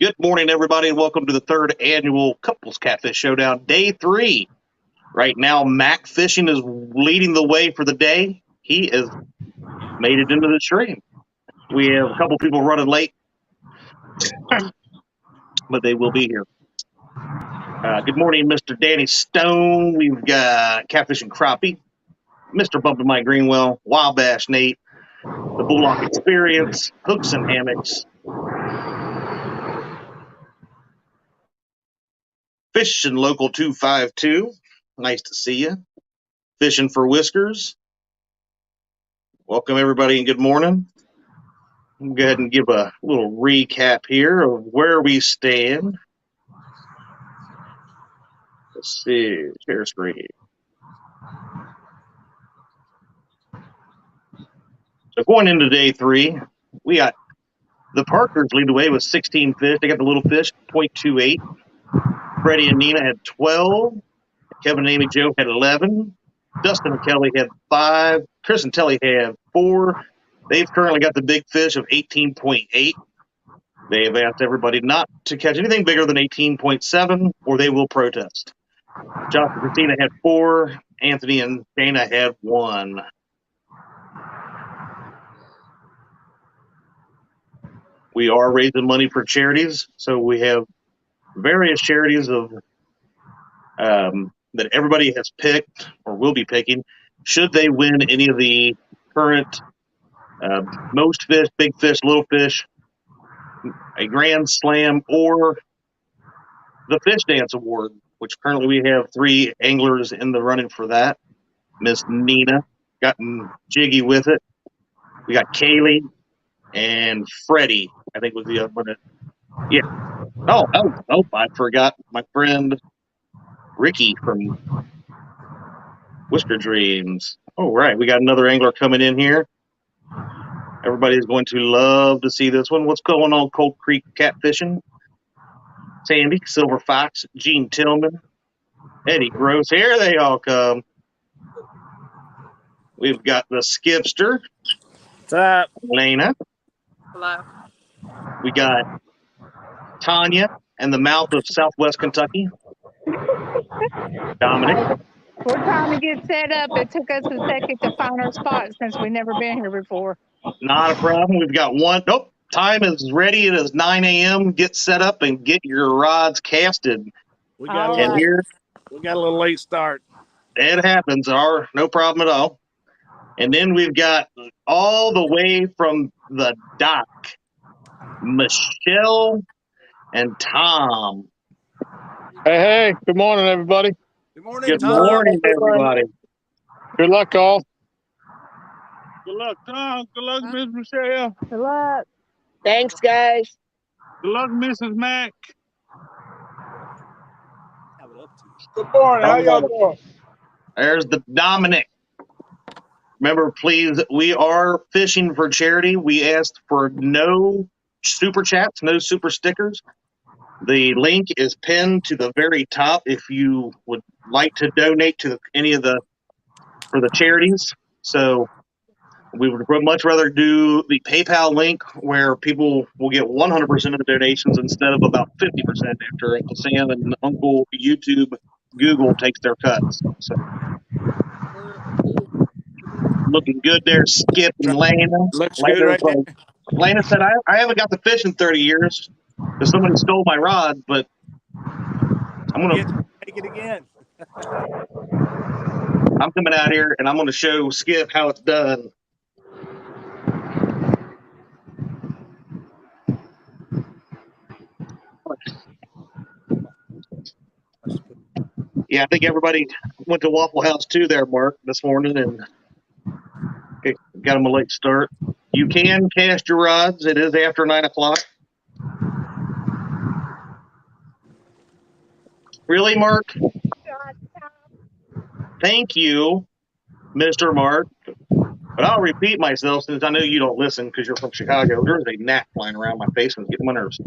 Good morning, everybody, and welcome to the third annual Couples Catfish Showdown, Day 3. Right now, Mac Fishing is leading the way for the day. He has made it into the stream. We have a couple people running late, but they will be here. Good morning, Mr. Danny Stone. We've got Catfish and Crappie, Mr. Bumpin' Mike Greenwell, Wild Bass Nate, the Bullock Experience, Hooks and Hammocks, Fishing Local 252. Nice to see you. Fishing for Whiskers. Welcome, everybody, and good morning. I'll go ahead and give a little recap here of where we stand. Let's see, share screen. So going into day 3, we got the Parkers lead the way with 16 fish. They got the little fish, 0.28. Freddie and Nina had 12. Kevin and Amy Joe had 11. Dustin and Kelly had 5. Chris and Telly had 4. They've currently got the big fish of 18.8. They have asked everybody not to catch anything bigger than 18.7 or they will protest. Josh and Christina had 4. Anthony and Dana had 1. We are raising money for charities, so we have various charities of that everybody has picked or will be picking. Should they win any of the current most fish, big fish, little fish, a grand slam, or the Fish Dance Award, which currently we have 3 anglers in the running for that. Miss Nina gotten jiggy with it. We got Kaylee and Freddie, I think was the other one. Yeah. Oh, I forgot my friend Ricky from Whisker Dreams. Oh, right. We got another angler coming in here. Everybody's going to love to see this one. What's going on, Cold Creek Catfishing? Sandy, Silver Fox, Gene Tillman, Eddie Gross. Here they all come. We've got the Skipster. What's up? Lena. Hello. We got Tanya and the mouth of Southwest Kentucky. Dominic. We're trying to get set up. It took us a second to find our spot since we've never been here before. Not a problem. We've got one. Nope. Time is ready. It is 9 a.m. Get set up and get your rods casted. We got And here, we got a little late start. It happens. No problem at all. And then we've got all the way from the dock, Michelle and Tom. Hey, good morning, everybody. Good morning, Good Tom. morning, everybody. Good luck, all. Good luck, Tom. Good luck, Miss Michelle. Good luck. Thanks, guys. Good luck, Mrs. Mack. Good morning. How y'all doing? There's the Dominic. Remember, please, we are fishing for charity. We asked for no super chats, no super stickers. The link is pinned to the very top if you would like to donate to for the charities. So we would much rather do the PayPal link where people will get 100% of the donations instead of about 50% after Uncle Sam and Uncle YouTube Google takes their cuts. So looking good there, Skip and Lana. Looks good right there. Lana said, I haven't got the fish in 30 years because somebody stole my rod, but I'm going to take it again. I'm coming out here and I'm going to show Skip how it's done. Yeah, I think everybody went to Waffle House too there, Mark, this morning, and got them a late start. You can cast your rods. It is after 9 o'clock. Really, Mark? Thank you, Mr. Mark. But I'll repeat myself since I know you don't listen because you're from Chicago. There's a gnat flying around my face and it's getting my nerves.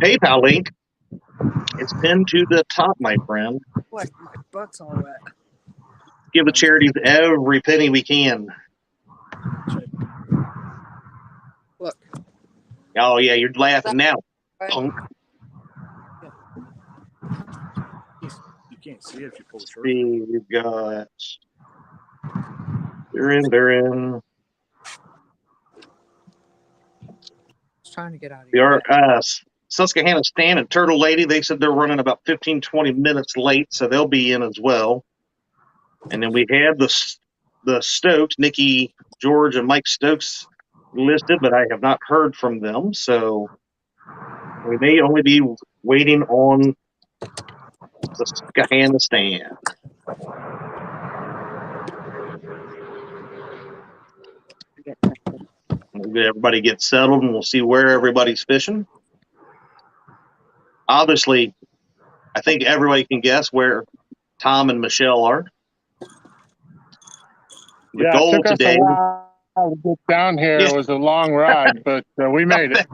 PayPal link is pinned to the top, my friend. What? My butt's all wet. Give the charities every penny we can. Look. Oh, yeah, you're laughing now. Punk. You can't see it if you pull the shirt. See, we've got. They're in. Trying to get out of The here. Susquehanna Stan and Turtle Lady, they said they're running about 15, 20 minutes late, so they'll be in as well. And then we have the Stokes, Nikki, George, and Mike Stokes listed, but I have not heard from them, so we may only be waiting on the Susquehanna Stan. Everybody get settled, and we'll see where everybody's fishing. Obviously, I think everybody can guess where Tom and Michelle are. The Yeah, goal it took us today. a while to get down here. Yeah. It was a long ride, but we made it.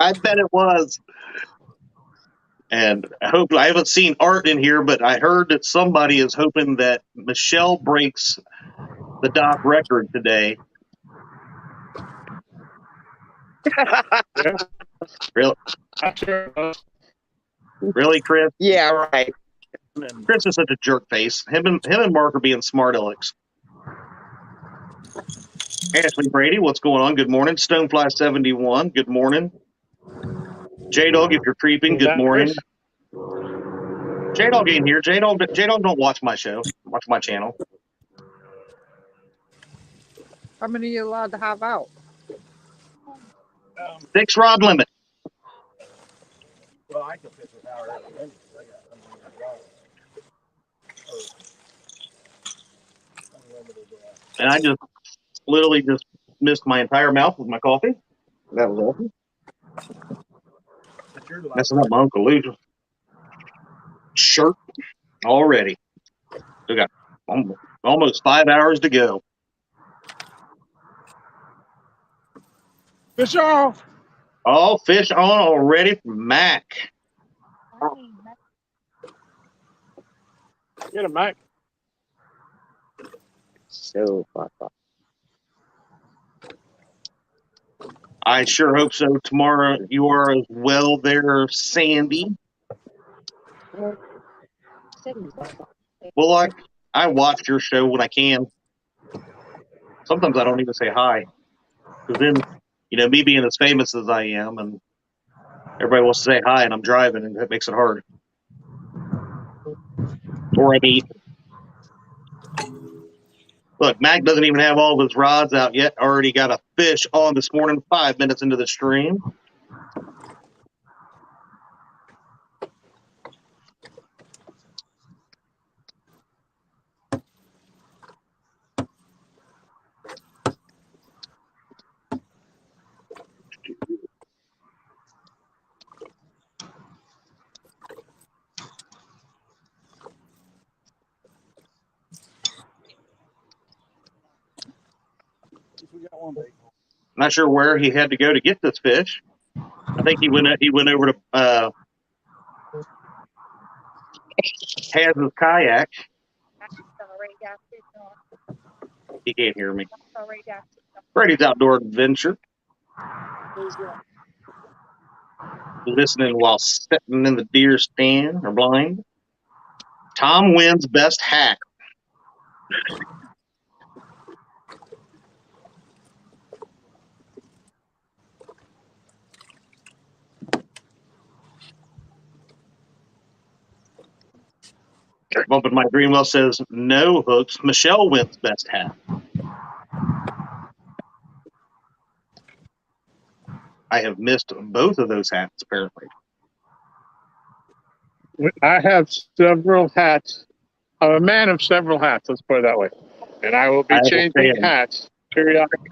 I bet it was. And I haven't seen Art in here, but I heard that somebody is hoping that Michelle breaks the dock record today. Yeah. Really? Really, Chris? Yeah, right. Chris is such a jerk face. Him and Mark are being smart alecks. Ashley Brady, what's going on? Good morning. Stonefly71, good morning. J-Dog, if you're creeping, good morning. J-Dog ain't here. J-Dog don't watch my show. Watch my channel. How many are you allowed to have out? 6 rod limit. Well, I can fish with Howard every minute. And I just literally just missed my entire mouth with my coffee. That was awesome. Messing up my Uncle Lou's shirt already. Still got almost 5 hours to go. Fish off. All fish on already from Mac. Get him, Mike. So fun. I sure hope so. Tomorrow you are as well there, Sandy. Well, I watch your show when I can. Sometimes I don't even say hi. Because then, me being as famous as I am, and everybody wants to say hi, and I'm driving, and that makes it hard. Or I eat. Look, Mac doesn't even have all of his rods out yet. Already got a fish on this morning, 5 minutes into the stream. Not sure where he had to go to get this fish. I think he went over to has his kayak. He can't hear me. Brady's Outdoor Adventure. Listening while sitting in the deer stand or blind. Tom wins best hack. Bumping My Greenwell says no hooks. Michelle wins best hat. I have missed both of those hats, apparently. I have several hats. I'm a man of several hats, let's put it that way. And I will be changing hats periodically.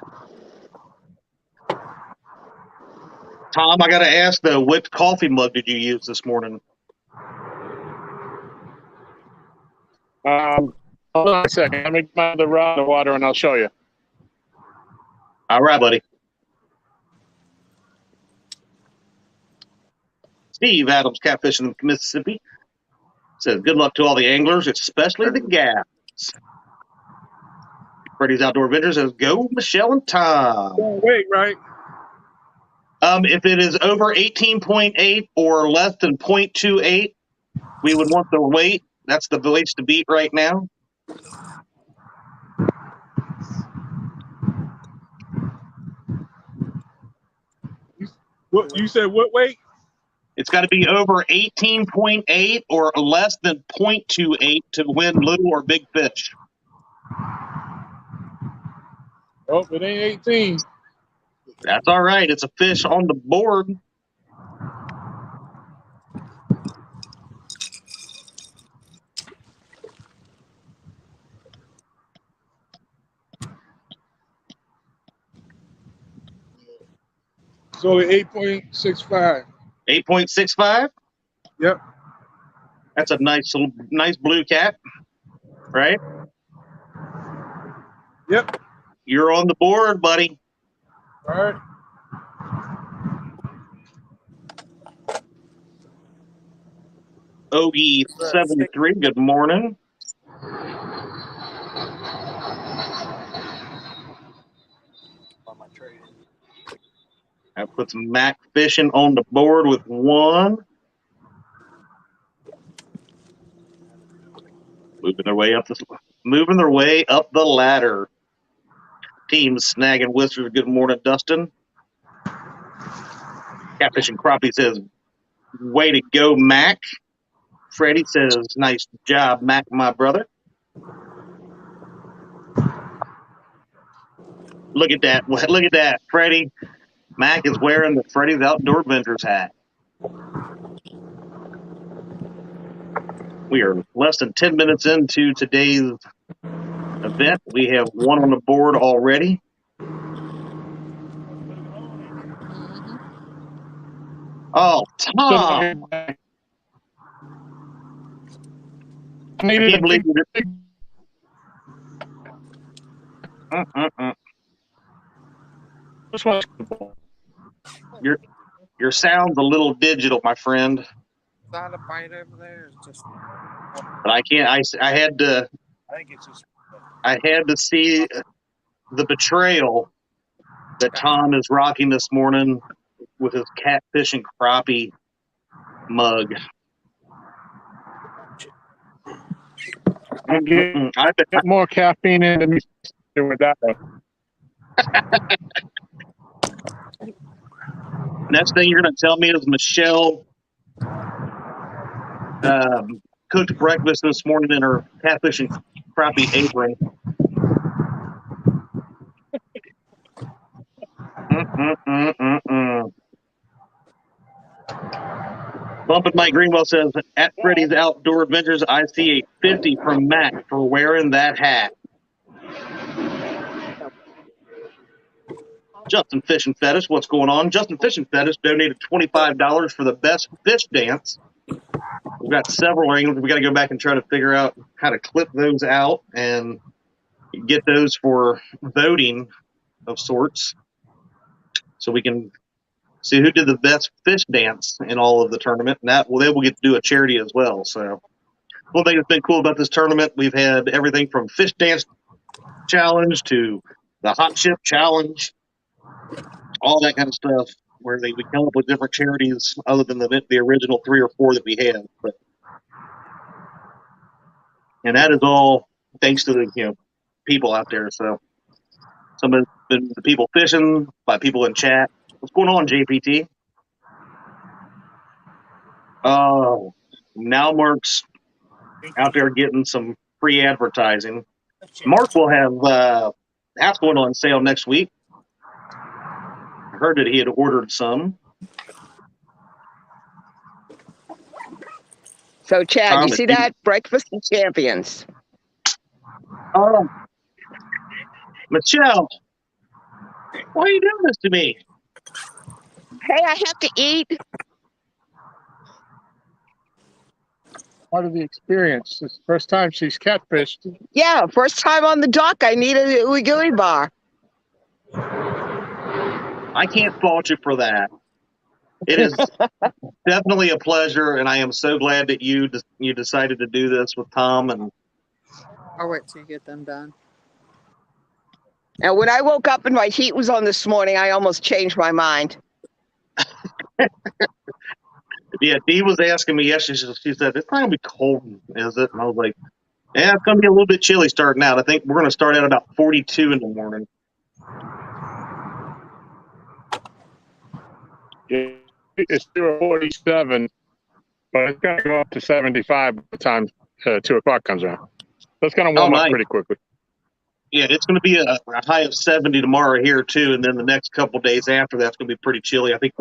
Tom, I got to ask, though, what coffee mug did you use this morning? Hold on a second. Let me find the rod of water and I'll show you. All right, buddy. Steve Adams, catfishing in Mississippi, says good luck to all the anglers, especially the gaps. Brady's Outdoor Adventure says go Michelle and Tom. Wait, right? If it is over 18.8 or less than 0.28, we would want the weight. That's the weights to beat right now. What you said? What weight? It's got to be over 18.8 or less than 0.28 to win little or big fish. Oh, it ain't 18. That's all right. It's a fish on the board. It's only 8.65. 8.65. Yep. That's a nice Bluecat, right? Yep. You're on the board, buddy. All right. Ogie 73. Good morning. I put some Mac fishing on the board with one. Moving their way up the ladder. Team snagging whiskers. Good morning, Dustin. Catfish and Crappie says, "Way to go, Mac." Freddie says, "Nice job, Mac, my brother." Look at that. Look at that. Freddie. Mac is wearing the Freddy's Outdoor Adventures hat. We are less than 10 minutes into today's event. We have one on the board already. Oh, Tom. I can't believe you did. Your sound's a little digital, my friend. Is that a bite over there? It's just... But I can't. I had to. I think it's just. I had to see the betrayal that Tom is rocking this morning with his catfish and crappie mug. I get more caffeine in me with that one. Next thing you're going to tell me is Michelle cooked breakfast this morning in her catfish and crappie apron. Bumpin' Mike Greenwell says, "At Freddy's Outdoor Adventures, I see a 50 from Mac for wearing that hat." Justin Fish and Fetish, what's going on? Justin Fish and Fetish donated $25 for the best fish dance. We've got several angles. We got to go back and try to figure out how to clip those out and get those for voting of sorts, so we can see who did the best fish dance in all of the tournament. And that, well, they will get to do a charity as well. So one thing that's been cool about this tournament, we've had everything from fish dance challenge to the hot chip challenge, all that kind of stuff, where we come up with different charities other than the original 3 or 4 that we had. And that is all thanks to the people out there. So some of the people fishing, by people in chat. What's going on, JPT? Oh, now Mark's out there getting some free advertising. Mark will have hats going on sale next week. I heard that he had ordered some. So, Chad, you see that? Breakfast of Champions. Oh, Michelle, why are you doing this to me? Hey, I have to eat. Part of the experience. It's the first time she's catfished. Yeah, first time on the dock. I need a ooey gooey bar. I can't fault you for that. It is definitely a pleasure, and I am so glad that you decided to do this with Tom. And I'll wait till you get them done. And when I woke up and my heat was on this morning, I almost changed my mind. Yeah, Dee was asking me yesterday. She said, "It's not gonna be cold, is it?" And I was like, "Yeah, it's gonna be a little bit chilly starting out. I think we're gonna start at about 42 in the morning." Yeah, it's still 47, but it's going to go up to 75 by the time 2 o'clock comes around. That's going to warm up nice. pretty quickly. Yeah, it's going to be a high of 70 tomorrow here too, and then the next couple days after that's going to be pretty chilly. I think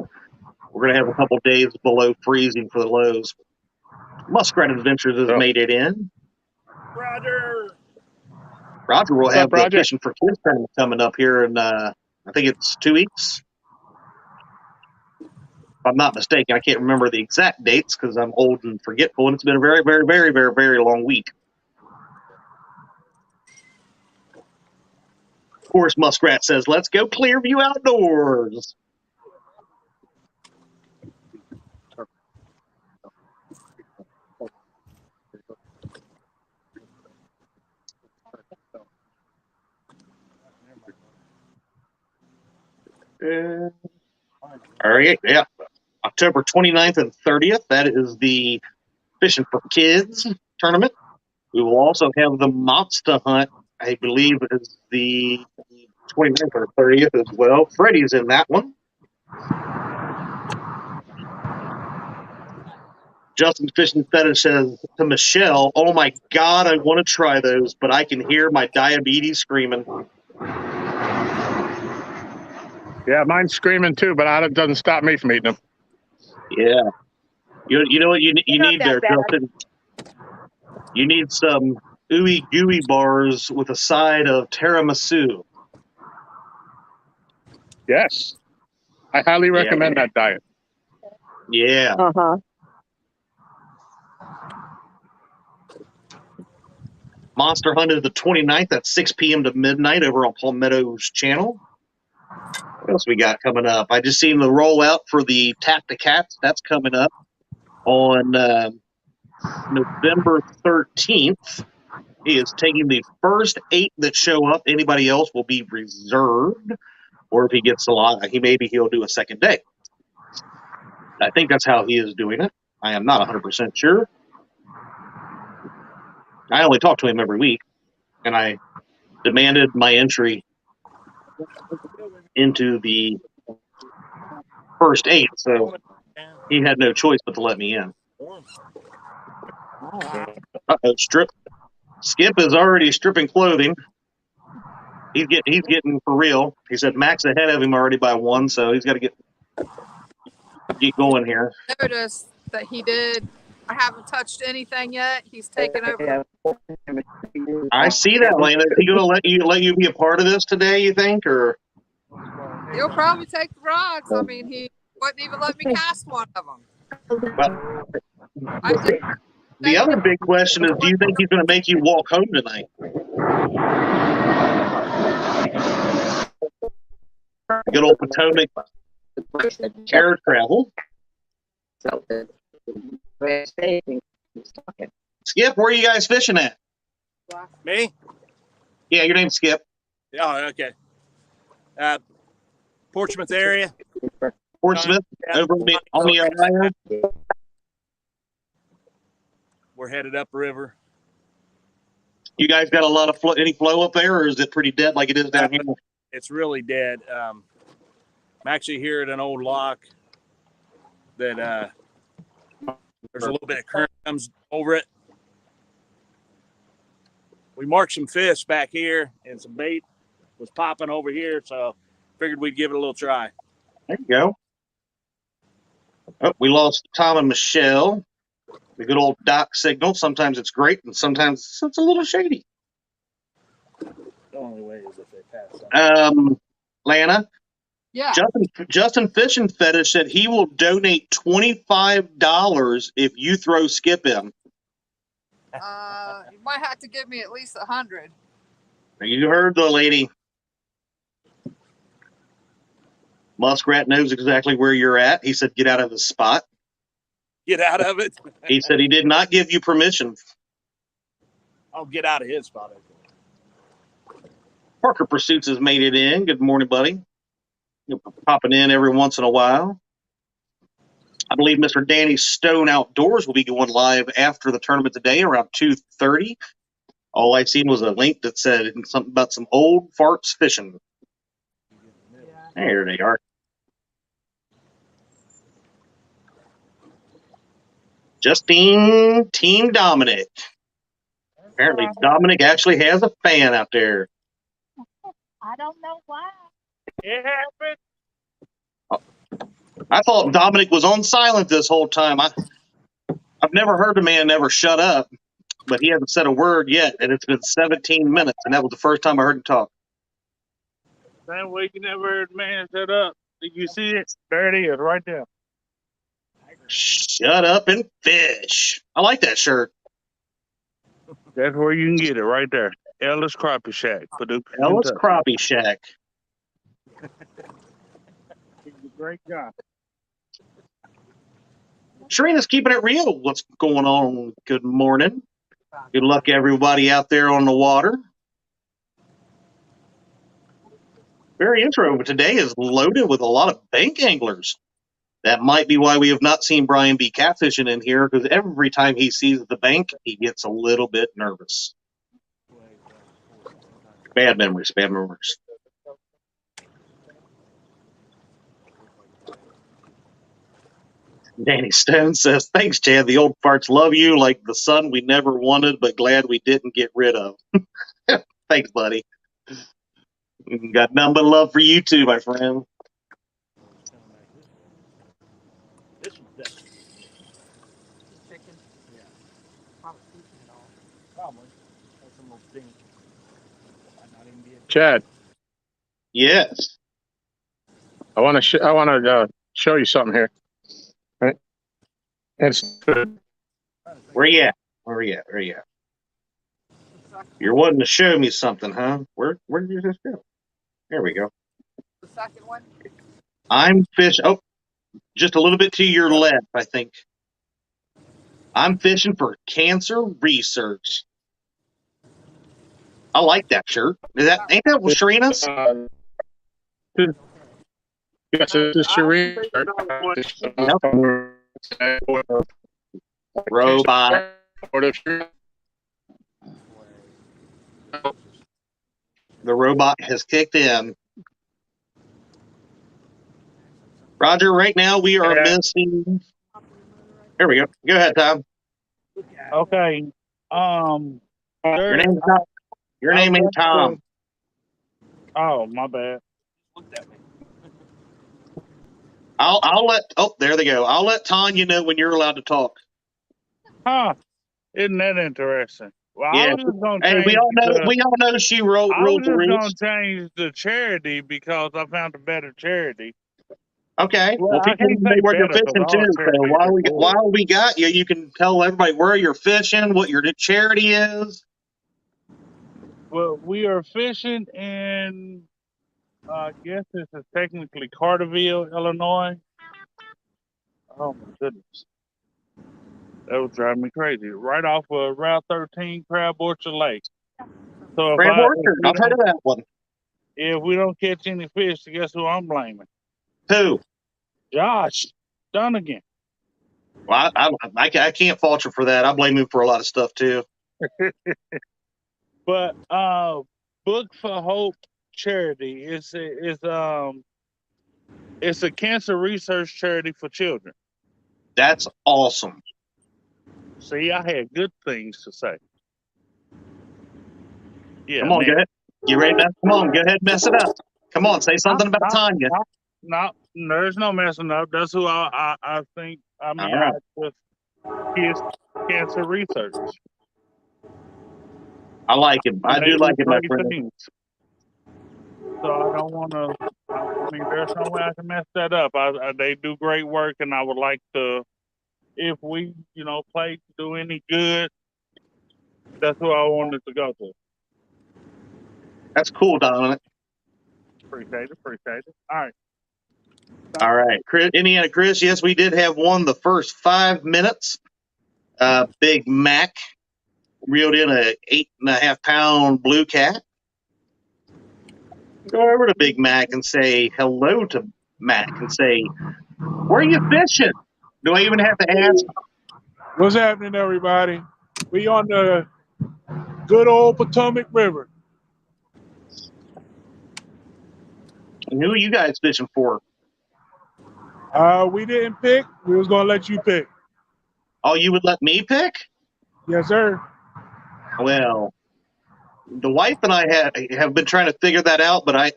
we're going to have a couple days below freezing for the lows. Muskrat Adventures has made it in. Roger. Roger will What's have up, the Roger? Fishing for Kids tournament coming up here in I think it's 2 weeks. If I'm not mistaken, I can't remember the exact dates because I'm old and forgetful, and it's been a very, very, very, very, very long week. Of course, Muskrat says, "Let's go Clearview Outdoors." All right, yeah. October 29th and 30th, that is the Fishing for Kids tournament. We will also have the Monster Hunt, I believe it is the 29th or 30th as well. Freddie's in that one. Justin Fishing Fetish says to Michelle, "Oh my God, I want to try those, but I can hear my diabetes screaming." Yeah, mine's screaming too, but it doesn't stop me from eating them. Yeah. You know what you Not need that there, bad. Justin? You need some ooey gooey bars with a side of tiramisu. Yes. I highly recommend that diet. Yeah. Uh-huh. Monster Hunt is the 29th at 6 p.m. to midnight over on Palmetto's channel. What else we got coming up? I just seen the rollout for the Tap to Cats. That's coming up on November 13th. He is taking the first 8 that show up. Anybody else will be reserved. Or if he gets a lot, he'll do a second day. I think that's how he is doing it. I am not 100% sure. I only talk to him every week, and I demanded my entry into the first 8, so he had no choice but to let me in. Uh-oh, strip. Skip is already stripping clothing. He's getting for real. He said Mac's ahead of him already by 1, so he's got to get going here. Notice that he did. I haven't touched anything yet. He's taken over. I see that, Lana. Is he going to let you be a part of this today, you think, or? He'll probably take the rods. I mean, he wouldn't even let me cast one of them. Well, I just, the other big question is, do you think he's going to make you walk home tonight? Good old Potomac air travel. Skip, where are you guys fishing at? Me? Yeah, your name's Skip. Oh, okay. Portsmouth area. Portsmouth, over on the Ohio. We're headed upriver. You guys got a lot of any flow up there, or is it pretty dead like it is down here? It's really dead. I'm actually here at an old lock that there's a little bit of current comes over it. We marked some fish back here, and some bait was popping over here, so figured we'd give it a little try. There you go. Oh, we lost Tom and Michelle. The good old dock signal. Sometimes it's great, and sometimes it's a little shady. The only way is if they pass. Lana. yeah. Justin Fishing Fetish said he will donate $25 if you throw Skip in. You might have to give me at least 100. You heard the lady. Muskrat knows exactly where you're at. He said, "Get out of the spot." Get out of it. He said he did not give you permission. I'll get out of his spot. Parker Pursuits has made it in. Good morning, buddy. Popping in every once in a while. I believe Mr. Danny Stone Outdoors will be going live after the tournament today around 2:30. All I seen was a link that said something about some old farts fishing. There they are. Justine, Team Dominic. Apparently, Dominic actually has a fan out there. I don't know why. It happened. I thought Dominic was on silent this whole time. I've never heard a man ever shut up, but he hasn't said a word yet, and it's been 17 minutes, and that was the first time I heard him talk. Same way you never heard man shut up. Did you see it? There it is, right there. Shut up and fish. I like that shirt. That's where you can get it, right there. Ellis Crappie Shack, Paducah, Ellis Kentucky. Crappie Shack. He's a great guy. Sharina's keeping it real. What's going on? Good morning. Good luck, everybody out there on the water. Very intro, but today is loaded with a lot of bank anglers. That might be why we have not seen Brian B. catfishing in here, because every time he sees the bank, he gets a little bit nervous. Bad memories, bad memories. Danny Stone says, thanks, Chad. The old farts love you like the son we never wanted, but glad we didn't get rid of. Thanks, buddy. Got nothing but love for you too, my friend. Chad, Yes. I want to show you something here. Right? It's Where you at? Where you at? Where you at? You're wanting to show me something, huh? Where did you just go? There we go. The second one. I'm fishing. Oh, just a little bit to your left, I think. I'm fishing for cancer research. I like that shirt. Ain't that Sharina's? yes, it's Sharina. Robot. The robot has kicked in. Roger, right now we are missing. There we go. Go ahead, Tom. Okay. Your name ain't Tom. Oh, my bad. I'll let. Oh, there they go. I'll let Tanya know when you're allowed to talk. Huh. Isn't that interesting? Well, Yeah. I was just gonna Hey, change we all know she wrote I was the just rules. gonna change the charity because I found a better charity. Okay. Well, Well, I people can't know say where you're better 'cause fishing all too. charities So are good. while we got you, you can tell everybody where you're fishing, what your charity is. Well, we are fishing in, I guess this is technically Carterville, Illinois. Oh my goodness, that would drive me crazy. Right off of Route 13, Crab Orchard Lake. So Crab Orchard. I've heard of that one. if we don't catch any fish, guess who I'm blaming? Who? Josh Dunnigan. Well, I can't fault you for that. I blame him for a lot of stuff too. But Book for Hope charity is it's a cancer research charity for children. That's awesome. See, I had good things to say. Yeah, Come on, go ahead. You ready to come on, go ahead and mess it up. Come on, say something about Tanya. No, there's no messing up. That's who I think. I mean, All right. I just kids cancer research. I like him. I do like him, my friend. Things. So I don't want to. I mean, there's no way I can mess that up. They do great work, and I would like to, if we, play to do any good, that's who I wanted to go to. That's cool, Dominic. Appreciate it. All right. All right, Indiana Chris. Yes, we did have one the first 5 minutes. Big Mac reeled in a 8.5 pound Bluecat. Go over to Big Mac and say hello to Mac and say, "Where are you fishing?" Do I even have to ask? What's happening, everybody? We on the good old Potomac River. And who are you guys fishing for? We didn't pick. We was gonna let you pick. Oh, you would let me pick? Yes, sir. Well, the wife and I have been trying to figure that out, but I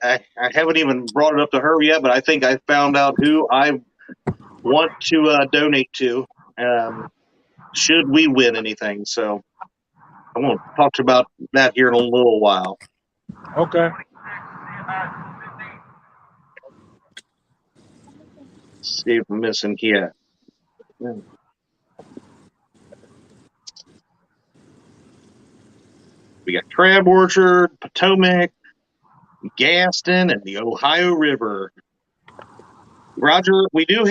haven't even brought it up to her yet. But I think I found out who I want to donate to. Should we win anything? So I'm going to talk to you about that here in a little while. Okay. See if I'm missing here. We got Crab Orchard, Potomac, Gaston, and the Ohio River. Roger, we did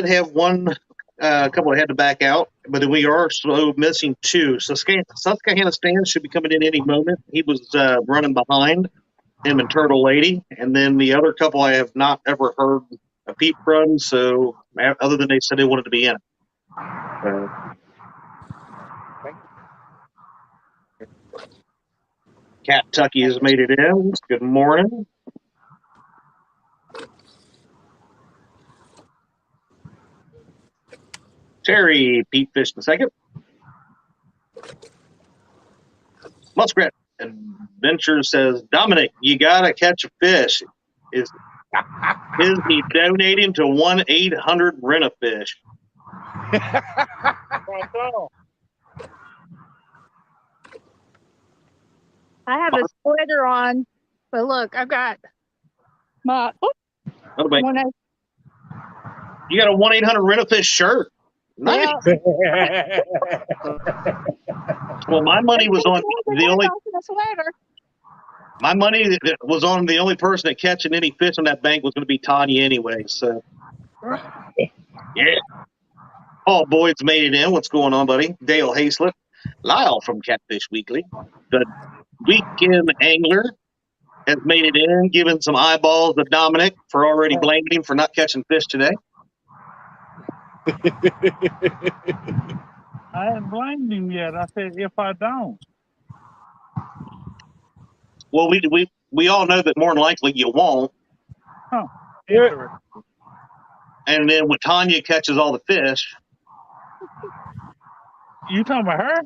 have one couple had to back out, but we are slow missing two. So Susquehanna Stan should be coming in any moment. He was running behind him and Turtle Lady, and then the other couple I have not ever heard a peep from. So other than they said they wanted to be in it. Cat Tucky has made it in. Good morning. Terry Pete Fish the second. Muskrat Adventure says, Dominic, you gotta catch a fish. Is he donating to 1-800 Rent a Fish? I have a sweater on, but look, I've got my. Oh, you got a 1-800 Rent a Fish shirt. Nice. Yeah. Well, my money was on the only. Sweater. My money was on the only person that catching any fish on that bank was going to be Tanya anyway. So, yeah. Paul Boyd's made it in. What's going on, buddy? Dale Hayslip, Lyle from Catfish Weekly, the Weekend Angler has made it in, giving some eyeballs to Dominic for already blaming him for not catching fish today. I haven't blamed him yet. I said if I don't. Well, we all know that more than likely you won't. Huh. Yeah. And then when Tanya catches all the fish, you talking about her?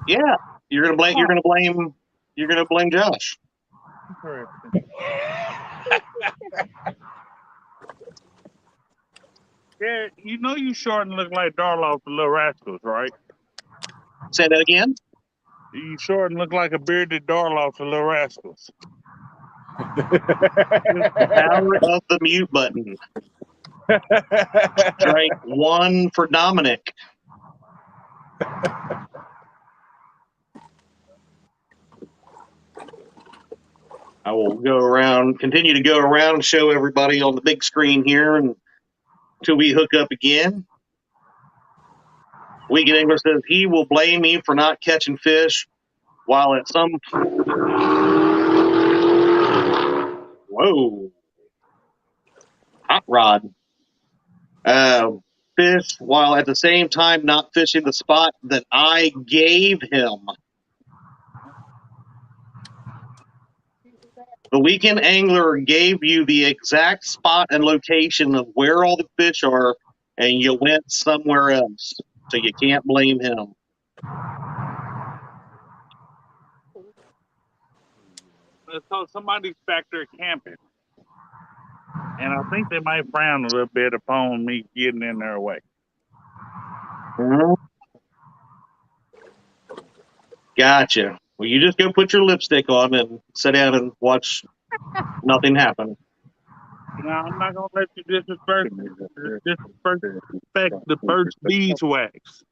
Yeah, you're gonna blame. You're gonna blame Josh. Yeah, you know you short and look like Darloff the Little Rascals, right? Say that again. You short and look like a bearded Darloff the Little Rascals. The power of the mute button. Strike one for Dominic. I will continue to go around and show everybody on the big screen here until we hook up again. Weekend Angler says he will blame me for not catching fish while at some... Whoa. Hot rod. Fish while at the same time not fishing the spot that I gave him. The Weekend Angler gave you the exact spot and location of where all the fish are, and you went somewhere else. So you can't blame him. So somebody's back there camping. And I think they might frown a little bit upon me getting in their way. Gotcha. Well, you just go put your lipstick on and sit down and watch nothing happen. No, I'm not going to let you disrespect the first beeswax.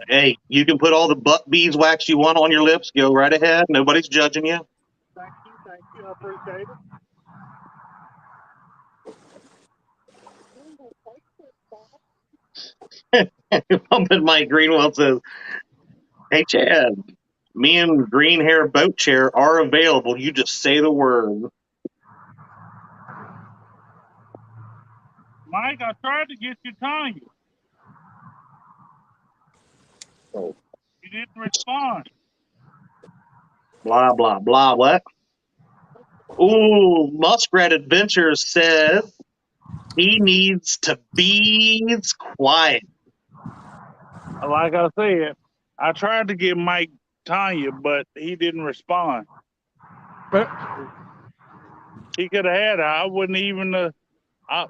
Hey, you can put all the beeswax you want on your lips. Go right ahead. Nobody's judging you. Thank you. I appreciate it. Pumping Mike Greenwell says, hey, Chad, me and Green Hair Boat Chair are available. You just say the word. Mike, I tried to get you Tanya. Oh. You didn't respond. Blah, blah, blah. What? Ooh, Muskrat Adventures says he needs to be quiet. Like I said, I tried to get Mike Tanya, but he didn't respond. But He could have had her. I wouldn't even. I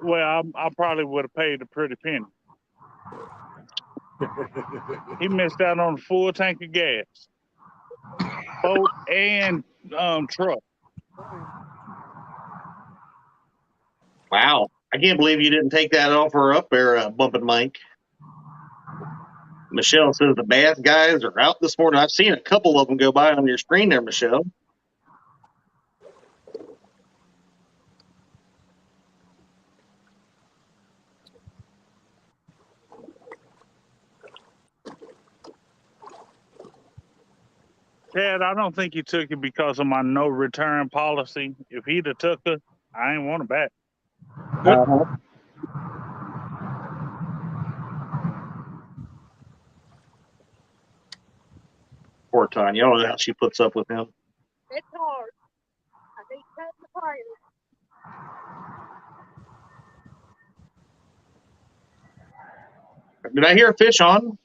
probably would have paid a pretty penny. He missed out on a full tank of gas, boat and truck. Wow. I can't believe you didn't take that offer up there, Bumpin' Mike. Michelle says the bass guys are out this morning. I've seen a couple of them go by on your screen there, Michelle. Chad, I don't think he took it because of my no return policy. If he'd have took her, I ain't want her back. Poor Tanya. I don't know how she puts up with him. It's hard. I think that's the part. Did I hear a fish on?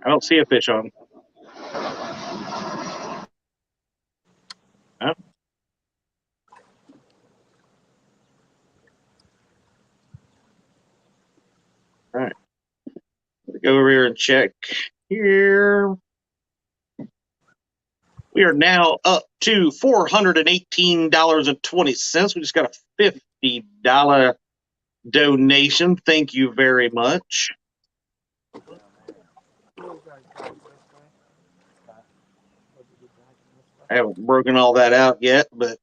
I don't see a fish on. Huh? All right. Let's go over here and check here. We are now up to $418.20. We just got a $50 donation. Thank you very much. I haven't broken all that out yet, but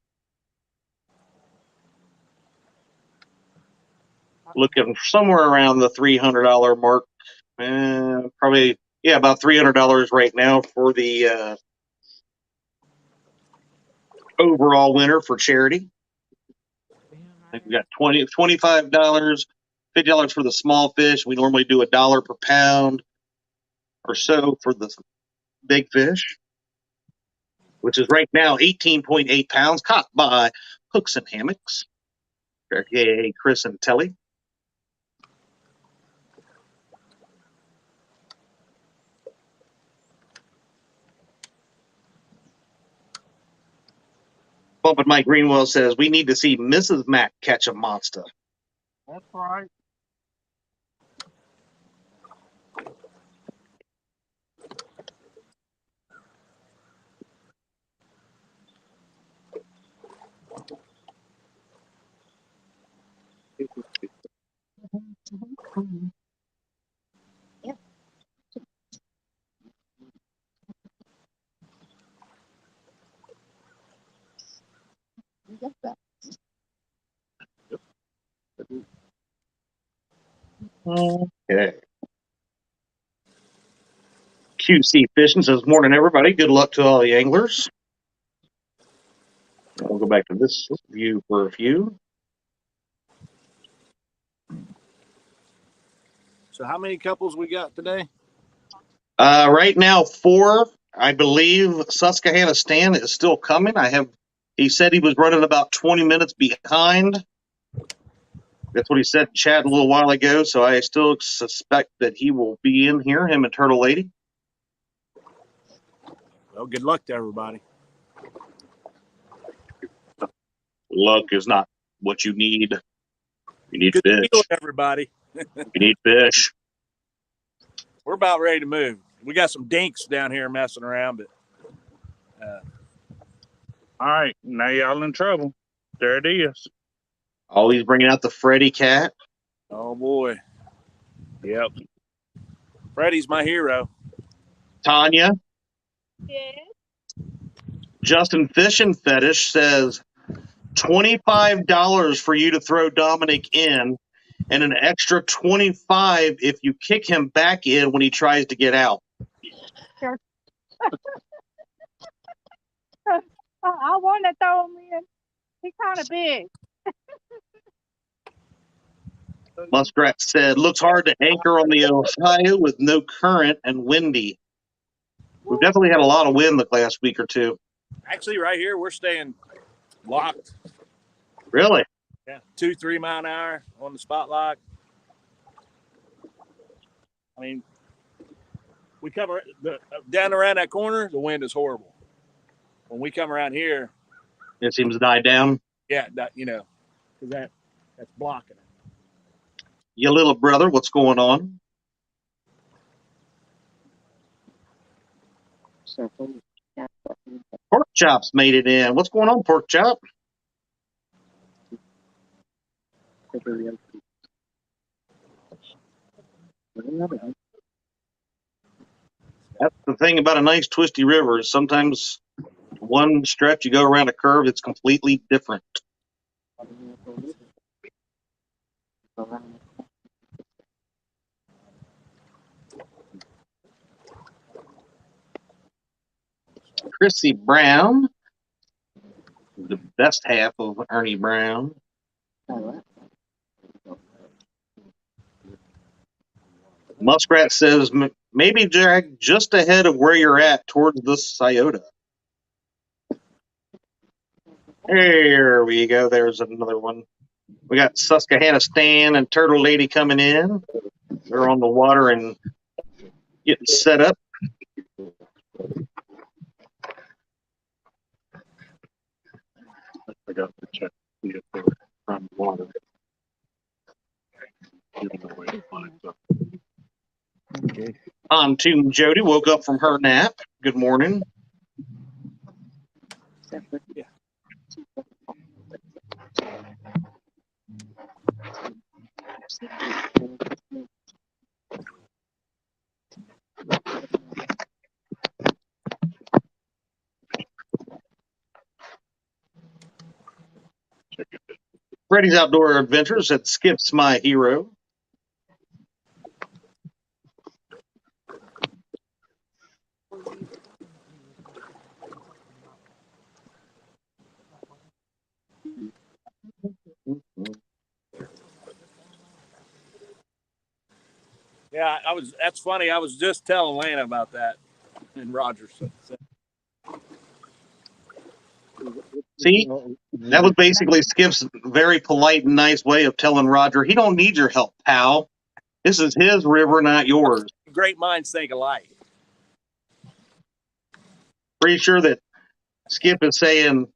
looking somewhere around the $300 mark. Probably, yeah, about $300 right now for the overall winner for charity. I think we got $25, $50 for the small fish. We normally do $1 per pound or so for the big fish, which is right now 18.8 pounds, caught by Hooks and Hammocks, aka Chris and Telly. Bumpin' Mike Greenwell says we need to see Mrs. Mac catch a monster. That's right. Okay. QC Fishing says, morning, everybody. Good luck to all the anglers. We'll go back to this view for a few. So how many couples we got today? Right now, 4. I believe Susquehanna Stan is still coming. He said he was running about 20 minutes behind. That's what he said in chat a little while ago. So I still suspect that he will be in here, him and Turtle Lady. Well, good luck to everybody. Luck is not what you need. You need Good fish. deal, everybody. You need fish. We're about ready to move. We got some dinks down here messing around, but All right, now y'all in trouble. There it is. Always bringing out the Freddy cat. oh boy. Yep. Freddie's my hero. Tanya, Yes. Justin Fishing Fetish says $25 for you to throw Dominic in and an extra $25 if you kick him back in when he tries to get out. I want to throw him in. He's kind of big. Muskrat said, looks hard to anchor on the Ohio with no current and windy. We've definitely had a lot of wind the last week or two. Actually, right here, we're staying locked. Really? Yeah, 2-3 mile an hour on the spot lock. I mean, we come down around that corner, the wind is horrible. When we come around here, It seems to die down. yeah, because that's blocking it. Your little brother, what's going on? Pork Chop's made it in. What's going on, Pork Chop? That's the thing about a nice twisty river is sometimes one stretch you go around a curve, it's completely different. Chrissy Brown, the best half of Ernie Brown. Muskrat says maybe drag just ahead of where you're at towards the Scioto. There we go. There's another one. We got Susquehanna Stan and Turtle Lady coming in. They're on the water and getting set up. I forgot to check see if they were from water. Giving away the fine stuff. Okay. Pontoon Jody woke up from her nap. Good morning. Yeah. Freddy's Outdoor Adventures at Skip's My Hero. Yeah, that's funny. I was just telling Lana about that in Rogers. See, that was basically Skip's very polite and nice way of telling Roger, he don't need your help, pal. This is his river, not yours. Great minds think alike. Pretty sure that Skip is saying,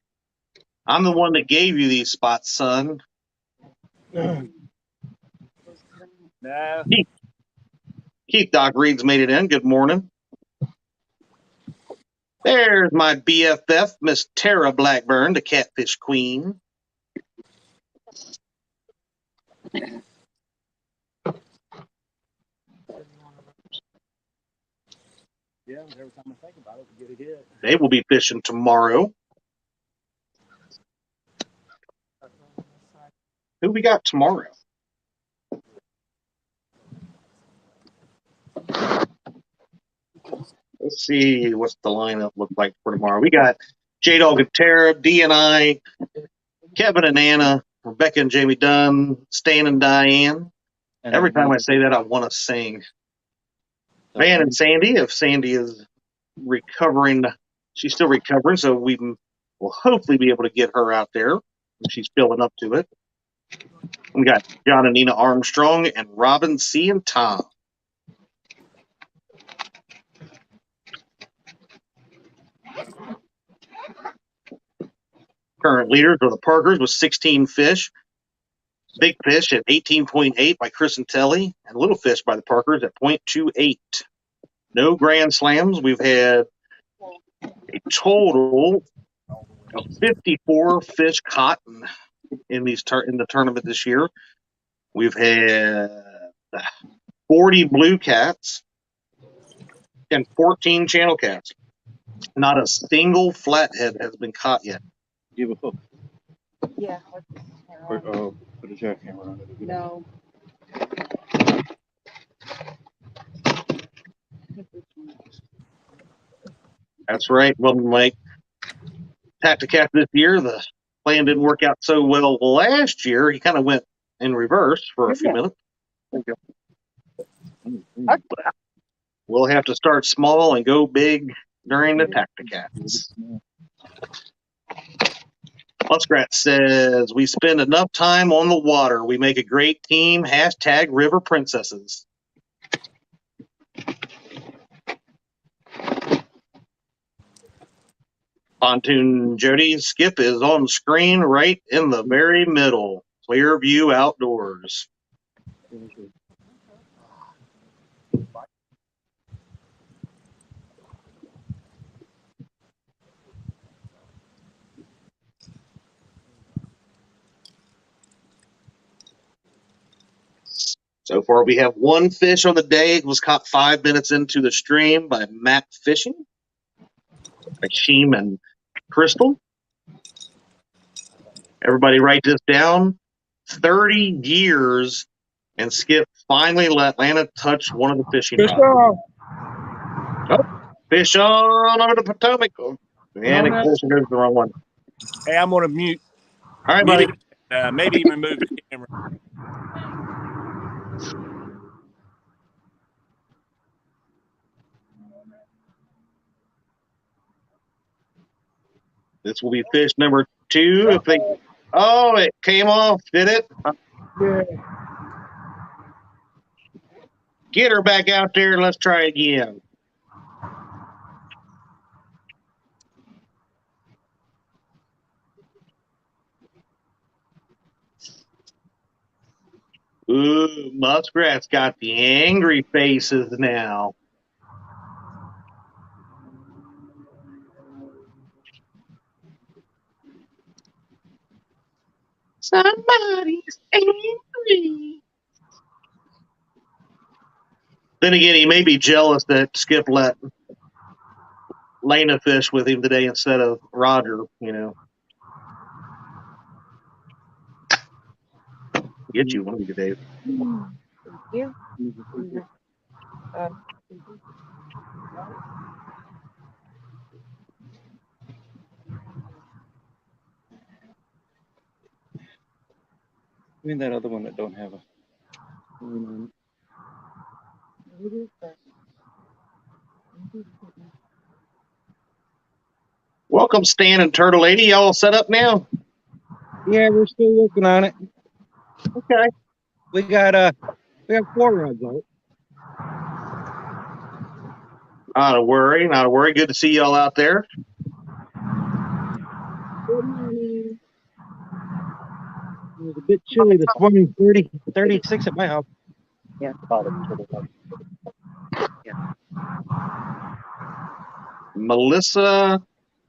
I'm the one that gave you these spots, son. No. Keith Doc Reed's made it in. Good morning. There's my BFF, Miss Tara Blackburn, the Catfish Queen. Yeah, every time I think about it, we get a hit. They will be fishing tomorrow. Who we got tomorrow? Let's see what's the lineup look like for tomorrow. We got J-Dog and Tara, D and I, Kevin and Anna, Rebecca and Jamie Dunn, Stan and Diane. Every time I say that, I want to sing. Van and Sandy, if Sandy is recovering, she's still recovering, so we will hopefully be able to get her out there if she's feeling up to it. We got John and Nina Armstrong and Robin C. and Tom. Current leaders are the Parkers with 16 fish. Big Fish at 18.8 by Chris and Telly, and Little Fish by the Parkers at 0.28. No Grand Slams. We've had a total of 54 fish caught in the tournament this year. We've had 40 Bluecats and 14 channel cats. Not a single flathead has been caught yet. Give a hook. Yeah. Put a jackhammer on it. No. That's right. Well, Mike, Tacticat this year, the plan didn't work out so well last year. He kind of went in reverse for a few minutes. Thank you. We'll have to start small and go big during the tacticats. Muskrat says, we spend enough time on the water. We make a great team. Hashtag River Princesses. Pontoon Jody, Skip is on screen right in the very middle. Clear view outdoors. So far, we have one fish on the day. It was caught 5 minutes into the stream by Matt Fishing, Hashim, and Crystal. Everybody write this down. 30 years, and Skip finally let Lana touch one of the fishing rods. Oh, fish on over the Potomac. And of course, there's the wrong one. Hey, I'm going to mute. All right, buddy. Maybe even move the camera. This will be fish number 2. If they, oh, it came off, did it? Yeah. Get her back out there and let's try again. Ooh, Muskrat's got the angry faces now. Somebody's angry. Then again, he may be jealous that Skip let Lena fish with him today instead of Roger, you know. Get you one of these days. Yeah. I mean that other one that don't have a. Welcome, Stan and Turtle Lady. Y'all set up now? Yeah, we're still working on it. Okay. We got 4 rods out. Not a worry, not a worry. Good to see y'all out there. It was a bit chilly this morning, 36 at my house. Yeah. Melissa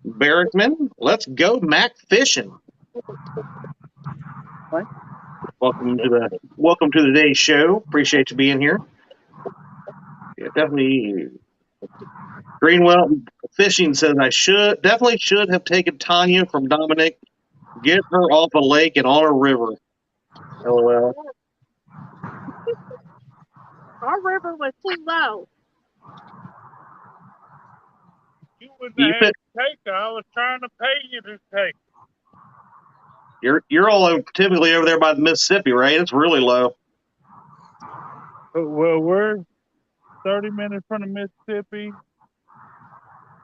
Barrickman, let's go Mac fishing. What? Welcome to today's show. Appreciate you being here. Yeah, definitely. Greenwell Fishing says I definitely should have taken Tanya from Dominic. Get her off a lake and on a river. LOL. Our river was too low. You wouldn't have had to take her. I was trying to pay you to take her. You're all typically over there by the Mississippi, right? It's really low. Well, we're 30 minutes from the Mississippi.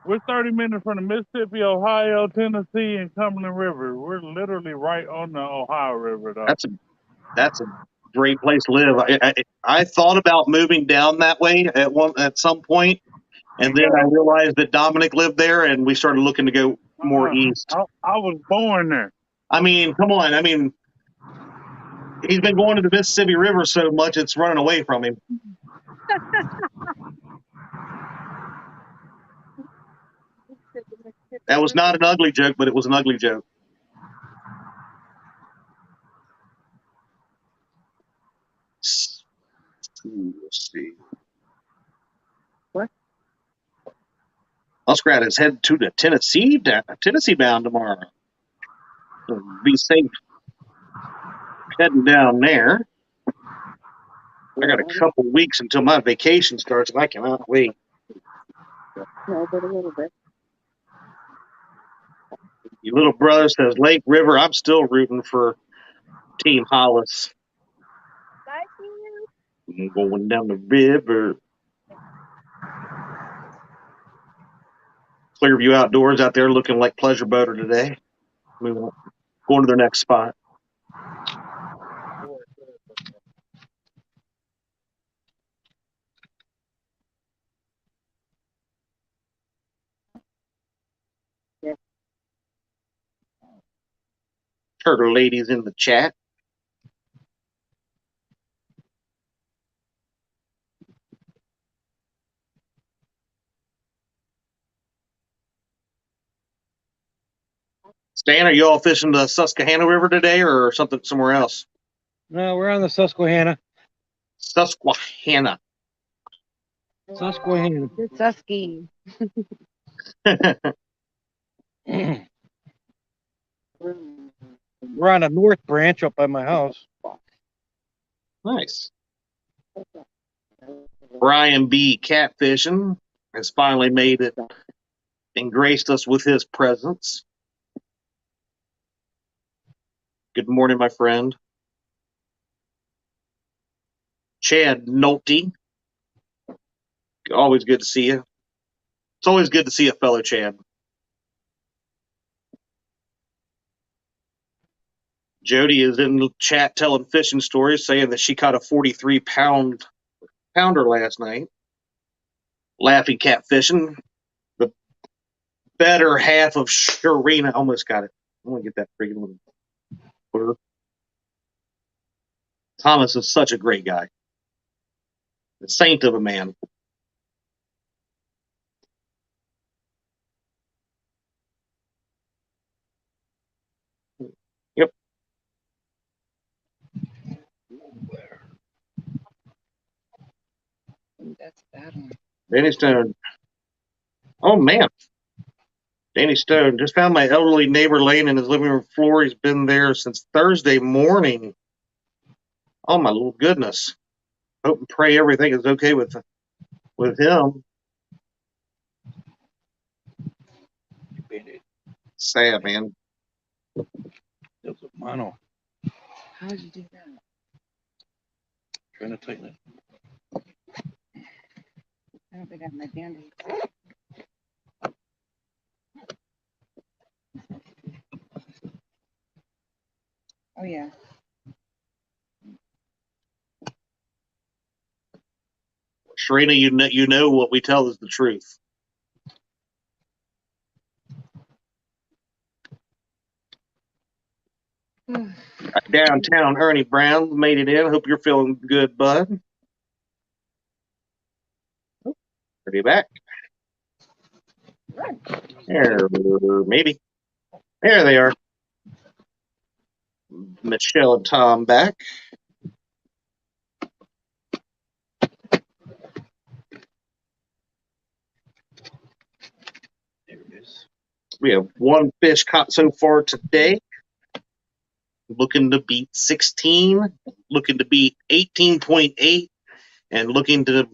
We're 30 minutes from the Mississippi, Ohio, Tennessee, and Cumberland River. We're literally right on the Ohio River, though. That's a great place to live. I thought about moving down that way at some point, and then I realized that Dominic lived there, and we started looking to go more east. I was born there. I mean, come on. I mean, he's been going to the Mississippi River so much it's running away from him. That was not an ugly joke, but it was an ugly joke. Let's see. What? Muskrat is headed to the Tennessee bound tomorrow. So be safe heading down there. I got a couple weeks until my vacation starts, and I cannot wait. No, but a little bit. Your little brother says Lake River. I'm still rooting for Team Hollis. Thank you. I'm going down the river. Clearview Outdoors out there looking like pleasure boater today. Moving on, going to their next spot. Turtle ladies in the chat. Stan, are you all fishing the Susquehanna River today or something somewhere else? No, we're on the Susquehanna. Susquehanna. Susquehanna. Susky. We're on a north branch up by my house. Nice. Brian B. Catfishing has finally made it and graced us with his presence. Good morning, my friend. Chad Nolte. Always good to see you. It's always good to see a fellow Chad. Jody is in the chat telling fishing stories, saying that she caught a 43-pounder last night. Laughing catfishing. The better half of Sharina. Almost got it. I want to get that freaking little bird. Thomas is such a great guy. A saint of a man. Yep. That's a bad one. Danny Stone. Oh, man. Danny Stone just found my elderly neighbor laying in his living room floor. He's been there since Thursday morning. Oh, my little goodness. Hope and pray everything is okay with him. Sad, man. That's a mono. How did you do that? Trying to tighten it. I don't think I have my band-aid. Oh, yeah. Sharina, you know what we tell is the truth. Downtown Ernie Brown made it in. Hope you're feeling good, bud. Oh, are you back? There, maybe. There they are. Michelle and Tom back. There it is. We have one fish caught so far today. Looking to beat 16, looking to beat 18.8, and looking to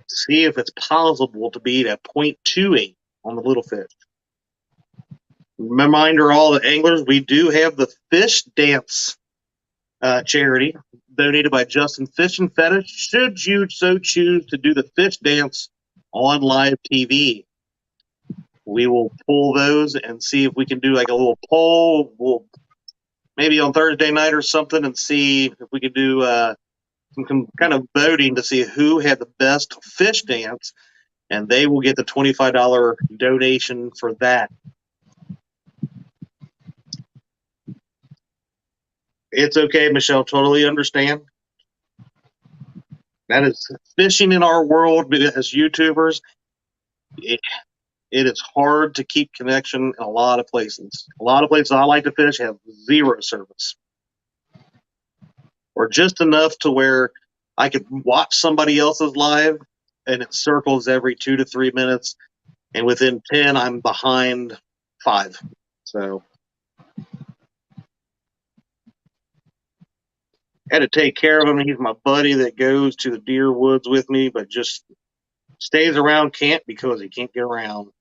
see if it's possible to beat a 0.28 on the little fish. Reminder, all the anglers, we do have the Fish Dance charity donated by Justin Fish and Fetish. Should you so choose to do the Fish Dance on live TV, we will pull those and see if we can do like a little poll. We'll maybe on Thursday night or something and see if we could do some kind of voting to see who had the best fish dance, and they will get the $25 donation for that. It's okay, Michelle. Totally understand. That is fishing in our world as YouTubers. It is hard to keep connection in a lot of places. A lot of places I like to fish have zero service, or just enough to where I could watch somebody else's live and it circles every 2 to 3 minutes, and within 10 I'm behind 5. So had to take care of him. He's my buddy that goes to the deer woods with me, but just stays around camp because he can't get around.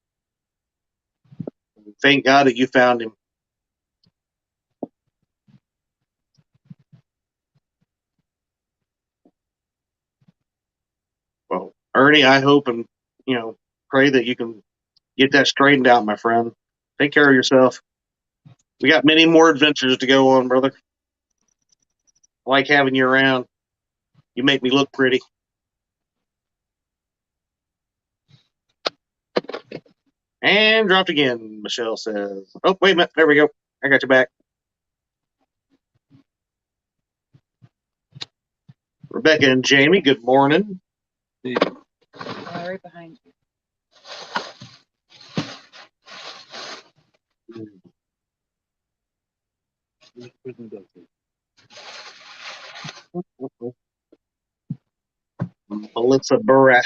thank God that you found him. Well, Ernie, I hope and pray that you can get that straightened out, my friend. Take care of yourself. We got many more adventures to go on, brother. I like having you around. You make me look pretty. And dropped again, Michelle says. Oh, wait a minute. There we go. I got you back. Rebecca and Jamie, good morning. Right behind you. Melissa Burek.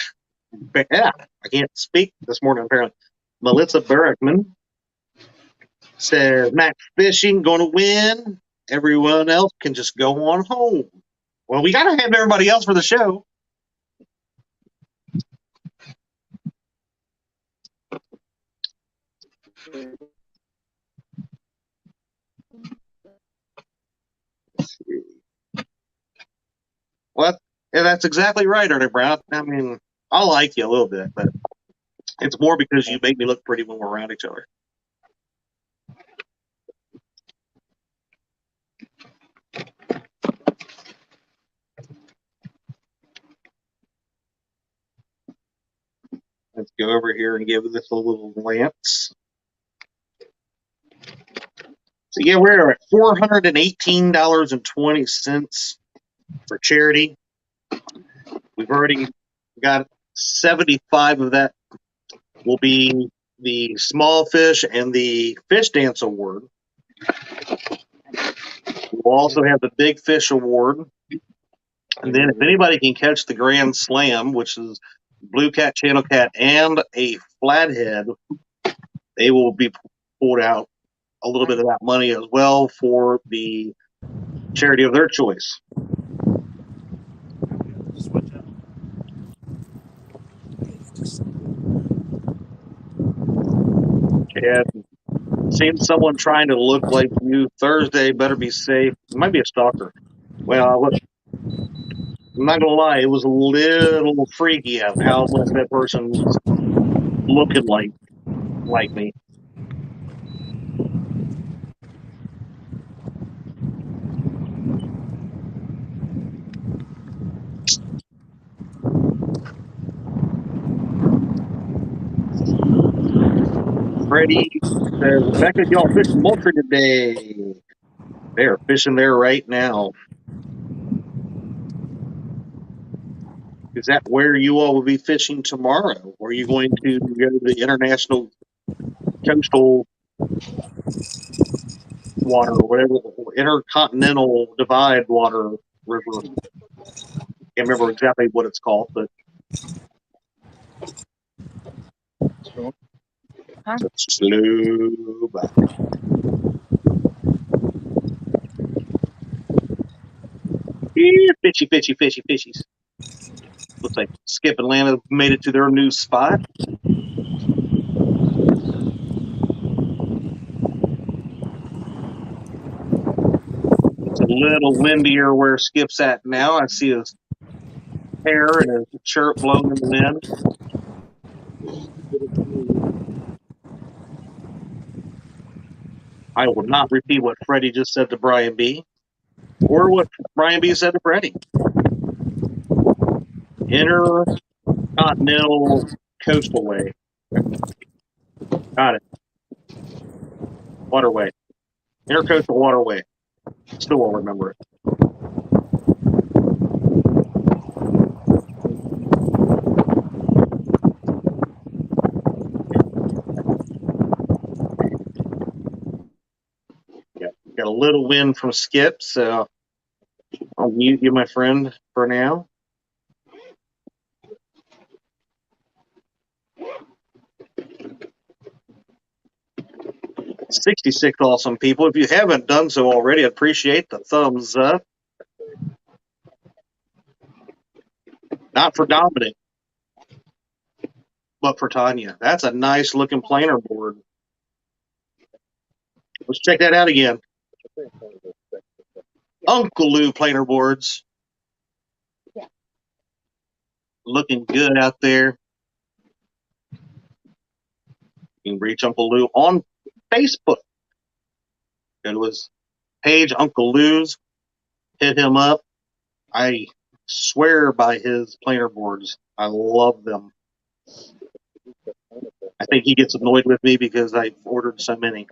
Yeah, I can't speak this morning, apparently. Melissa Burrickman says, Max Fishing going to win. Everyone else can just go on home. Well, we got to have everybody else for the show. Well, that's exactly right, Ernie Brown. I mean, I like you a little bit, but it's more because you make me look pretty when we're around each other. Let's go over here and give this a little glance. So, yeah, we're at $418.20 for charity. We've already got 75 of that will be the small fish and the fish dance award. We'll also have the big fish award. And then if anybody can catch the grand slam, which is Bluecat, channel cat, and a flathead, they will be pulled out a little bit of that money as well for the charity of their choice. Chad, seen someone trying to look like you Thursday. Better be safe. It might be a stalker. Well, I'm not gonna lie, it was a little freaky out how much that person was looking like me. Freddie says, Rebecca, y'all fishing Moultrie today. They're fishing there right now. Is that where you all will be fishing tomorrow? Or are you going to go to the international coastal water or whatever, intercontinental divide water river? Can't remember exactly what it's called, but slow back. Fishy, fishy, fishy, fishies. Looks like Skip and Lana made it to their new spot. It's a little windier where Skip's at now. I see his hair and his shirt blowing in the wind. I will not repeat what Freddie just said to Brian B. or what Brian B. said to Freddie. Intercontinental coastal way. Got it. Waterway. Intercoastal waterway. Still won't remember it. Yeah, got a little wind from Skip, so I'll mute you, my friend, for now. $66 awesome people. If you haven't done so already, I appreciate the thumbs up. Not for Dominic, but for Tanya. That's a nice looking planer board. Let's check that out again. Uncle Lou planer boards. Looking good out there. You can reach Uncle Lou on Facebook. It was page Uncle Lou's. Hit him up. I swear by his planer boards. I love them. I think he gets annoyed with me because I've ordered so many.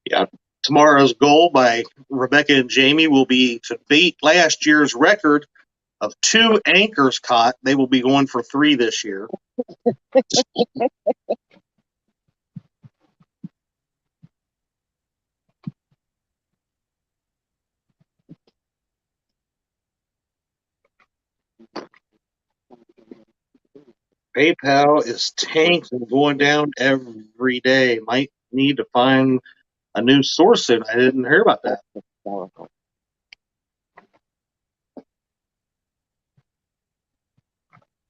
Yeah. Tomorrow's goal by Rebecca and Jamie will be to beat last year's record of 2 anchors caught. They will be going for 3 this year. PayPal is tanked and going down every day. Might need to find a new source soon. I didn't hear about that. Well,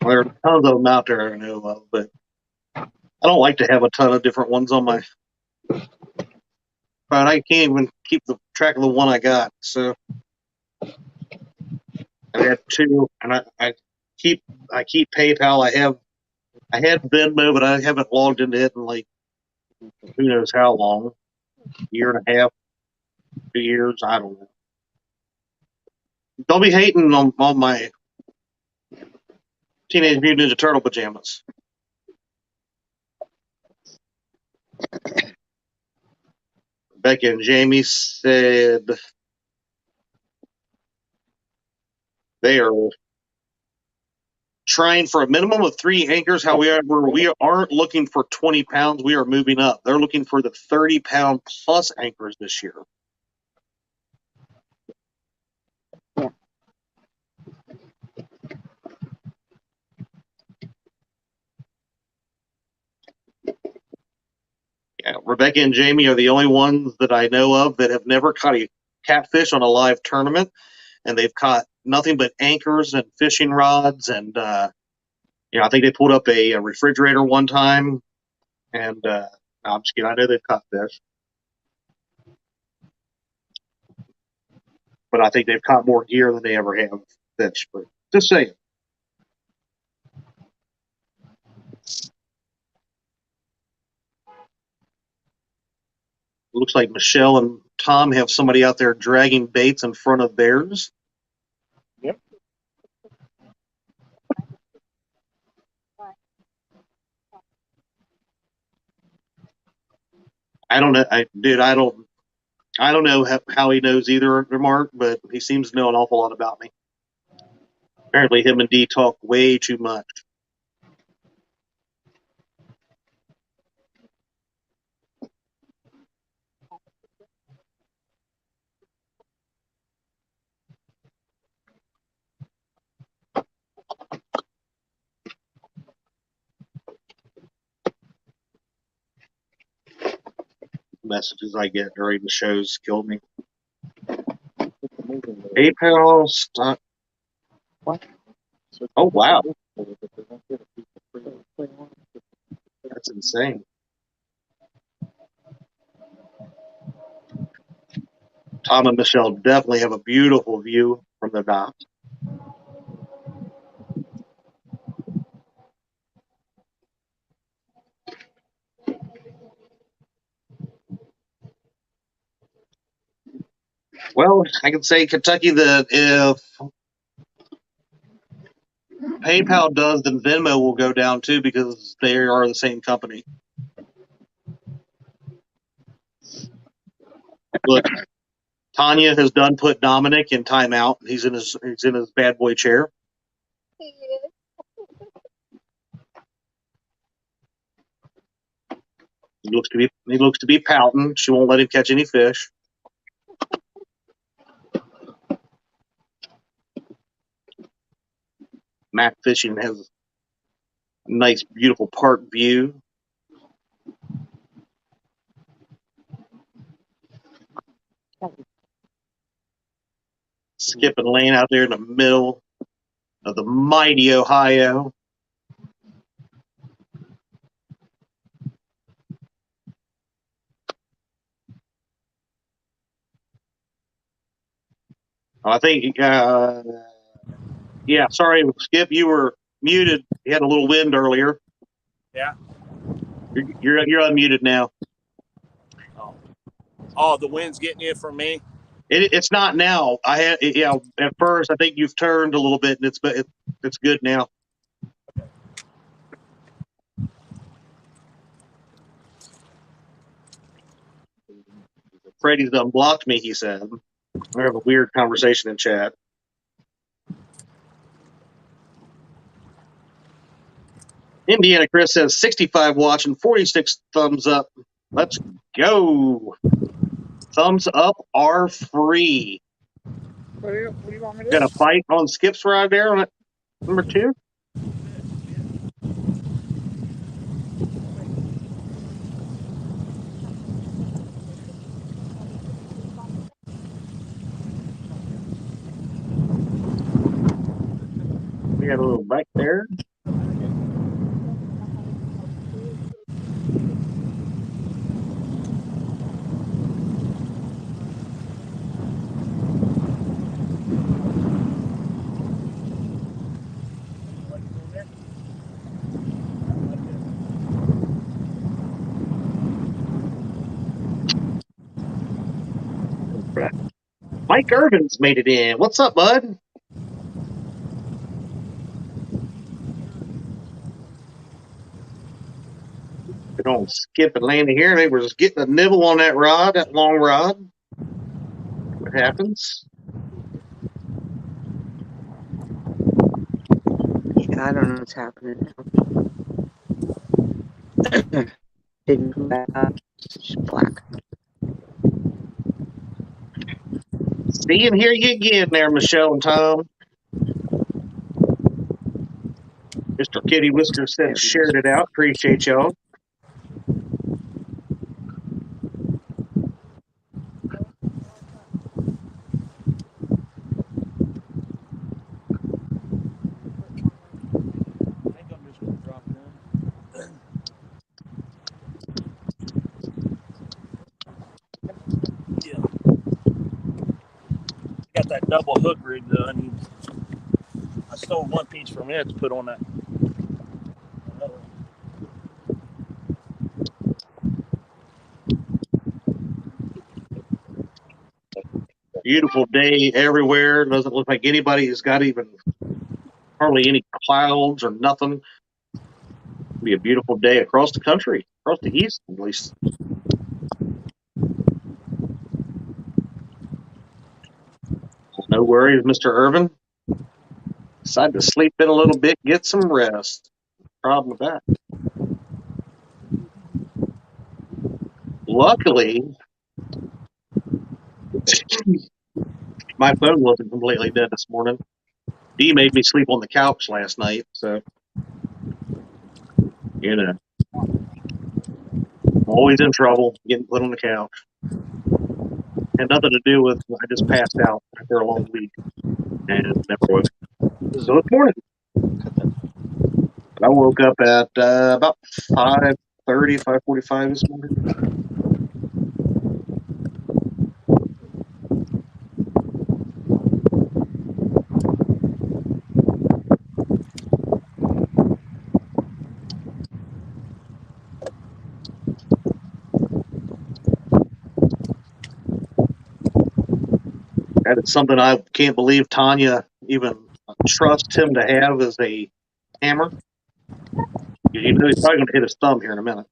there are tons of them out there I know of, but I don't like to have a ton of different ones on my phone. I can't even keep the track of the one I got. So I had 2, and I keep PayPal. I had Venmo, but I haven't logged into it in like who knows how long, year and a half, 2 years. I don't know. Don't be hating on my Teenage Mutant Ninja Turtle pajamas. Becky and Jamie said they are trying for a minimum of 3 anchors. However, we aren't looking for 20 pounds. We are moving up. They're looking for the 30-pound plus anchors this year. Yeah, Rebecca and Jamie are the only ones that I know of that have never caught a catfish on a live tournament, and they've caught nothing but anchors and fishing rods. And I think they pulled up a refrigerator one time. And no, I'm just kidding. I know they've caught fish, but I think they've caught more gear than they ever have fish. But just saying. Looks like Michelle and Tom have somebody out there dragging baits in front of theirs. Yep. I don't know. I don't know how he knows either, Mark, but he seems to know an awful lot about me. Apparently, him and Dee talk way too much. Messages I get during the shows kill me. PayPal stock. What? Oh, wow. That's insane. Tom and Michelle definitely have a beautiful view from the dock. Well, I can say Kentucky that if PayPal does, then Venmo will go down too because they are the same company. Look, Tanya has done put Dominic in timeout. He's in his bad boy chair. He He looks to be pouting. She won't let him catch any fish. Mac Fishing has a nice, beautiful park view. Skip and Lane out there in the middle of the mighty Ohio. I think, yeah, sorry, Skip, you were muted. You had a little wind earlier. Yeah. You're unmuted now. Oh, the wind's getting you from me. It's not now. At first I think you've turned a little bit, and it's good now. Freddie's unblocked me, he said. We have a weird conversation in chat. Indiana Chris says 65 watching, 46 thumbs up. Let's go. Thumbs up are free. What do you want me to Got do? a fight on Skip's right there on number 2. We got a little back there. Mike Irvin's made it in. What's up, bud? They don't Skip and Landy here. They were just getting a nibble on that rod, that long rod. What happens? Yeah, I don't know what's happening now. Didn't come back up. It's just black. See and hear you again there, Michelle and Tom. Mr. Kitty Whisker said shared it out. Appreciate y'all. Got that double hook rig done. I stole one piece from it to put on that. Beautiful day everywhere. Doesn't look like anybody's got even hardly any clouds or nothing. It'll be a beautiful day across the country, across the east at least. No worries, Mr. Irvin. Decided to sleep in a little bit, get some rest. Problem with that. Luckily, my phone wasn't completely dead this morning. Dee made me sleep on the couch last night, so I'm always in trouble getting put on the couch. Had nothing to do with I just passed out after a long week and never woke. So this morning, I woke up at about 5:30, 5:45 this morning. That is something I can't believe Tanya even trusts him to have as a hammer. You know he's probably going to hit his thumb here in a minute.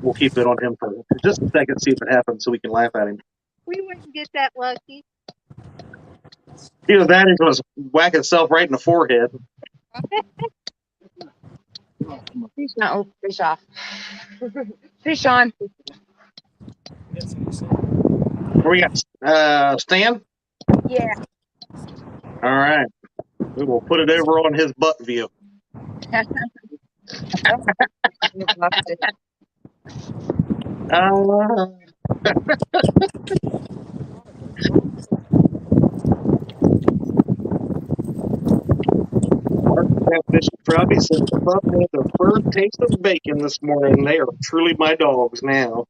We'll keep it on him for just a second, see if it happens, so we can laugh at him. We wouldn't get that lucky. Either that, he's going to whack himself right in the forehead. Fish not open. Fish off. Fish on. Where we got Stan? Yeah. All right. We will put it over on his butt view. Catfish Trout said the pup had their first taste of bacon this morning. They are truly my dogs now.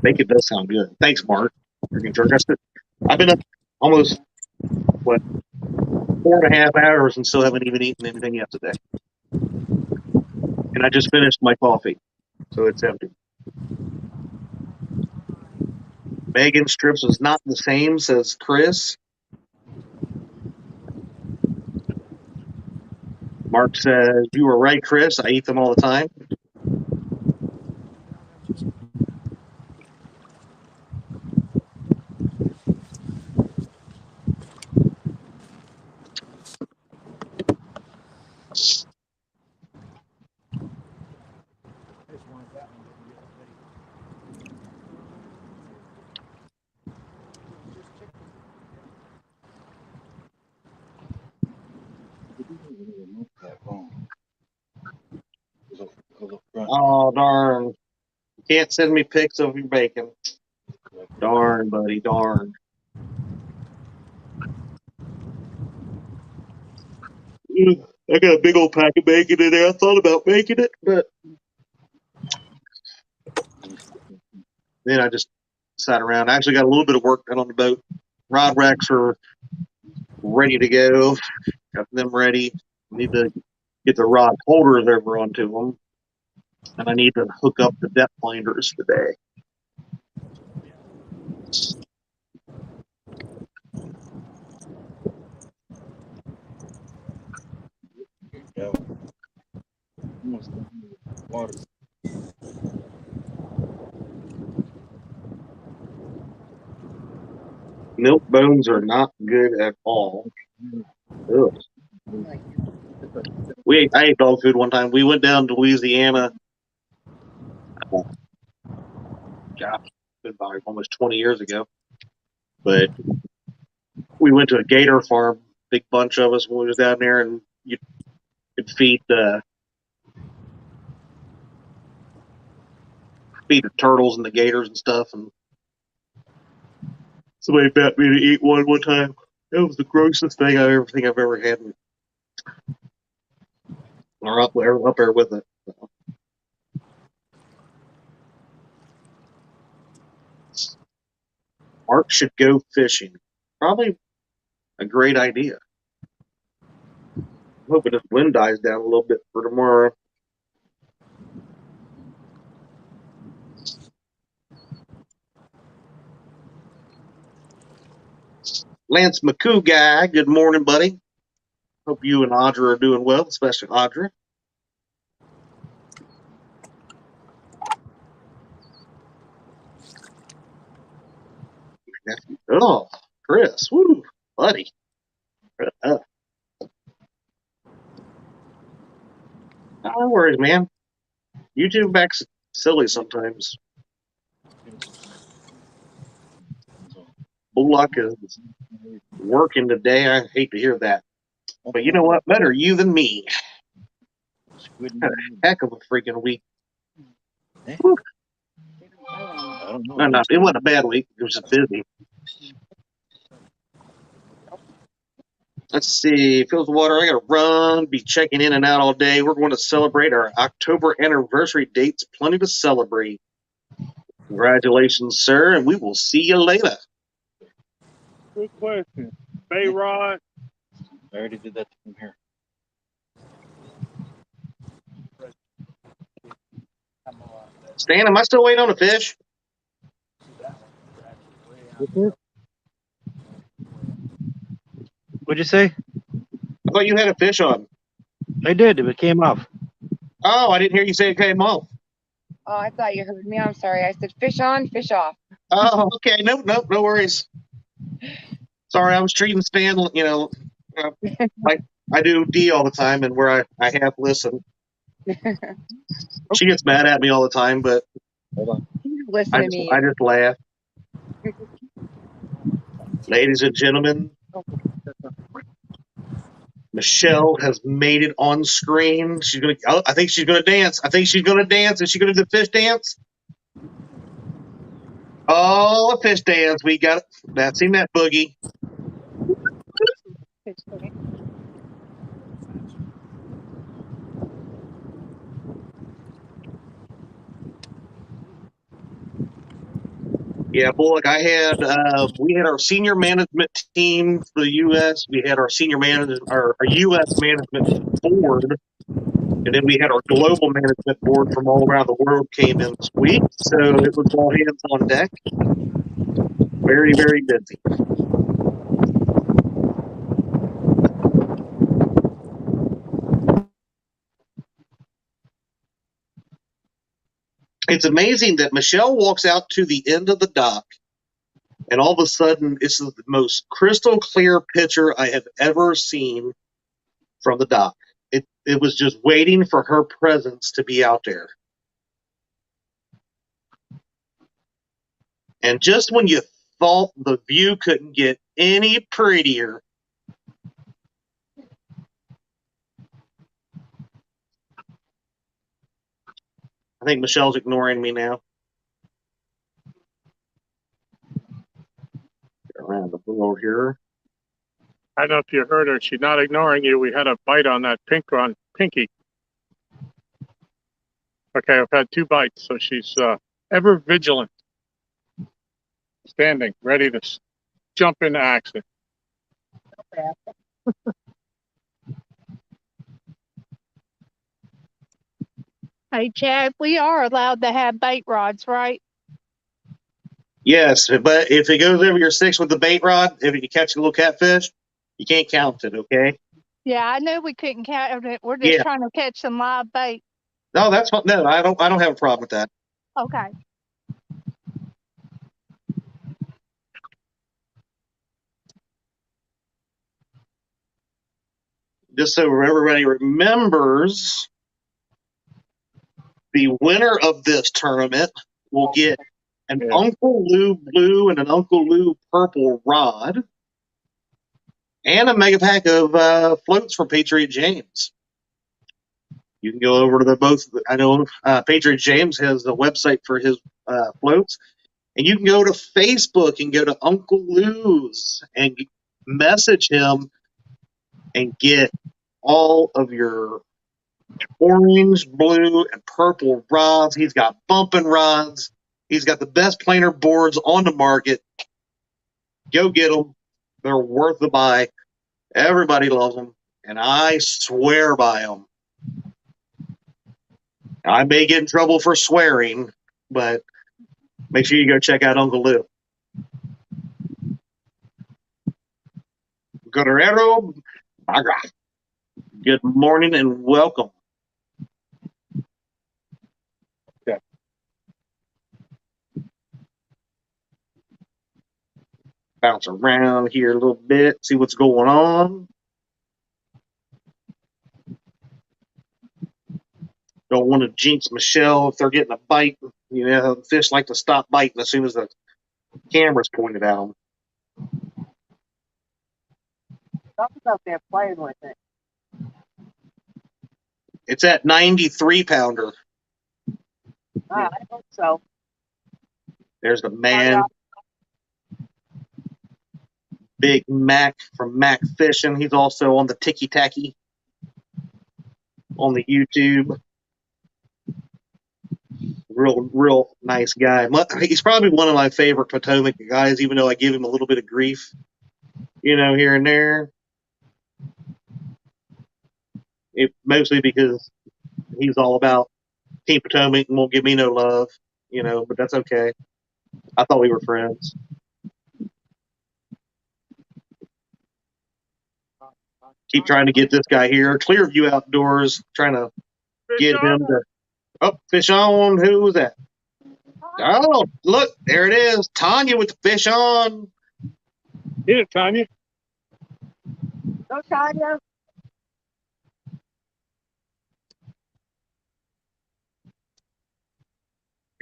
Bacon does sound good. Thanks, Mark. Freaking jerk. I've been up almost, 4.5 hours and still haven't even eaten anything yet today. And I just finished my coffee, so it's empty. Megan Strips is not the same, says Chris. Mark says, you were right, Chris. I eat them all the time. Oh, darn. You can't send me pics of your bacon. Darn, buddy, darn. I got a big old pack of bacon in there. I thought about making it, but then I just sat around. I actually got a little bit of work done on the boat. Rod racks are ready to go. Got them ready. Need to get the rod holders over onto them. And I need to hook up the depth finders today. Milk bones are not good at all. Ugh. I ate dog food one time. We went down to Louisiana. Gosh, been about almost 20 years ago. But we went to a gator farm, big bunch of us when we was down there, and you could feed the turtles and the gators and stuff. And somebody bet me to eat one time. It was the grossest thing I've ever had. Or up there with it. Mark should go fishing. Probably a great idea. I'm hoping this wind dies down a little bit for tomorrow. Lance McCoo guy, good morning, buddy. Hope you and Audra are doing well, especially Audra. Oh, Chris, woo, buddy. No worries, man. YouTube acts silly sometimes. Bullock is working today. I hate to hear that. But you know what? Better you than me. Had a heck of a freaking week. Whew. No, it wasn't a bad week. It was just busy. Let's see. Fills the water. I got to run. Be checking in and out all day. We're going to celebrate our October anniversary dates. Plenty to celebrate. Congratulations, sir, and we will see you later. Good question. Bay Rod. I already did that from here. Stan, am I still waiting on a fish? What'd you say? I thought you had a fish on. I did, but it came off. Oh, I didn't hear you say it came off. Oh, I thought you heard me. I'm sorry. I said fish on, fish off. Oh, okay. No worries. Sorry, I was treating Stan, like I do D all the time, and where I half listen. She gets mad at me all the time, but Listen to me. I just laugh. Ladies and gentlemen, Michelle has made it on screen. She's gonna. Oh, I think she's gonna dance. I think she's gonna dance. Is she gonna do the fish dance? Oh, a fish dance. We got it. That's seen that boogie. Yeah, Bullock. We had our senior management team for the U.S. We had our senior manager, our U.S. management board, and then we had our global management board from all around the world came in this week. So it was all hands on deck. Very, very busy. It's amazing that Michelle walks out to the end of the dock, and all of a sudden, it's the most crystal clear picture I have ever seen from the dock. It was just waiting for her presence to be out there. And just when you thought the view couldn't get any prettier, I think Michelle's ignoring me now. Get around the world here. I don't know if you heard her. She's not ignoring you. We had a bite on that pinky. Okay, I've had 2 bites, so she's ever vigilant. Standing, ready to jump into action. Hey, Chad, we are allowed to have bait rods, right? Yes, but if it goes over your 6 with the bait rod, if you catch a little catfish, you can't count it, okay? Yeah, I knew we couldn't count it. We're just trying to catch some live bait. No, that's fine. No, I don't have a problem with that. Okay. Just so everybody remembers, the winner of this tournament will get an Uncle Lou blue and an Uncle Lou purple rod and a mega pack of floats from Patriot James. You can go over to the both. I know Patriot James has a website for his floats, and you can go to Facebook and go to Uncle Lou's and message him and get all of your orange, blue, and purple rods. He's got bumping rods. He's got the best planer boards on the market. Go get them. They're worth the buy. Everybody loves them, and I swear by them. I may get in trouble for swearing, but make sure you go check out Uncle Lou. Guerrero, good morning and welcome. Okay. Bounce around here a little bit, see what's going on. Don't want to jinx Michelle if they're getting a bite. You know, fish like to stop biting as soon as the camera's pointed at them. Something's out there playing with it. It's at 93 pounder. I hope so. There's the man. Big Mac from Mac Fishing. He's also on the Ticky Tacky on the YouTube. Real nice guy. He's probably one of my favorite Potomac guys, even though I give him a little bit of grief, you know, here and there. Mostly because he's all about Team Potomac and won't give me no love, you know, but that's okay. I thought we were friends. Keep trying to get this guy here. Clearview Outdoors, trying to get him to. Oh, fish on. Who was that? Oh, look, there it is. Tanya with the fish on. Get it, Tanya. Go, Tanya.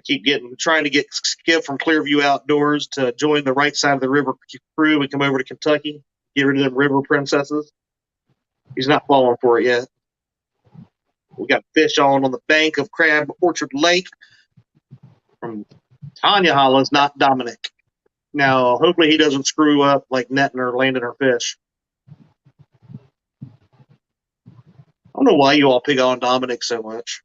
keep trying to get Skip from Clearview Outdoors to join the right side of the river crew and come over to Kentucky, get rid of them river princesses. He's not falling for it yet. We got fish on the bank of Crab Orchard Lake from Tanya Hollis, not Dominic. Now, hopefully he doesn't screw up like netting or landing our fish. I don't know why you all pick on Dominic so much.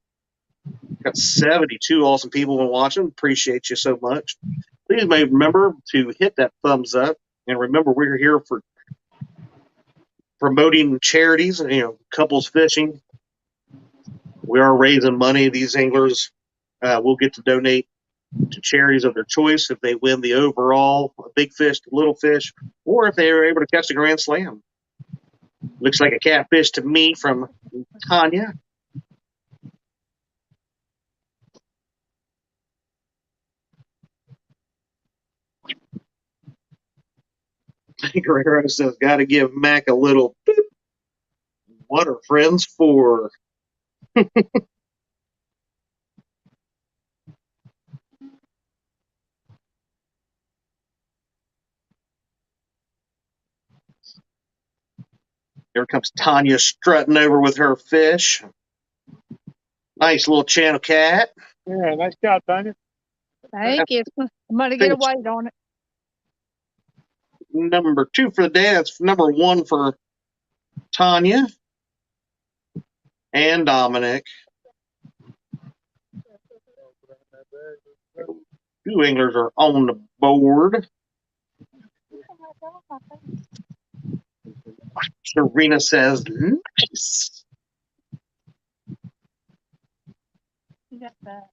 Got 72 awesome people been watching. Appreciate you so much. Please remember to hit that thumbs up. And remember, we're here for promoting charities, couples fishing. We are raising money. These anglers will get to donate to charities of their choice if they win the overall big fish, little fish, or if they are able to catch the grand slam. Looks like a catfish to me from Tanya. Guerrero says, got to give Mac a little boop. What are friends for? Here comes Tanya strutting over with her fish. Nice little channel cat. Yeah, nice job, Tanya. Thank you. I'm going to get a weight on it. Number 2 for the day. That's number 1 for Tanya and Dominic. 2 anglers are on the board. Serena says, nice. You got that.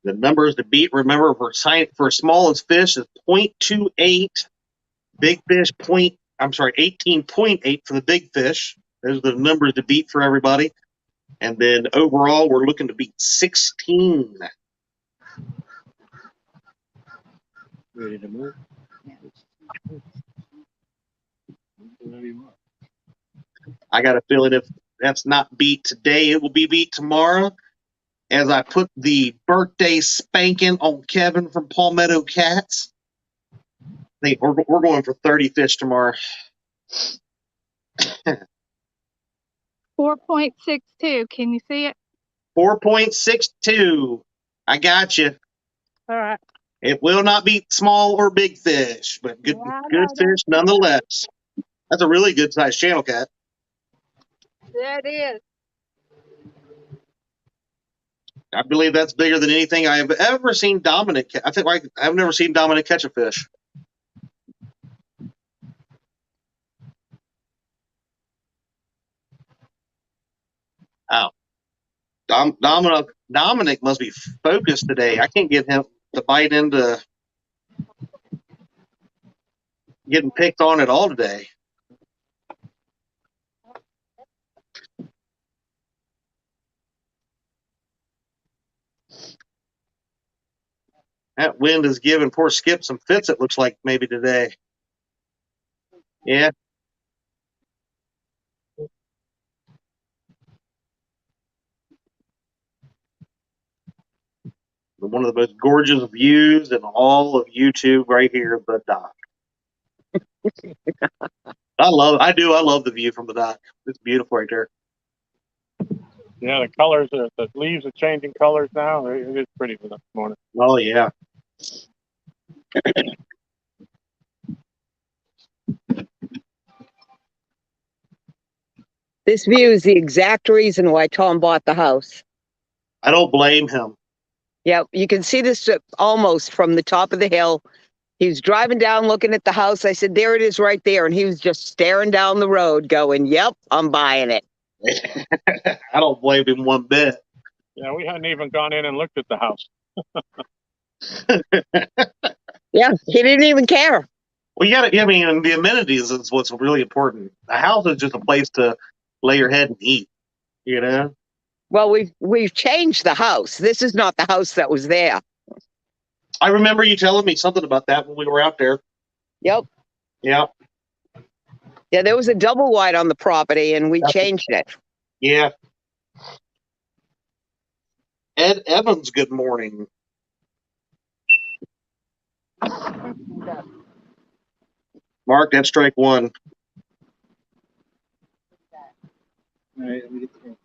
The numbers to beat, remember, for smallest fish is 0.28. Big fish, 18.8 for the big fish. Those are the numbers to beat for everybody. And then overall, we're looking to beat 16. Ready to move? I got a feeling if that's not beat today, it will be beat tomorrow. As I put the birthday spanking on Kevin from Palmetto Cats. I think we're going for 30 fish tomorrow. 4.62. Can you see it? 4.62. I got you. All right. It will not be small or big fish, but good fish nonetheless. That's a really good sized channel cat. Yeah, it is. I believe that's bigger than anything I have ever seen Dominic. I think I've never seen Dominic catch a fish. Oh, Dominic must be focused today. I can't get him to bite into getting picked on at all today. That wind is giving poor Skip some fits, it looks like, maybe today. Yeah. One of the most gorgeous views in all of YouTube right here at the dock. I love the view from the dock. It's beautiful right there. Yeah, the colors, the leaves are changing colors now. It is pretty this morning. Oh, yeah. This view is the exact reason why Tom bought the house. I don't blame him. Yeah, you can see this almost from the top of the hill. He was driving down looking at the house. I said, there it is right there. And he was just staring down the road going, yep, I'm buying it. I don't blame him one bit. Yeah, we hadn't even gone in and looked at the house. Yeah, he didn't even care. Well, the amenities is what's really important. A house is just a place to lay your head and eat, you know? Well, we've changed the house. This is not the house that was there. I remember you telling me something about that when we were out there. Yep. Yeah. Yeah, there was a double wide on the property, and we changed it. Yeah. Ed Evans, good morning. Mark, that's strike one. All right, let me get the banter.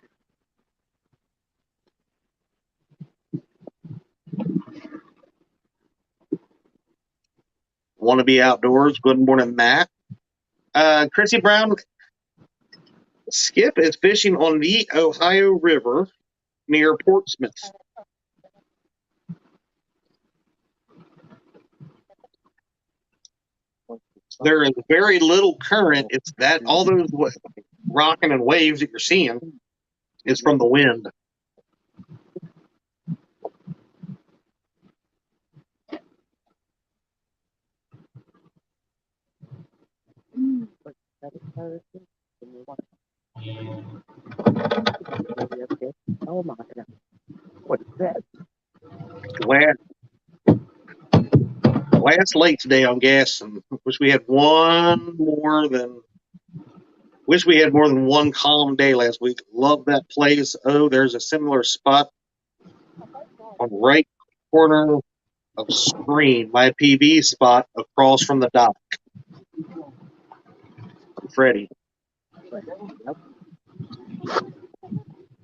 Want to be outdoors. Good morning, Matt. Chrissy Brown, Skip is fishing on the Ohio River near Portsmouth. There is very little current. It's that all those rocking and waves that you're seeing is from the wind. Oh my God. What's that? Last late today on gas, and wish we had more than one calm day last week. Love that place. Oh, there's a similar spot on the right corner of screen, my PV spot across from the dock. Freddie.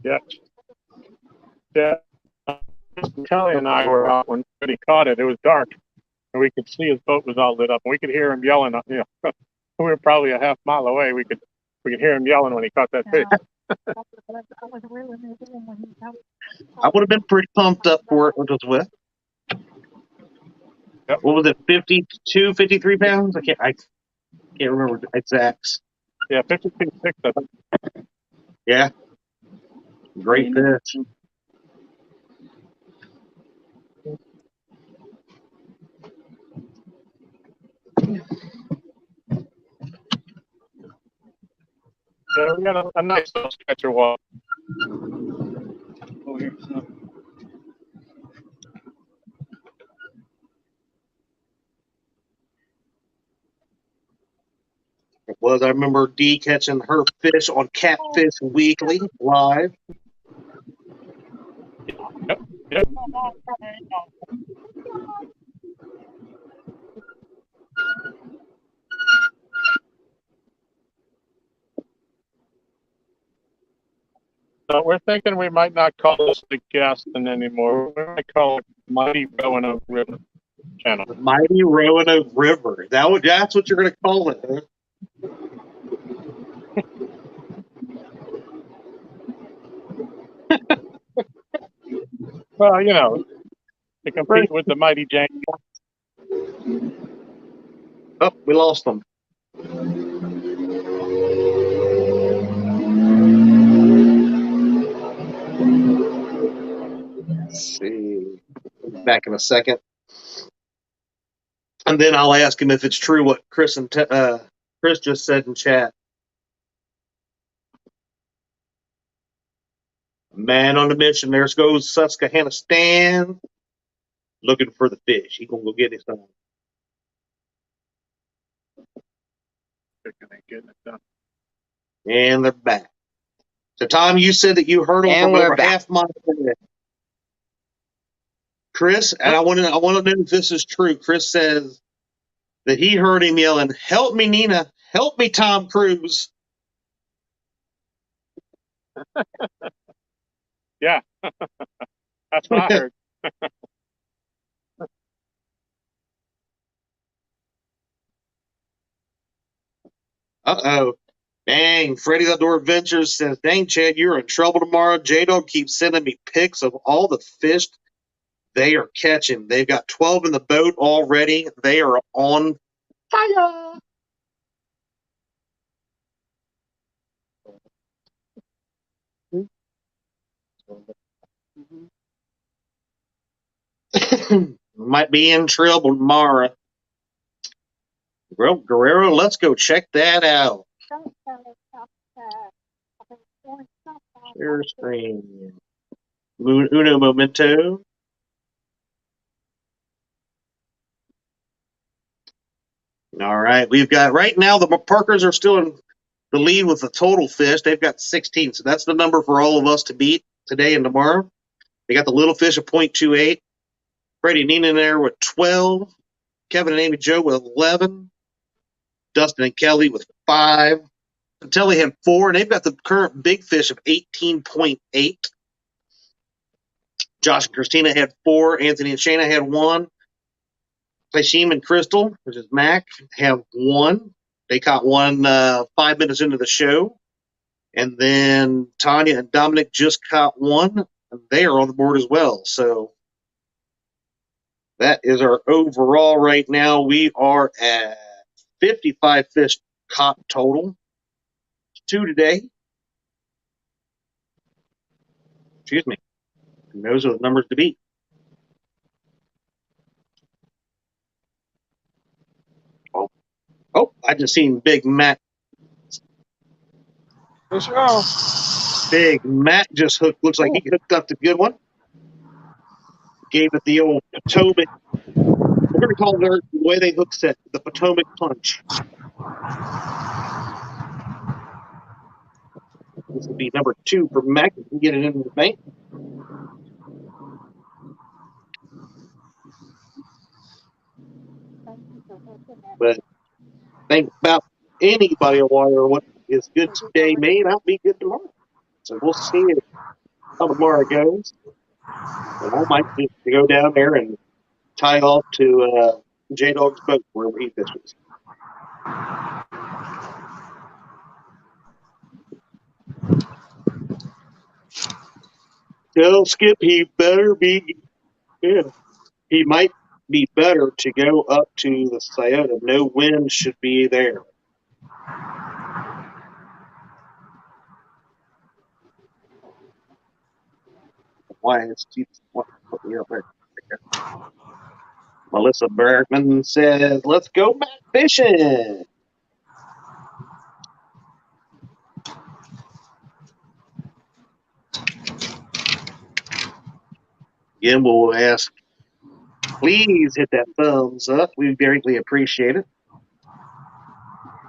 Yeah. Yeah. Kelly and I were out when Freddie caught it. It was dark, and we could see his boat was all lit up, and we could hear him yelling. You know, we were probably a half mile away. We could hear him yelling when he caught that fish. I would have been pretty pumped up for it, which was with. Yep. What was it, 52, 53 pounds? I can't remember exacts. Yeah, 52.6, I think. Yeah. Great fish. Yeah, we got a nice little stretcher walk. Oh, here. Oh. It was. I remember Dee catching her fish on Catfish Weekly live. Yep. So we're thinking we might not call this the Gaston anymore. We might call it Mighty Roanoke River Channel. Mighty Roanoke River. That's what you're going to call it, huh? Well, you know, to compete with the Mighty James. Oh, we lost them. Let's see. Back in a second. And then I'll ask him if it's true what Chris just said in chat. Man on the mission. There goes Susquehanna Stan looking for the fish. He gonna go get his own. And they're back. So Tom, you said that you heard them And from we're over back. half mile away. Chris, and I want to know if this is true. Chris says that he heard him yelling, "Help me, Nina! Help me, Tom Cruise!" Yeah, that's what I heard. Uh-oh. Dang, Freddie the Door Adventures says, "Dang, Chad, you're in trouble tomorrow. J-Dog keeps sending me pics of all the fish they are catching. They've got 12 in the boat already. They are on fire." Might be in trouble tomorrow. Well, Guerrero, let's go check that out. Share screen. Uno momento. All right, we've got right now the Parkers are still in the lead with the total fish. They've got 16, so that's the number for all of us to beat today and tomorrow. They got the little fish at 0.28. Freddie and Nina in there with 12. Kevin and Amy Jo with 11. Dustin and Kelly with 5. Telly had 4, and they've got the current big fish of 18.8. Josh and Christina had 4. Anthony and Shayna had 1. Hashim and Crystal, which is Mac, have 1. They caught 1 5 minutes into the show. And then Tanya and Dominic just caught 1, and they are on the board as well. So that is our overall right now. We are at 55 fish caught total. 2 today. Excuse me. And those are the numbers to beat. Oh, I just seen Big Matt. Fish go. Big Matt just hooked. Looks like he hooked up the good one. Gave it the old Potomac. We're going to call it the way they hook set, the Potomac punch. This will be number 2 for Mac. If we can get it into the bank. But think about anybody on water. What is good today may not be good tomorrow. So we'll see how tomorrow goes. And I might just go down there and tie off to J-Dog's boat wherever he fishes. Tell Skip he better be good. He might be better to go up to the Scioto. No wind should be there. Why is he put me up there? Melissa Bergman says, let's go back fishing. Again, we'll ask, please hit that thumbs up. We greatly appreciate it.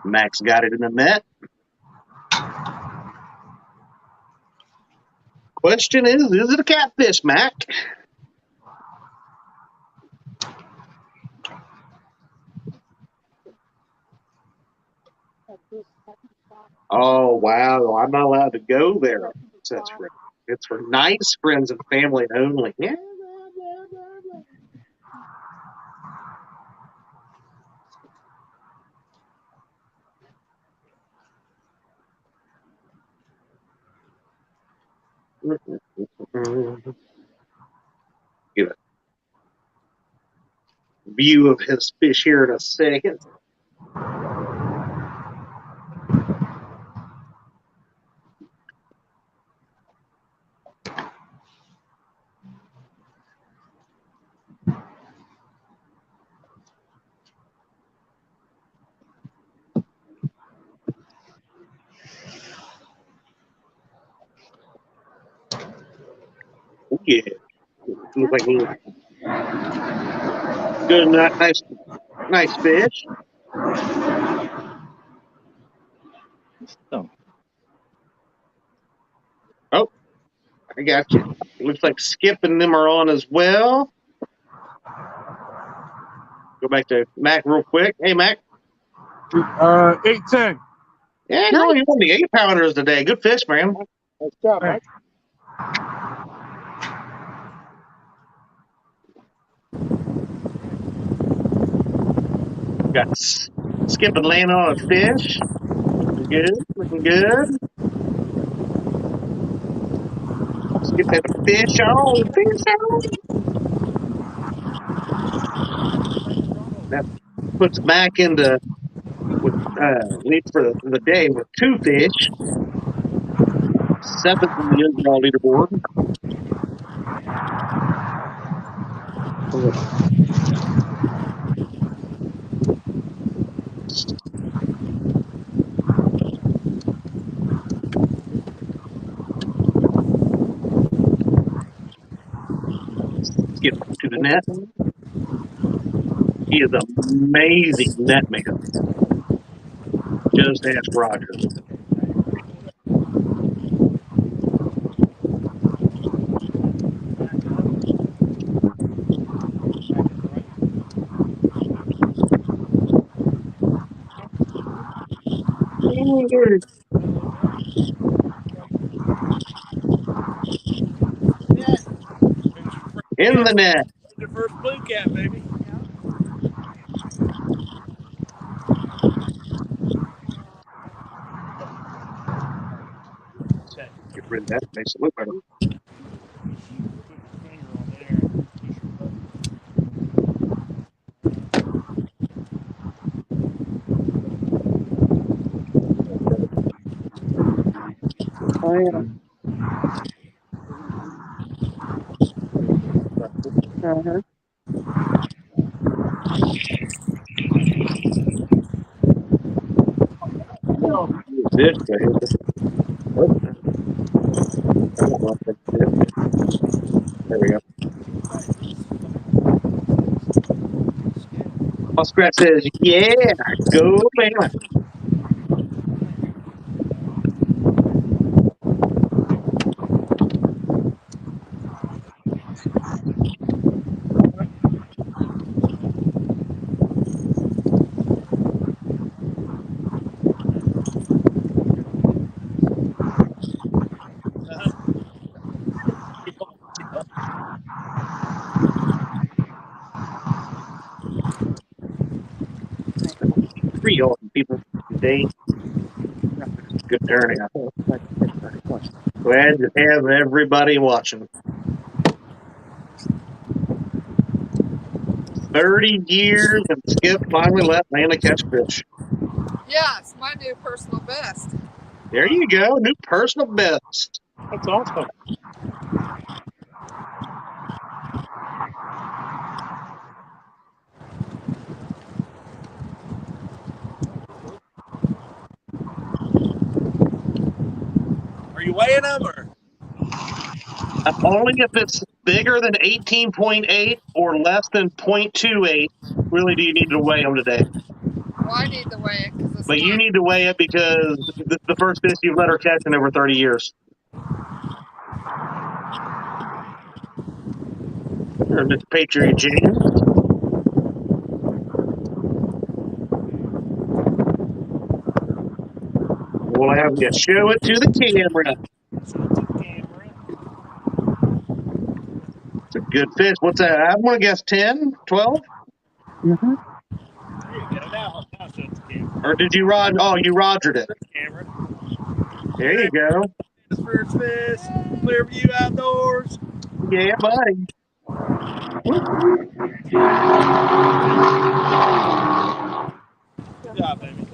Max got it in the net. Question is it a catfish, Mac? Oh, wow. I'm not allowed to go there. It's for nice friends and family only. Yeah. Get a view of his fish here in a second. Oh, yeah. Looks like a little good, nice fish. Oh, I got you. It looks like Skip and them are on as well. Go back to Mac real quick. Hey, Mac. 8-10. Yeah, no, you won the 8-pounders today. Good fish, man. Nice job, Mike. Got Skip and laying on a fish. Looking good. Looking good. Skip had a fish on. Fish on. That puts Mac into lead for the day with 2 fish. 7th in the overall leaderboard. Skip to the net. He is an amazing net maker. Just ask Roger. In the net. The first Bluecat, baby. Get rid of that. Makes it look better. Oh, yeah. Uh-huh. This way. Oh, I don't want that fish. There we go. Muskrat says, yeah, go man. Three awesome people today. Good turning. Glad to have everybody watching. 30 years and Skip finally let Lana catch fish. Yes, my new personal best. There you go. New personal best. That's awesome. Are you weighing them or? Only if it's bigger than 18.8 or less than 0.28, really do you need to weigh them today. Well, I need to weigh it because it's But you need to weigh it because the first fish you've let her catch in over 30 years. There's Mr. Patriot James. We'll have you show it to the camera. It's a good fish. What's that? I'm going to guess 10, 12? Mm-hmm. Or did you rod? Oh, you rogered it. There you go. First fish, Clearview Outdoors. Yeah, buddy. Good job, baby.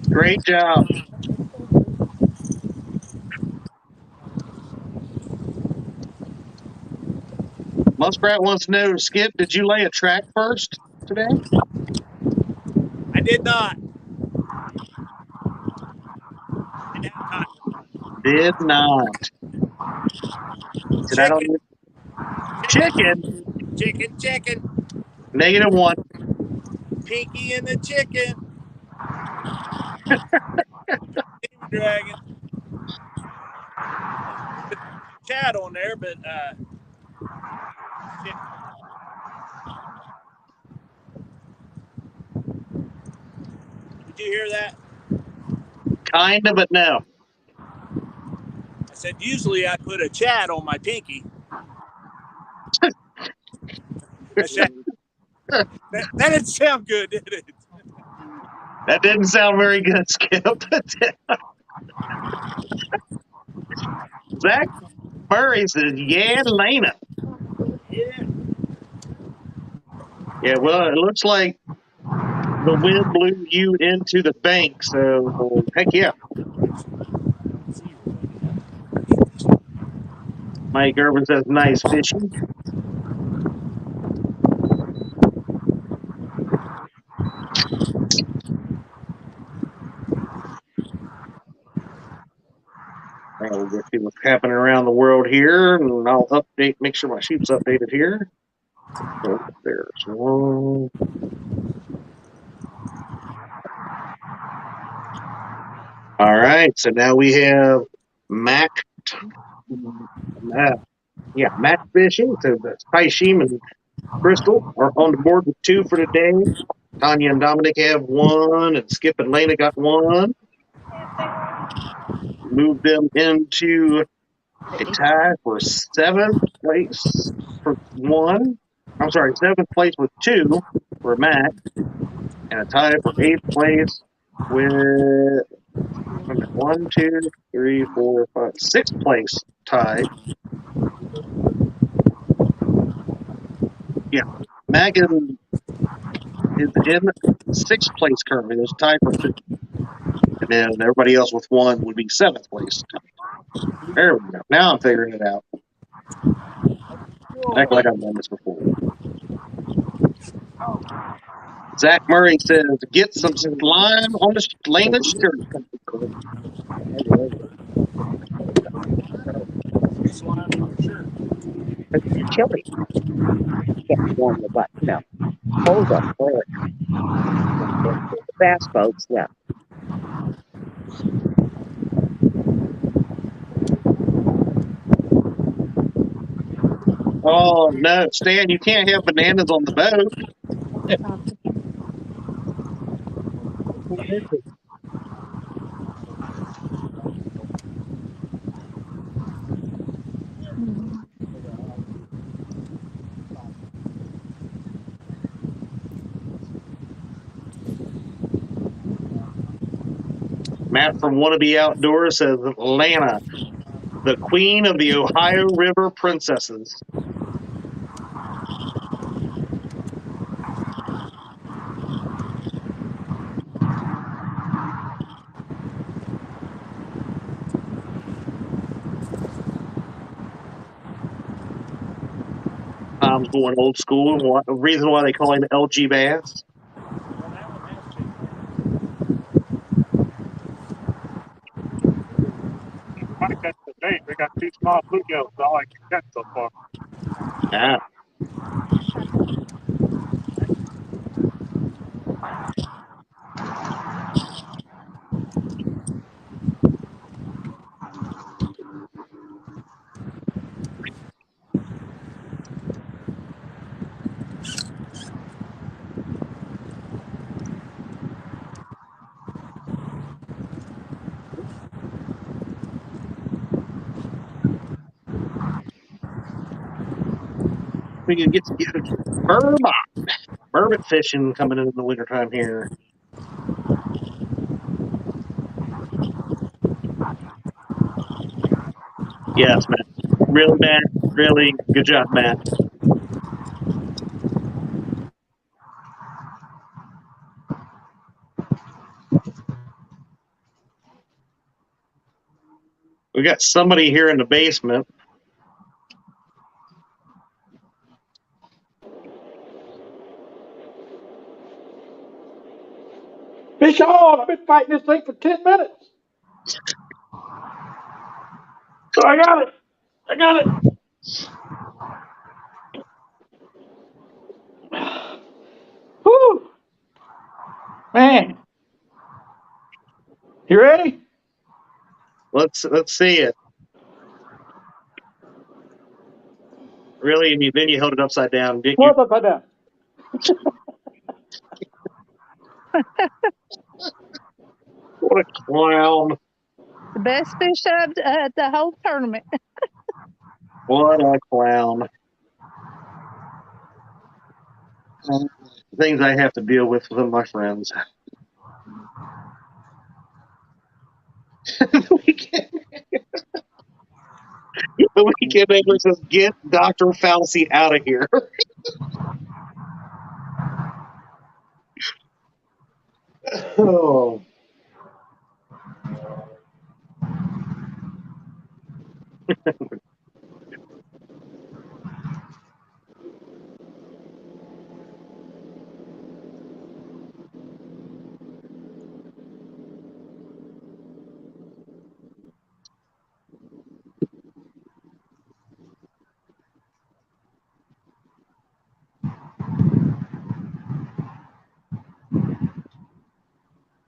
Great job. Muskrat wants to know, Skip, did you lay a track first today? I did not. Did not. Said, I don't chicken. Chicken. -1. Pinky and the chicken. Dragon. Chat on there, but did you hear that? Kind of, but no. I said usually I put a chat on my pinky. That didn't sound good, did it? That didn't sound very good, Skip. Zach Murray says, yeah, Lena. Yeah. Yeah, well, it looks like the wind blew you into the bank, so heck yeah. Mike Irvin says, nice fishing. We'll go see what's happening around the world here, and I'll update, make sure my sheep's updated here. So there's one. All right, so now we have Mac fishing. So that's Taishim and Crystal are on the board with 2 for today. Tanya and Dominic have one, and Skip and Lena got one. Move them into a tie for 7th place for 1. I'm sorry, 7th place with 2 for Matt, and a tie for 8th place with 1, 2, 3, 4, 5, 6th place tie. Yeah, Megan is in 6th place currently. There's a tie for 5th. And then everybody else with 1 would be 7th place. There we go. Now I'm figuring it out. Act like I've done this before. Zach Murray says, get some slime on the Lena's shirt. It's chilly. Can't warm the butt. No. Hold up. The bass boats, yeah. Oh, no, Stan, you can't have bananas on the boat. Matt from Wannabe Outdoors says, Lana, the queen of the Ohio River princesses. Tom's going old school, and the reason why they call him LG Bass. Might catch the bait. We got 2 small bluegills. All I can catch so far. Yeah. We can get burbot fishing coming in the wintertime here. Yes, Matt. Really, Matt. Really good job, Matt. We got somebody here in the basement. Fish on! I've been fighting this thing for 10 minutes. So I got it. I got it. Whew. Man. You ready? Let's see it. Really? And then you held it upside down, didn't you? What's upside down? What a clown. The best fish of the whole tournament. What a clown. Things I have to deal with my friends. The weekend neighbor says, get Dr. Fauci out of here. Oh.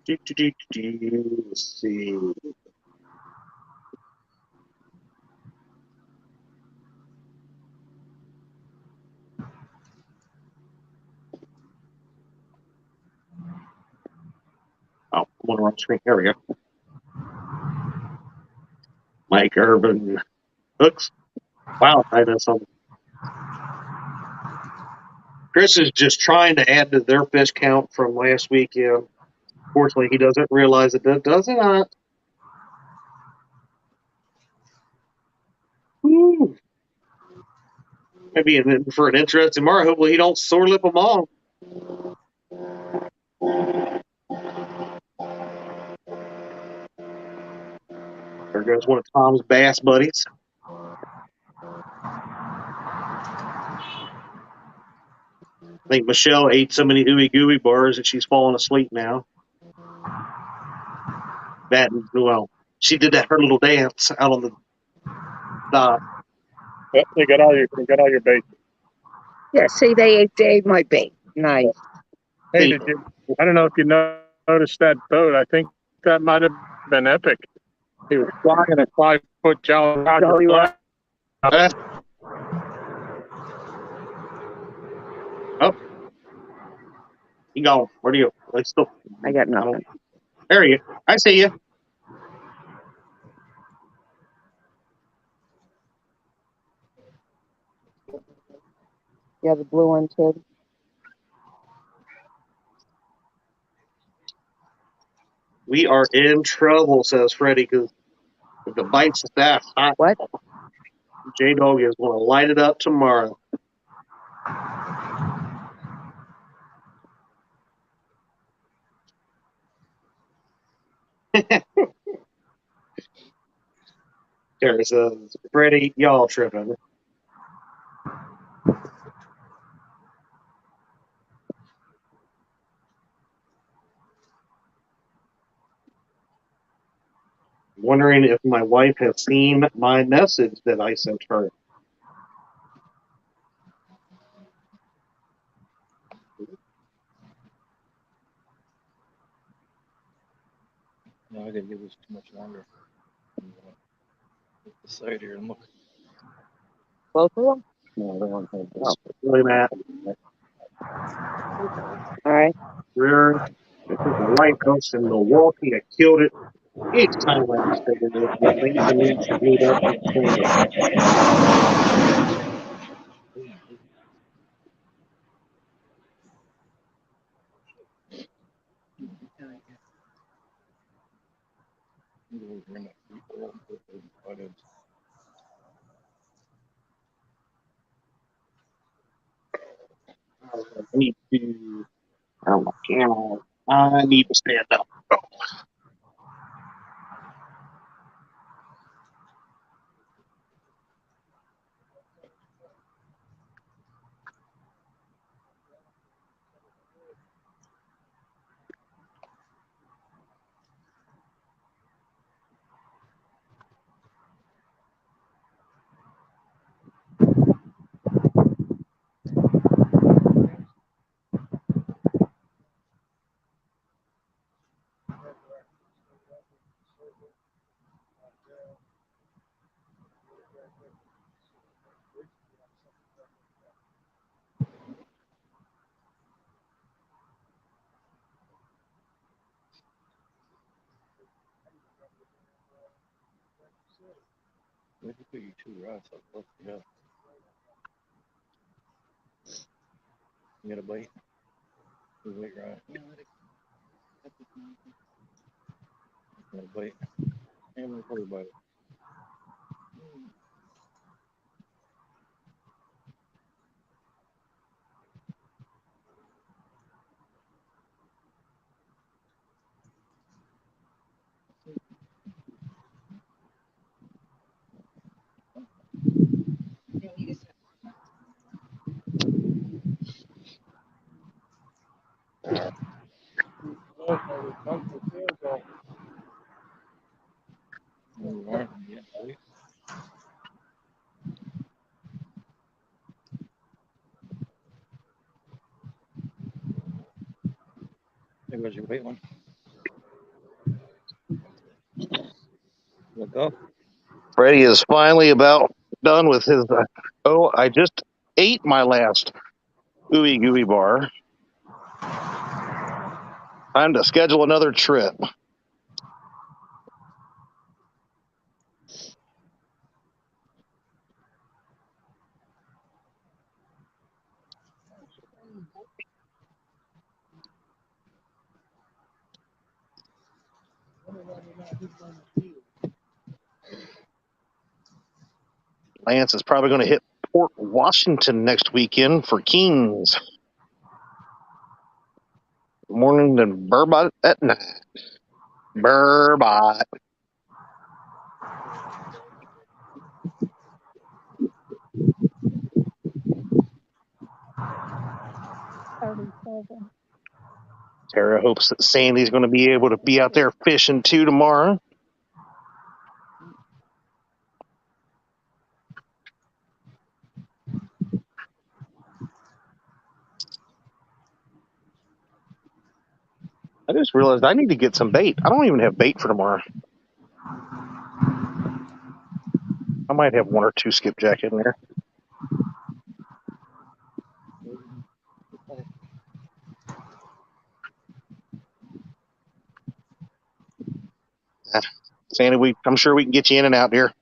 Let's see. One on screen. There we go. Mike Urban hooks. Wow, I know something. Chris is just trying to add to their fish count from last weekend. Fortunately, he doesn't realize it does it not. Woo. Maybe for an interesting tomorrow. Hopefully, he don't sore lip them all. There goes one of Tom's bass buddies. I think Michelle ate so many ooey gooey bars that she's falling asleep now. That, well, she did that her little dance out on the dock. Yep, they got all your bait. Yeah, see, they ate my bait. Nice. Hey, I don't know if you noticed that boat. I think that might have been epic. He was flying a 5-foot Jolly Roger. Oh, he gone. Where do you? Like still? I got nothing. There you. I see you. Yeah, the blue one too. We are in trouble, says Freddie, because if the bites that hot, what? J Dog is going to light it up tomorrow. There says Freddie, y'all tripping. Wondering if my wife has seen my message that I sent her. No, I didn't give this too much longer. The side here and look. Both of them? No, I don't want to have this. Really, Matt. All right. Rear. This is the lighthouse in Milwaukee. I killed it. Each time I was thinking this, but things to meet up and clean it. I need to. Oh my camera. I need to stand up. Oh. Look at you 2 rods. Yeah. You got a bite? You wait right. You got a bite. And we'll probably bite it. There goes your bait one. Look up. Freddie is finally about done with his. I just ate my last ooey gooey bar. Time to schedule another trip. Lance is probably going to hit Port Washington next weekend for Kings. Morning and Burbot at night. Burbot. Tara hopes that Sandy's going to be able to be out there fishing too tomorrow. I just realized I need to get some bait. I don't even have bait for tomorrow. I might have one or two skipjack in there. Sandy, I'm sure we can get you in and out here.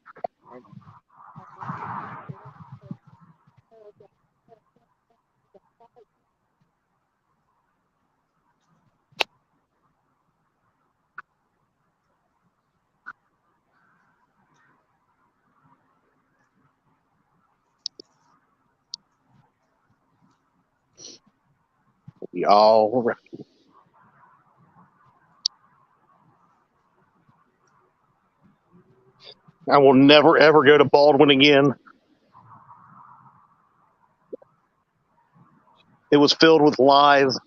Be all right. I will never, ever go to Baldwin again. It was filled with lies.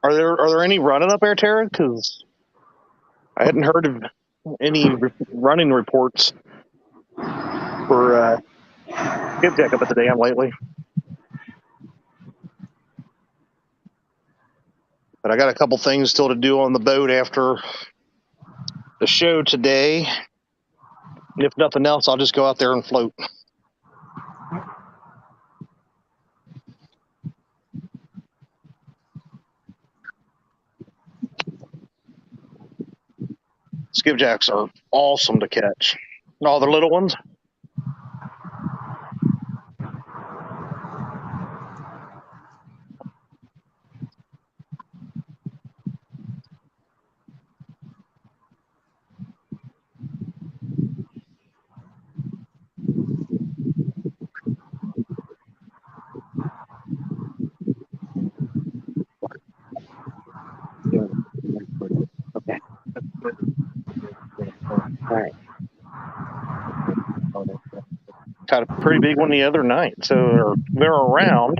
Are there any running up there, Tara? Because I hadn't heard of any running reports for skipjack up at the dam lately. But I got a couple things still to do on the boat after the show today. If nothing else, I'll just go out there and float. Skipjacks are awesome to catch. All the little ones. Okay. All right. Caught a pretty big one the other night, so they're around.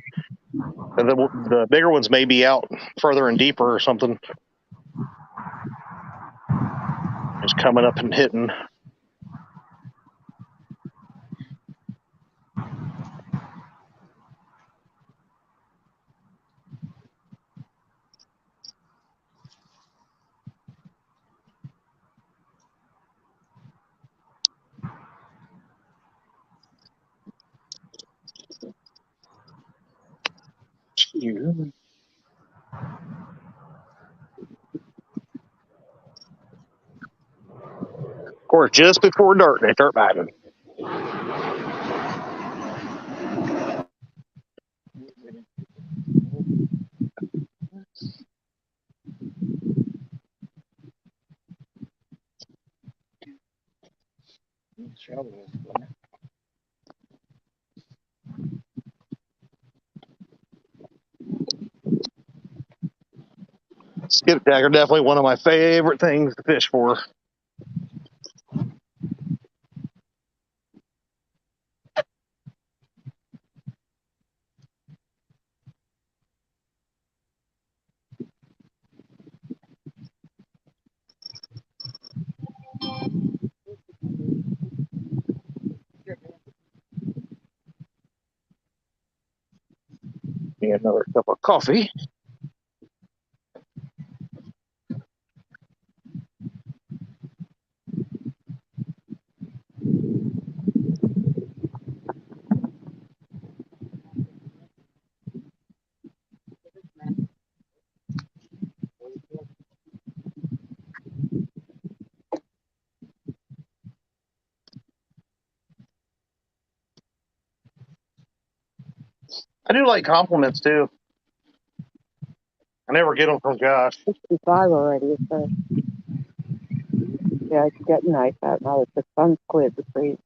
The bigger ones may be out further and deeper or something. Just coming up and hitting. Of course, just before dark, they start biting. Skipjack are definitely one of my favorite things to fish for. Need another cup of coffee. I do like compliments too. I never get them from Josh. 65 already. So. Yeah, it's getting nice out now. The sun's cleared the trees.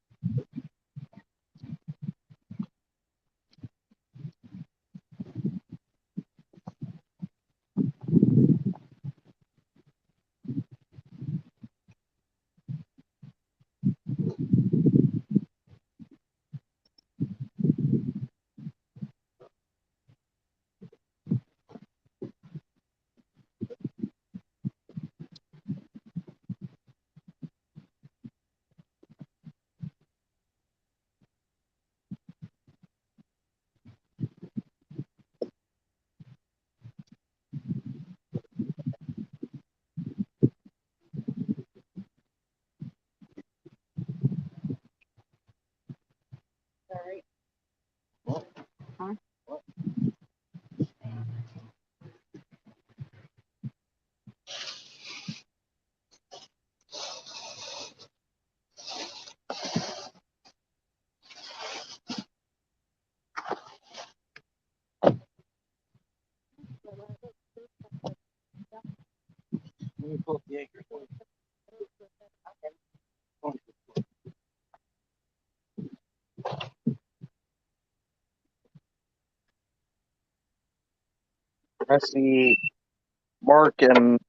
Let me pull up the anchors. I see Mark and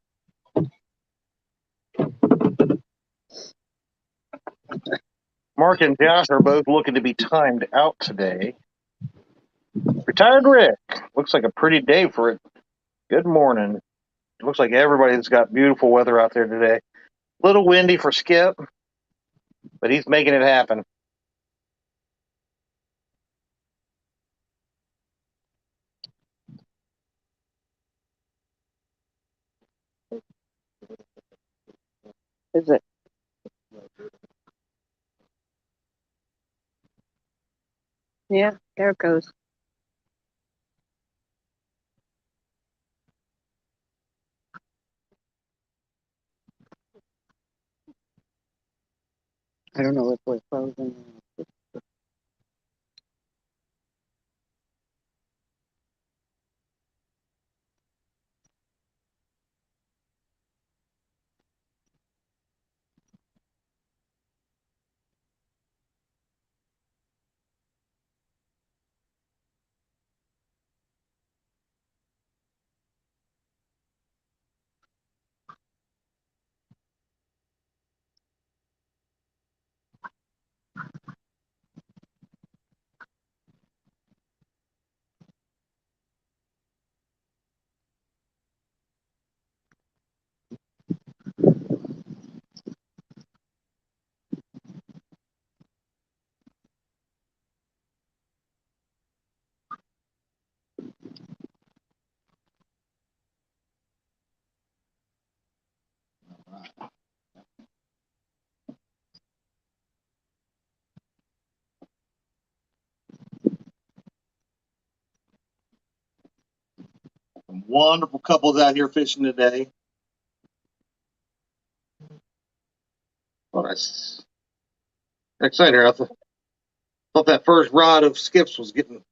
Josh are both looking to be timed out today. Retired Rick. Looks like a pretty day for it. Good morning. It looks like everybody's got beautiful weather out there today. A little windy for Skip, but he's making it happen. Is it? Yeah, there it goes. I don't know if we're frozen. Some wonderful couples out here fishing today. Excited here. I thought that first rod of Skip's was getting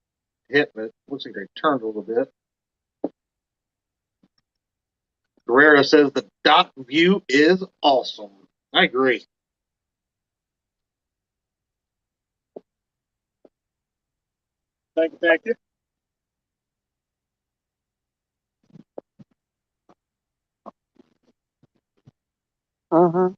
hit, but it looks like they turned a little bit. Guerrero says the dock view is awesome. I agree. Thank you. Uh-huh.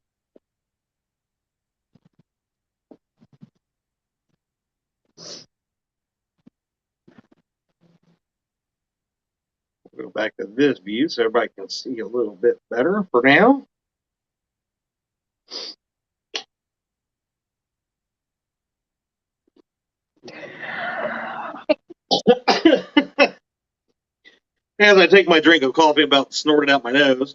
Go back to this view so everybody can see a little bit better for now. As I take my drink of coffee, about snorted out my nose.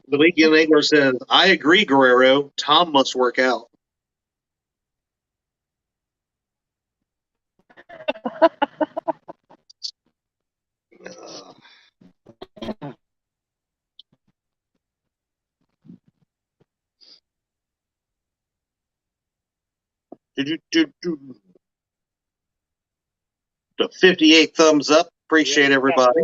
The weekend angler says, I agree, Guerrero. Tom must work out. to 58 thumbs up. Appreciate everybody.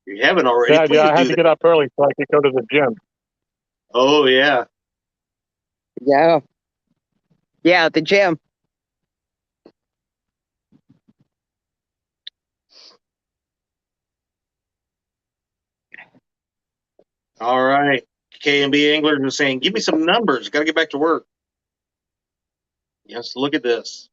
If you haven't already, Yeah, please I had do to that. get up early so I could go to the gym. Oh, yeah. Yeah. Yeah, at the gym. All right. K&B Anglers are saying, give me some numbers. Got to get back to work. Yes, look at this.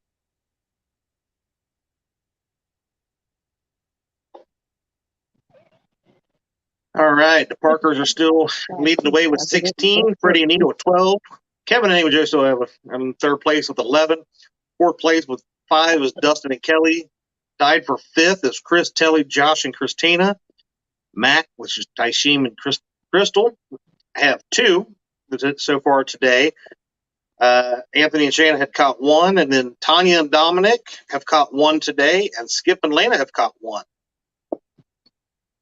All right. The Parkers are still leading the way with 16. Freddie and Nito with 12. Kevin and Joe have in third place with 11. Fourth place with 5 is Dustin and Kelly. Tied for fifth is Chris, Telly, Josh, and Christina. Mac, which is Taishim and Crystal, have 2 so far today. Anthony and Shannon have caught 1, and then Tanya and Dominic have caught 1 today, and Skip and Lana have caught 1.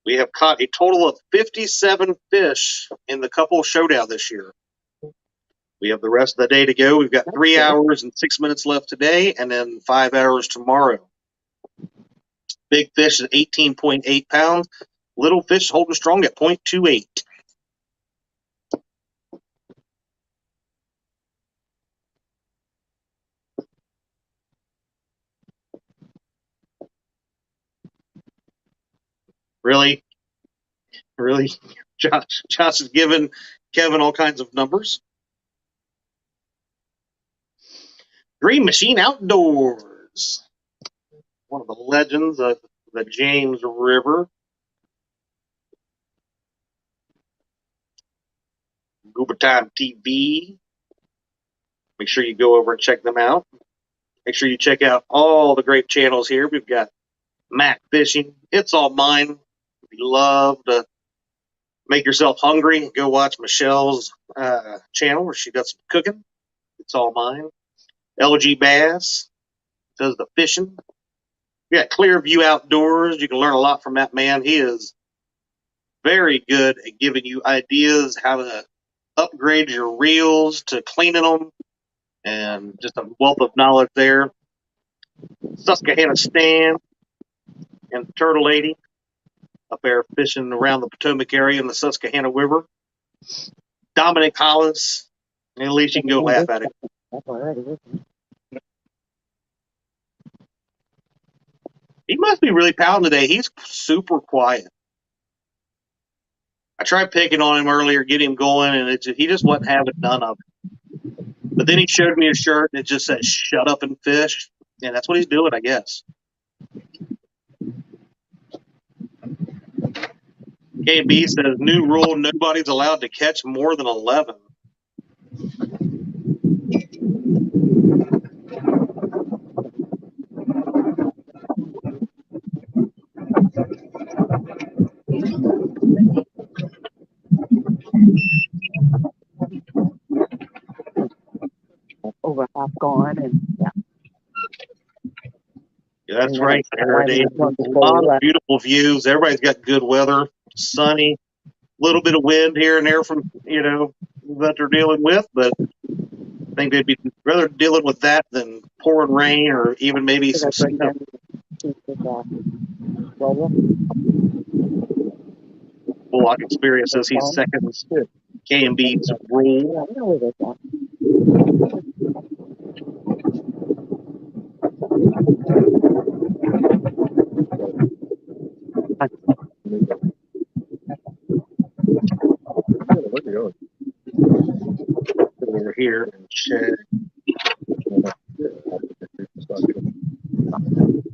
We have caught a total of 57 fish in the Couple Showdown this year. We have the rest of the day to go. We've got 3 hours and 6 minutes left today, and then 5 hours tomorrow. Big fish is 18.8 pounds. Little fish holding strong at 0.28. Really? Josh is giving Kevin all kinds of numbers. Green Machine Outdoors. One of the legends of the James River. Goober Time TV. Make sure you go over and check them out. Make sure you check out all the great channels here. We've got Mac Fishing. It's All Mine. If you love to make yourself hungry, go watch Michelle's channel where she does some cooking. It's All Mine. LG Bass does the fishing. We got Clearview Outdoors. You can learn a lot from that man. He is very good at giving you ideas how to upgrade your reels to cleaning them, and just a wealth of knowledge there. Susquehanna Stan and Turtle Lady up there fishing around the Potomac area in the Susquehanna River. Dominic Hollis. At least you can go laugh at it. He must be really pounding today. He's super quiet. I tried picking on him earlier, getting him going, and he just wasn't having none of it. But then he showed me a shirt, and it just said, "Shut up and fish." And that's what he's doing, I guess. KB says, new rule, nobody's allowed to catch more than 11. Over half gone, and yeah. Yeah, that's right. A lot of beautiful views. Everybody's got good weather, sunny, a little bit of wind here and there from, that they're dealing with, but I think they'd be rather dealing with that than pouring rain or even maybe some snow. Bullock Experience says he seconds K&B's rule. Over here and check.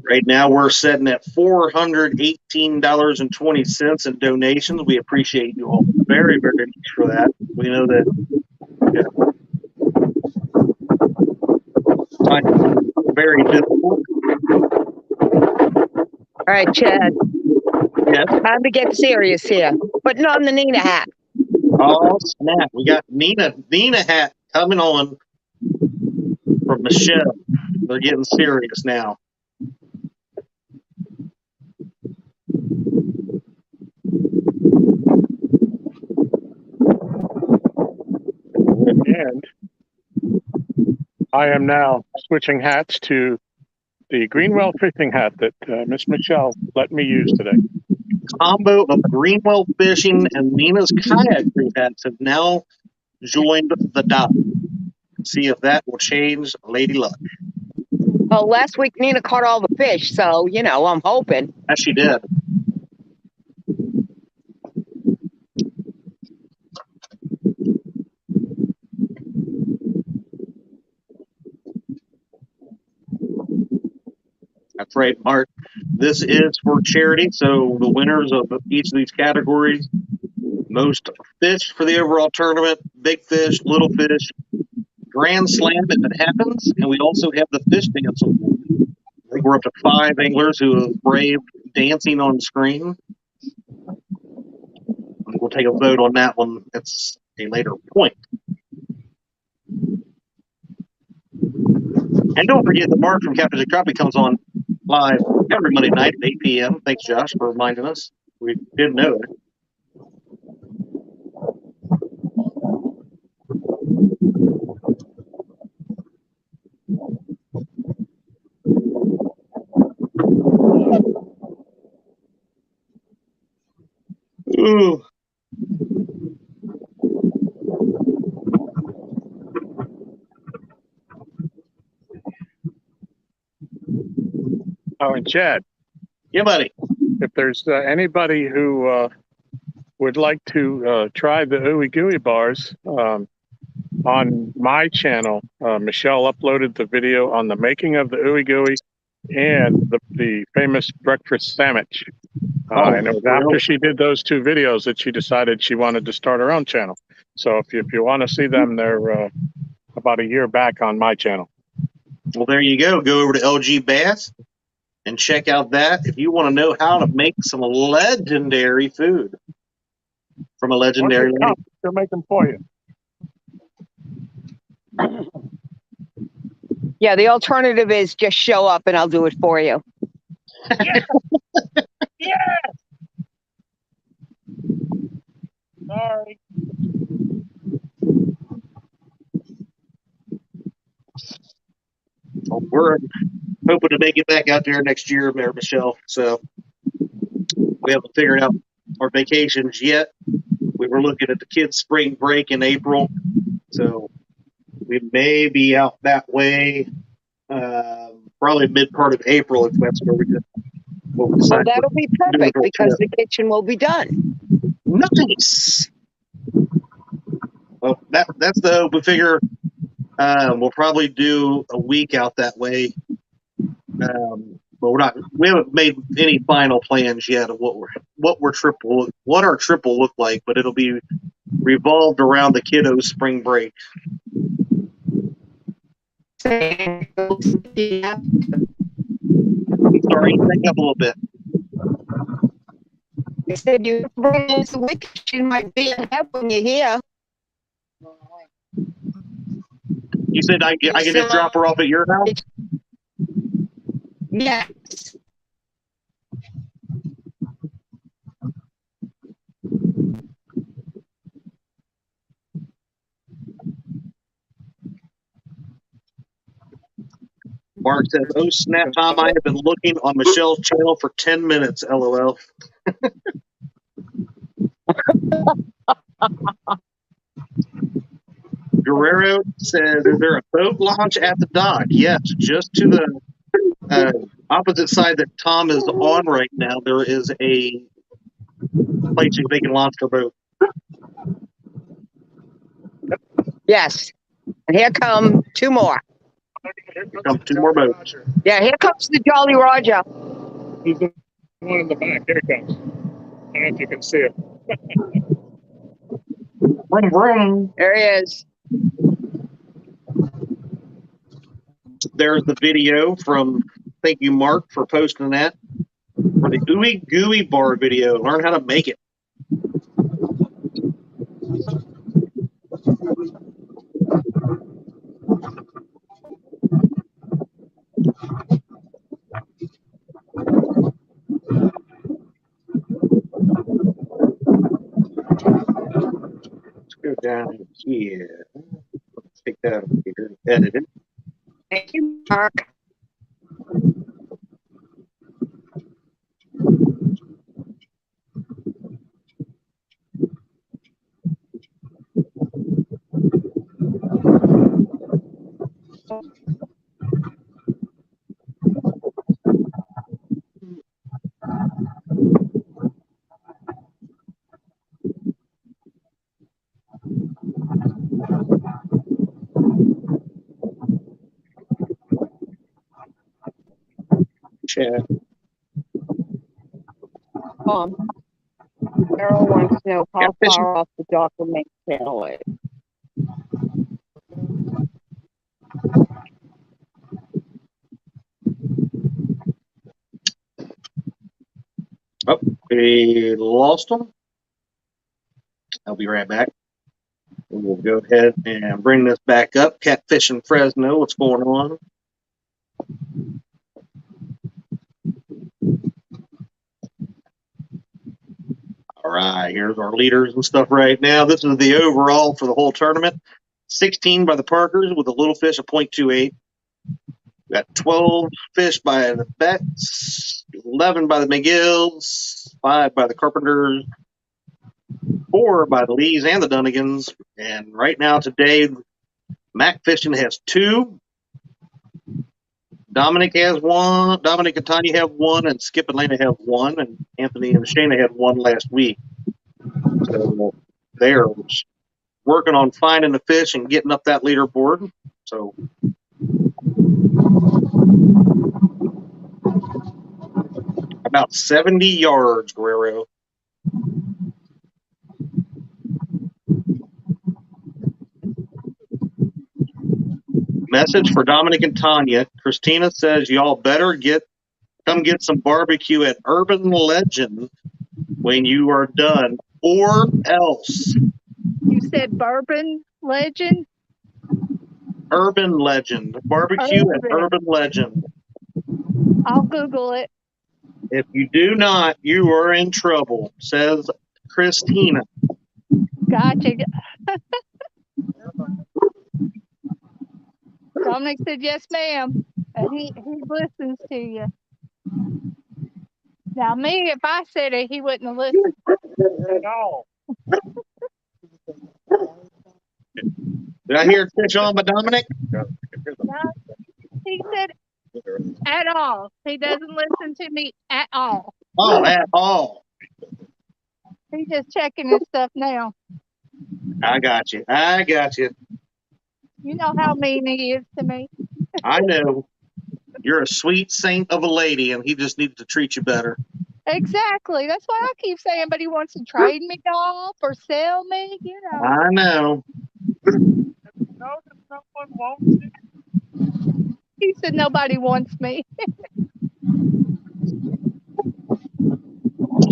Right now we're setting at $418.20 in donations. We appreciate you all very, very much for that. We know that it's very difficult. All right, Chad. Yes. Time to get serious here. Putting on the Nina hat. Oh, snap. We got Nina hat coming on from Michelle. They're getting serious now. And I am now switching hats to the Greenwell fishing hat that Miss Michelle let me use today. Combo of Greenwell Fishing and Nina's kayak crew hats have now joined the dock. See if that will change Lady Luck. Well, last week Nina caught all the fish, so you know I'm hoping. As she did. That's right, Mark. This is for charity, so the winners of each of these categories, most fish for the overall tournament, big fish, little fish, grand slam if it happens, and we also have the fish dance award. I think we're up to 5 anglers who have braved dancing on screen. We'll take a vote on that one at a later point. And don't forget that Mark from Captain Tropic comes on live every Monday night at 8 p.m. Thanks, Josh, for reminding us. We didn't know it. Ooh. Oh, and Chad. Yeah, buddy. If there's anybody who would like to try the ooey gooey bars on my channel, Michelle uploaded the video on the making of the ooey gooey and the famous breakfast sandwich. And it was after she did those 2 videos that she decided she wanted to start her own channel. So if you want to see them, they're about a year back on my channel. Well, there you go. Go over to LG Bass and check out that if you want to know how to make some legendary food from a legendary lady. They'll make them for you. Yeah, the alternative is just show up and I'll do it for you. Yeah. Sorry. Well, we're hoping to make it back out there next year, Mayor Michelle. So we haven't figured out our vacations yet. We were looking at the kids' spring break in April. So we may be out that way probably mid part of April if that's where we get. Well, that'll be perfect because the kitchen will be done. Nice. Well, that's the hope. We figure we'll probably do a week out that way. But we haven't made any final plans yet of what our trip will look like, but it'll be revolved around the kiddos' spring break. I'm sorry, back up a little bit. I said you bring those the week. She might be in heaven when you're here. You said I can just drop her off at your house? Yes. Mark says, "Oh snap, Tom! I have been looking on Michelle's channel for 10 minutes. LOL." Guerrero says, "Is there a boat launch at the dock?" Yes, just to the opposite side that Tom is on right now. There is a place they can launch their boat. Yes. And here come 2 more. Here come 2 more boats. Yeah, here comes the Jolly Roger. He's the one in the back. Here he comes. I don't know if you can see it. Vroom, vroom. There he is. There's the video from, thank you, Mark, for posting that. For the ooey gooey bar video. Learn how to make it. Let's go down here. Let's take that over here and edit it. Thank you, Mark. Chat. Carol wants to know how Catfish. far off the dock will make channel is. Oh, we lost them. I'll be right back. We'll go ahead and bring this back up. Catfish in Fresno, what's going on? All right, here's our leaders and stuff right now. This is the overall for the whole tournament. 16 by the Parkers with a little fish of 0.28. Got 12 fish by the Becks, 11 by the McGills, 5 by the Carpenters, 4 by the Lees and the Dunnigans. And right now today, Mac Fishing has 2. Dominic has 1. Dominic and Tanya have 1, and Skip and Lena have 1, and Anthony and Shayna had 1 last week. So they're working on finding the fish and getting up that leaderboard. So about 70 yards, Guerrero. Message for Dominic and Tanya. Christina says y'all better come get some barbecue at Urban Legend when you are done, or else. You said Bourbon Legend? Urban Legend. Barbecue at Urban Legend. I'll Google it. If you do not, you are in trouble, says Christina. Gotcha. Dominic said, yes, ma'am. And he listens to you. Now, me, if I said it, he wouldn't have listened. No. Did I hear fish on by Dominic? No, he said at all. He doesn't listen to me at all. Oh, at all. He's just checking his stuff now. I got you. I got you. You know how mean he is to me. I know. You're a sweet saint of a lady, and he just needed to treat you better. Exactly. That's why I keep saying, but he wants to trade me off or sell me, you know. I know. No, that someone wants you. He said nobody wants me.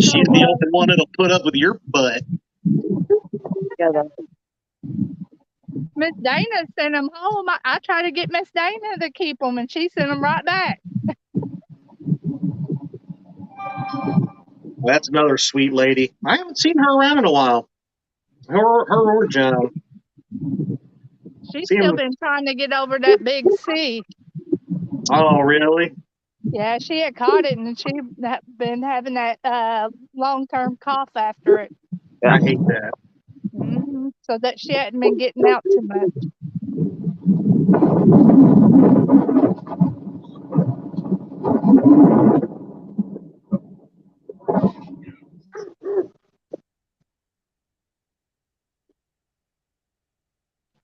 She's the only one that'll put up with your butt. Miss Dana sent him home. I tried to get Miss Dana to keep him, and she sent him right back. That's another sweet lady. I haven't seen her around in a while. Her or John. She's still been trying to get over that big C. Oh, really? Yeah, she had caught it, and she had been having that long-term cough after it. I hate that. Mm-hmm. So that she hadn't been getting out too much.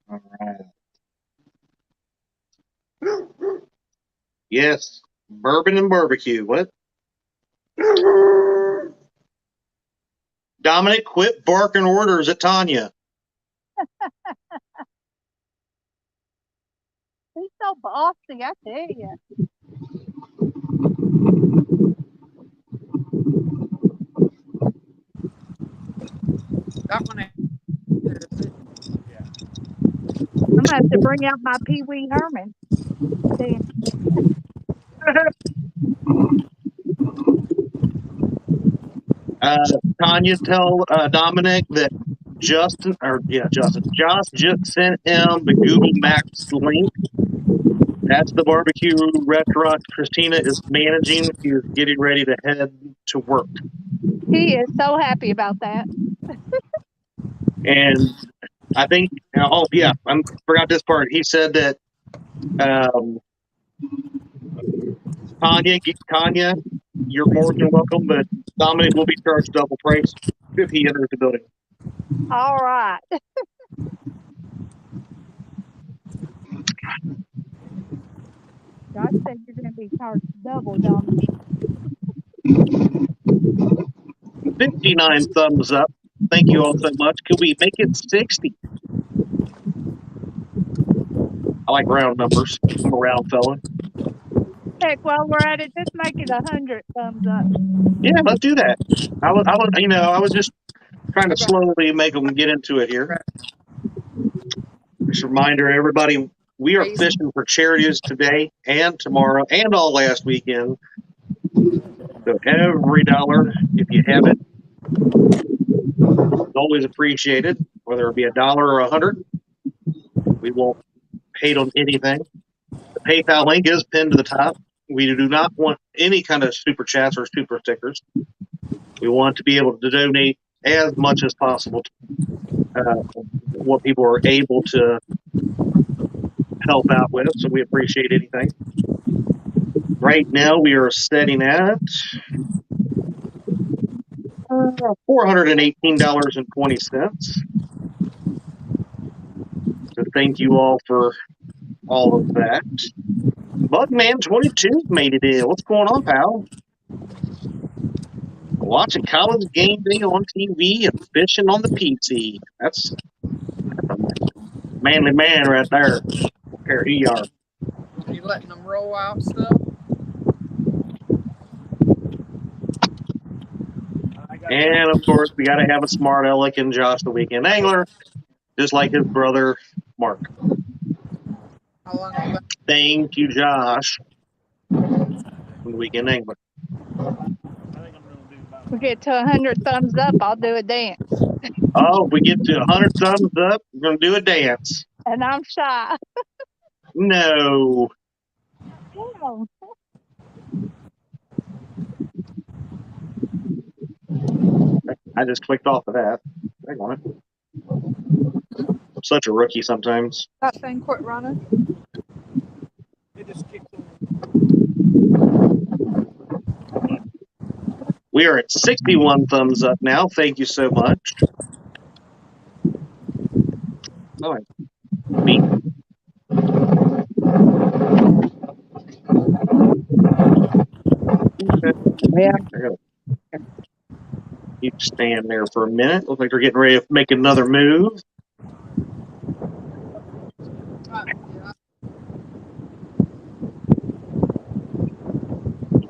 All right. Yes, bourbon and barbecue. What? Dominic, quit barking orders at Tanya. He's so bossy, I tell you. That one. I'm gonna have to bring out my Pee Wee Herman. Tanya, tell Dominic that Josh just sent him the Google Maps link. That's the barbecue restaurant Christina is managing. She is getting ready to head to work. He is so happy about that. And I think, I forgot this part. He said that Tanya, you're more than welcome, but Dominic will be charged double price if he enters the building. All right. God said you're going to be charged double, Dominic. 59 thumbs up. Thank you all so much. Could we make it 60? I like round numbers. I'm a round fella. Heck, while we're at it, just make it 100 thumbs up. Yeah, let's do that. I was just trying to slowly make them get into it here. Just a reminder, everybody, we are fishing for charities today and tomorrow and all last weekend. So every dollar, if you have it, is always appreciated, whether it be $1 or $100. We won't hate on anything. The PayPal link is pinned to the top. We do not want any kind of super chats or super stickers. We want to be able to donate as much as possible to what people are able to help out with, so we appreciate anything. Right now, we are setting at $418.20. So thank you all for all of that. Bugman22 made it in. What's going on, pal? Watching college game day on TV and fishing on the PC. That's a manly man right there. I don't care who you are. Are you letting them roll out stuff? And of course, we got to have a smart aleck in Josh, the weekend angler, just like his brother Mark. How long will that? Thank you, Josh. The weekend angler. We get to 100 thumbs up, I'll do a dance. Oh, if we get to 100 thumbs up, we're going to do a dance. And I'm shy. No. No. I just clicked off of that. Hang on it. I'm such a rookie sometimes. That thing quit running. It just kicked on. We are at 61 thumbs up now. Thank you so much. All right. Me. Yeah. Keep staying there for a minute. Looks like they're getting ready to make another move.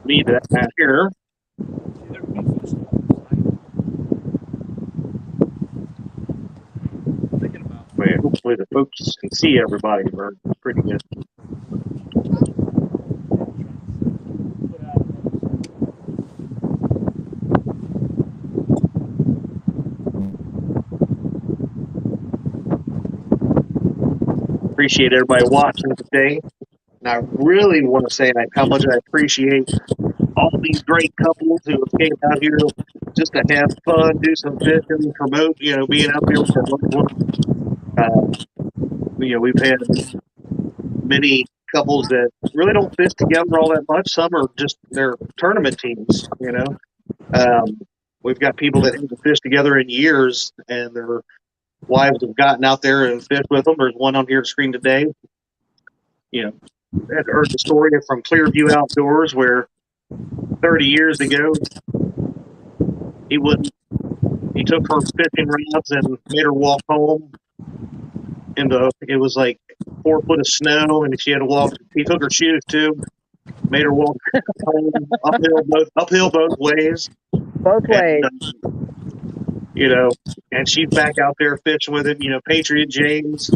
Leave that here. Wait, hopefully the folks can see everybody. We're pretty good. Appreciate everybody watching today. And I really want to say how much I appreciate all these great couples who have came out here just to have fun, do some fishing, promote, being out there with their loved ones. We've had many couples that really don't fish together all that much. Some are just their tournament teams, We've got people that haven't fished together in years, and their wives have gotten out there and fished with them. There's one on here screen today. I heard the story from Clearview Outdoors where 30 years ago, he took her fishing rods and made her walk home. It was like 4 foot of snow, and she had to walk. He took her shoes too, made her walk home uphill both ways. Both ways. And she's back out there fishing with him. Patriot James.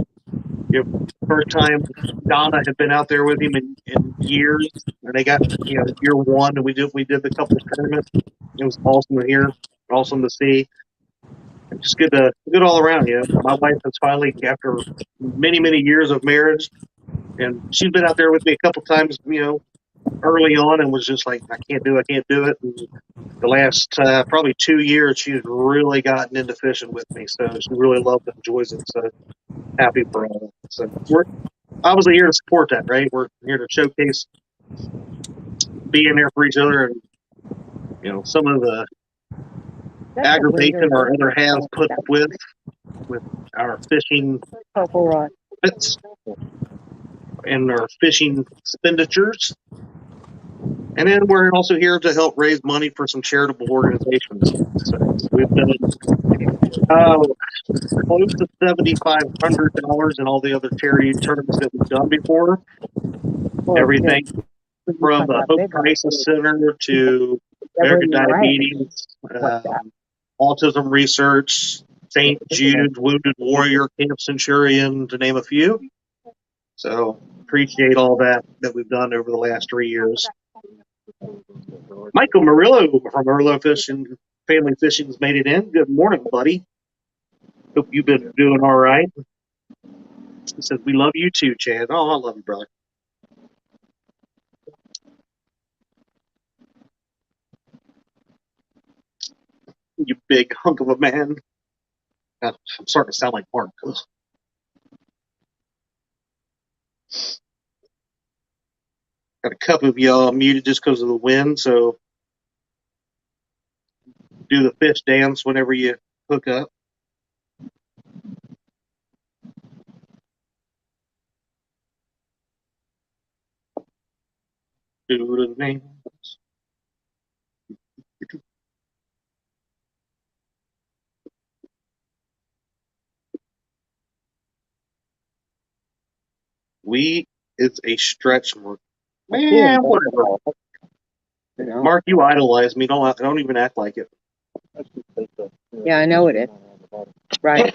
First time Donna had been out there with him in years, and they got year one, and we did the couples tournament. It was awesome to hear, awesome to see. It's just good all around. My wife has finally, after many years of marriage, and she's been out there with me a couple times, early on, and was just like, I can't do it. And the last probably 2 years, she's really gotten into fishing with me, so she really loves and enjoys it. So happy for all. So obviously here to support that, right? We're here to showcase being there for each other, and some of the aggravation our other halves put up with our fishing habits and our fishing expenditures. And then we're also here to help raise money for some charitable organizations. So we've done close to $7,500 in all the other charity tournaments that we've done before. Everything from the Hope Crisis Center to American Diabetes, Autism Research, St. Jude's, Wounded Warrior, Camp Centurion, to name a few. So appreciate all that we've done over the last 3 years. Michael Murillo from Murillo Fishing Family Fishing's made it in. Good morning, buddy. Hope you've been doing all right. He says, we love you too, Chad. Oh, I love you, brother. You big hunk of a man. I'm starting to sound like Mark. Ugh. Got a couple of y'all muted just because of the wind, so do the fish dance whenever you hook up. Do the dance. We is a stretch, Mark. Man, whatever. Mark, you idolize me. Don't even act like it. Yeah, I know it is. Right.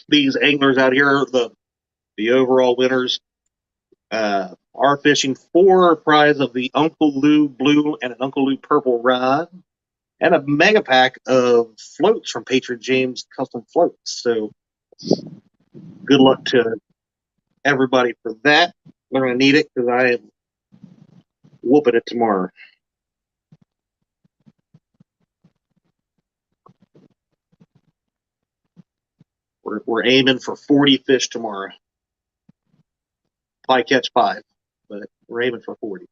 These anglers out here are the overall winners. Are fishing for a prize of the Uncle Lou Blue and an Uncle Lou Purple rod and a mega pack of floats from Patron James Custom Floats. So good luck to everybody for that. We're going to need it because I am whooping it tomorrow. We're aiming for 40 fish tomorrow. Probably catch 5, but we're aiming for 40.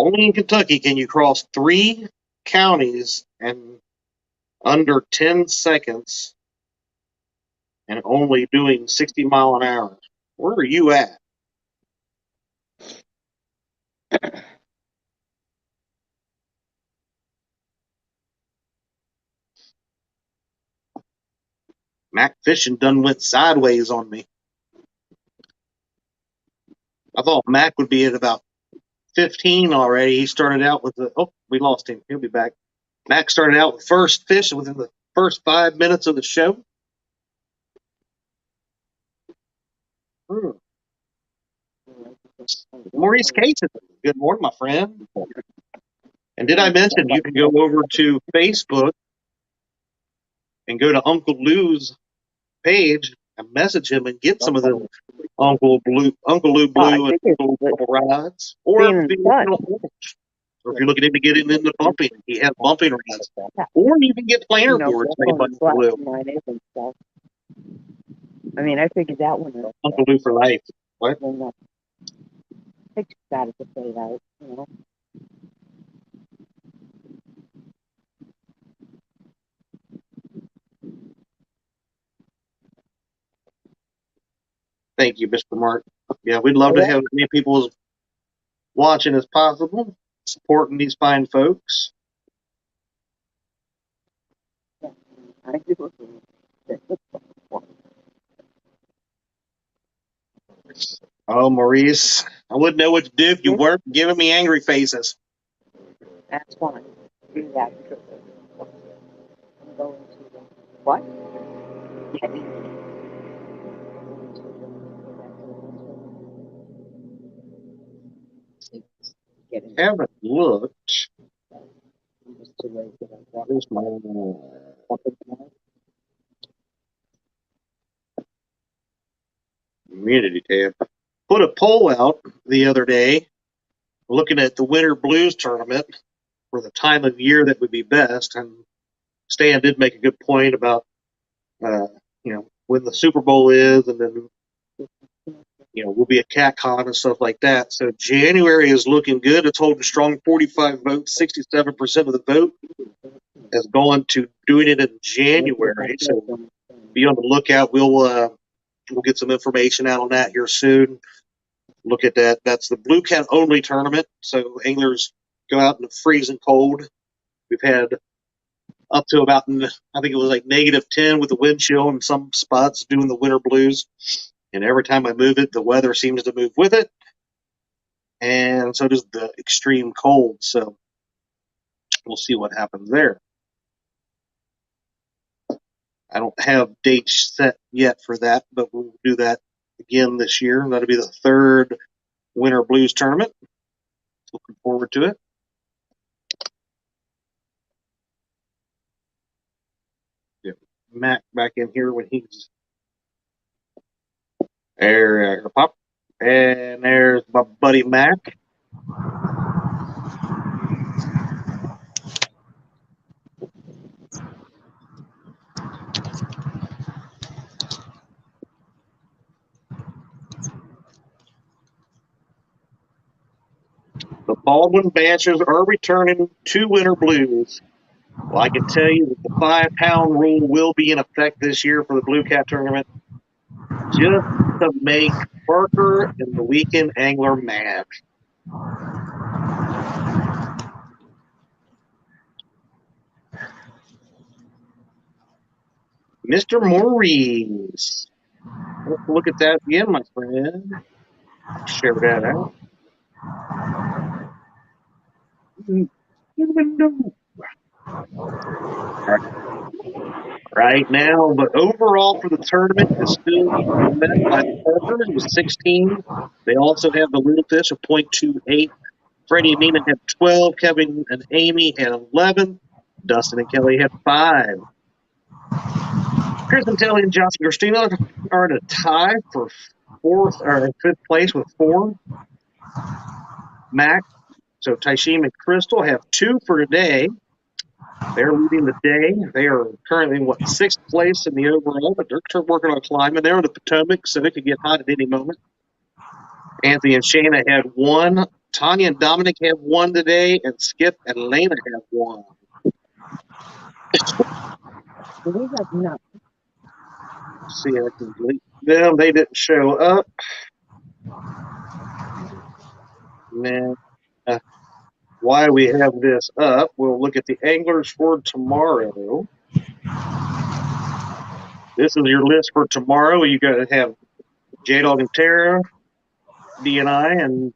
Only in Kentucky can you cross 3 counties in under 10 seconds and only doing 60 mile an hour. Where are you at? Mac Fishing done went sideways on me. I thought Mac would be at about 15 already. He started out with we lost him. He'll be back. Mac started out with first fish within the first 5 minutes of the show. Maurice Cason, good morning, my friend. And did I mention you can go over to Facebook and go to Uncle Lou's page and message him and get some of the Uncle Lou Blue and Uncle Lou Purple rods, or if you're looking into getting into bumping, he has bumping rods, or you can get planer boards made by Uncle Lou. I mean, I figured that one was Uncle Lou for life. What? I just started to say that, Thank you, Mr. Mark. Yeah, we'd love to have as many people as watching as possible, supporting these fine folks. Oh, Maurice, I wouldn't know what to do if you weren't giving me angry faces. That's fine. Do that because I'm going to what? Haven't looked. Where's my Community tab. Put a poll out the other day looking at the Winter Blues tournament for the time of year that would be best. And Stan did make a good point about, when the Super Bowl is, and then, we'll be at CatCon and stuff like that. So January is looking good. It's holding strong, 45 votes, 67% of the vote has gone to doing it in January. So be on the lookout. We'll get some information out on that here soon. Look at that. That's the Bluecat only tournament. So anglers go out in the freezing cold. We've had up to about, I think it was like -10 with the wind chill in some spots doing the Winter Blues. And every time I move it, the weather seems to move with it. And so does the extreme cold. So we'll see what happens there. I don't have dates set yet for that, but we'll do that again this year. That'll be the third Winter Blues tournament. Looking forward to it. Get Mac back in here when he's there. Pop. And there's my buddy Mac. The Baldwin Banters are returning to Winter Blues. Well, I can tell you that the 5-pound rule will be in effect this year for the Bluecat tournament, just to make Parker and the weekend angler mad. Mr. Maurice. Let's look at that again, my friend. Share that out. Right now, but overall for the tournament is still led by the Parkers with 16. They also have the Little Fish of .28. Freddie and Nina had 12. Kevin and Amy had 11. Dustin and Kelly had 5. Chris and Telly and Josh and Christina are in a tie for fifth place with 4. Mac, so Taishim and Crystal have 2 for today. They're leading the day. They are currently in, 6th place in the overall, but they're working on climbing. They're in the Potomac, so they could get hot at any moment. Anthony and Shayna had 1. Tanya and Dominic have 1 today, and Skip and Lena have 1. See, I can delete them. They didn't show up. Man, why we have this up, we'll look at the anglers for tomorrow. This is your list for tomorrow. You got to have J-Dog and Tara, D and I, and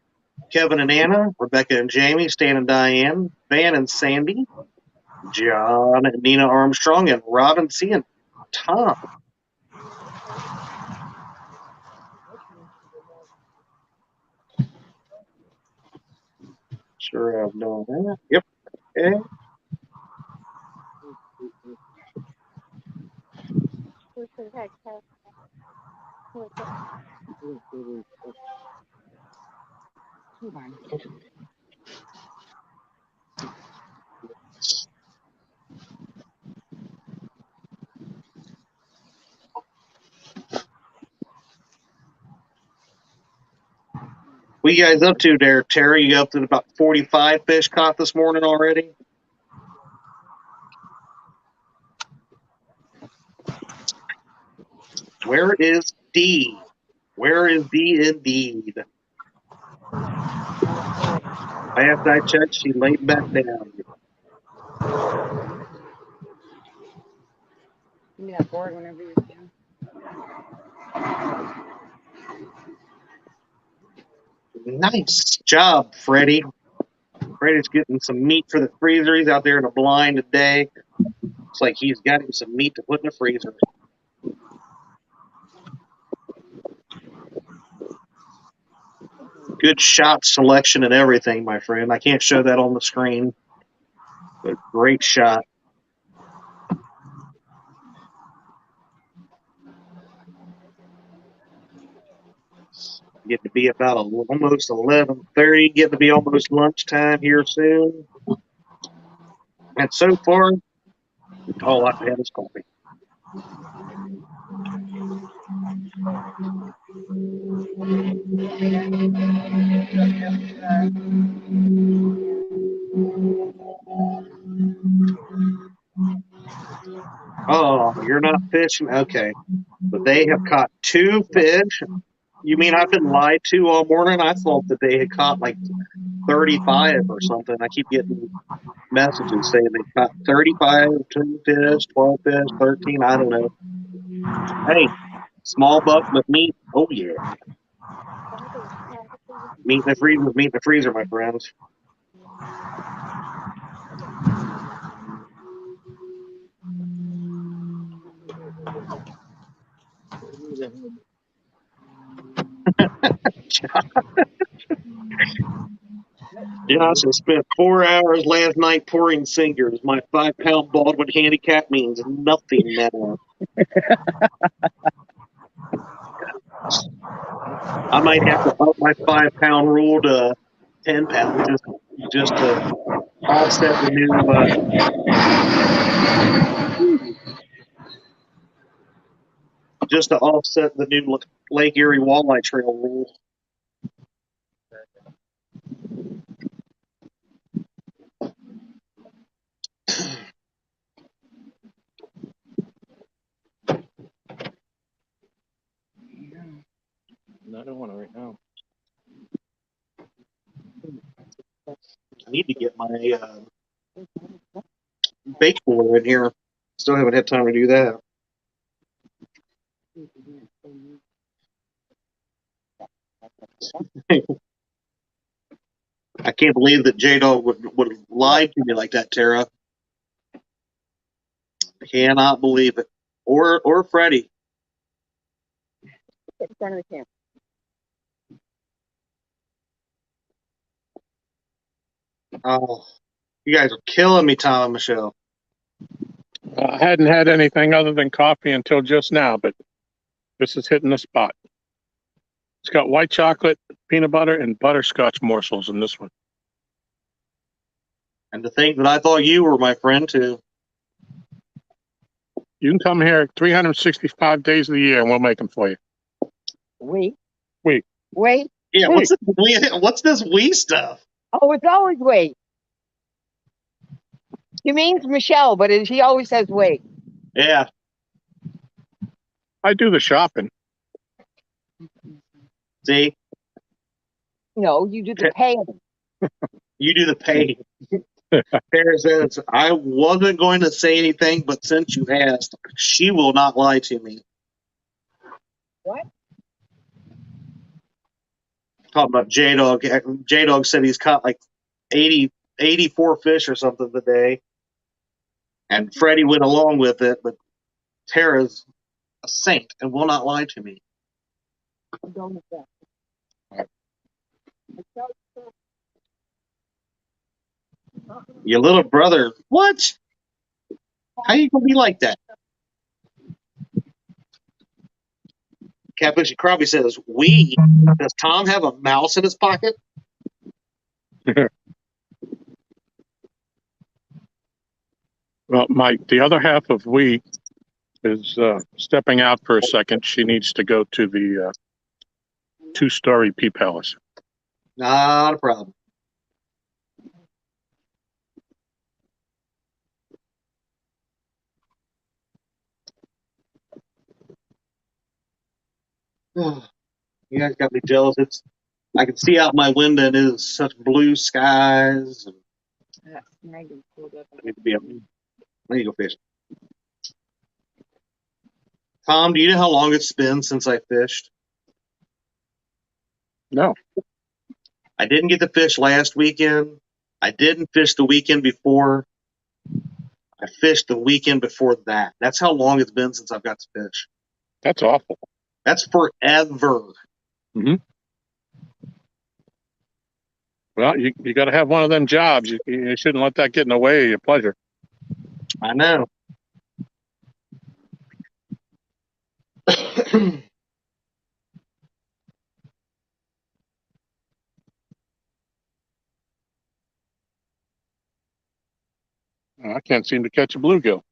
Kevin and Anna, Rebecca and Jamie, Stan and Diane, Van and Sandy, John and Nina Armstrong, and Robin C. and Tom. Sure I've done that. Yep. Okay. What you guys up to there, Terry? You up to about 45 fish caught this morning already? Where is D? Where is D indeed? Last I checked, she laid back down. Give me that board whenever you can. Nice job, Freddie. Freddie's getting some meat for the freezer. He's out there in a blind today. It's like he's got him some meat to put in the freezer. Good shot selection and everything, my friend. I can't show that on the screen, but great shot. Getting to be about almost 11:30. Getting to be almost lunchtime here soon. And so far, all I've had is coffee. Oh, you're not fishing? Okay. But they have caught 2 fish. You mean I've been lied to all morning? I thought that they had caught like 35 or something. I keep getting messages saying they caught 35, 2 fish, 12 fish, 13. I don't know. Hey, small buck with meat. Oh, yeah. Meat in the freezer, meat in the freezer, my friends. Josh has spent 4 hours last night pouring singers. My 5-pound Baldwin handicap means nothing now. I might have to up my 5-pound rule to 10 pounds just to offset the new Lake Erie Walleye Trail rule. No, I don't want to right now. I need to get my bake cooler in here. Still haven't had time to do that. I can't believe that J-Dog would have lied to me like that, Tara. Cannot believe it. Or Freddie. In front of the camera. Oh, you guys are killing me, Tom and Michelle. I hadn't had anything other than coffee until just now, but this is hitting the spot. It's got white chocolate, peanut butter, and butterscotch morsels in this one. And to think that I thought you were my friend, too. You can come here 365 days of the year, and we'll make them for you. Wait. Wait. Wait. Yeah, Wait. what's this we stuff? Oh, it's always wait. He means Michelle, but he always says wait. Yeah. I do the shopping. See? No, you do the paying. You do the paying. Tara says, I wasn't going to say anything, but since you asked, she will not lie to me. What? Talking about J-Dog. J-Dog said he's caught like 84 fish or something today. And Freddie went along with it, but Tara's a saint and will not lie to me. I'm going with that. Your little brother, what? How you gonna be like that? Catfish Crappie says, does Tom have a mouse in his pocket? Well, the other half of we is stepping out for a second. She needs to go to the 2-story Pea Palace. Not a problem. You guys got me jealous. I can see out my window and it is such blue skies. I need to go fish. Tom, do you know how long it's been since I fished? No. I didn't get to fish last weekend. I didn't fish the weekend before. I fished the weekend before that. That's how long it's been since I've got to fish. That's awful. That's forever. Mm-hmm. Well, you got to have one of them jobs. You shouldn't let that get in the way of your pleasure. I know. I can't seem to catch a bluegill.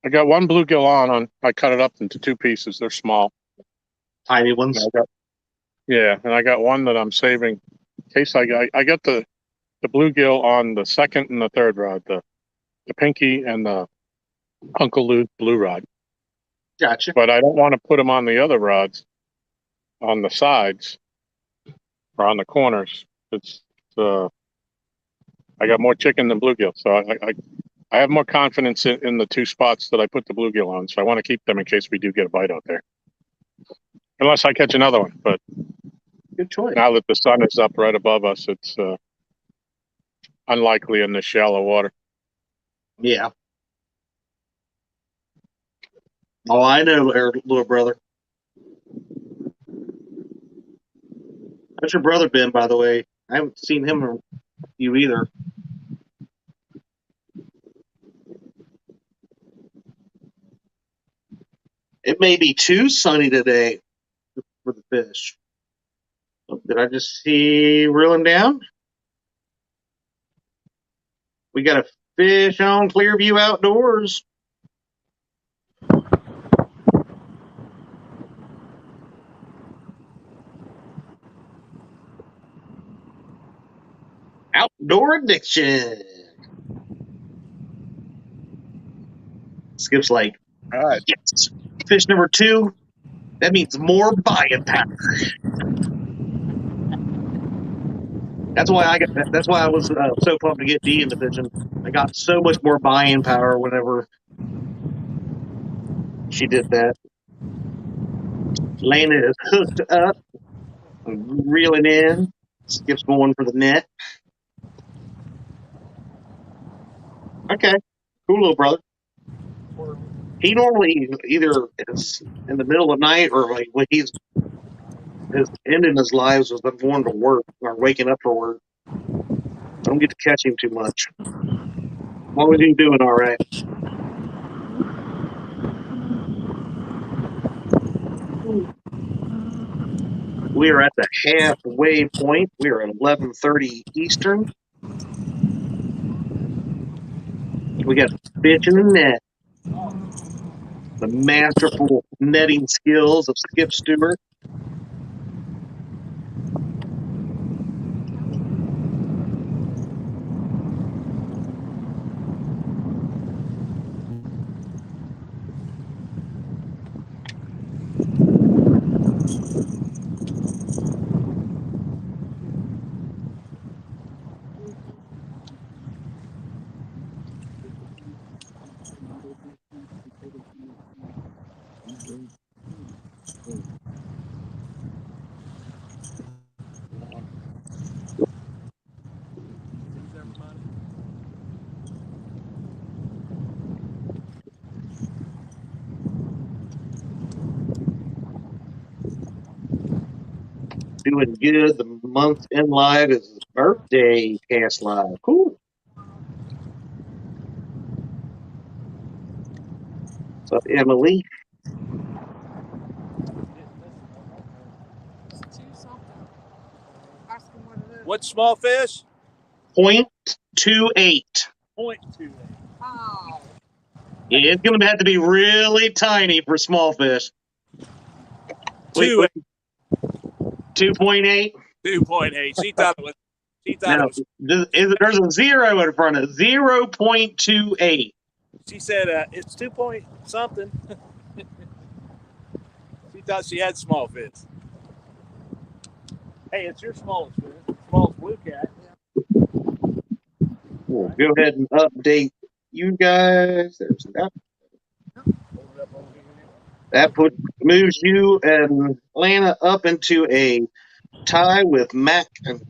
I got one bluegill on. I cut it up into 2 pieces. They're small. Tiny ones. And I got one that I'm saving in case I got the bluegill on the 2nd and the 3rd rod, the pinky and the Uncle Lou blue rod. Gotcha. But I don't want to put them on the other rods, on the sides or on the corners. It's I got more chicken than bluegill, so I have more confidence in the 2 spots that I put the bluegill on. So I want to keep them in case we do get a bite out there, unless I catch another one. But good choice. Now that the sun is up right above us, it's unlikely in this shallow water. Yeah. Oh, I know, little brother. How's your brother been, by the way? I haven't seen him or you either. It may be too sunny today for the fish. Did I just see reeling down? We got a fish on Clearview Outdoors. Outdoor addiction. Skip's like, all right, yes. Fish number 2. That means more buying power. That's why I was so pumped to get Dee in the fishing. I got so much more buying power whenever she did that. Lena is hooked up, reeling in. Skip's going for the net. Okay, cool, little brother. He normally either is in the middle of the night or like when he's ending his lives was going to work or waking up for work. I don't get to catch him too much. What was he doing? All right. We are at the halfway point. We are at 11:30 Eastern. We got fish in the net. The masterful netting skills of Skip Stewart. Doing good. The month in live is his birthday cast live. Cool. What's up, Emily? What's small fish? 0.28. 0.28. Oh. It's going to have to be really tiny for small fish. 2.8. 2.8. She thought it was. She thought it was. There's a 0 in front of it. 0.28. She said it's 2 point something. She thought she had small fish. Hey, it's your smallest fish. Smallest Bluecat. We'll go ahead and update you guys. There's that. That moves you and Lana up into a tie with Mac and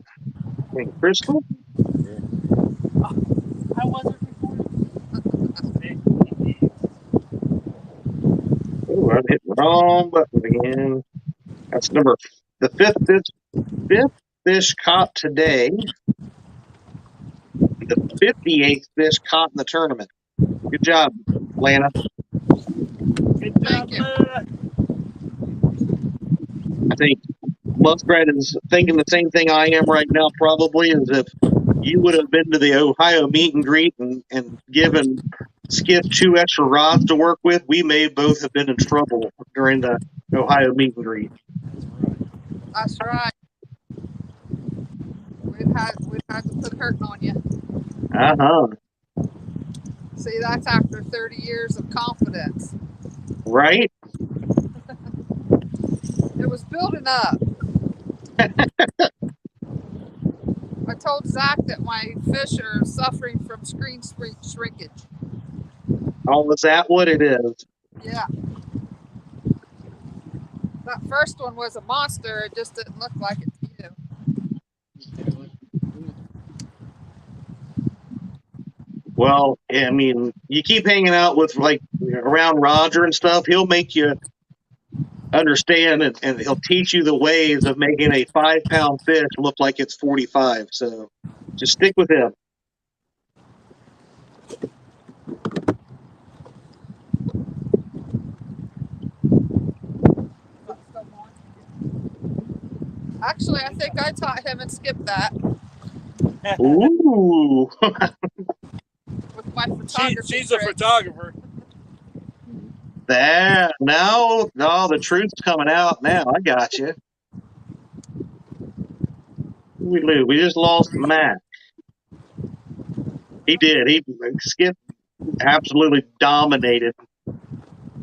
Crystal. I wasn't Oh, I hit the wrong button again. That's the fifth fish caught today. The 58th fish caught in the tournament. Good job, Lana. Good job, Lana. I think Muskrat is thinking the same thing I am right now, probably, as if you would have been to the Ohio meet and greet and given Skip 2 extra rods to work with, we may both have been in trouble during the Ohio meet and greet. That's right. We've had to put hurting on you. Uh-huh. See, that's after 30 years of confidence. Right? It was building up. I told Zach that my fish are suffering from screen shrinkage. Oh, is that what it is? Yeah. That first one was a monster. It just didn't look like it to you. Well, I mean, you keep hanging out with, like, around Roger and stuff, he'll make you understand and he'll teach you the ways of making a 5-pound fish look like it's 45. So just stick with him. Actually, I think I taught him and Skip that. Ooh. With my photography. She's a photographer. There, now, no, the truth's coming out now. I got you. We just lost Matt. He did. Skip absolutely dominated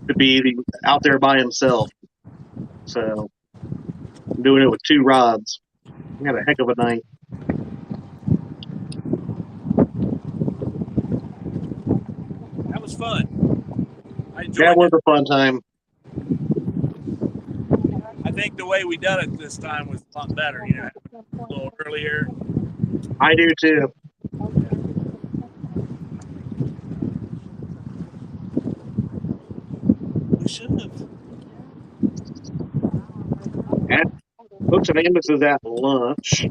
to be out there by himself. So, I'm doing it with 2 rods. I had a heck of a night. That was fun. I enjoyed That was it. a fun time. I think the way we done it this time was a lot better, you know, a little earlier. I do too. We should have. Books and Amos is at lunch.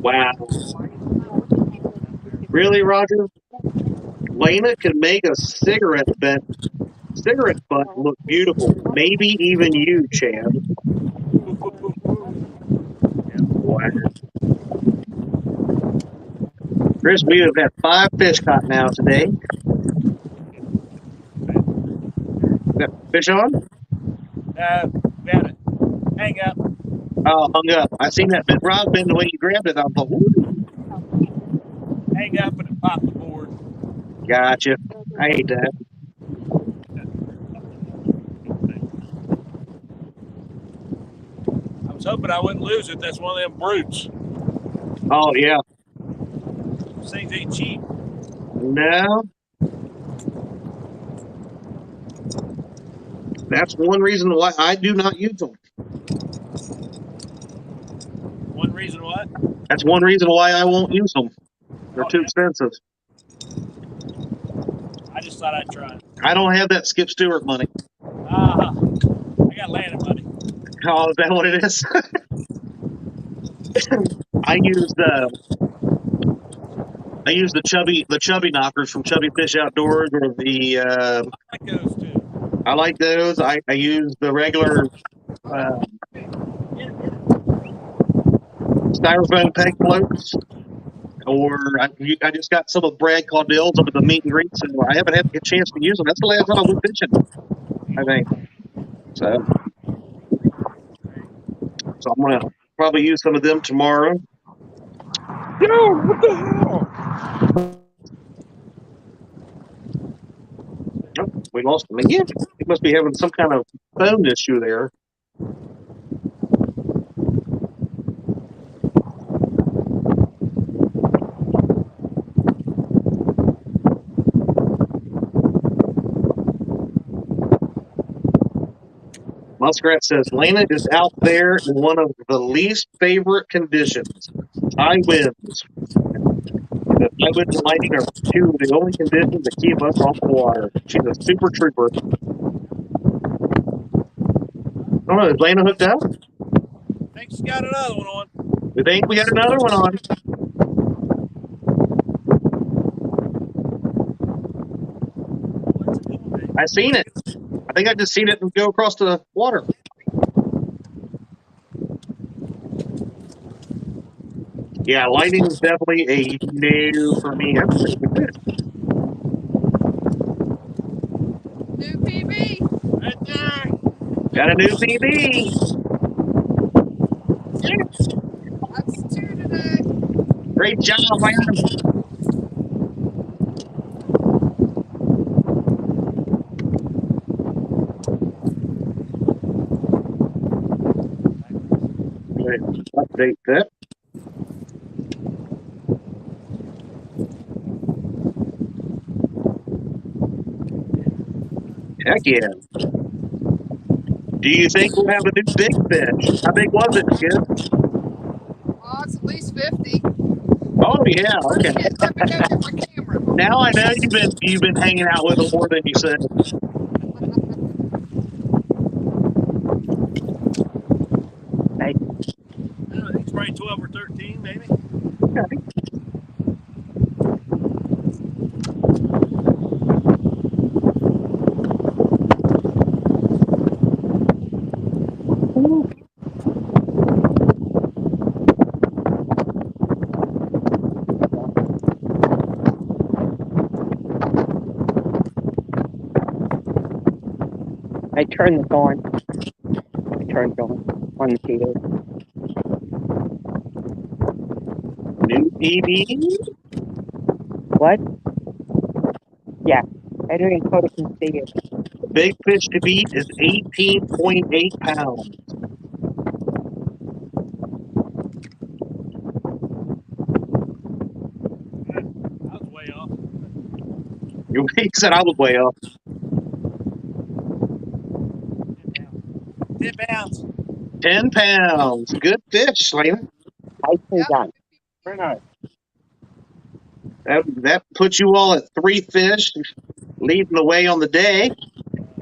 Wow. Really, Roger? Lena can make a cigarette butt look beautiful. Maybe even you, Chad. Wow. Chris, we have had 5 fish caught now today. Got fish on? Got it. Hang up. Oh, hung up. I seen that big rod bend the way you grabbed it. I thought, woo. Hang up and it popped the board. Gotcha. I hate that. I was hoping I wouldn't lose it. That's one of them brutes. Oh, yeah. These things ain't cheap. No. That's one reason why I do not use them. One reason what? That's one reason why I won't use them. They're too expensive. I just thought I'd try. I don't have that Skip Stewart money. I got landed money. Oh, is that what it is? I use the chubby knockers from Chubby Fish Outdoors, or the I like those too. I like those. I use the regular styrofoam peg floats, or I just got some of Brad Caudill's up at the meet and greet, so I haven't had a chance to use them. That's the last time I went fishing, I think. So I'm gonna probably use some of them tomorrow. Yo, what the hell? Oh, we lost him again. He must be having some kind of phone issue there. Muskrat says, Lena is out there in one of the least favorite conditions, high winds. The high winds and lightning are 2 of the only conditions that keep us off the water. She's a super trooper. I don't know, is Lena hooked up? I think she's got another one on. We think we got another one on. I seen it. I think I just seen it go across the water. Yeah, lightning is definitely a no for me. That's a pretty good fish. New PB. Right there. Got a new PB. That's two today. Great job, man. Update that. Heck yeah. Do you think we'll have a new big fish? How big was it, Skip? Oh, it's at least 50. Oh yeah, okay. Let me go get my camera. Now I know you've been hanging out with them more than you said. I think it's probably 12 or 13, maybe. Okay. I turned this on. I turned it on the TV. New PB? What? Yeah. I don't even put it in see it. The big fish to beat is 18.8 pounds. I was way off. You said I was way off. 10 pounds. 10 pounds. Good fish, Slater. Nicely done. Very nice. That puts you all at 3 fish, leading the way on the day,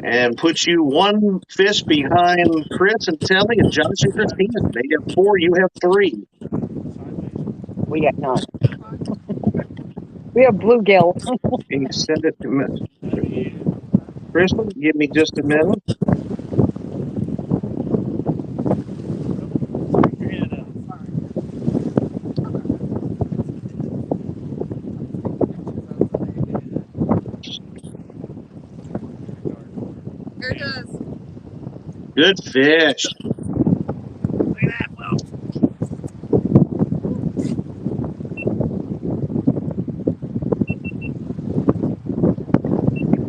and puts you 1 fish behind Chris and Telly and Josh and Christina. They have 4, you have 3. We got none. We have bluegill. Can you send it to me? Crystal, give me just a minute. Here it is. Good fish. Look at that, well.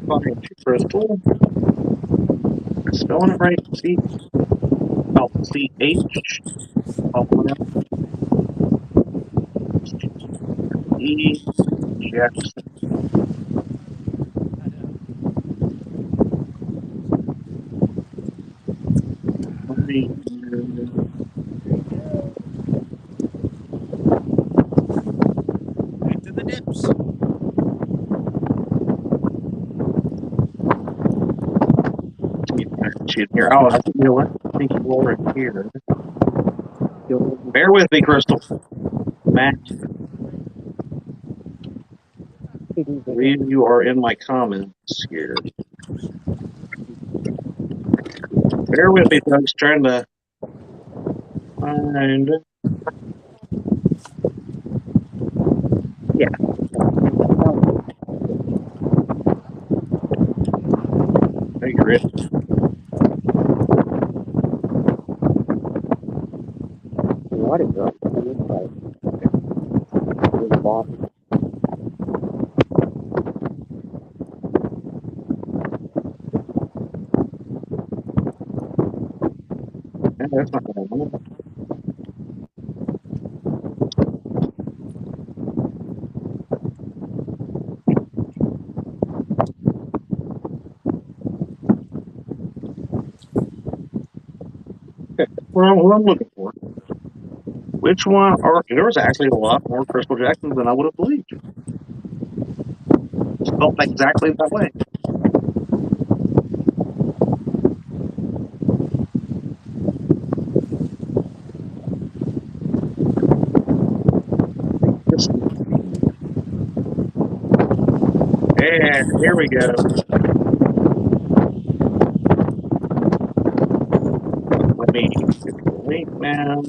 Fine, Crystal. Spelling it right. C. Oh, C-H. E. Jackson. Back to the dips. Here. Oh, you know what? I think you're in here. Bear with me, Crystal. Matt. I believe you are in my comments here. Bear with me, folks. Trying to find. Yeah. Hey, Grit. What is up? That's not what I want. What I'm looking for. Which one are there was actually a lot more Crystal Jacksons than I would have believed. It felt exactly that way. And here we go. Let me get the link now.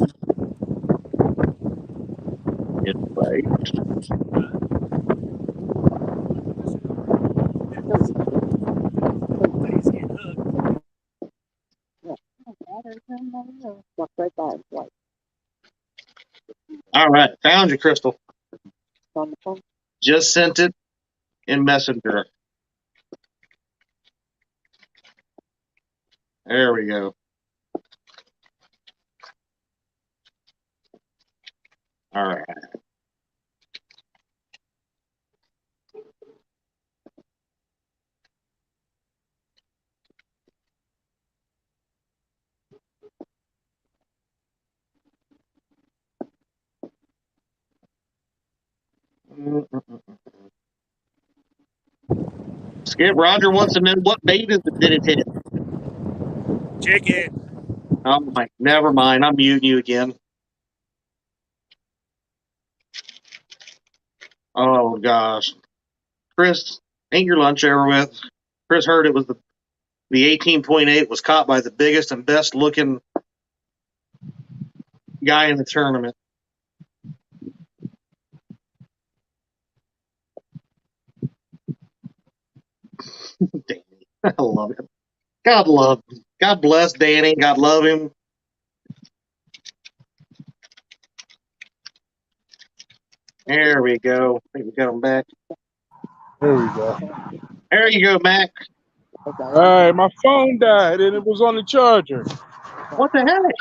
Walk right by him, like, All right, found you, Crystal. on the phone. Just sent it in Messenger. There we go. All right. Skip Roger wants to know what bait did it hit? Chicken. Oh my, never mind. I'm muting you again. Oh gosh, Chris, ain't your lunch over with? Chris heard it was the 18.8 was caught by the biggest and best looking guy in the tournament. Danny, I love him. God bless Danny. God love him. There we go. I think we got him back. There we go. There you go, Mac. All right, my phone died and it was on the charger. What the heck?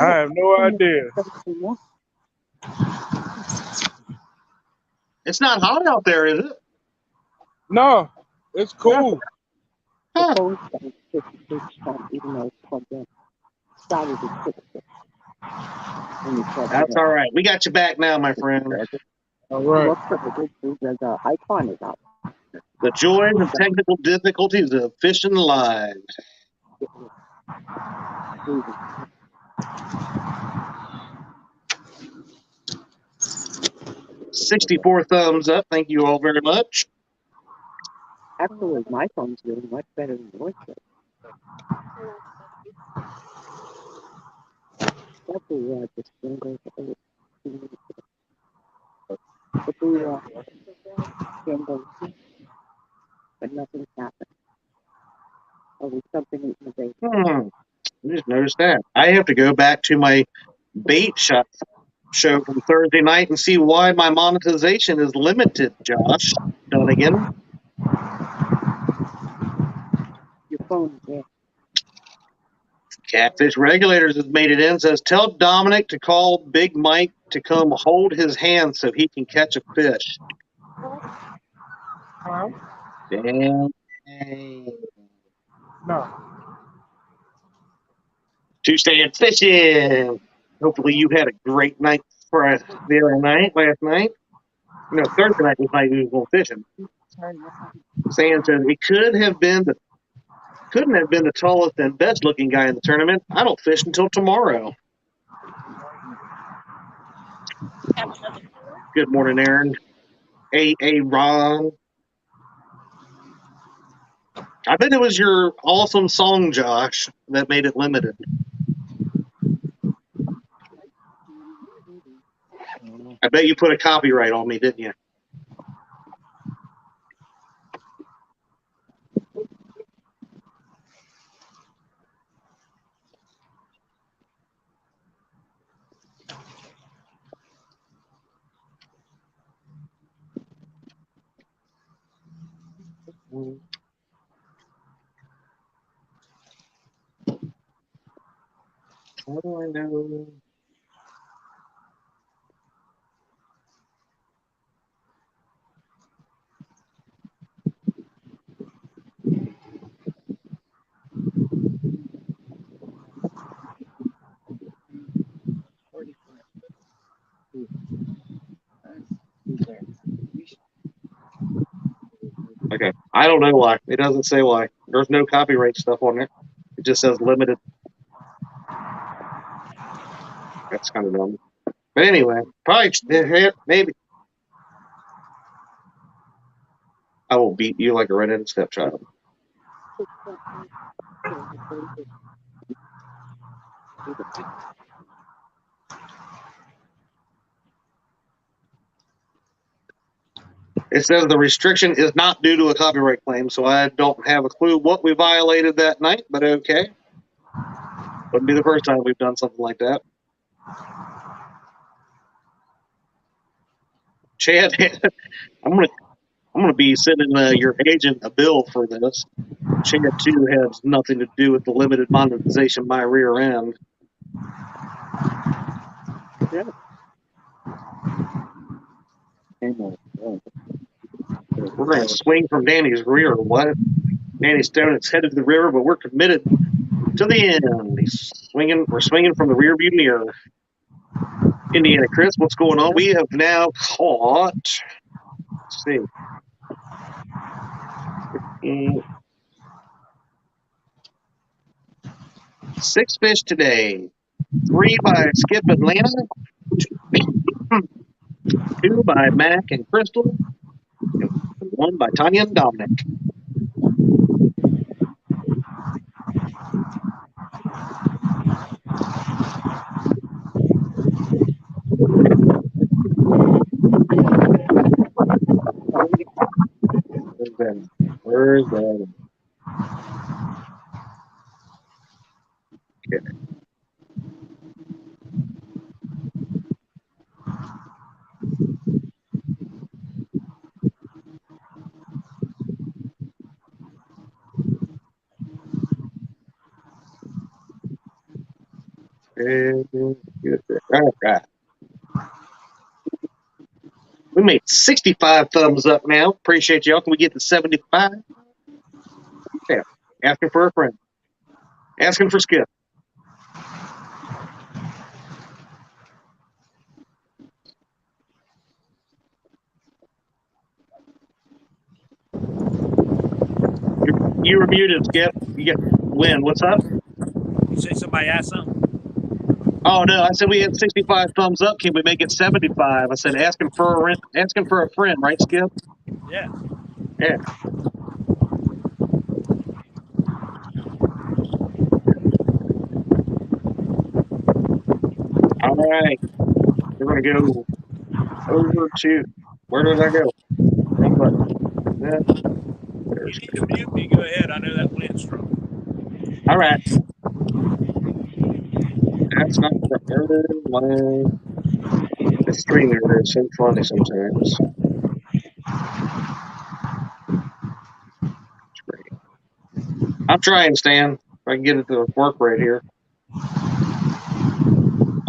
I have no idea. It's not hot out there, is it? No, it's cool. Huh. That's all right. We got you back now, my friend. All right. The joys and technical difficulties of fishing live. $64 thumbs up. Thank you all very much. Actually, my phone's doing much better than yours. Just single, but nothing's happened. Oh, something in the bait. I just noticed that. I have to go back to my bait shop show from Thursday night and see why my monetization is limited, Josh Dunnigan. Your phone's there. Catfish Regulators has made it in. Says, tell Dominic to call Big Mike to come hold his hand so he can catch a fish. Dang. No. Tuesday and fishing. Hopefully you had a great night for the other night, last night. No, Thursday night was night we was going fishing. Sand says it couldn't have been the tallest and best looking guy in the tournament. I don't fish until tomorrow. Good morning, Aaron. Ron. I bet it was your awesome song, Josh, that made it limited. I bet you put a copyright on me, didn't you? How do I know? Okay. I don't know why. It doesn't say why. There's no copyright stuff on there. It just says limited. That's kind of dumb. But anyway, probably maybe. I will beat you like a redheaded stepchild. It says the restriction is not due to a copyright claim, so I don't have a clue what we violated that night, but okay. Wouldn't be the first time we've done something like that. Chad, I'm gonna be sending your agent a bill for this. Chad too has nothing to do with the limited monetization of my rear end. Yeah. We're gonna swing from Danny's rear. What? Danny Stone is headed to the river, but we're committed to the end. We're swinging from the rear view mirror. Indiana Chris, what's going on? We have now caught, let's see, 6 fish today. 3 by Skip Atlanta, 2 by Mac and Crystal, and 1 by Tanya and Dominic. Where's that? Okay. All right. We made 65 thumbs up now. Appreciate y'all. Can we get to 75? Yeah. Asking for a friend. Asking for Skip. You were muted, Skip. You get Lynn. What's up? You say somebody asked something? Oh no, I said we had 65 thumbs up. Can we make it 75? I said asking for a friend, right, Skip? Yeah. Yeah. All right. We're gonna go over to where did I go? Wrong button. You need to mute me. Go ahead. I know that wind's strong. All right. That's not the third one. The streamer is so funny sometimes. I'm trying, Stan. If I can get it to work right here.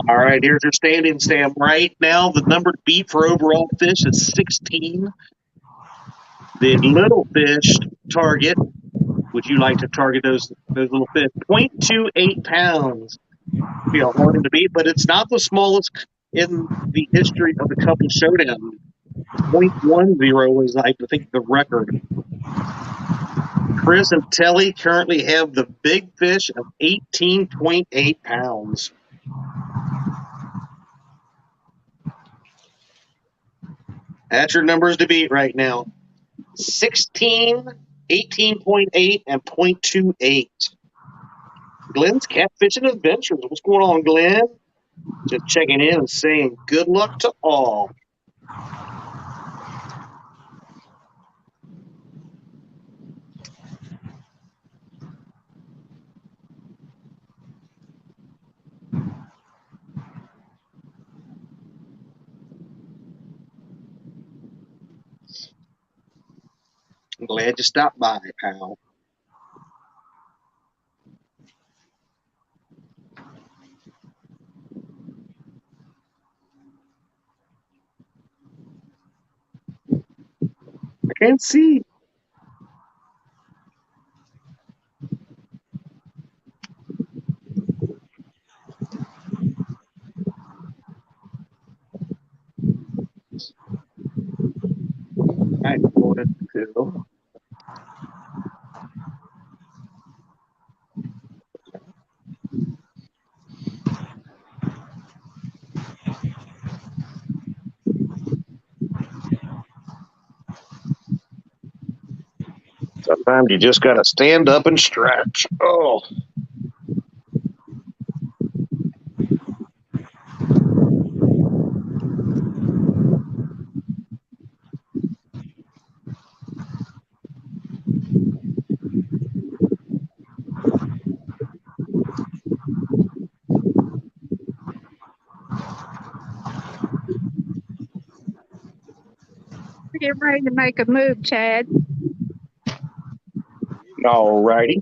All right, here's your standing, Stan. Right now, the number to beat for overall fish is 16. The little fish target, would you like to target those little fish? 0.28 pounds. Be a hard one to beat, but it's not the smallest in the history of the Couple Showdown. 0.10 is, I think, the record. Chris and Telly currently have the big fish of 18.8 pounds. That's your numbers to beat right now. 16, 18.8, and 0.28. Glenn's Catfishing Adventures. What's going on, Glenn? Just checking in and saying good luck to all. I'm glad you stopped by, pal. I can't see. I voted to. Sometimes you just got to stand up and stretch. Oh. get ready to make a move, Chad. All righty.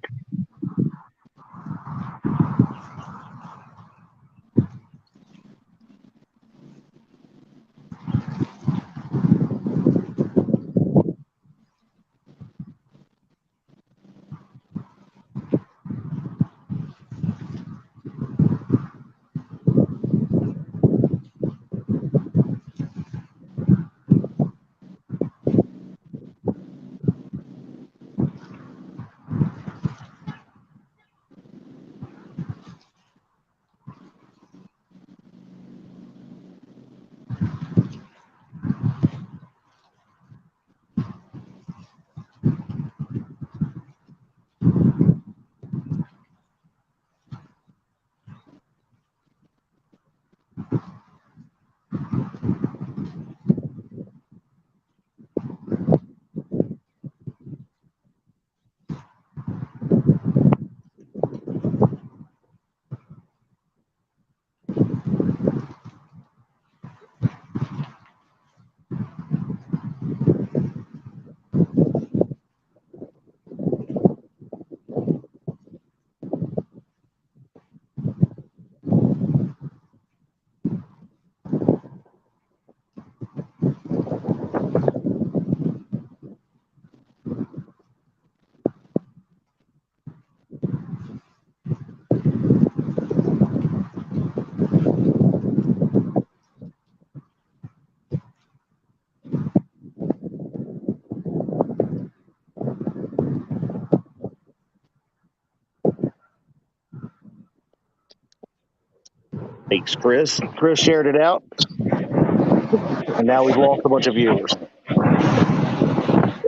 Thanks, Chris. Chris shared it out. And now we've lost a bunch of viewers.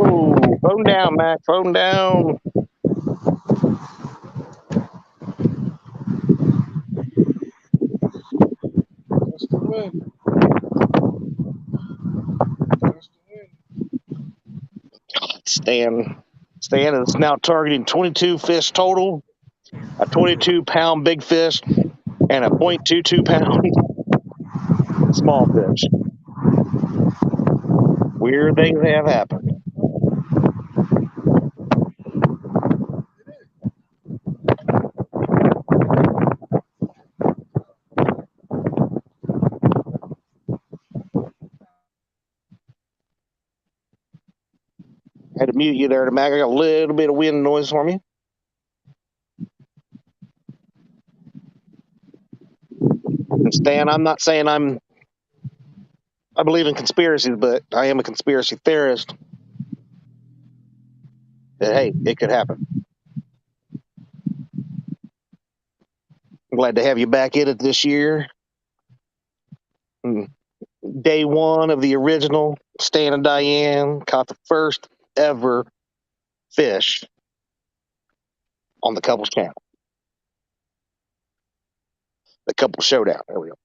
Oh, phone down, Mac. Phone down. That's the win. Stan is now targeting 22 fish total, a 22-pound big fish, and a 0.22-pound small fish. Weird things have happened. I had to mute you there, Mac. I got a little bit of wind noise for me. And Stan, I'm not saying I believe in conspiracies, but I am a conspiracy theorist. That, hey, it could happen. I'm glad to have you back in it this year. Day one of the original Stan and Diane caught the first ever fish on the Couples channel. The Couple Showdown. There we go.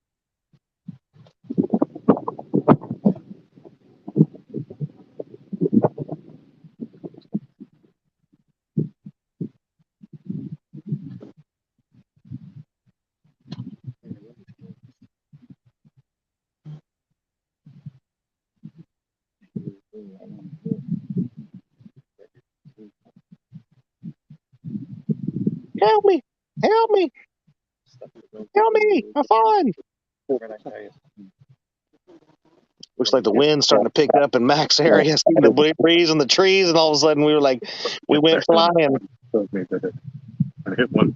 Help me! Help me! Help me! I'm falling! Looks like the wind's starting to pick up in Mac's area. I see the breeze and the trees, and all of a sudden we went flying. I hit 1%.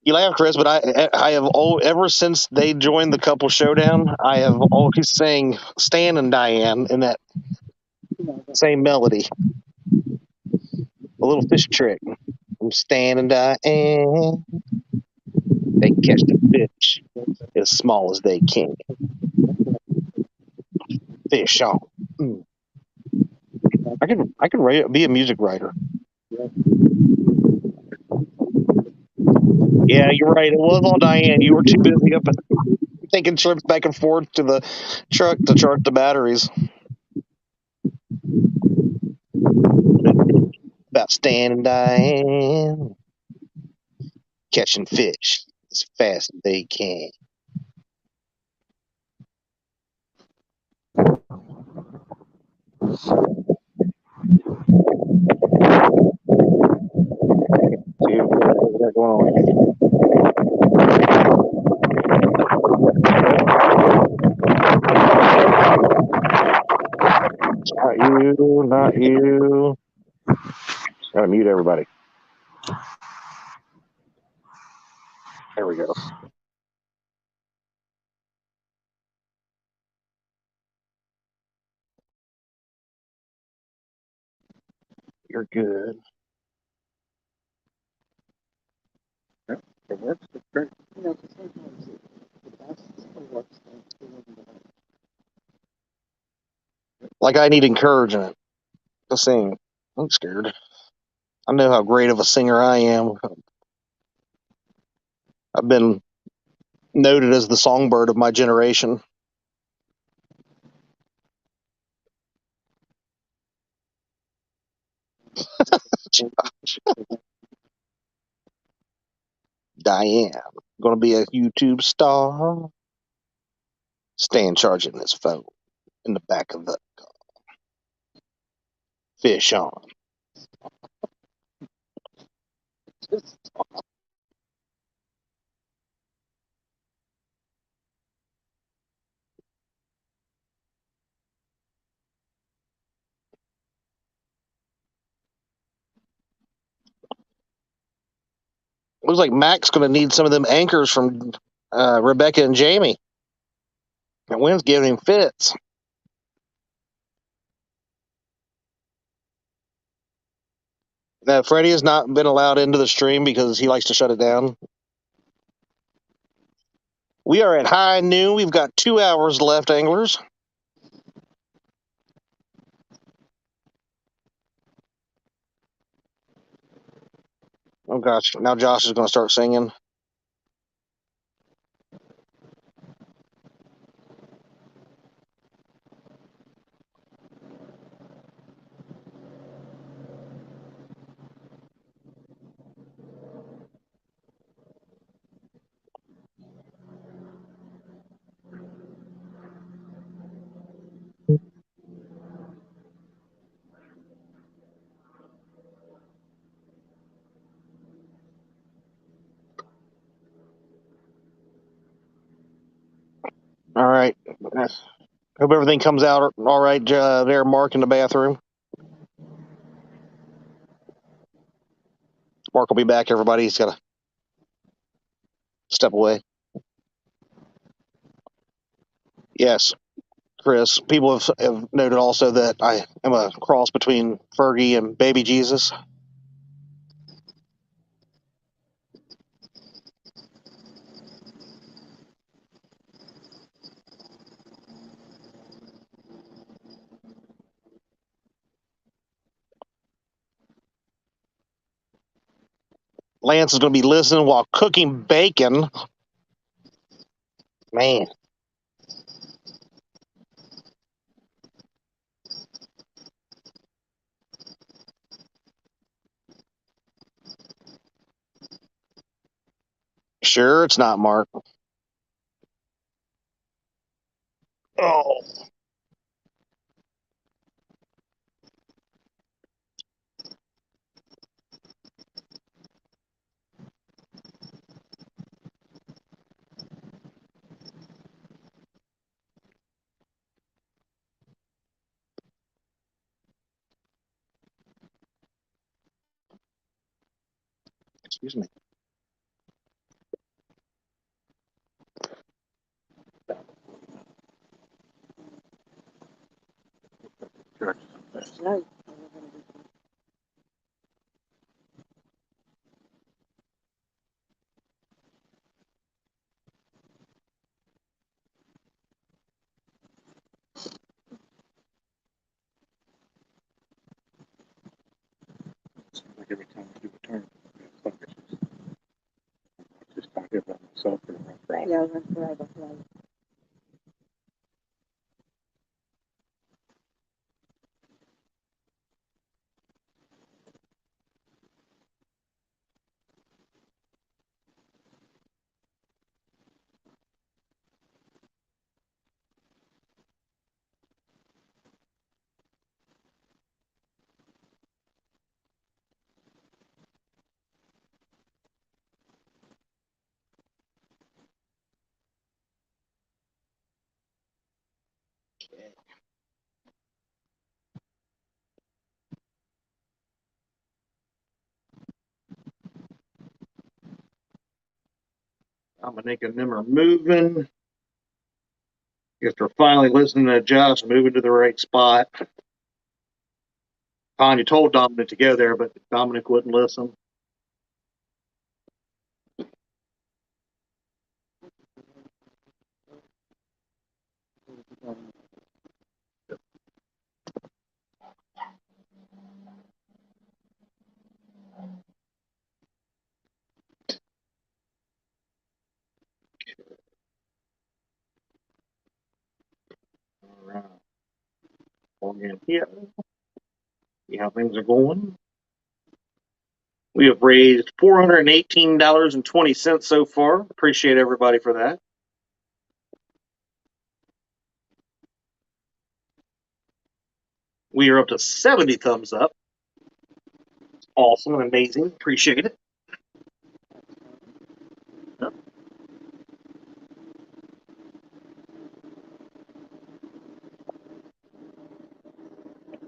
You laugh, Chris, but I have ever since they joined the Couple Showdown, I have always sang Stan and Diane in that same melody. A little fish trick. I'm Stan and Diane. They catch the fish as small as they can. Fish on. I could be a music writer. Yeah, you're right. It was all Diane. You were too busy up taking trips back and forth to the truck to charge the batteries. About Stan and Diane catching fish as fast as they can. See what we got going on. Not you, not you. Gotta mute everybody. There we go. You're good. Yep, it works. It's great. You know, sometimes the best still works than Like I need encouragement to sing. I'm scared. I know how great of a singer I am. I've been noted as the songbird of my generation. Diane, gonna be a YouTube star. Staying charging this phone in the back of the car. Fish on. Looks like Mac's gonna need some of them anchors from Rebecca and Jamie. That wind's giving him fits. Now, Freddie has not been allowed into the stream because he likes to shut it down. We are at high noon. We've got 2 hours left, anglers. Oh, gosh. Now Josh is going to start singing. All right. Hope everything comes out all right there, Mark, in the bathroom. Mark will be back, everybody. He's got to step away. Yes, Chris. People have noted also that I am a cross between Fergie and Baby Jesus. Lance is going to be listening while cooking bacon. Man. Sure, it's not, Mark. Oh. Excuse me. no. Like every time I do a turn, just talking about myself for a run forever. Yeah, run forever, right. Dominic and them are moving. Guess they're finally listening to Josh, moving to the right spot. Tanya told Dominic to go there, but Dominic wouldn't listen. All right. Log in here. See how things are going. We have raised $418.20 so far. Appreciate everybody for that. We are up to 70 thumbs up. Awesome and amazing. Appreciate it.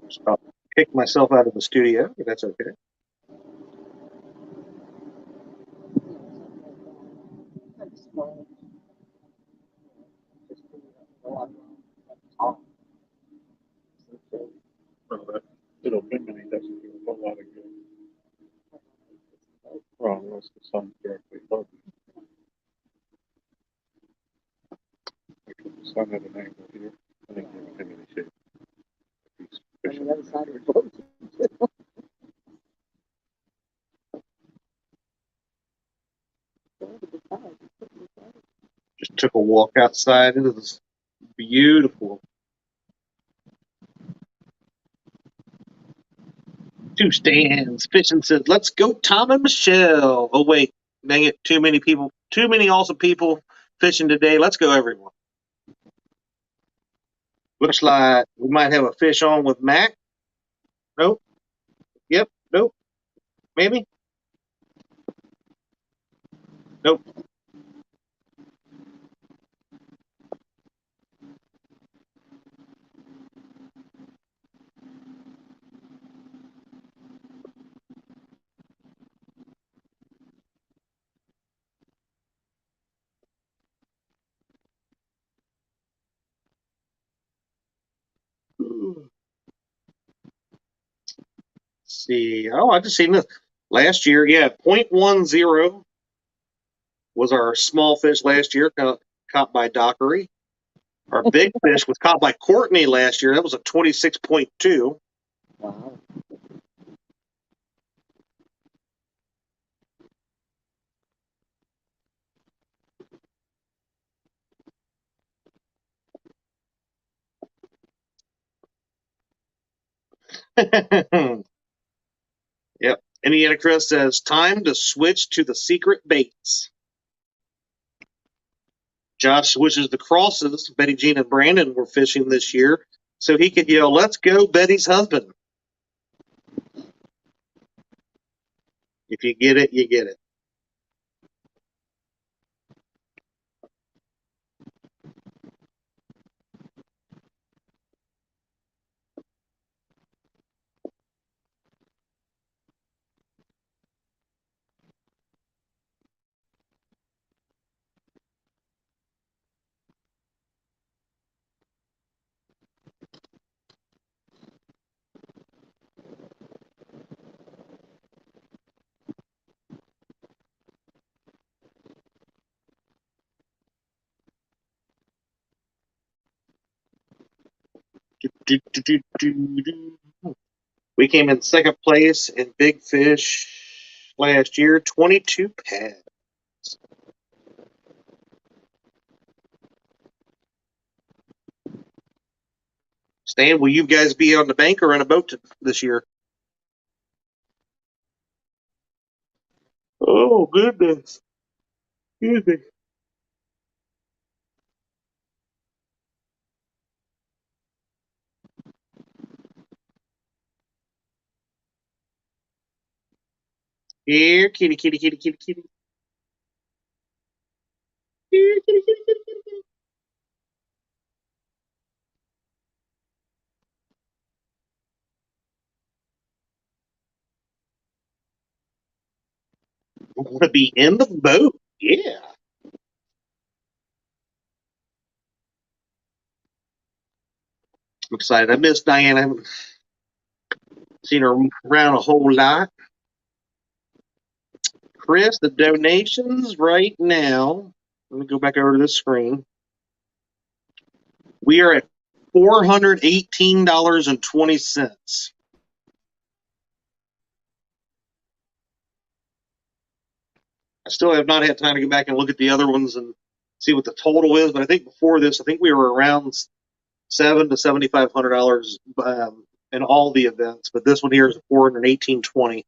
Just about kicked myself out of the studio, but that's okay. Well, that little bimini doesn't do a whole lot of good. Well, unless the sun's directly above you. Like if the sun at an angle here, I think give him any shape. On the other side of the boat. Just took a walk outside into this beautiful two stands. Fishing says, "Let's go, Tom and Michelle." Oh wait, dang it! Too many people. Too many awesome people fishing today. Let's go, everyone. Looks like we might have a fish on with Mac. Nope. Yep. Nope. Maybe. Nope. Let's see. Oh, I just seen this last year. Yeah, 0.10 was our small fish last year, caught by Dockery. Our big fish was caught by Courtney last year. That was a 26.2. Wow. Yep. Indiana Chris says, time to switch to the secret baits. Josh switches the crosses. Betty Jean and Brandon were fishing this year, so he could yell, "Let's go, Betty's husband." If you get it, you get it. We came in second place in big fish last year, 22 pads. Stan, will you guys be on the bank or in a boat this year? Oh, goodness. Excuse me. Here, kitty, kitty, kitty, kitty, kitty. Here, kitty, kitty, kitty, kitty, kitty. want to be in the boat. Yeah. I'm excited. I miss Diane. I haven't seen her around a whole lot. Chris, the donations right now. Let me go back over to this screen. We are at $418.20. I still have not had time to go back and look at the other ones and see what the total is, but I think before this, I think we were around $700 to $7,500 in all the events. But this one here is $418.20.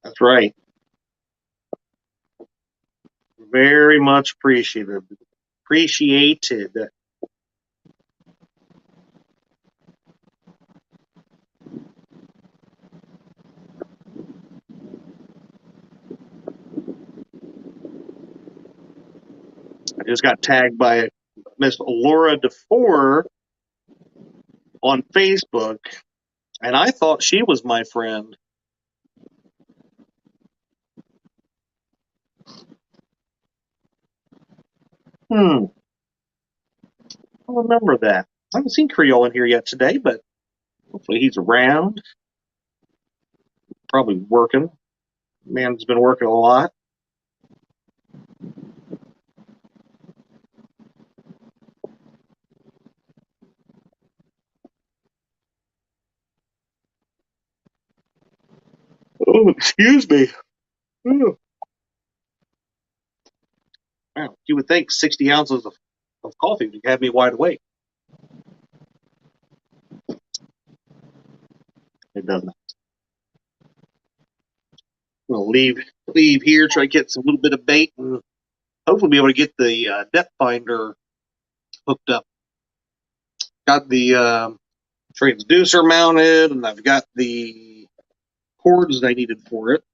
That's right. Very much appreciated. Appreciated. I just got tagged by Miss Laura DeFore on Facebook, and I thought she was my friend. I don't remember that. I haven't seen Creole in here yet today, but hopefully he's around. Probably working. Man's been working a lot. Oh, excuse me. Ooh. Wow, you would think 60 ounces of coffee would have me wide awake. It doesn't. I'm gonna leave here, try to get some little bit of bait, and hopefully be able to get the depth finder hooked up. Got the transducer mounted, and I've got the cords that I needed for it.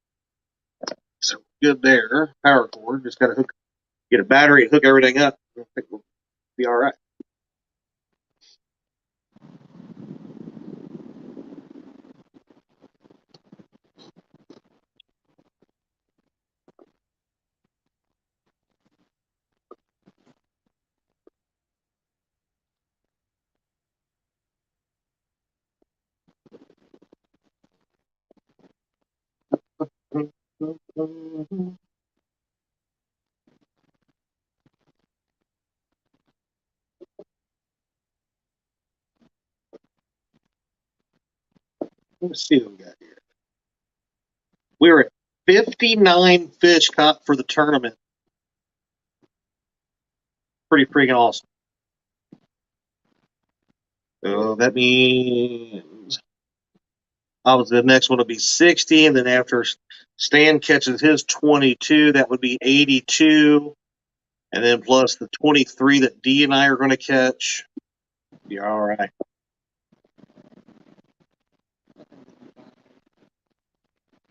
So good there. Power cord. Just got to get a battery and hook everything up. I think we'll be all right. Let's see what we got here. We're at 59 fish caught for the tournament. Pretty freaking awesome. So that means obviously the next one will be 60, and then after Stan catches his 22, that would be 82, and then plus the 23 that Dee and I are going to catch. Be all right.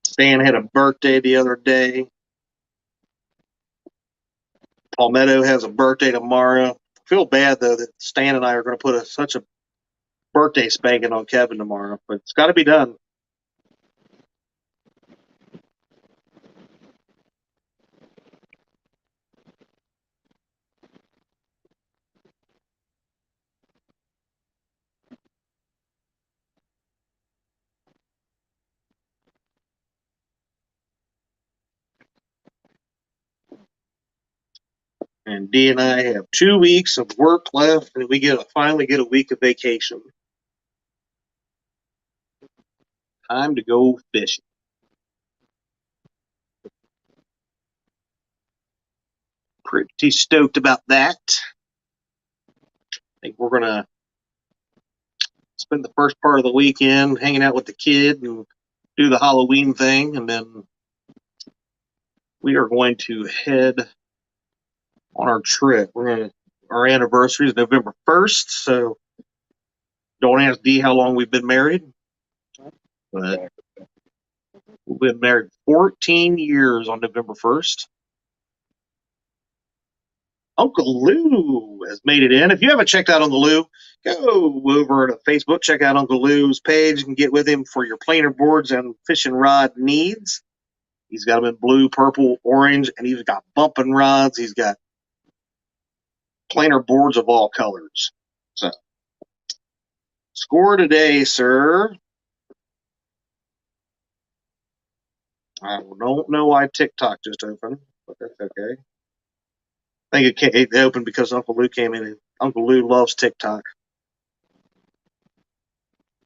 Stan had a birthday the other day. Palmetto has a birthday tomorrow. I feel bad, though, that Stan and I are going to put such a birthday spanking on Kevin tomorrow, but it's got to be done. And Dee and I have 2 weeks of work left, and we finally get a week of vacation. Time to go fishing. Pretty stoked about that. I think we're going to spend the first part of the weekend hanging out with the kid and do the Halloween thing, and then we are going to head on our trip. Our anniversary is November 1st, so don't ask Dee how long we've been married, but we've been married 14 years on November 1st. Uncle Lou has made it in. If you haven't checked out Uncle Lou, go over to Facebook, check out Uncle Lou's page, and get with him for your planer boards and fishing rod needs. He's got them in blue, purple, orange, and he's got bumping rods. He's got planer boards of all colors. So, score today, sir. I don't know why TikTok just opened, but that's okay. I think it opened because Uncle Lou came in. And Uncle Lou loves TikTok.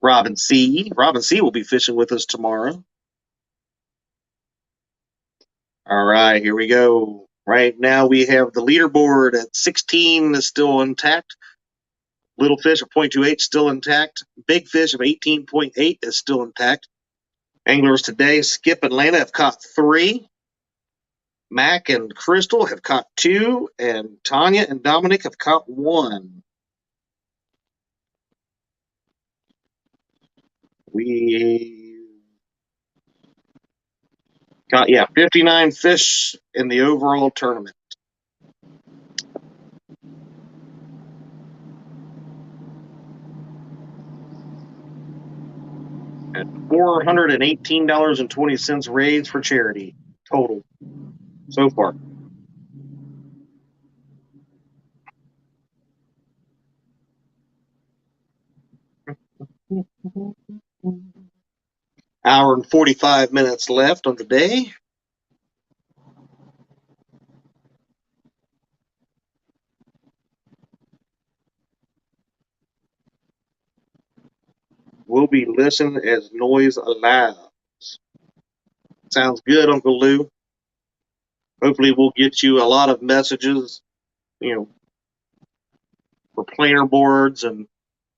Robin C. Robin C. will be fishing with us tomorrow. All right, here we go. Right now we have the leaderboard at 16 is still intact. Little fish of 0.28 still intact. Big fish of 18.8 is still intact. Anglers today, Skip and Lana have caught 3. Mac and Crystal have caught 2. And Tanya and Dominic have caught 1. We got, 59 fish in the overall tournament. And $418.20 raised for charity total so far. Hour and 45 minutes left on the day. We'll be listening as noise allows. Sounds good, Uncle Lou. Hopefully we'll get you a lot of messages, for planer boards and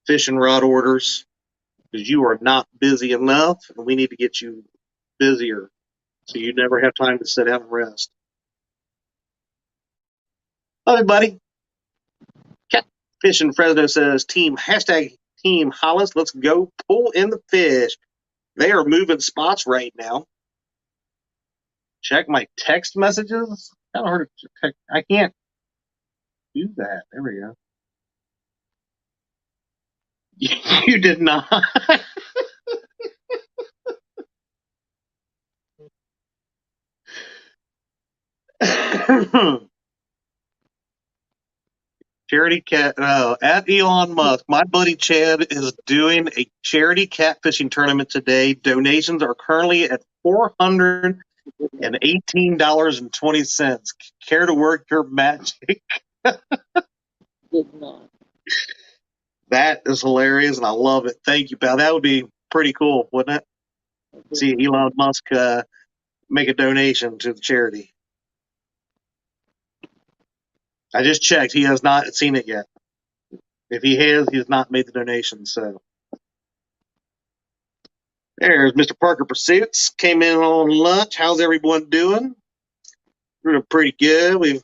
fishing rod orders, because you are not busy enough, and we need to get you busier so you never have time to sit down and rest. Love you, buddy. Catfish in Fresno says, Team Hollis, let's go pull in the fish. They are moving spots right now. Check my text messages. Kind of hard to check. I can't do that. There we go. You did not. Charity cat at Elon Musk. My buddy Chad is doing a charity catfishing tournament today. Donations are currently at $418.20. Care to work your magic? Did not. That is hilarious, and I love it. Thank you, pal. That would be pretty cool, wouldn't it? See Elon Musk make a donation to the charity. I just checked. He has not seen it yet. If he has not made the donation. So there's Mr. Parker Pursuits. Came in on lunch. How's everyone doing? We're doing pretty good. We've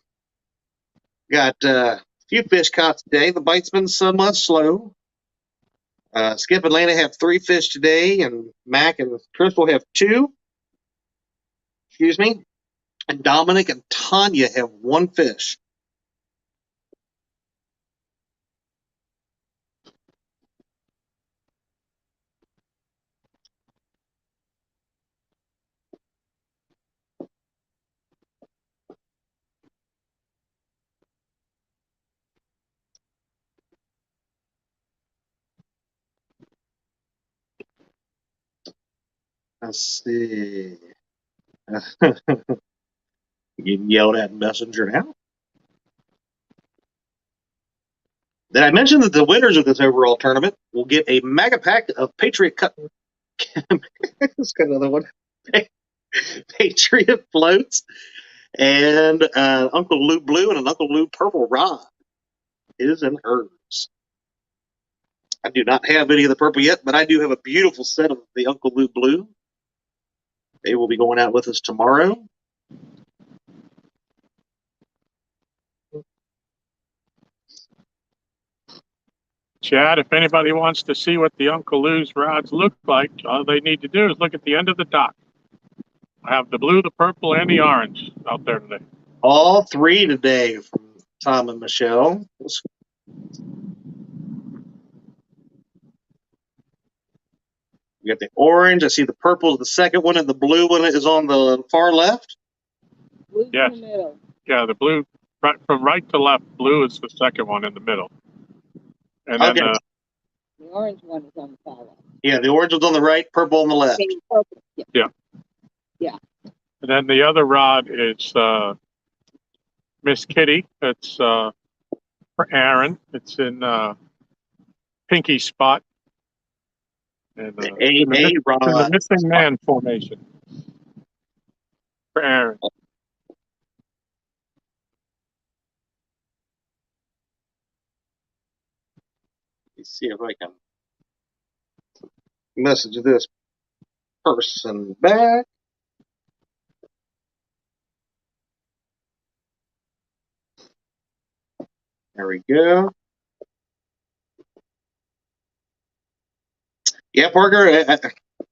got a few fish caught today. The bite's been somewhat slow. Skip and Lana have 3 fish today, and Mac and Crystal have 2. Excuse me. And Dominic and Tanya have 1 fish. Let's see. Getting yelled at in Messenger now. Did I mention that the winners of this overall tournament will get a mega pack of Patriot Cup? Let's got another one. Patriot floats and Uncle Lou blue and an Uncle Lou purple rod. His and hers. I do not have any of the purple yet, but I do have a beautiful set of the Uncle Lou blue. They will be going out with us tomorrow. Chad, if anybody wants to see what the Uncle Lou's rods look like, all they need to do is look at the end of the dock. I have the blue, the purple, and the orange out there today. All 3 today from Tom and Michelle. We got the orange. I see the purple is the second one, and the blue one is on the far left. Blue's in the middle. Yeah, the blue, from right to left, blue is the second one in the middle. And then Okay. the orange one is on the far left. Yeah, the orange one's on the right, purple on the left. Yeah. Yeah. And then the other rod is Miss Kitty. It's for Aaron. It's in pinky spot. And in the missing man formation for Aaron. Let's see if I can message this person back. There we go. Yeah, Parker,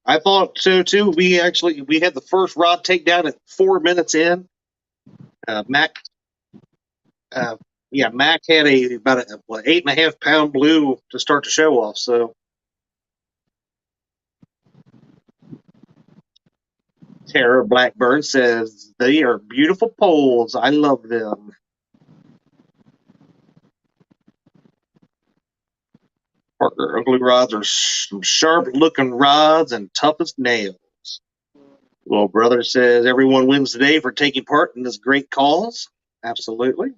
I thought so too. We had the first rod takedown at 4 minutes in. Mac had about an 8.5 pound blue to start the show off. So Tara Blackburn says they are beautiful poles. I love them. Parker, ugly rods are some sharp looking rods and tough as nails. Well, brother says everyone wins today for taking part in this great cause. Absolutely.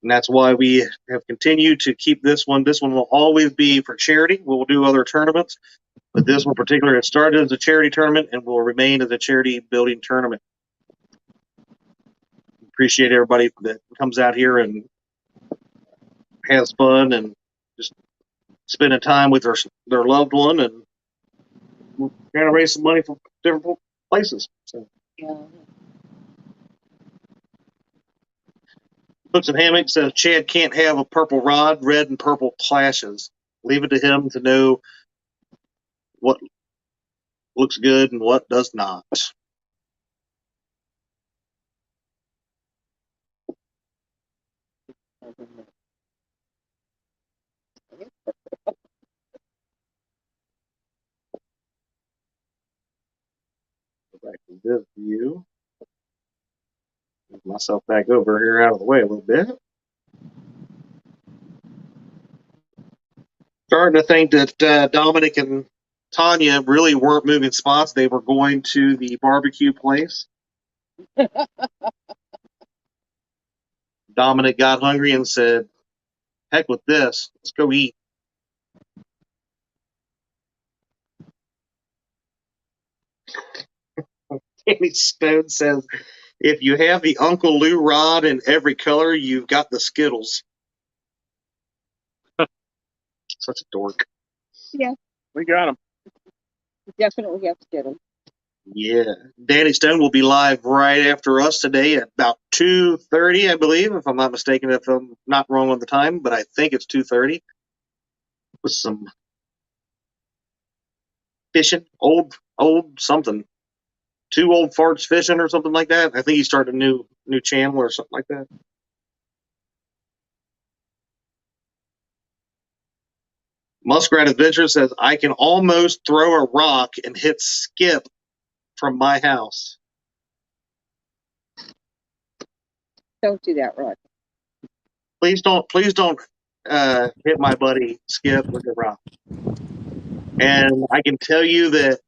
And that's why we have continued to keep this one. This one will always be for charity. We'll do other tournaments, but this one in particular, it started as a charity tournament and will remain as a charity building tournament. Appreciate everybody that comes out here and has fun and just spending time with their loved one, and we're trying to raise some money for different places. So. Yeah. Hooks and Hammock says Chad can't have a purple rod. Red and purple clashes. Leave it to him to know what looks good and what does not. Go back to this view. Move myself back over here out of the way a little bit. Starting to think that Dominic and Tanya really weren't moving spots. They were going to the barbecue place. Dominic got hungry and said, heck with this. Let's go eat. Danny Stone says, if you have the Uncle Lou rod in every color, you've got the Skittles. Such a dork. Yeah. We got him. Definitely have Skittles. Yeah. Danny Stone will be live right after us today at about 2:30, I believe, if I'm not mistaken, if I'm not wrong on the time, but I think it's 2:30. With some fishing, old something. 2 old farts fishing or something like that. I think he started a new channel or something like that. Muskrat Adventure says, I can almost throw a rock and hit Skip from my house. Don't do that, Rod. Please don't hit my buddy Skip with a rock. And I can tell you that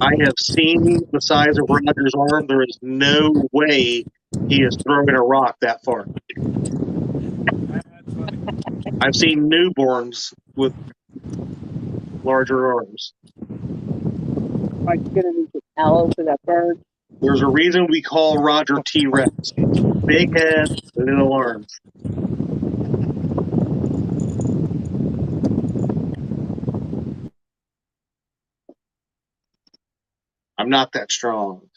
I have seen the size of Roger's arm. There is no way he is throwing a rock that far. I've seen newborns with larger arms. Are you going to need the towel for that bird? There's a reason we call Roger T-Rex. Big head, little arms. I'm not that strong.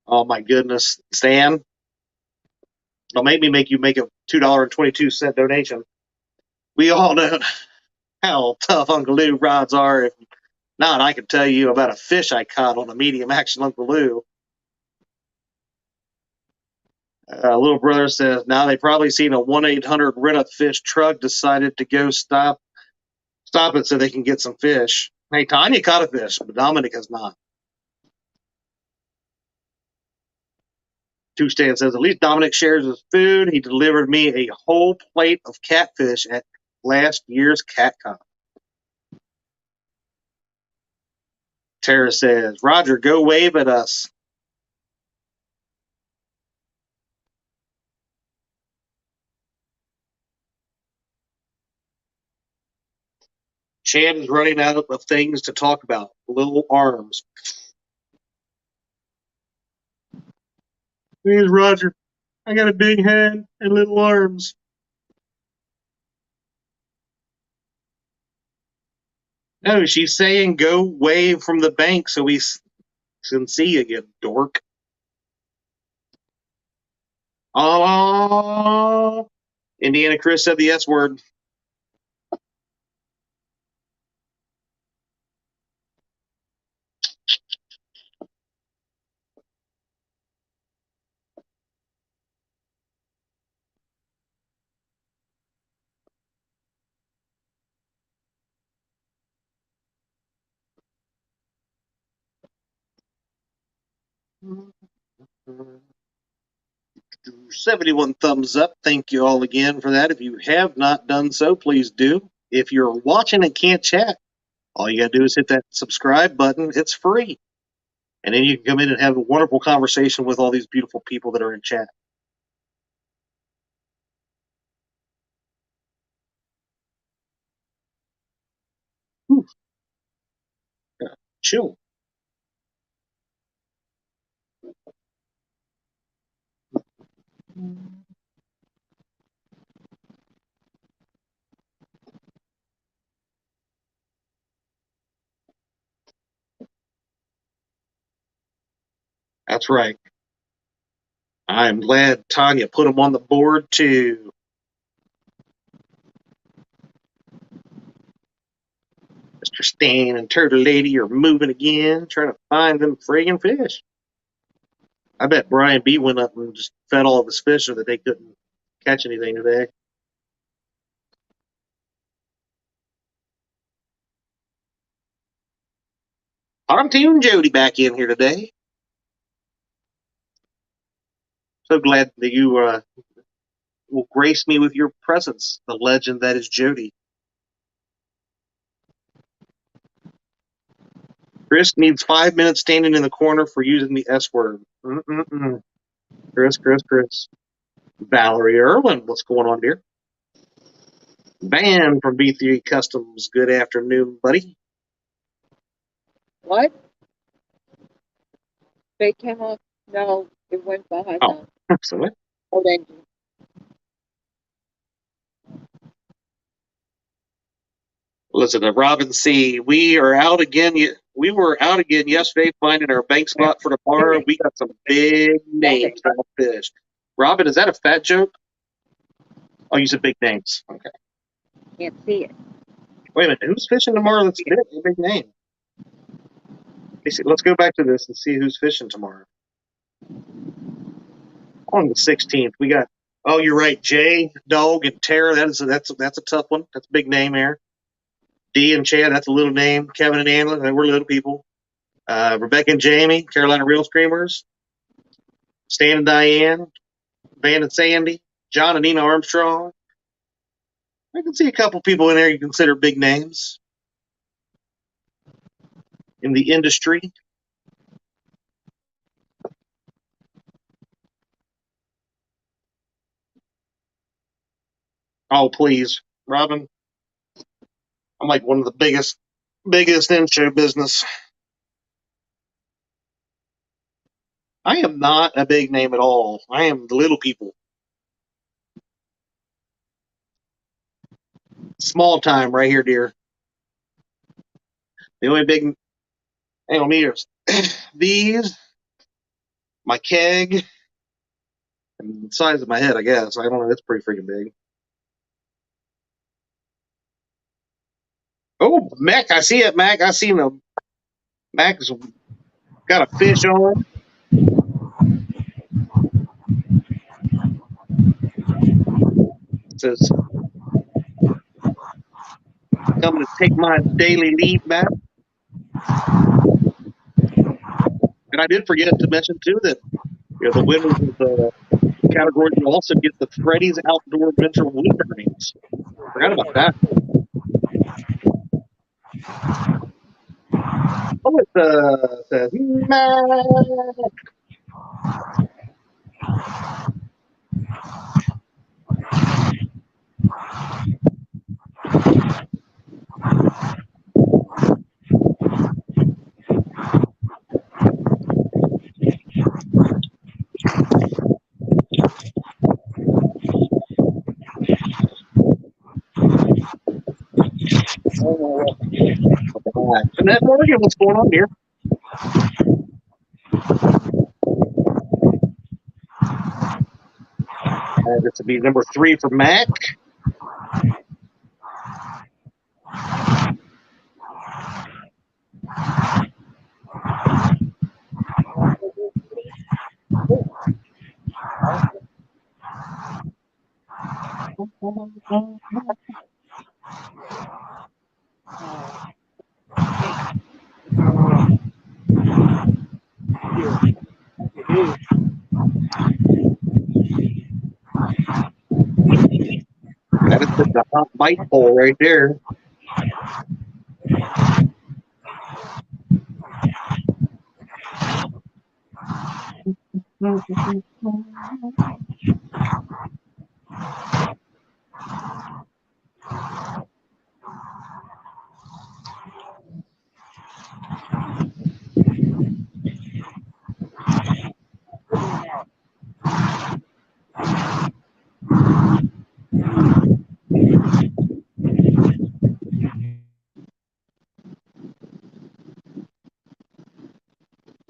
Oh my goodness, Stan. Don't make me make you make a $2.22 donation. We all know how tough Uncle Lou rods are. If not, I can tell you about a fish I caught on a medium action Uncle Lou. Little brother says, now they probably seen a 1-800 rent-a-fish truck, decided to go stop it so they can get some fish. Hey, Tanya caught a fish, but Dominic has not. Two Stan says, at least Dominic shares his food. He delivered me a whole plate of catfish at last year's CatCon. Tara says, Roger, go wave at us. Chad is running out of things to talk about. Little arms. Here's Roger. I got a big head and little arms. No, she's saying go wave from the bank so we can see again, dork. Oh, Indiana Chris said the S word. Mm-hmm. 71 thumbs up. Thank you all again for that. If you have not done so, please do. If you're watching and can't chat, all you got to do is hit that subscribe button. It's free. And then you can come in and have a wonderful conversation with all these beautiful people that are in chat. Whew. Yeah, chill. That's right. I'm glad Tanya put them on the board too. Mr. Stan and Turtle Lady are moving again, trying to find them friggin' fish. I bet Brian B went up and just fed all of his fish so that they couldn't catch anything today. Pontoon Jody back in here today. So glad that you will grace me with your presence, the legend that is Jody. Chris needs 5 minutes standing in the corner for using the S word. Chris. Valerie Irwin, what's going on, dear? Van from B3 Customs, good afternoon, buddy. What? They came up? No, it went behind them. So what? Oh, thank you. Listen, Robin C. We are out again. We were out again yesterday finding our bank spot for tomorrow. We got some big names on fish. Robin, is that a fat joke? Oh, you said big names. Okay. Can't see it. Wait a minute. Who's fishing tomorrow that's big? A big name. Let's go back to this and see who's fishing tomorrow. On the 16th, we got. Oh, you're right. Jay, Dog, and Tara. That's a tough one. That's a big name there. D and Chad, that's a little name. Kevin and Anna, we're little people. Rebecca and Jamie, Carolina Real Screamers. Stan and Diane, Van and Sandy, John and Nina Armstrong. I can see a couple people in there you consider big names in the industry. Oh, please, Robin. I'm like one of the biggest in show business. I am not a big name at all. I am the little people. Small time right here, dear. The only big angle meters. These, my keg, and the size of my head, I guess. I don't know. It's pretty freaking big. Oh, Mac, I see it, Mac. I seen him. Mac's got a fish on. says, coming to take my daily leave back. And I did forget to mention, too, that the winners of the category will also get the Freddy's Outdoor Adventure wood earnings. Forgot about that. Oh, it says, Mac. Jeanette Morgan, what's going on here? This would be number 3 for Mac. That is the hot bite pole right there.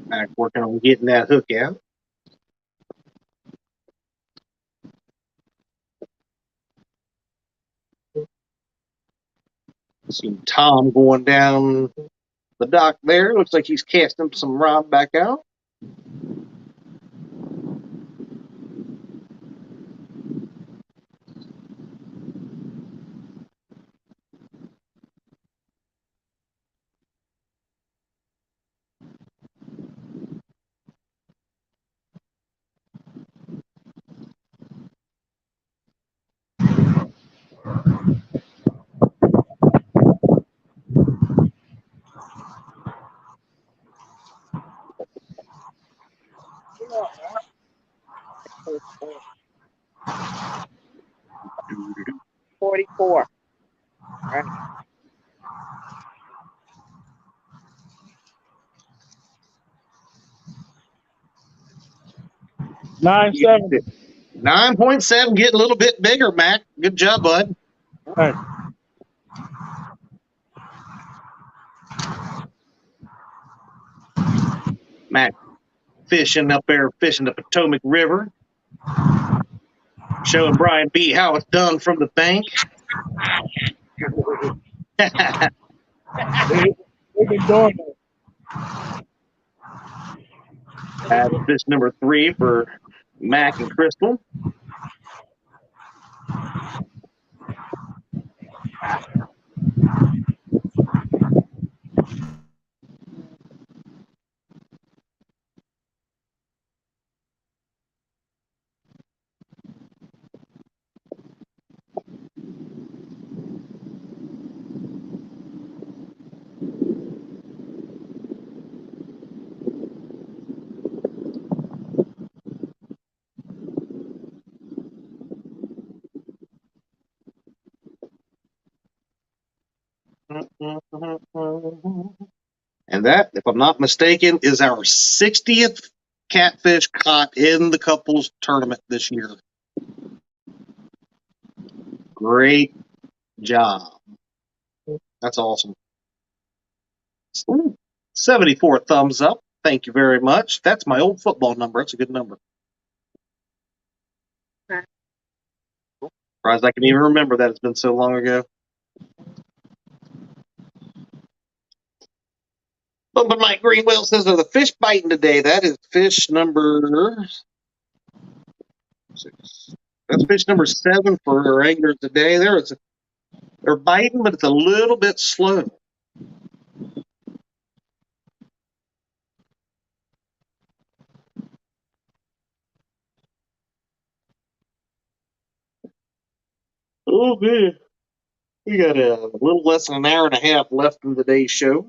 Mac working on getting that hook out. See Tom going down the dock there. Looks like he's casting some rod back out. $44. Right. $9.70. 9.7, getting a little bit bigger, Mac. Good job, bud. Hey. Mac fishing up there, fishing the Potomac River. Showing Brian B. how it's done from the bank. They've been doing that. That's fish number 3 for Mac and Crystal. And that, if I'm not mistaken, is our 60th catfish caught in the couples tournament this year. Great job. That's awesome. Ooh, 74 thumbs up. Thank you very much. That's my old football number. That's a good number. Surprised I can even remember that. It's been so long ago. But Mike Greenwell says there's a fish biting today. That is fish number 6. That's fish number 7 for our anglers today. They're biting, but it's a little bit slow. Oh, good. We got a little less than an hour and a half left in today's show.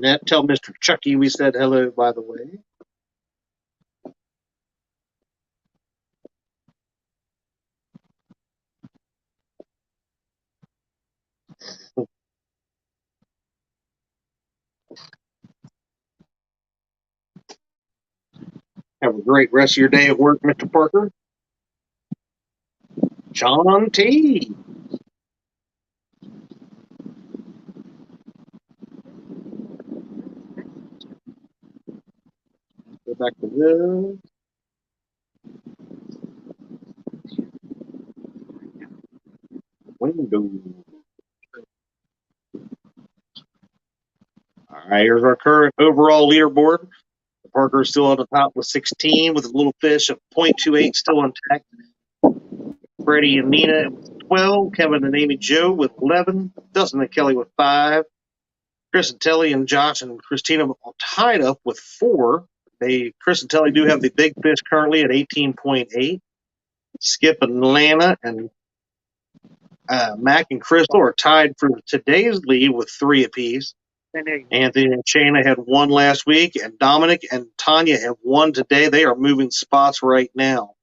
Nat, tell Mr. Chucky we said hello, by the way. Have a great rest of your day at work, Mr. Parker. John T. Go back to this. Window. All right, here's our current overall leaderboard. Parker is still on the top with 16, with a little fish of 0.28 still intact. Freddie and Nina with 12. Kevin and Amy Joe with 11. Dustin and Kelly with 5. Chris and Telly and Josh and Christina tied up with 4. Chris and Telly do have the big fish currently at 18.8. Skip and Lana and Mac and Crystal are tied for today's lead with 3 apiece. Anthony and Shayna had 1 last week, and Dominic and Tanya have 1 today. They are moving spots right now.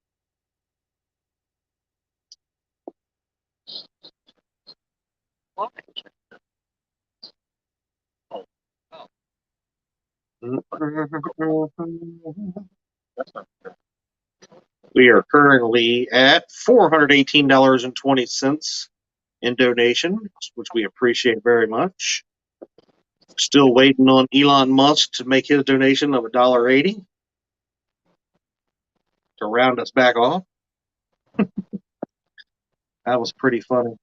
We are currently at $418.20 in donation, which we appreciate very much. Still waiting on Elon Musk to make his donation of $1.80 to round us back off. That was pretty funny.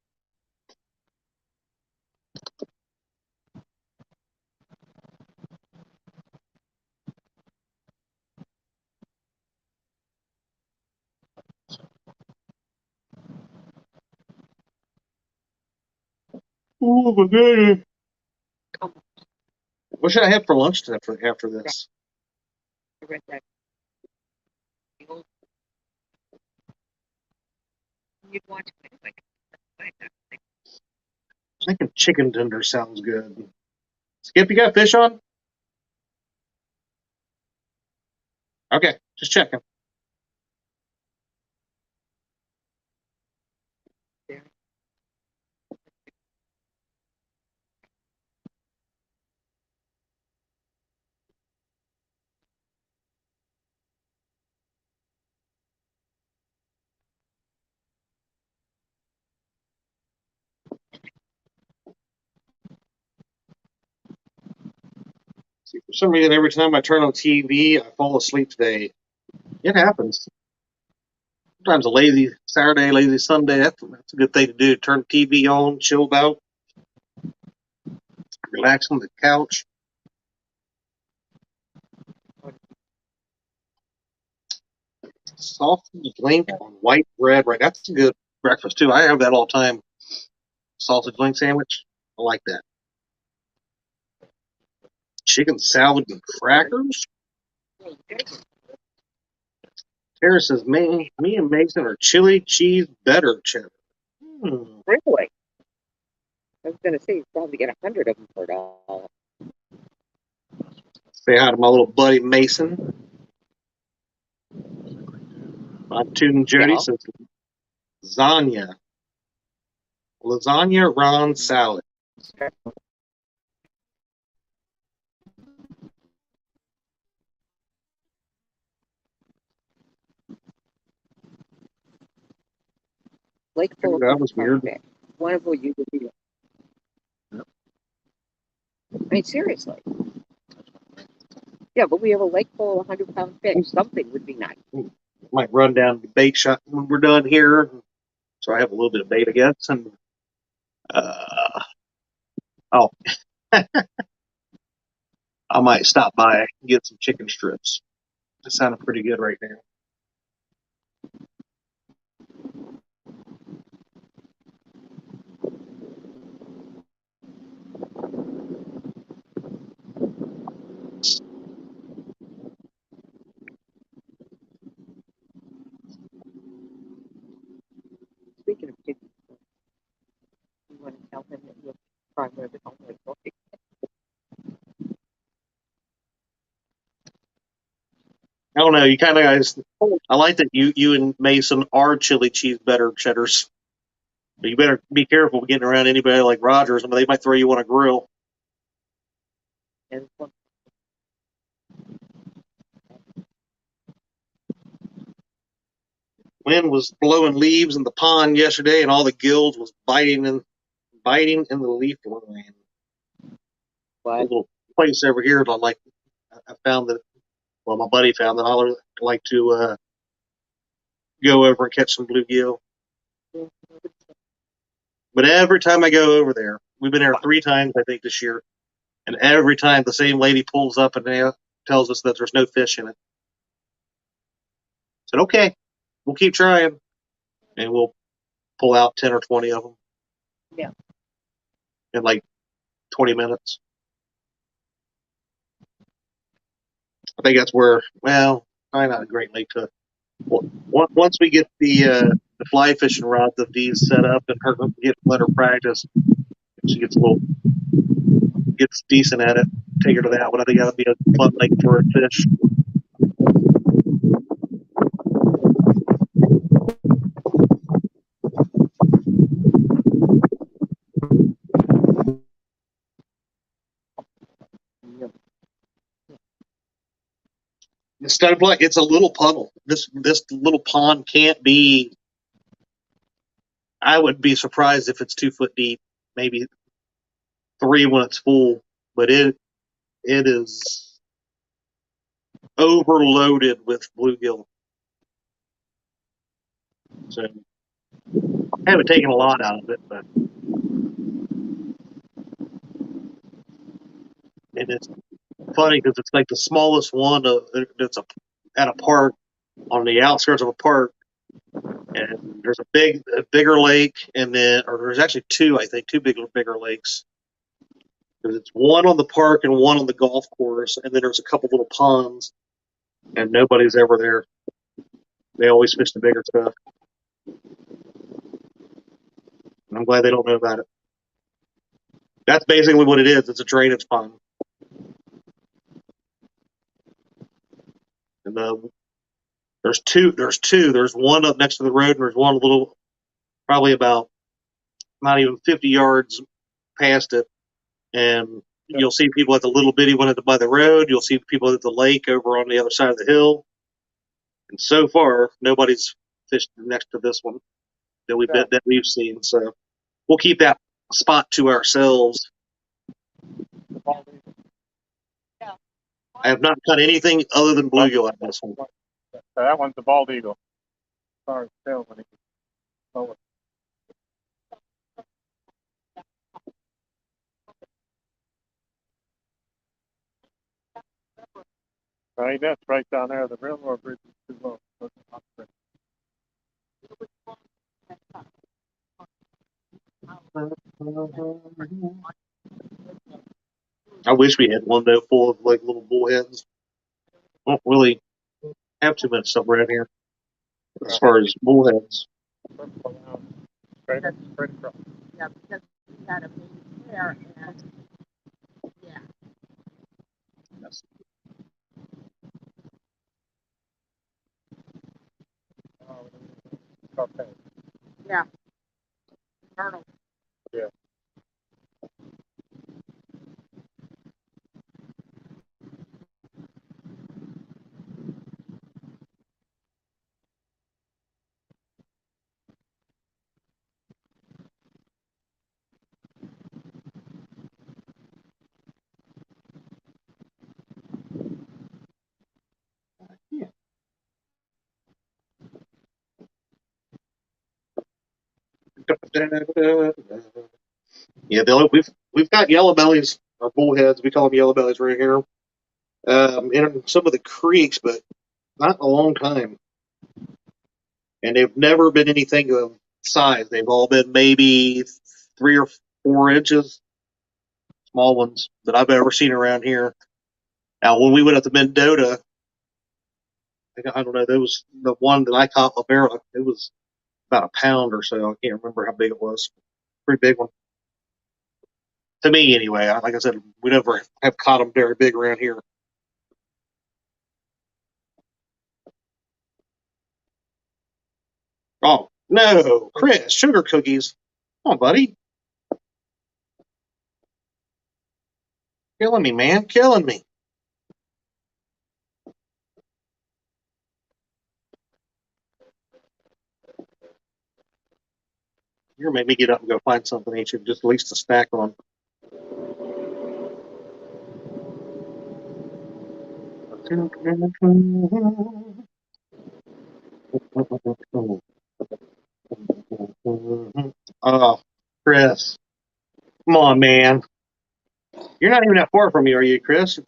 Oh my goodness. What should I have for lunch after this? I think a chicken tender sounds good. Skip, you got fish on? Okay, just checking. See, for some reason, every time I turn on TV, I fall asleep today. It happens. Sometimes a lazy Saturday, lazy Sunday, that's a good thing to do. Turn the TV on, chill out, relax on the couch. Sausage link on white bread, right? That's a good breakfast, too. I have that all the time. Sausage link sandwich. I like that. Chicken salad and crackers. Tara says, me and Mason are chili cheese better cheddar. Really? I was going to say, you probably get 100 of them for $1. Say hi to my little buddy Mason. My tune Jody says, lasagna. Lasagna round salad. Lake full of That was weird. fish. One of them you could be. I mean, seriously. Yeah, but we have a lake full of 100-pound fish. Something would be nice. Might run down the bait shop when we're done here. So I have a little bit of bait, I guess. And oh, I might stop by and get some chicken strips. That sounded pretty good right now. Speaking of chicken, you want to tell him that you'll try where the only cooking. I don't know. You kind of guys. I like that you and Mason are chili cheese better cheddars. But you better be careful getting around anybody like Rogers. I mean, they might throw you on a grill. And Wind was blowing leaves in the pond yesterday, and all the gills was biting in the leaf line. A little place over here that I found that. Well, my buddy found that I like to go over and catch some bluegill. But every time I go over there, we've been there 3 times, I think, this year. And every time the same lady pulls up and tells us that there's no fish in it. I said, okay, we'll keep trying. And we'll pull out 10 or 20 of them. Yeah. In like 20 minutes. I think that's where, well, probably not a great lake to. Once we get the fly fishing rod that Dee's set up and let her practice, she gets decent at it. Take her to that one. I think that'll be a fun lake for her to fish. Instead of it's a little puddle. This little pond can't be. I would be surprised if it's 2 foot deep, maybe 3 when it's full, but it is overloaded with bluegill. So I haven't taken a lot out of it, but and it's funny because it's like the smallest one that's at a park on the outskirts of a park, and there's a bigger lake, and then or there's actually 2, I think, 2 bigger lakes. Because it's one on the park and one on the golf course, and then there's a couple little ponds, and nobody's ever there. They always fish the bigger stuff. And I'm glad they don't know about it. That's basically what it is. It's a drainage pond. And there's two. There's one up next to the road, and there's one a little, probably about not even 50 yards past it. And you'll see people at the little bitty one by the road. You'll see people at the lake over on the other side of the hill. And so far, nobody's fished next to this one that we've seen. So we'll keep that spot to ourselves. I have not caught anything other than bluegill on this one. That one's the bald eagle. Sorry, tail when it gets lower. Right, that's right down there. The railroad bridge is too low. I wish we had one though full of like little bullheads. Don't really have too much stuff around here as far as bullheads. Straight across. yeah, because we had a big pair and yeah. Okay. Yeah. Turtle. Yeah. Yeah, we've got yellow bellies or bullheads. We call them yellow bellies right here. In some of the creeks, but not in a long time. And they've never been anything of size. They've all been maybe 3 or 4 inches, small ones that I've ever seen around here. Now, when we went up to Mendota, I don't know, there was the one that I caught Lavera. It was about a pound or so. I can't remember how big it was. Pretty big one. To me, anyway. Like I said, we never have caught them very big around here. Oh, no, Chris, sugar cookies. Come on, buddy. Killing me, man. Killing me. You're gonna make me get up and go find something, ain't you? Just at least a snack on. Oh, Chris. Come on, man. You're not even that far from me, are you, Chris?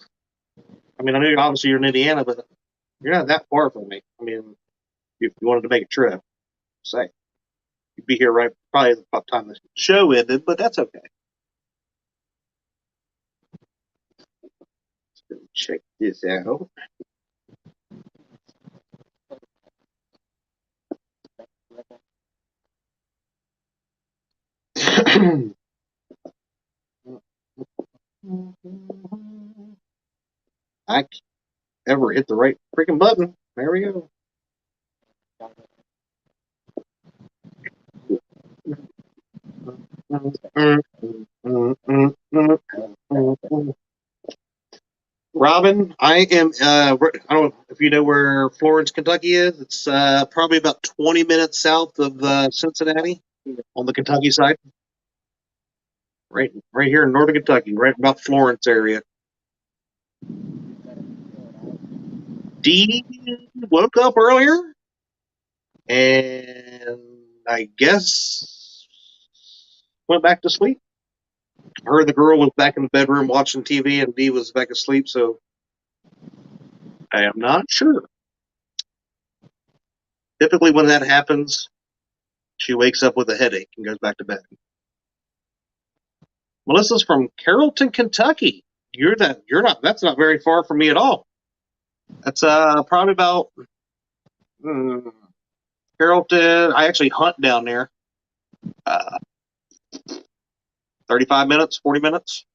I mean, I know obviously you're in Indiana, but you're not that far from me. I mean, if you wanted to make a trip, say, you'd be here right probably by the time the show ended, but that's okay. Let's check this out. I ever hit the right freaking button. There we go. Robin, I am. I don't know if you know where Florence, Kentucky is. It's probably about 20 minutes south of Cincinnati on the Kentucky side. Right here in northern Kentucky, right about Florence area. Dee woke up earlier, and I guess went back to sleep. Her and the girl was back in the bedroom watching TV, and Dee was back asleep. So I am not sure. Typically, when that happens, she wakes up with a headache and goes back to bed. Melissa's from Carrollton, Kentucky. That's not very far from me at all. That's probably about Carrollton. I actually hunt down there. 35 minutes, 40 minutes.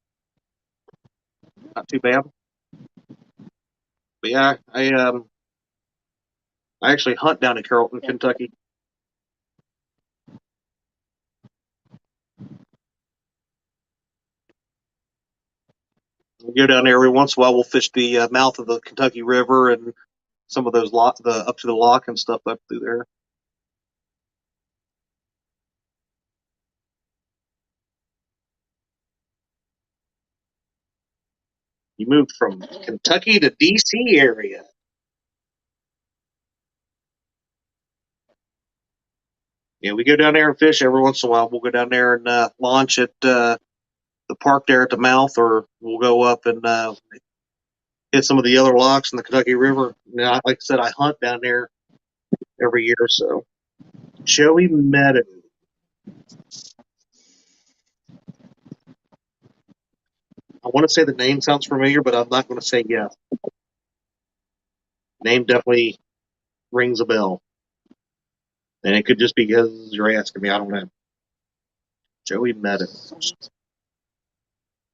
Not too bad. But yeah, I actually hunt down in Carrollton, Kentucky. We go down there every once in a while. We'll fish the mouth of the Kentucky River and some of those up to the lock and stuff up through there. You moved from Kentucky to DC area. Yeah, we go down there and fish every once in a while. We'll go down there and launch at the park there at the mouth, or we'll go up and hit some of the other locks in the Kentucky River. Now, like I said, I hunt down there every year or so. Joey Meadow. I want to say the name sounds familiar, but I'm not going to say yes. Name definitely rings a bell. And it could just be because you're asking me. I don't know. Joey Meadows.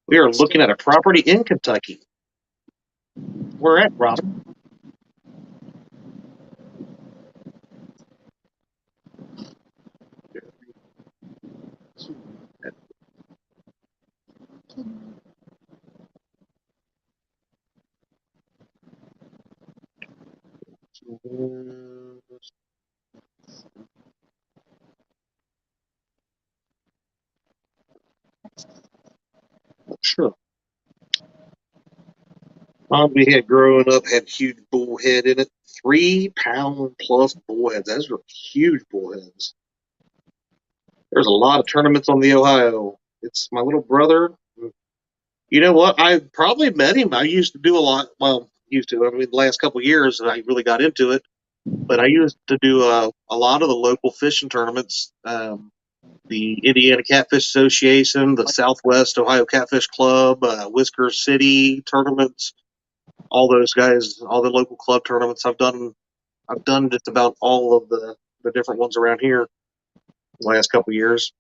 We are looking at a property in Kentucky. Where at, Robin? Sure. We had growing up had huge bullhead in it. 3 pound plus bullheads. Those were huge bullheads. There's a lot of tournaments on the Ohio. It's my little brother. You know what? I probably met him. I used to do a lot. Well, I mean, the last couple of years, I really got into it. But I used to do a lot of the local fishing tournaments. The Indiana Catfish Association, the Southwest Ohio Catfish Club, Whisker City tournaments. All those guys, all the local club tournaments. I've done just about all of the different ones around here the last couple of years.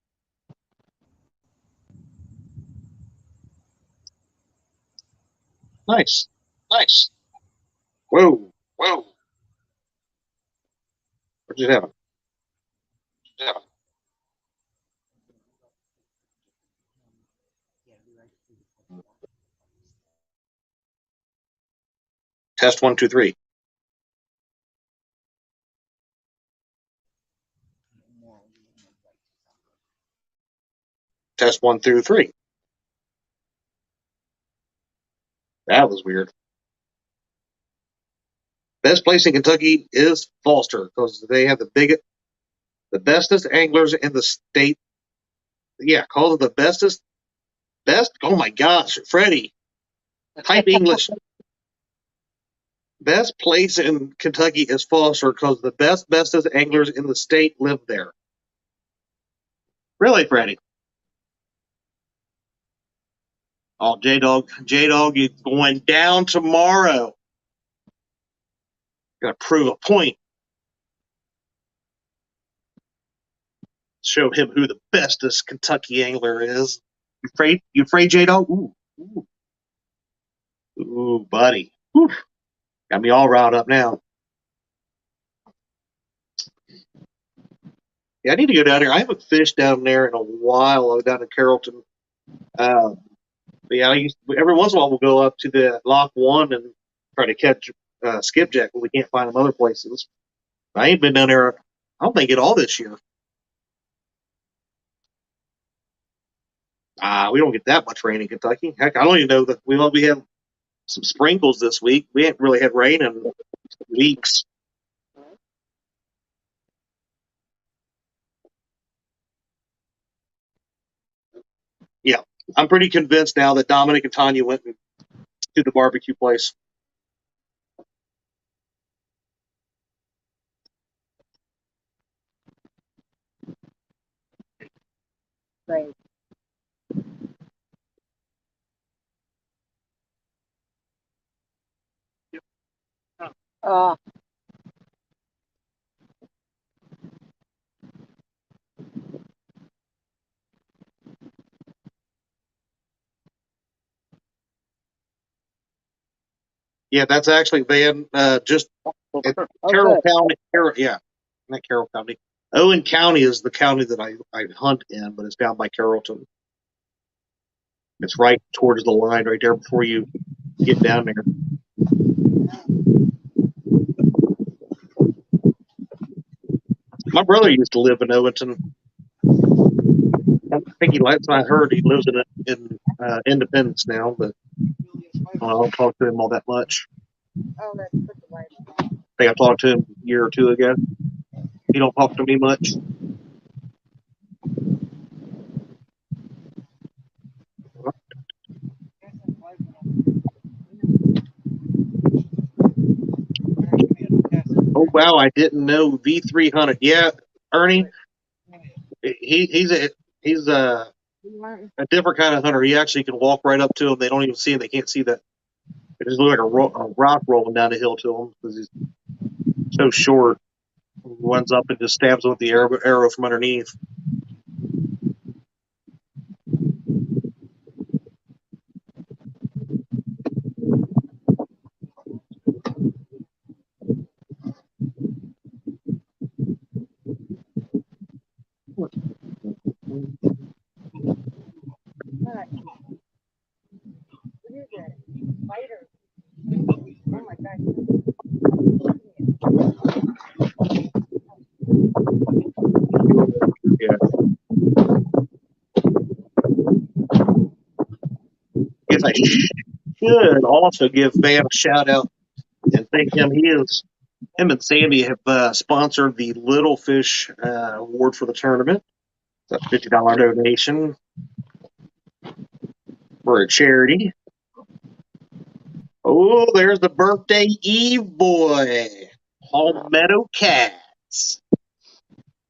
Nice. Whoa. What'd you have? Test 1, 2, 3. Test 1 through 3. That was weird. Best place in Kentucky is Foster because they have the bestest anglers in the state. Yeah, call it the best. Oh my gosh, Freddie, type English. Best place in Kentucky is Foster because the bestest anglers in the state live there. Really, Freddie? Oh, J-Dog, you're going down tomorrow. Got to prove a point. Show him who the bestest Kentucky angler is. You afraid, J-Dog? Ooh, buddy. Whew. Got me all riled up now. Yeah, I need to go down there. I haven't fished down there in a while. I was down in Carrollton. Yeah, every once in a while we'll go up to the Lock 1 and try to catch skipjack when we can't find them other places. I ain't been down there, I don't think, at all this year. We don't get that much rain in Kentucky. Heck, I don't even know that we have some sprinkles this week. We haven't really had rain in weeks. Yeah, I'm pretty convinced now that Dominic and Tanya went to the barbecue place. Right. Oh. Yeah, that's actually Van, just Carroll County. Not Carroll County. Owen County is the county that I hunt in, but it's down by Carrollton. It's right towards the line right there before you get down there. My brother used to live in Owenton. I think last I heard he lives in Independence now, but I don't talk to him all that much. Oh, that's put the light on. I think I talked to him a year or two ago. He don't talk to me much. Oh wow, I didn't know V300. Yeah, Ernie, he's a different kind of hunter. He actually can walk right up to him. They don't even see him. They can't see that. It just looks like a rock rolling down the hill to him because he's so short. He runs up and just stabs him with the arrow from underneath. What is it? Spider. Oh my gosh. Yeah. Guess I should also give Van a shout out and thank him. Him and Sandy have sponsored the Little Fish Award for the tournament. It's a $50 donation for a charity. Oh, there's the birthday Eve boy. Palmetto Cats.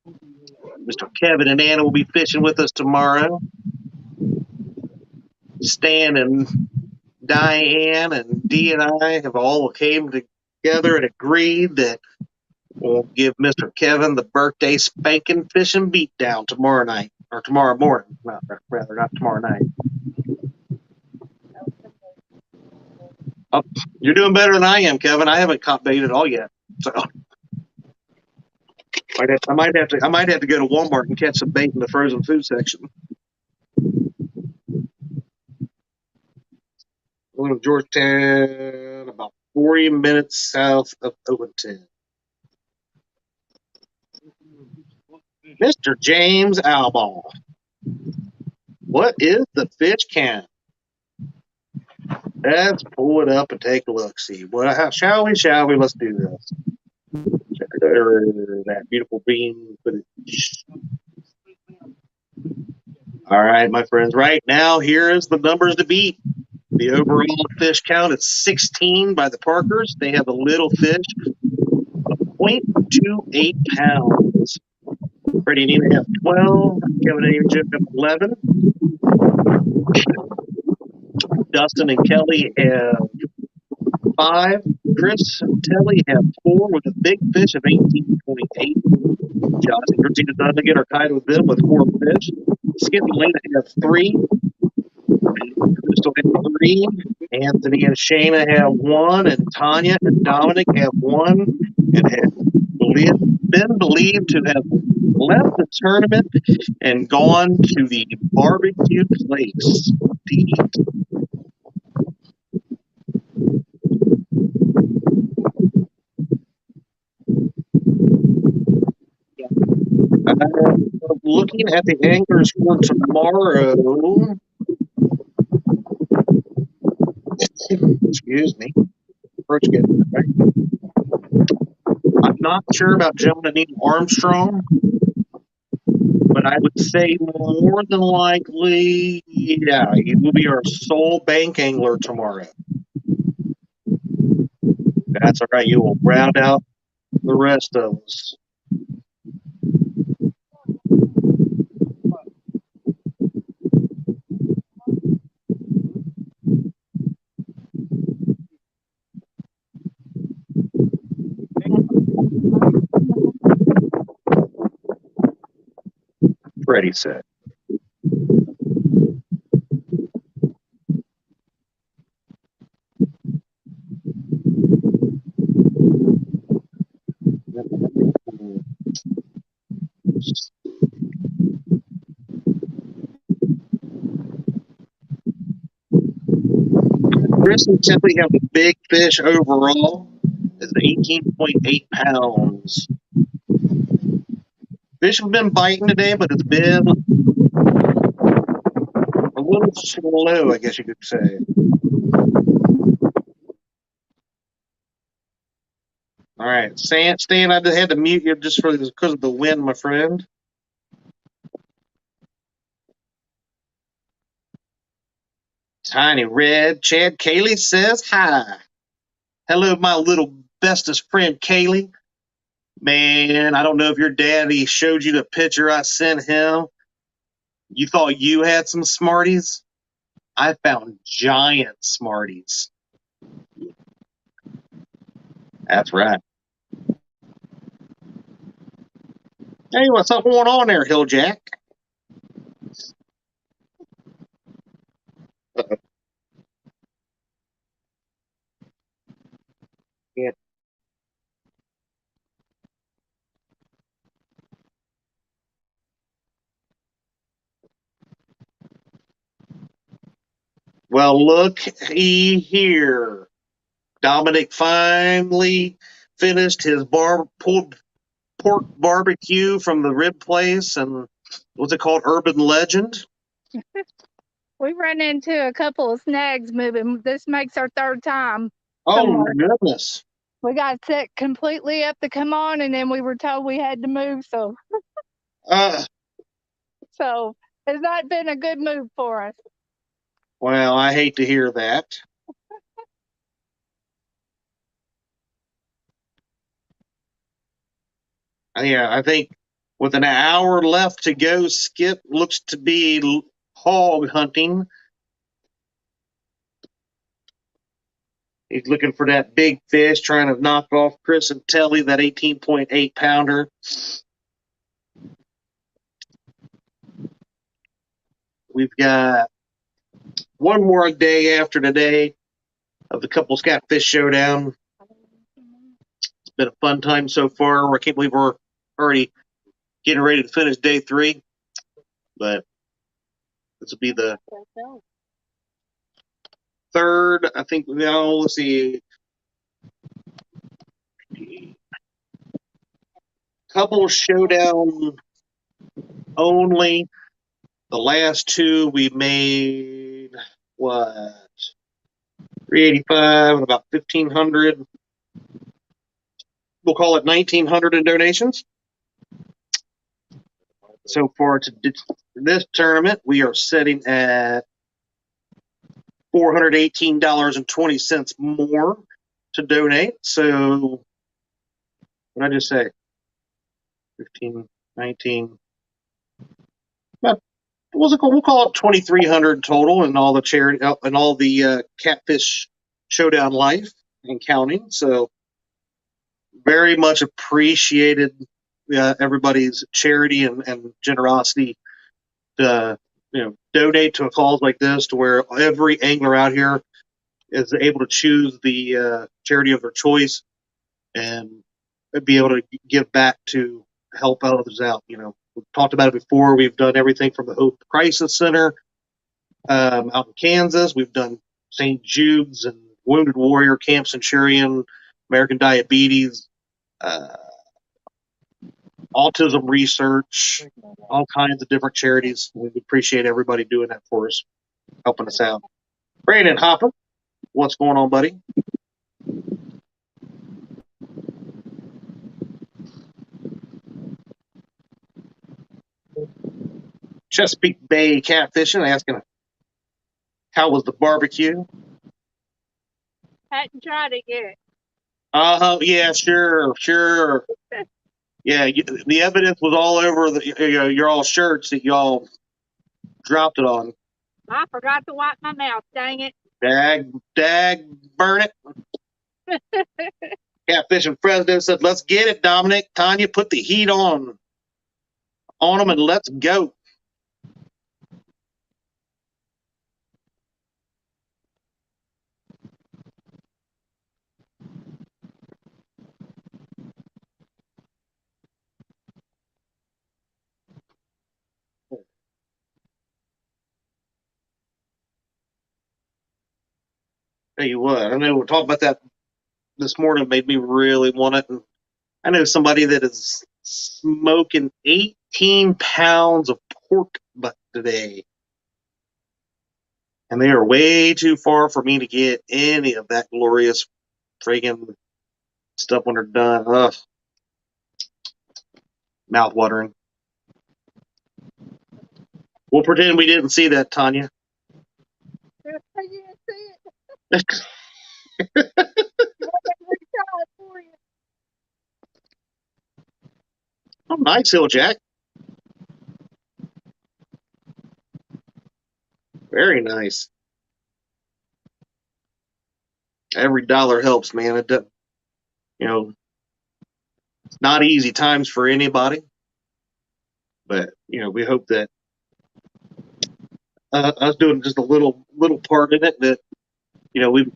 Mr. Kevin and Anna will be fishing with us tomorrow. Stan and Diane and Dee and I have all came together and agreed that we'll give Mr. Kevin the birthday spanking fishing beatdown tomorrow night, or tomorrow morning. Not tomorrow night. Oh, you're doing better than I am, Kevin. I haven't caught bait at all yet, so I might have to go to Walmart and catch some bait in the frozen food section. Little Georgetown, about 40 minutes south of Owenton. Mr. James Albaugh. What is the fish count? Let's pull it up and take a look. See, well, shall we? Let's do this. That beautiful bean footage. All right, my friends. Right now, here is the numbers to beat. The overall fish count is 16 by the Parkers. They have a little fish of 0.28 pounds. Freddie and Nina have 12. Kevin and Jim have 11. Dustin and Kelly have 5. Chris and Telly have 4 with a big fish of 18.8. Josh and Christina Dunnigan are tied with them with 4 fish. Skip and Lena have 3. Crystal have 3. Anthony and Shayna have 1. And Tanya and Dominic have 1. And have been believed to have left the tournament and gone to the barbecue place to eat. Looking at the anglers for tomorrow. Excuse me. I'm not sure about Jonah Neil Armstrong, but I would say more than likely, yeah, he will be our sole bank angler tomorrow. That's all right. You will round out the rest of us. Freddie said. Chris and Simply have a big fish overall. It's 18.8 pounds. Fish have been biting today, but it's been a little slow, I guess you could say. All right, Stan, I had to mute you just because of the wind, my friend. Tiny Red Chad Kaylee says hi. Hello, my little bestest friend Kaylee. Man, I don't know if your daddy showed you the picture I sent him. You thought you had some Smarties? I found giant Smarties. That's right. Hey, what's up going on there, Hilljack? Yeah. Well, look here. Dominic finally finished his pulled pork barbecue from the rib place, and what's it called? Urban Legend. We ran into a couple of snags moving. This makes our 3rd time. Oh, my goodness. We got set completely up to come on, and then we were told we had to move. So So has that been a good move for us? Well, I hate to hear that. Yeah, I think with an hour left to go, Skip looks to be hog hunting. He's looking for that big fish, trying to knock off Chris and Telly, that 18.8 pounder. We've got one more day after today of the Couples Catfish Showdown. It's been a fun time so far. I can't believe we're already getting ready to finish day 3. But this will be the third, I think. No, let's see. Couple Showdown only. The last 2 we made, what, 385 and about 1,500. We'll call it 1,900 in donations. So far to this tournament, we are sitting at $418.20 more to donate. So what did I just say? 15, 19. We'll call it 2,300 total in all the charity and all the Catfish Showdown life and counting. So very much appreciated everybody's charity and generosity to donate to a cause like this, to where every angler out here is able to choose the charity of their choice and be able to give back to help others out. We've talked about it before. We've done everything from the Hope Crisis Center out in Kansas. We've done St. Jude's and Wounded Warrior, Camp Centurion, American Diabetes, autism research, all kinds of different charities. We appreciate everybody doing that for us, helping us out. Brandon Hopper, what's going on, buddy? Chesapeake Bay Catfishing asking, how was the barbecue? Hadn't tried it yet. Yeah, sure. Yeah, the evidence was all over your all shirts that y'all dropped it on. I forgot to wipe my mouth, dang it. Dag, burn it. Catfishing Fresno said, let's get it, Dominic. Tanya, put the heat on them and let's go. Tell you what, I know we're talking about that this morning, made me really want it. And I know somebody that is smoking 18 pounds of pork butt today. And they are way too far for me to get any of that glorious friggin' stuff when they're done. Ugh. Mouth watering. We'll pretend we didn't see that, Tanya. I didn't see it. Oh, nice, Hill Jack. Very nice. Every dollar helps, man. It doesn't, it's not easy times for anybody, but we hope that us doing just a little part in it, that we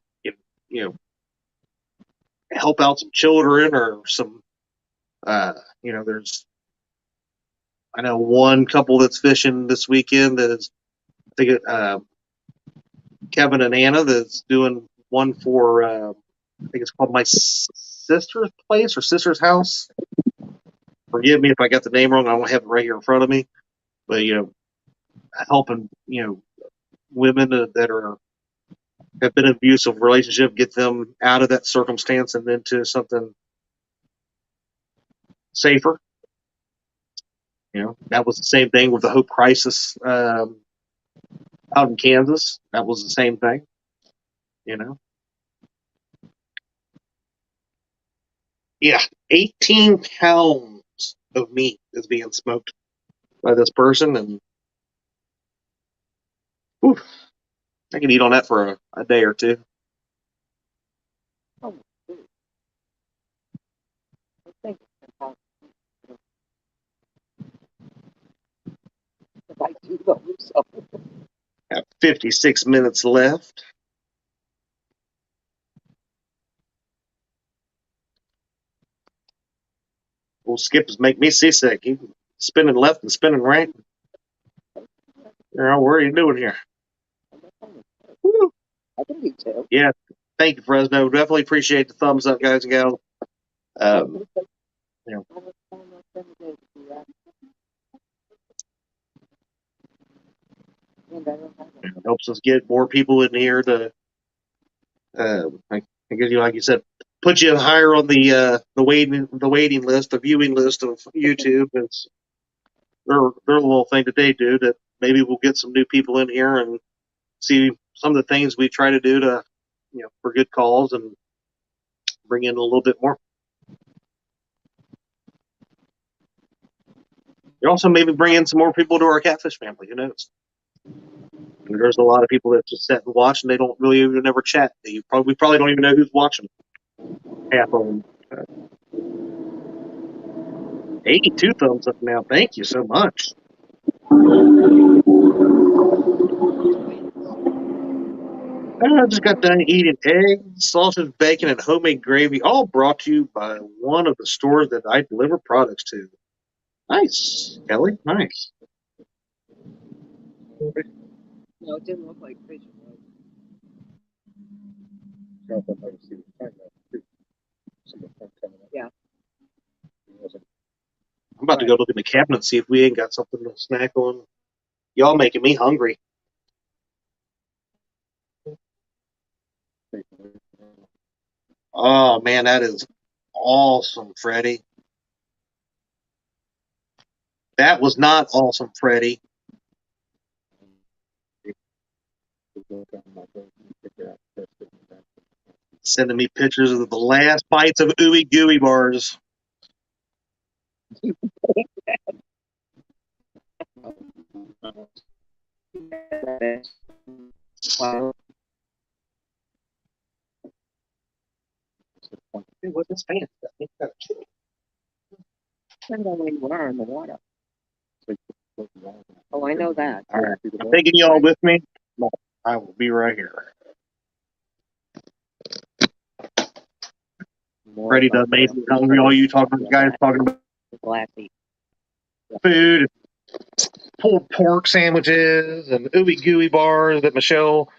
help out some children or some there's, I know one couple that's fishing this weekend that is, I think Kevin and Anna, that's doing one for I think it's called My Sister's Place or Sister's House. Forgive me if I got the name wrong. I don't have it right here in front of me, but helping women that have been in an abusive relationship, get them out of that circumstance and into something safer. You know, that was the same thing with the Hope Crisis out in Kansas. That was the same thing. You know. Yeah, 18 pounds of meat is being smoked by this person, and whew, I can eat on that for a day or two. Oh, I think if I do those, so. Got 56 minutes left. Old Skip is making me seasick. He's spinning left and spinning right. What are you doing here? Woo. I can do two. Yeah, thank you, Fresno. Definitely appreciate the thumbs up, guys and gals. You know, it helps us get more people in here to, I guess, like you said, put you higher on the waiting list, the viewing list of YouTube. It's their little thing that they do that maybe we'll get some new people in here and see some of the things we try to do to, for good calls and bring in a little bit more. You also maybe bring in some more people to our catfish family. Who knows? There's a lot of people that just sit and watch, and they don't really even ever chat. We probably don't even know who's watching. Half of them. 82 thumbs up now. Thank you so much. I just got done eating eggs, sausage, bacon, and homemade gravy, all brought to you by one of the stores that I deliver products to. Nice, Kelly. Nice. No, it didn't look like fish. Yeah. I'm about to go look in the cabinet and see if we ain't got something to snack on. Y'all making me hungry. Oh, man, that is awesome, Freddie. That was not awesome, Freddie. Sending me pictures of the last bites of ooey gooey bars. Wow. What's this fan? Depends on where you are in the water. Oh, I know that. All right. I'm taking you all with me. I will be right here. Freddie does made me hungry. All you guys talking about food, pulled pork sandwiches, and ooey gooey bars that Michelle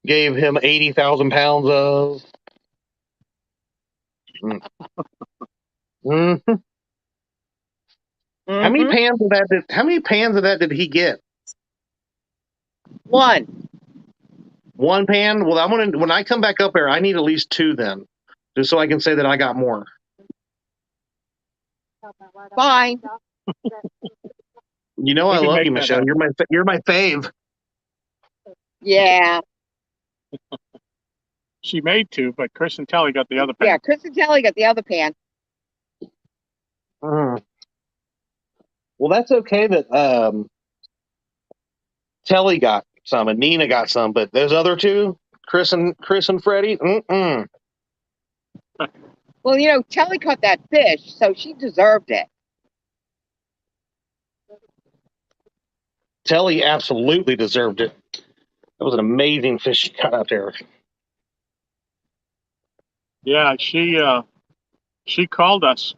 gave him 80,000 pounds of. Mm-hmm. How many pans of that? How many pans of that did he get? One. One pan. Well, I'm gonna when I come back up there, I need at least two then, just so I can say that I got more. Fine. You know I love you, Michelle. You're my fave. Yeah. She made two, but Chris and Telly got the other pan. Yeah, Chris and Telly got the other pan. Well, that's okay that Telly got some and Nina got some, but those other two, Chris and Freddie, Well, you know, Telly caught that fish, so she deserved it. Telly absolutely deserved it. That was an amazing fish she caught out there. Yeah, she called us.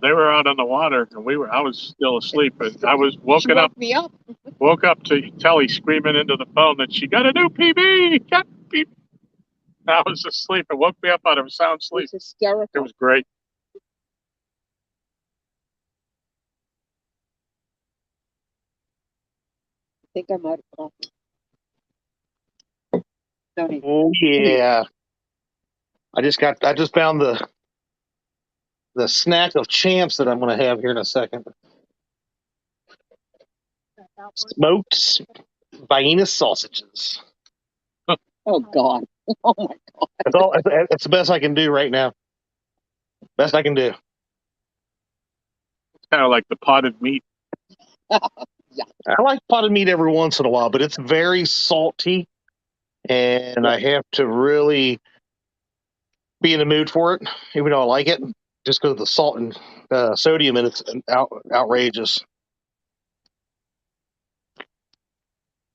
They were out on the water, and I was still asleep, but I was woken up. Me up. Woke up to Telly screaming into the phone that she got a new PB. Got PB. I was asleep. It woke me up out of a sound sleep. It was hysterical. It was great. I think I might have caught. Oh yeah. I just found the snack of champs that I'm gonna have here in a second. Smoked hyena sausages. Oh God. Oh my God. That's all. That's the best I can do right now. Best I can do. It's kind of like the potted meat. I like potted meat every once in a while, but it's very salty, and I have to really be in the mood for it, even though I like it, just because of the salt and sodium, and it's outrageous.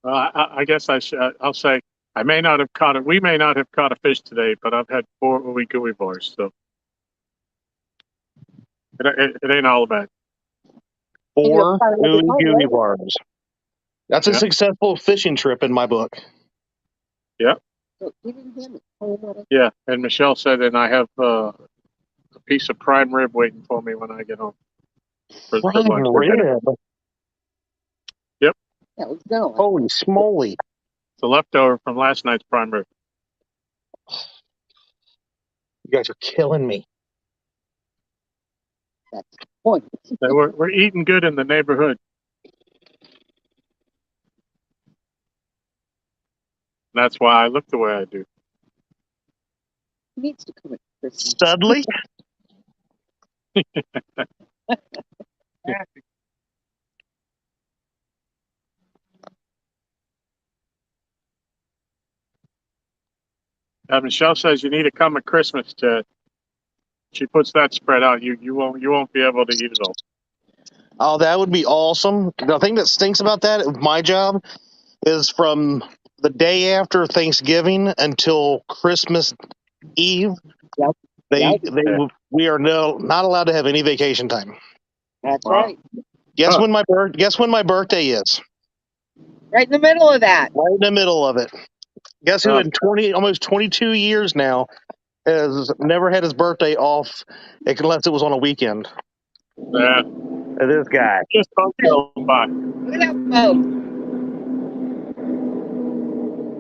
I guess I'll say I may not have caught it. We may not have caught a fish today, but I've had 4 ooey gooey bars, so it ain't all bad. 4 ooey gooey bars. That's a successful fishing trip in my book. Yeah. Yeah, and Michelle said, and I have a piece of prime rib waiting for me when I get home. For Prime lunch or dinner. rib. Yep. Yeah, let's go. Holy smoly! It's a leftover from last night's prime rib. You guys are killing me. That's the point. So we're eating good in the neighborhood. That's why I look the way I do. He needs to come at Christmas. Studley? Michelle says you need to come at Christmas to. She puts that spread out. You won't be able to eat it all. Oh, that would be awesome. The thing that stinks about that, my job, is from the day after Thanksgiving until Christmas Eve. Yep. We are not allowed to have any vacation time. That's right. Guess when my birthday is? Right in the middle of that. Right in the middle of it. Guess who in almost 22 years now has never had his birthday off unless it was on a weekend? Yeah. This guy. Just going by. Look at that boat.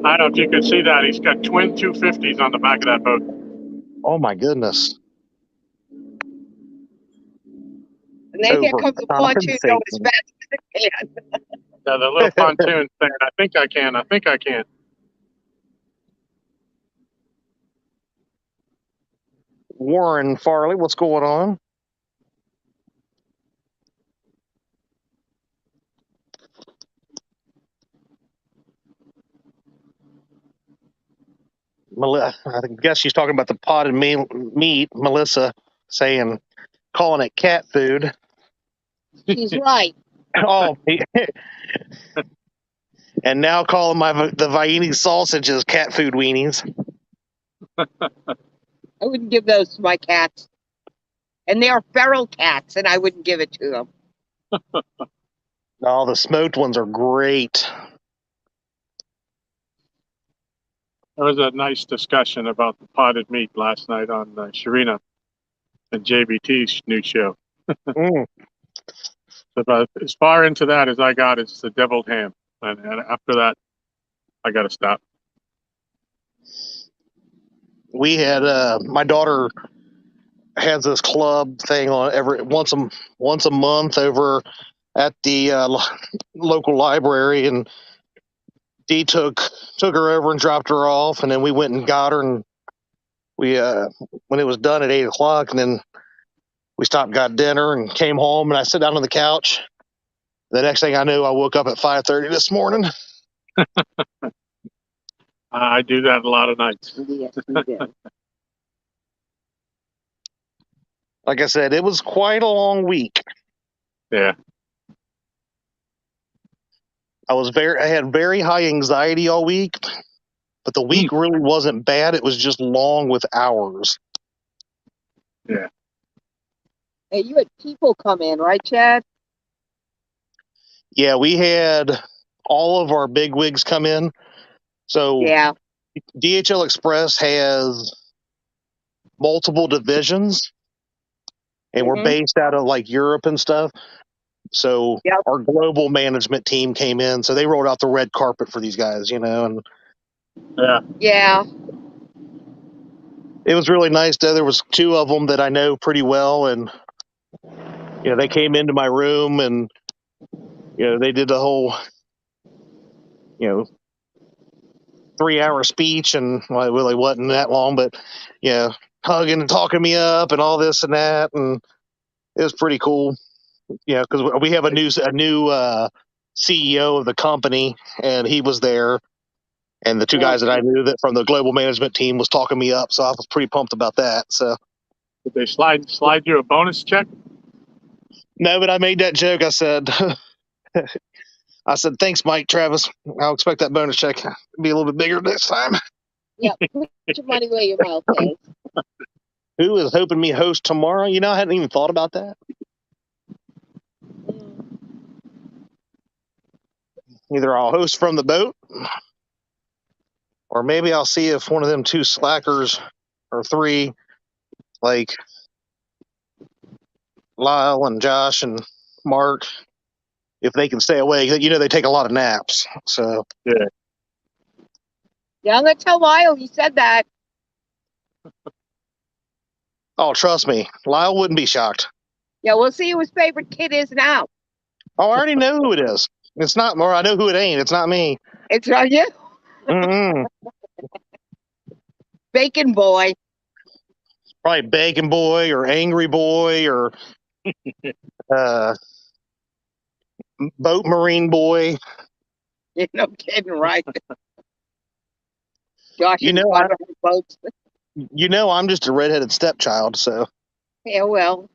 I don't know if you can see that. He's got twin 250s on the back of that boat. Oh my goodness. And then here comes the pontoon going as fast as it can. Yeah, the little pontoon thing. I think I can. Warren Farley, what's going on? I guess she's talking about the potted meat. Melissa calling it cat food. She's right. Oh, and now calling the Vienna sausages cat food weenies. I wouldn't give those to my cats. And they are feral cats, and I wouldn't give it to them. Oh, the smoked ones are great. There was a nice discussion about the potted meat last night on Sharina and JBT's new show. About as far into that as I got, it's the deviled ham, and after that, I got to stop. We had my daughter has this club thing on once a month over at the local library, and Dee took her over and dropped her off, and then we went and got her, and we when it was done at 8:00, and then we stopped and got dinner and came home, and I sat down on the couch. The next thing I knew, I woke up at 5:30 this morning. I do that a lot of nights. Yes, we do. Like I said, it was quite a long week. Yeah. I had very high anxiety all week, but the week really wasn't bad. It was just long with hours. Yeah. Hey, you had people come in, right, Chad? Yeah, we had all of our bigwigs come in. So yeah, DHL Express has multiple divisions, and we're based out of like Europe and stuff. So our global management team came in, so they rolled out the red carpet for these guys, and yeah. It was really nice. There was 2 of them that I know pretty well, and they came into my room, and they did the whole, 3-hour speech, and well, it really wasn't that long, but hugging and talking me up and all this and that, and it was pretty cool. Because we have a new CEO of the company, and he was there, and the two guys that I knew that from the global management team was talking me up, so I was pretty pumped about that. So, did they slide you a bonus check? No, but I made that joke. I said, thanks, Mike, Travis. I'll expect that bonus check to be a little bit bigger next time. Yeah, put your money where your mouth is. Who is hoping me host tomorrow? I hadn't even thought about that. Either I'll host from the boat, or maybe I'll see if one of them 2 slackers or 3, like Lyle and Josh and Mark, if they can stay awake. They take a lot of naps. So yeah. Yeah, I'm gonna tell Lyle you said that. Oh, trust me, Lyle wouldn't be shocked. Yeah, we'll see who his favorite kid is now. Oh, I already know who it is. It's not more. I know who it ain't. It's not me. It's not you. Mm-mm. Bacon boy. Probably Bacon Boy or Angry Boy or Boat Marine Boy. You're no kidding, right? Josh, boats. I'm just a redheaded stepchild. So Yeah, well,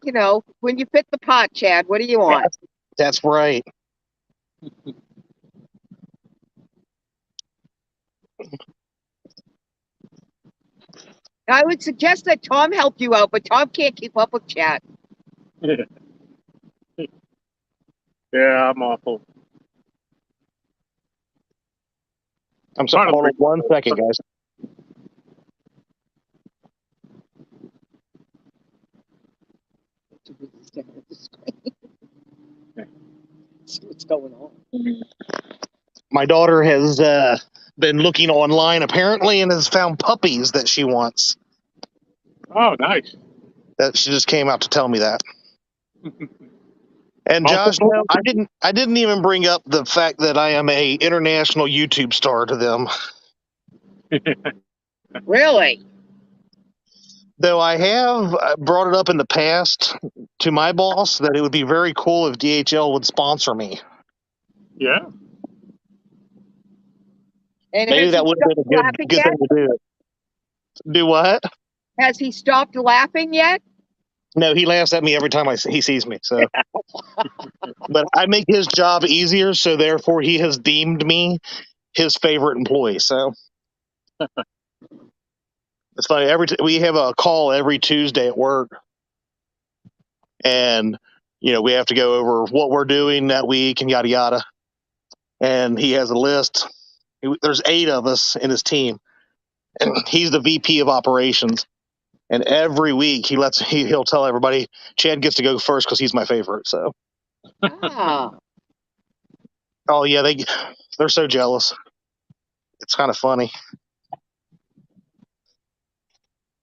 when you fit the pot, Chad, what do you want? That's right. I would suggest that Tom help you out, but Tom can't keep up with Chad. Yeah, I'm awful. I'm sorry. Hold on 1 second, guys. See what's going on. My daughter has been looking online apparently and has found puppies that she wants. Oh, nice. That she just came out to tell me that. And Josh, no, I didn't even bring up the fact that I am a international YouTube star to them. Really? Though I have brought it up in the past to my boss that it would be very cool if DHL would sponsor me. Yeah. And maybe that would have been a good thing to do. Do what? Has he stopped laughing yet? No, he laughs at me every time he sees me. So, but I make his job easier, so therefore he has deemed me his favorite employee. So it's funny. We have a call every Tuesday at work, and we have to go over what we're doing that week and yada yada. And he has a list. There's 8 of us in his team, and he's the VP of operations. And every week he'll tell everybody Chad gets to go first because he's my favorite. So, oh yeah, they're so jealous. It's kind of funny.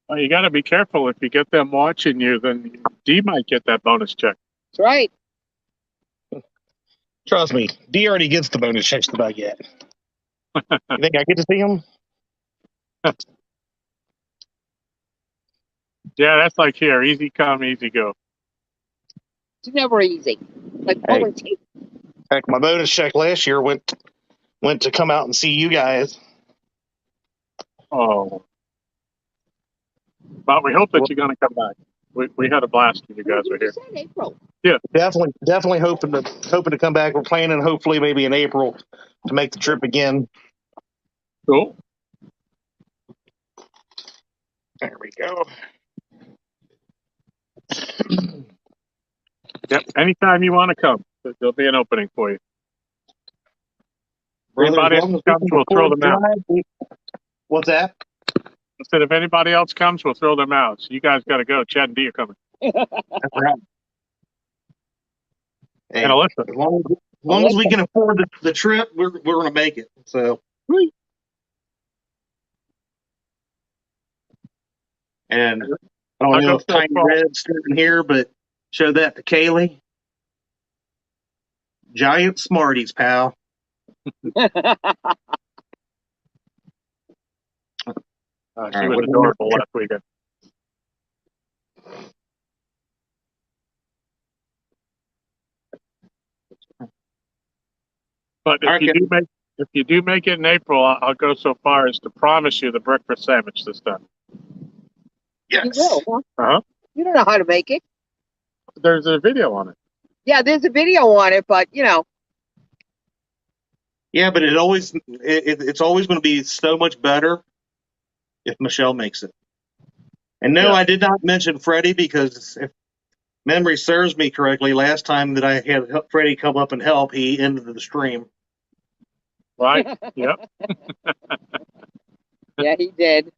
Well, you got to be careful. If you get them watching you, then D might get that bonus check. That's right. Trust me, D already gets the bonus checks that I get. You think I get to see him? Yeah, that's like here. Easy come, easy go. It's never easy. Like pulling teeth. Heck, my bonus check last year went to come out and see you guys. Oh. But we hope that you're going to come back. We had a blast when you guys were here. April. Yeah, definitely hoping to come back. We're planning hopefully maybe in April to make the trip again. Cool. There we go. Yep. Anytime you want to come, there'll be an opening for you. Anybody else comes, we'll throw them out. What's that? I said if anybody else comes, we'll throw them out. So you guys got to go. Chad and D are coming. That's right. Hey, and Alyssa. As long as we can afford the trip, we're going to make it. So. And I don't know if Tiny Red's sitting here, but show that to Kaylee. Giant Smarties, pal. She right, was what adorable last weekend. But if you do make it in April, I'll go so far as to promise you the breakfast sandwich this time. You will, huh? Uh-huh. You don't know how to make it. There's a video on it. Yeah, there's a video on it, but you know. Yeah, but it's always going to be so much better if Michelle makes it. And no, I did not mention Freddie because if memory serves me correctly, last time that I had Freddie come up and help, he ended the stream. Right? Yep. Yeah, he did.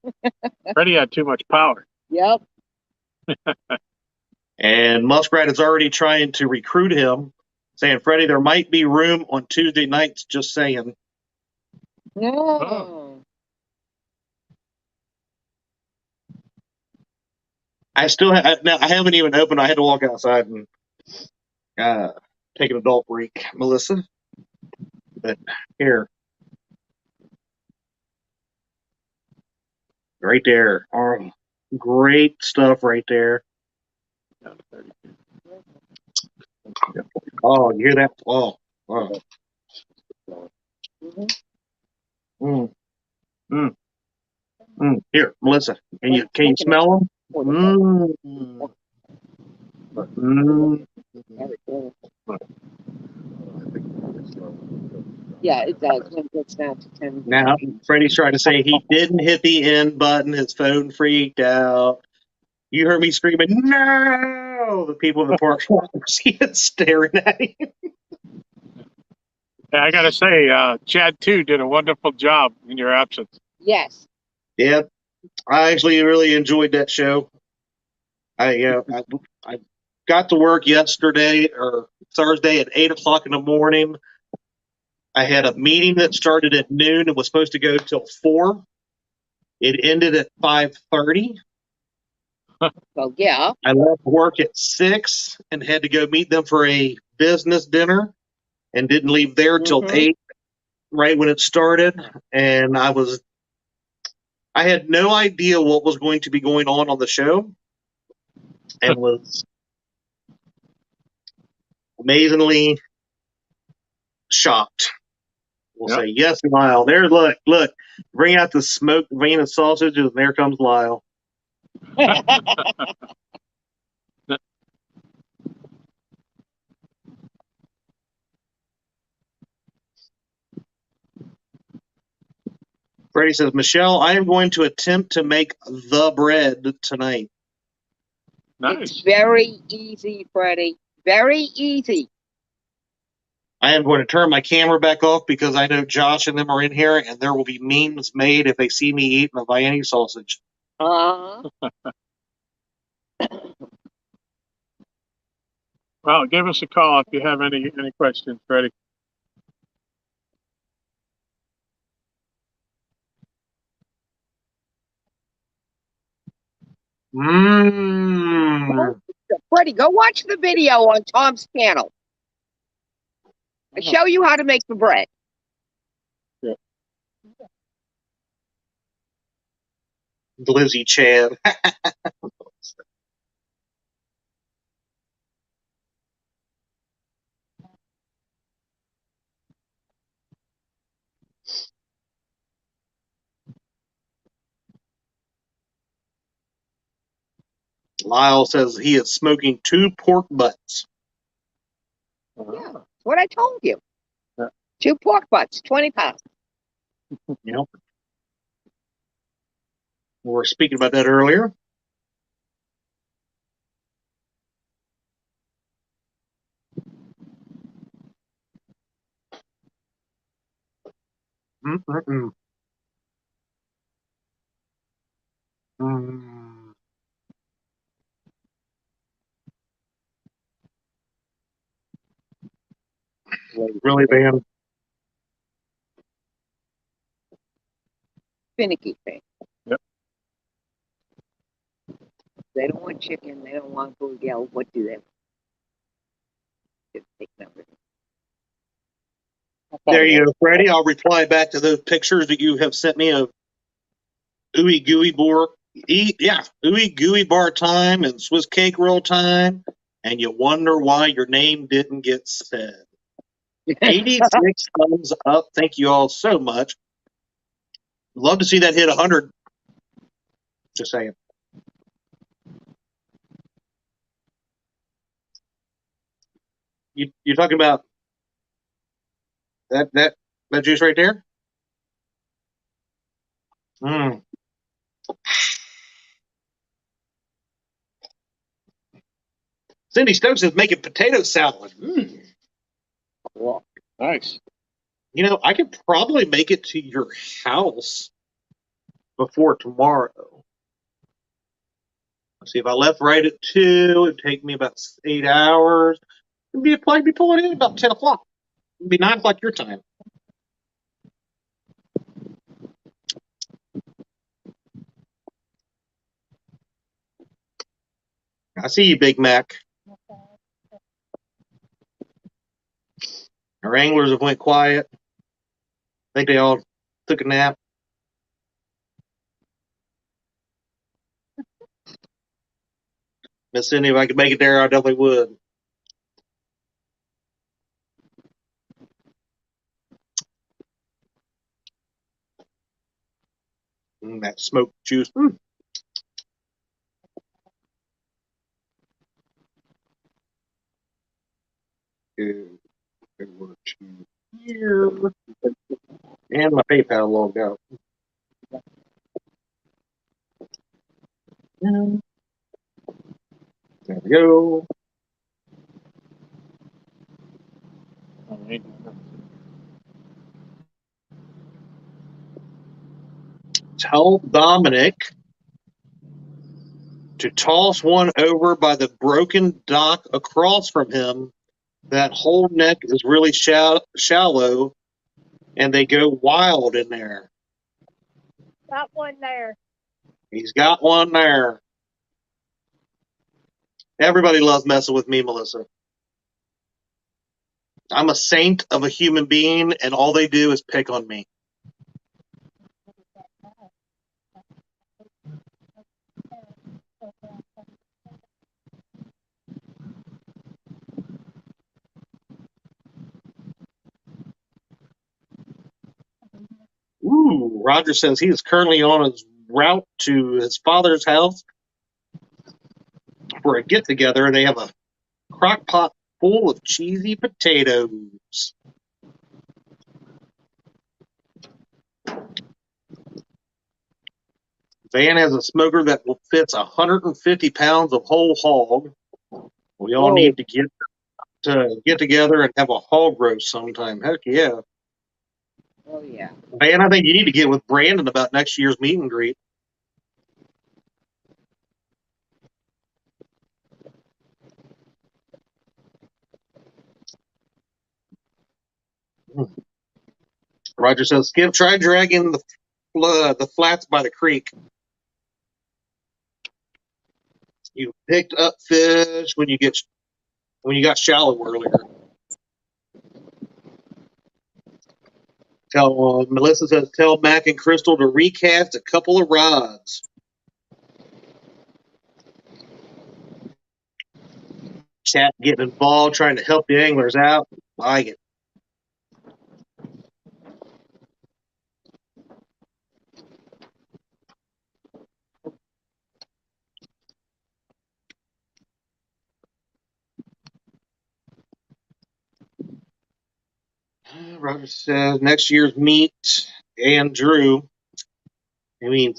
Freddie had too much power. Yep. And Muskrat is already trying to recruit him, saying, Freddie, there might be room on Tuesday nights, just saying. No. Oh. I still now I haven't even opened. I had to walk outside and take an adult break, Melissa. But here, right there, oh, great stuff right there. Oh, you hear that? Oh, oh. Here, Melissa, can you smell them? Yeah, it does when it gets down to 10. Now, Freddie's trying to say he didn't hit the end button. His phone freaked out. You heard me screaming, no! The people in the park were staring at him. Yeah, I got to say, Chad, too, did a wonderful job in your absence. Yes. Yeah, I actually really enjoyed that show. I got to work yesterday or Thursday at 8 o'clock in the morning. I had a meeting that started at noon and was supposed to go till 4. It ended at 5:30. So yeah. I left work at 6 and had to go meet them for a business dinner and didn't leave there till 8, right when it started. And I had no idea what was going to be going on the show and was amazingly shocked. We'll say, yes, Lyle. There, look. Bring out the smoked Venus sausages, and there comes Lyle. Freddie says, Michelle, I am going to attempt to make the bread tonight. Nice. It's very easy, Freddie. Very easy. I am going to turn my camera back off because I know Josh and them are in here, and there will be memes made if they see me eating a Vienna sausage. Uh-huh. Well, give us a call if you have any questions, Freddie. Freddie, go watch the video on Tom's channel. I show you how to make the bread. Yeah. Glizzy Chad. Lyle says he is smoking 2 pork butts. Yeah, that's what I told you. Yeah. 2 pork butts, 20 pounds. Yep. We were speaking about that earlier. Really, man? Finicky thing. Yep. They don't want chicken. They don't want bluegill. What do they want? Just take numbers. There you go, Freddie. I'll reply back to those pictures that you have sent me of ooey gooey ooey gooey bar time and Swiss cake roll time, and you wonder why your name didn't get said. 86 thumbs up. Thank you all so much. Love to see that hit 100. Just saying. You're talking about that juice right there? Mm. Cindy Stokes is making potato salad. Mm. Wow. Nice. You know, I could probably make it to your house before tomorrow. Let's see, if I left right at 2, it'd take me about 8 hours. I'd be pulling in about 10 o'clock. It'd be 9 o'clock your time. I see you, Big Mac. Our anglers have went quiet. I think they all took a nap. Miss Cindy, if I could make it there, I definitely would. That smoked juice. Mm. Good. Over to here. And my PayPal logged out. There we go. Tell Dominic to toss one over by the broken dock across from him. That whole neck is really shallow, and they go wild in there. Got one there. He's got one there. Everybody loves messing with me, Melissa. I'm a saint of a human being, and all they do is pick on me. Ooh, Roger says he is currently on his route to his father's house for a get-together, and they have a crock pot full of cheesy potatoes. Van has a smoker that will fits 150 pounds of whole hog. We all need to get together and have a hog roast sometime. Heck yeah. Oh, yeah. Van, I think you need to get with Brandon about next year's meet and greet. Roger says, Skip, try dragging the flats by the creek. You picked up fish when you got shallow earlier. Melissa says, tell Mac and Crystal to recast a couple of rods. Chat getting involved, trying to help the anglers out. Like it. Roger says next year's meet and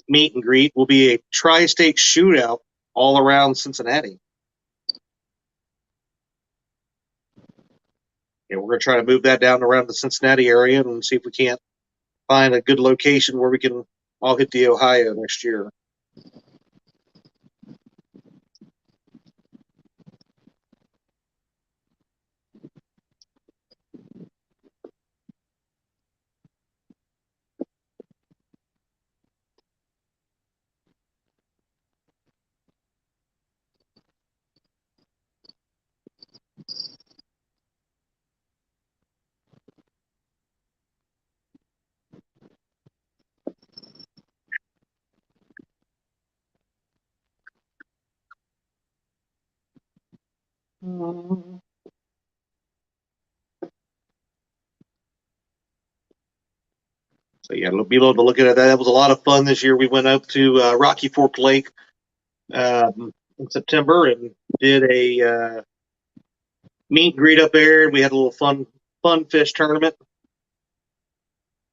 meet and greet will be a tri-state shootout all around Cincinnati. And we're going to try to move that down around the Cincinnati area and see if we can't find a good location where we can all hit the Ohio next year. So yeah, be able to look at that. That was a lot of fun this year. We went up to Rocky Fork Lake in September and did a meet and greet up there. And we had a little fun fish tournament.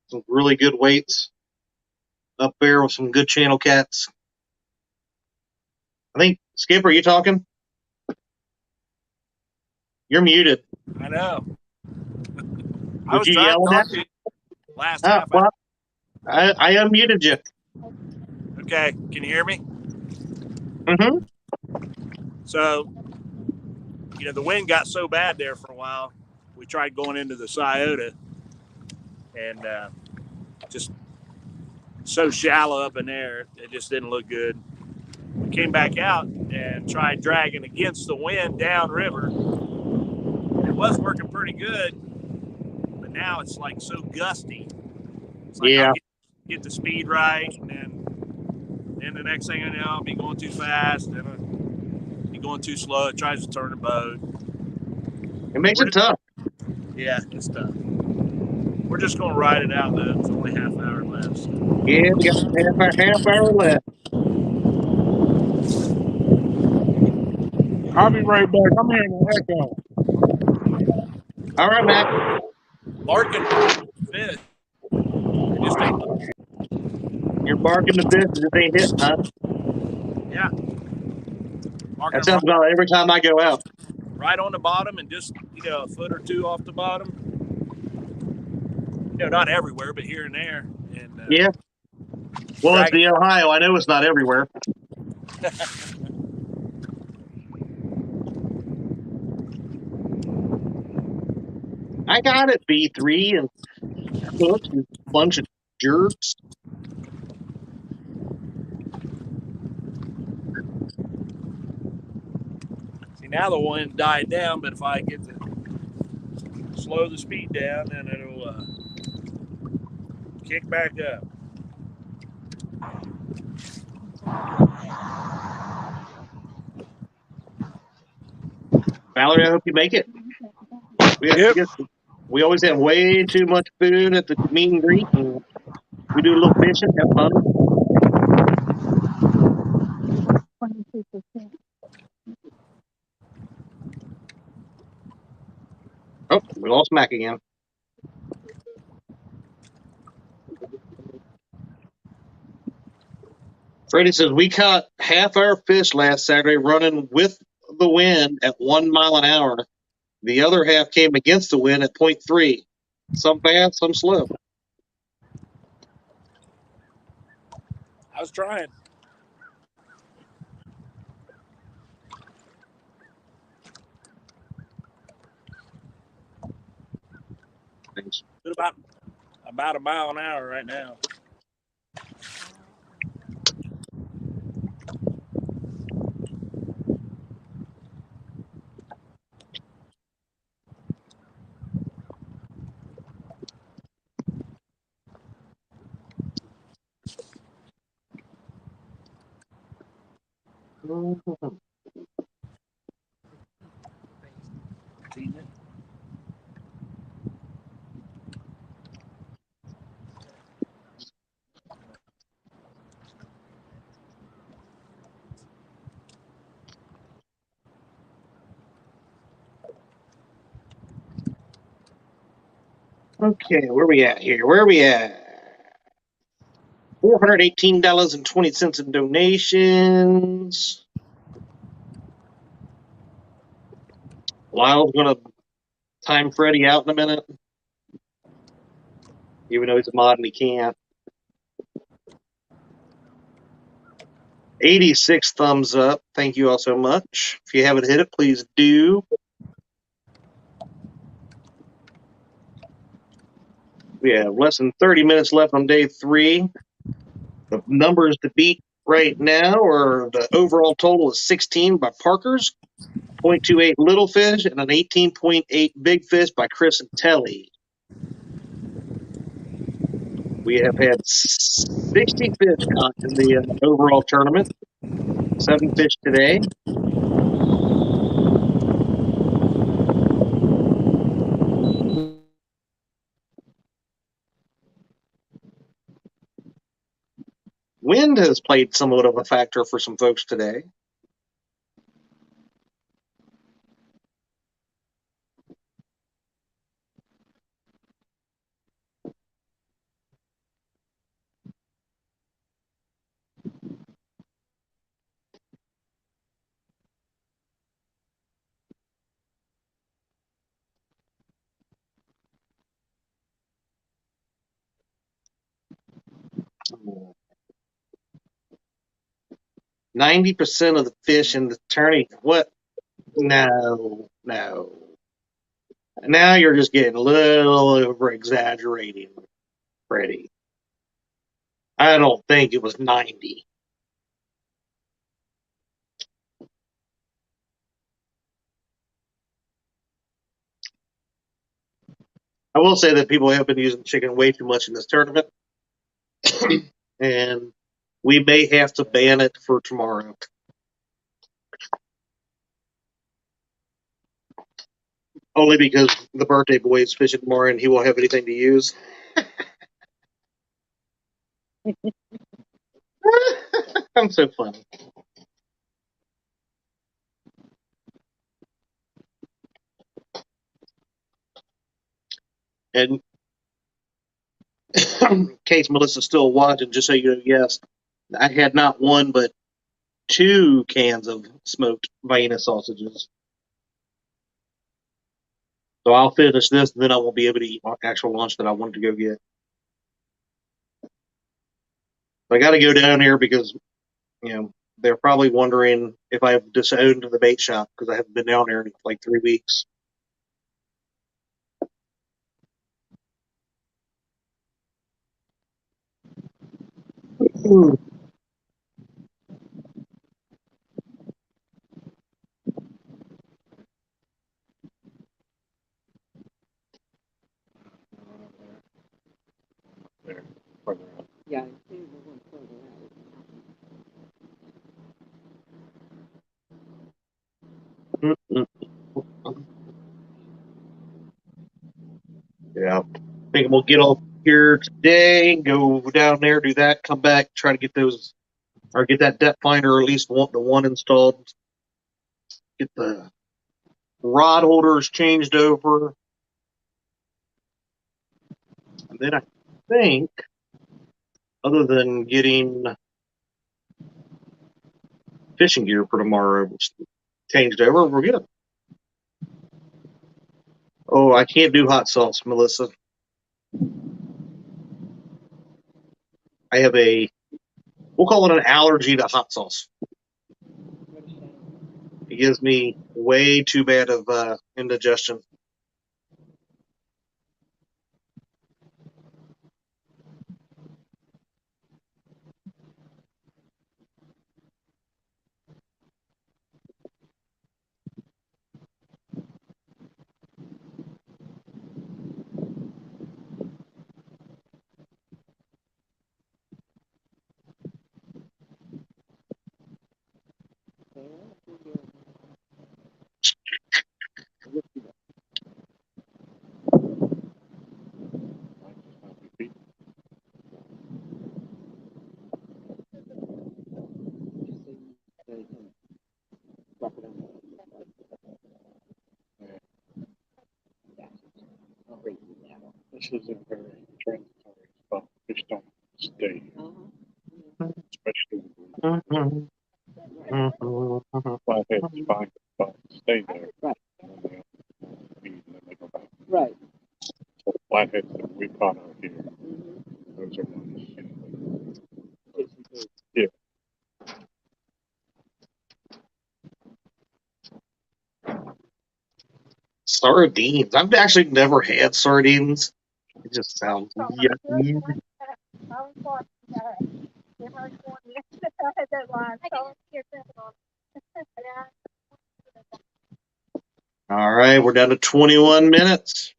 Some really good weights up there with some good channel cats. I think, Skip, are you talking? You're muted. I know. I Would was you trying yell to at talk to you last half well, hour. I unmuted you. Okay, can you hear me? Mm-hmm. So, the wind got so bad there for a while. We tried going into the Scioto, and just so shallow up in there, it just didn't look good. We came back out and tried dragging against the wind downriver. It was working pretty good, but now it's like so gusty. It's like I'll get the speed right, and then the next thing I know, I'll be going too fast, and I'll be going too slow. It tries to turn the boat. It makes it tough. Yeah, it's tough. We're just going to ride it out, though. It's only half an hour left. So. Yeah, we got half hour left. I'll be right back. I'm hearing an echo. All right, Mac. Barking fish. Just You're barking the fish as it ain't hitting, huh? Yeah. Marking That sounds about every time I go out. Right on the bottom and just, a foot or two off the bottom. Not everywhere, but here and there. And yeah. Well, it's the Ohio. I know it's not everywhere. I got it, B3 and hooks and a bunch of jerks. See, now the wind died down, but if I get to slow the speed down, then it'll kick back up. Valerie, I hope you make it. We always have way too much food at the meet and greet, and we do a little fishing, have fun. Oh, we lost Mac again. Freddie says, we caught half our fish last Saturday running with the wind at 1 mile an hour. The other half came against the wind at 0.3. Some fast, some slow. I was trying. Thanks. About a mile an hour right now. Okay, where we at here? Where are we at? $418.20 in donations. Lyle's going to time Freddie out in a minute. Even though he's a mod and he can't. 86 thumbs up. Thank you all so much. If you haven't hit it, please do. We have less than 30 minutes left on day 3. The numbers to beat right now are the overall total is 16 by Parker's, 0.28 Little Fish, and an 18.8 Big Fish by Chris and Telly. We have had 60 fish caught in the overall tournament. 7 fish today. Wind has played somewhat of a factor for some folks today. Oh. 90% of the fish in the tourney. What? No. Now you're just getting a little over exaggerating, Freddie. I don't think it was 90. I will say that people have been using chicken way too much in this tournament, and we may have to ban it for tomorrow. Only because the birthday boy is fishing tomorrow and he won't have anything to use. I'm so funny. And in case Melissa's still watching, just so you know, yes, I had not one but 2 cans of smoked Vienna sausages. So I'll finish this, and then I won't be able to eat my actual lunch that I wanted to go get. I got to go down here because, they're probably wondering if I've disowned the bait shop because I haven't been down there in like 3 weeks. There, further up. Yeah, I see the one further Yeah. I think we'll get off here today, go down there, do that, come back, try to get those, or get that depth finder, or at least the one installed. Get the rod holders changed over. And then I think, other than getting fishing gear for tomorrow changed over, we're good. Oh, I can't do hot sauce, Melissa. I have we'll call it an allergy to hot sauce. It gives me way too bad of indigestion. This is a very transitory spot. Fish don't stay here, especially flatheads find a spot to stay there. Right. And then they'll feed and then they go back. Right. So flatheads that we caught out here, those are ones. Yeah. Sardines. I've actually never had sardines. It just sounds yucky. All right, we're down to 21 minutes.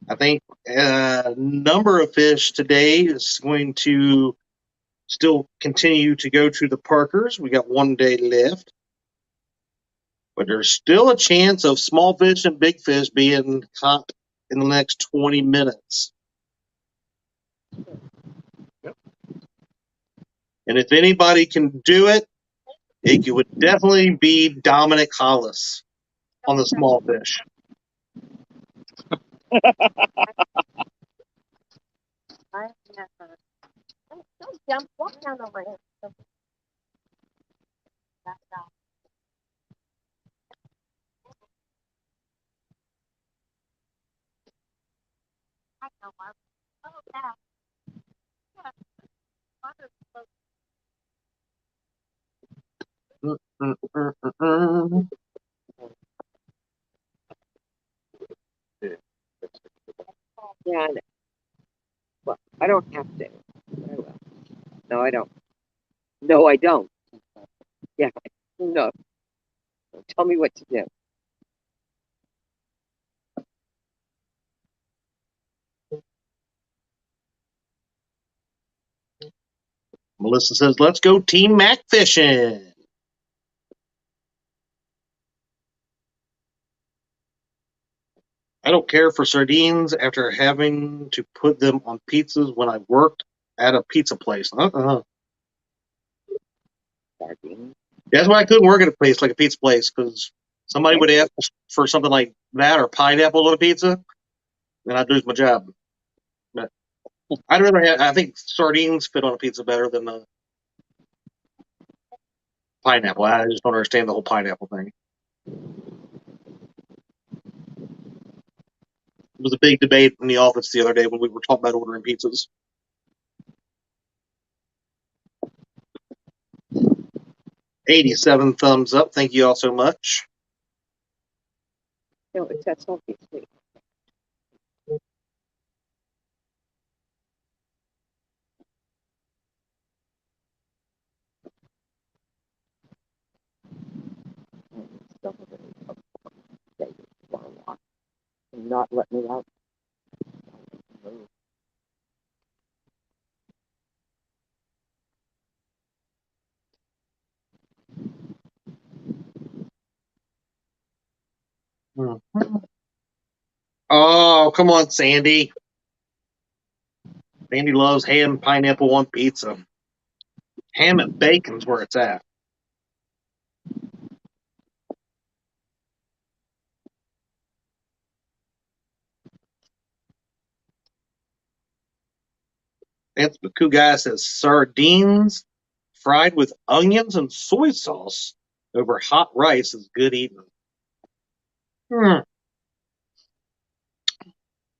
I think number of fish today is going to still continue to go to the Parkers. We got 1 day left. But there's still a chance of small fish and big fish being caught in the next 20 minutes. Yep. And if anybody can do it, it would definitely be Dominic Hollis on the small fish. Don't jump. Walk down over here. Yeah, I know. Well, I don't have to. I will. No, I don't. No, I don't. Yeah, no. Don't tell me what to do. Melissa says, let's go Team Mac fishing. I don't care for sardines after having to put them on pizzas when I worked at a pizza place. Sardines. That's why I couldn't work at a place like a pizza place, because somebody would ask for something like that or pineapple on a pizza, then I'd lose my job. But I'd rather have, I think sardines fit on a pizza better than pineapple. I just don't understand the whole pineapple thing. It was a big debate in the office the other day when we were talking about ordering pizzas. $87 thumbs up. Thank you all so much. No, it's that salty sweet. Not let me out. Oh, come on, Sandy. Sandy loves ham and pineapple on pizza. Ham and bacon's where it's at. That's the cool guy says sardines fried with onions and soy sauce over hot rice is good eating.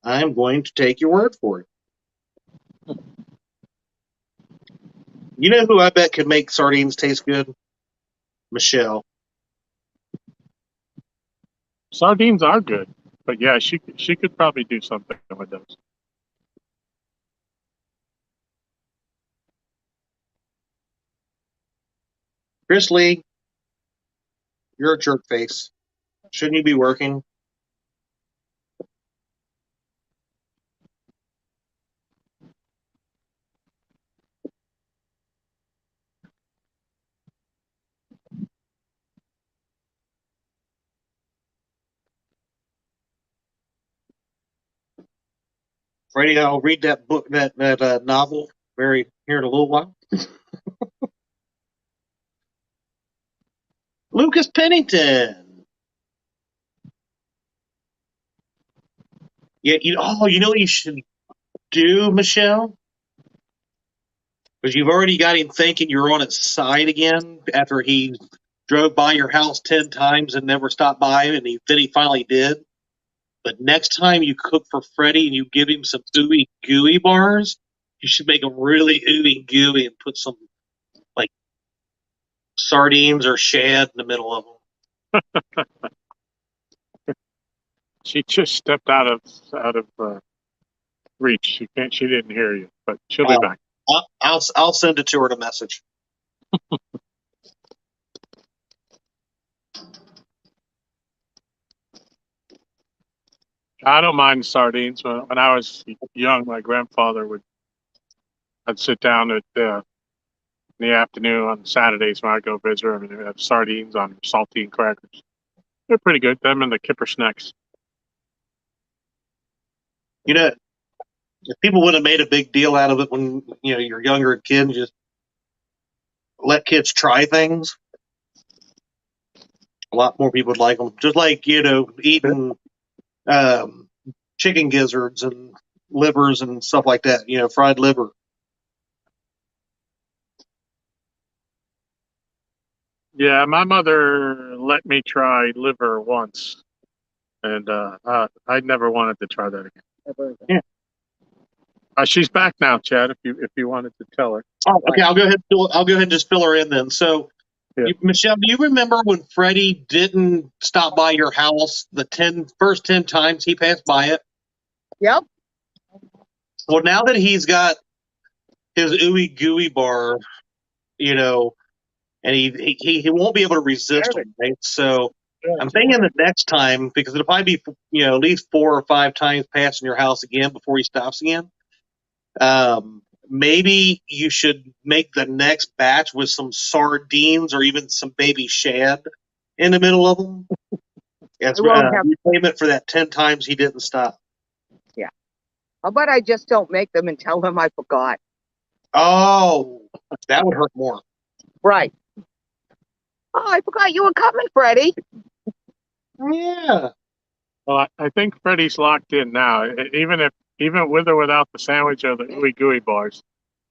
I'm going to take your word for it. You know who I bet could make sardines taste good? Michelle. Sardines are good, but yeah, she could probably do something with those. Chris Lee, you're a jerk face. Shouldn't you be working? Freddie, I'll read that book, that novel, here in a little while. Lucas Pennington. Yeah, you know what you should do, Michelle? Because you've already got him thinking you're on his side again after he drove by your house 10 times and never stopped by, and then he finally did. But next time you cook for Freddie and you give him some ooey gooey bars, you should make them really ooey gooey and put some like sardines or shad in the middle of them. She just stepped out of reach. She didn't hear you, but she'll be back. I'll send it to her in a message. I don't mind sardines. When I was young, my grandfather I'd sit down in the afternoon on Saturdays when I go visit him, and they'd have sardines on saltine crackers. They're pretty good. Them and the kipper snacks. You know, if people would have made a big deal out of it when you're a younger kid, just let kids try things. A lot more people would like them. Just like, eating chicken gizzards and livers and stuff like that, fried liver. Yeah, my mother let me try liver once, and I never wanted to try that again. Yeah. She's back now, Chad. If you wanted to tell her. Oh, okay. I'll go ahead and just fill her in then. So, Yeah. Michelle, do you remember when Freddie didn't stop by your house the first 10 times he passed by it? Yep. Well, now that he's got his ooey gooey bar, and he won't be able to resist them, right? So I'm thinking the next time, because it'll probably be at least 4 or 5 times passing your house again before he stops again. Maybe you should make the next batch with some sardines or even some baby shad in the middle of them. That's repayment for that 10 times he didn't stop. Yeah. How about I just don't make them and tell them I forgot? Oh, that would hurt more. Right. Oh, I forgot you were coming, Freddie. Yeah. Well, I think Freddie's locked in now. Even with or without the sandwich or the ooey gooey bars,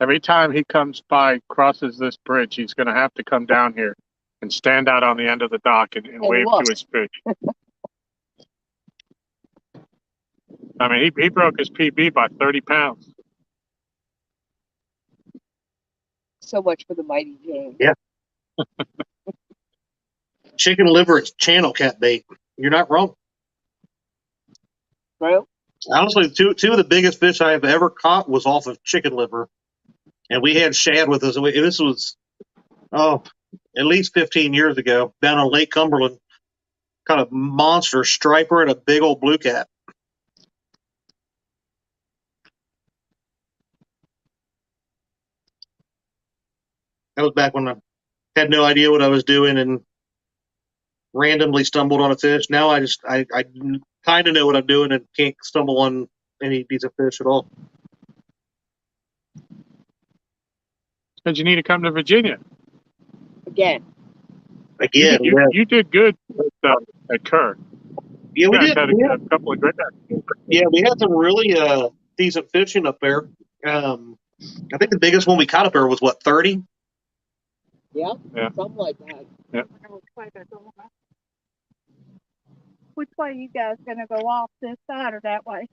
every time he comes by, crosses this bridge, he's going to have to come down here and stand out on the end of the dock and wave to his fish. I mean, he broke his PB by 30 pounds. So much for the mighty James. Yeah. Chicken liver is channel cat bait. You're not wrong. True. Honestly, two of the biggest fish I have ever caught was off of chicken liver, and we had shad with us. This was at least 15 years ago down on Lake Cumberland. Kind of monster striper and a big old bluecat. That was back when I had no idea what I was doing and randomly stumbled on a fish. Now I kind of know what I'm doing and can't stumble on any decent fish at all. Because you need to come to Virginia. Again. You did good at Kerr. Yeah, we did. Had a couple of great. Yeah, we had some really decent fishing up there. I think the biggest one we caught up there was 30? Yep. Yeah. Something like that. Yep. Which way you guys gonna go off, this side or that way?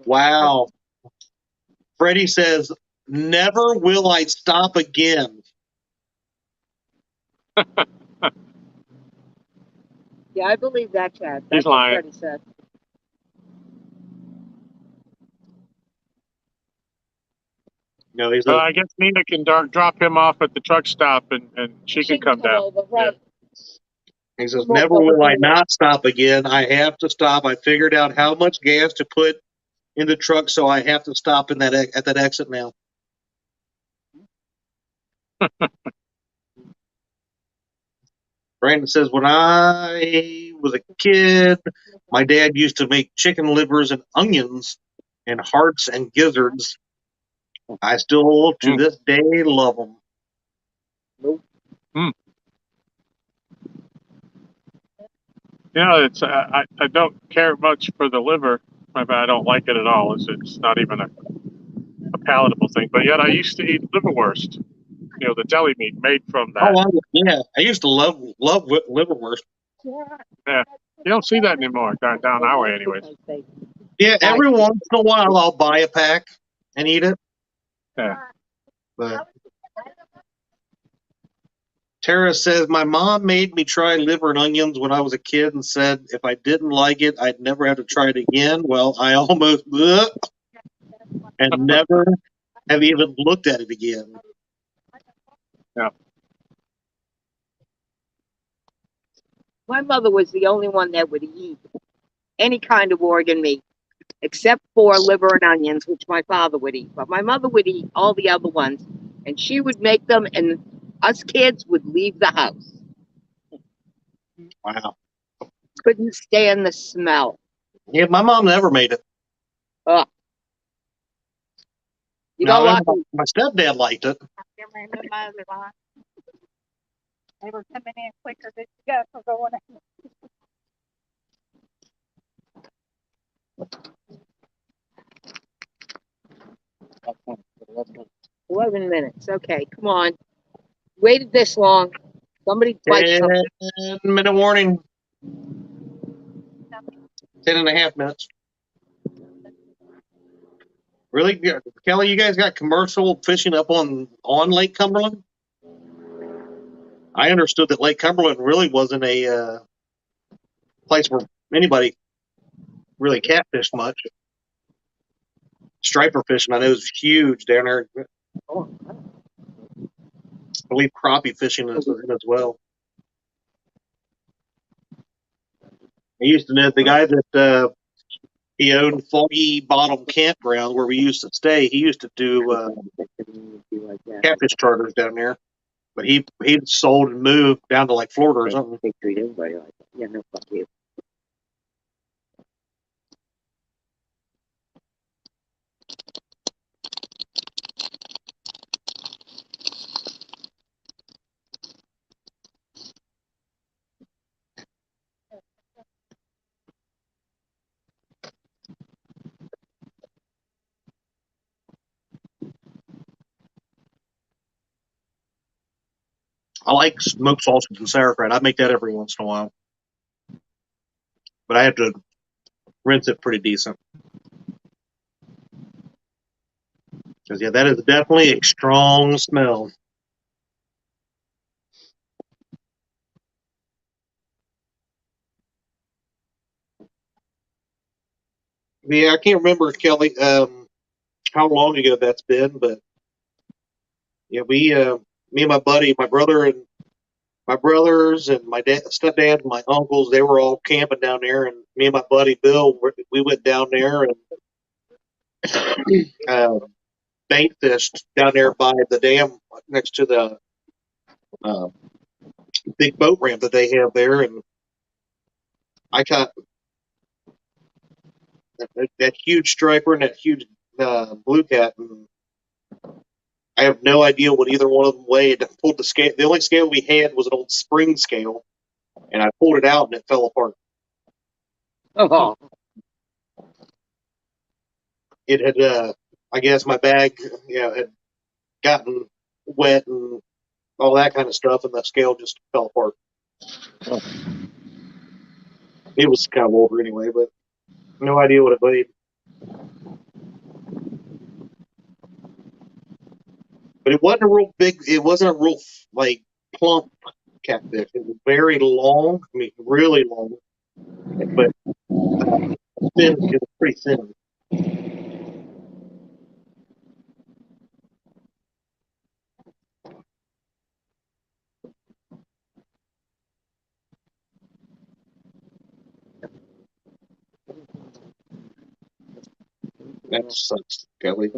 Wow. Freddie says, "Never will I stop again." Yeah, I believe that, Chad. He's lying. What Freddie said. No, he's. I guess Nina can drop him off at the truck stop, and she can come down. Over, right. Yeah. He says, "Never will I not stop again. I have to stop. I figured out how much gas to put in the truck, so I have to stop at that exit now." Brandon says, "When I was a kid, my dad used to make chicken livers and onions and hearts and gizzards. I still, to this day, love them." Mm. It's I don't care much for the liver. I don't like it at all. It's not even a palatable thing. But yet I used to eat liverwurst. The deli meat made from that. Oh, I used to love liverwurst. Yeah, you don't see that anymore down our way, anyways. Yeah, every once in a while I'll buy a pack and eat it. Yeah. But Tara says, "My mom made me try liver and onions when I was a kid and said if I didn't like it, I'd never have to try it again. Well, I almost and never have even looked at it again." Yeah. My mother was the only one that would eat any kind of organ meat, except for liver and onions, which my father would eat. But my mother would eat all the other ones, and she would make them, and us kids would leave the house. Wow. Couldn't stand the smell. Yeah, my mom never made it. You know what? My stepdad liked it. They were coming in quicker than you guys were going out. 11 minutes. Okay, come on. Waited this long. Somebody bite something. 10-minute warning. 10.5 minutes. Really, Kelly? You guys got commercial fishing up on Lake Cumberland? I understood that Lake Cumberland really wasn't a place where anybody really catfished much. Striper fishing, I know, is huge down there. Oh, I believe crappie fishing is in as well. I used to know the guy that he owned Foggy Bottom Campground where we used to stay. He used to do catfish charters down there, but he sold and moved down to like Florida or something. They treat everybody like that. Yeah, no, fuck you. I like smoked sausage and sauerkraut. I make that every once in a while, but I have to rinse it pretty decent. Because, yeah, that is definitely a strong smell. Yeah, I can't remember, Kelly, how long ago that's been, but yeah, me and my buddy, my brothers and my stepdad and my uncles, they were all camping down there, and me and my buddy Bill, we went down there and bank fished down there by the dam next to the big boat ramp that they have there, and I caught that huge striper and that huge bluecat, and I have no idea what either one of them weighed. I pulled the scale. The only scale we had was an old spring scale, and I pulled it out and it fell apart. Oh. It had, I guess, my bag, had gotten wet and all that kind of stuff, and the scale just fell apart. Oh. It was kind of older anyway, but no idea what it weighed. But it wasn't a real big. It wasn't a real like plump catfish. It was very long. I mean, really long, but thin. It was pretty thin. That sucks, Kelly.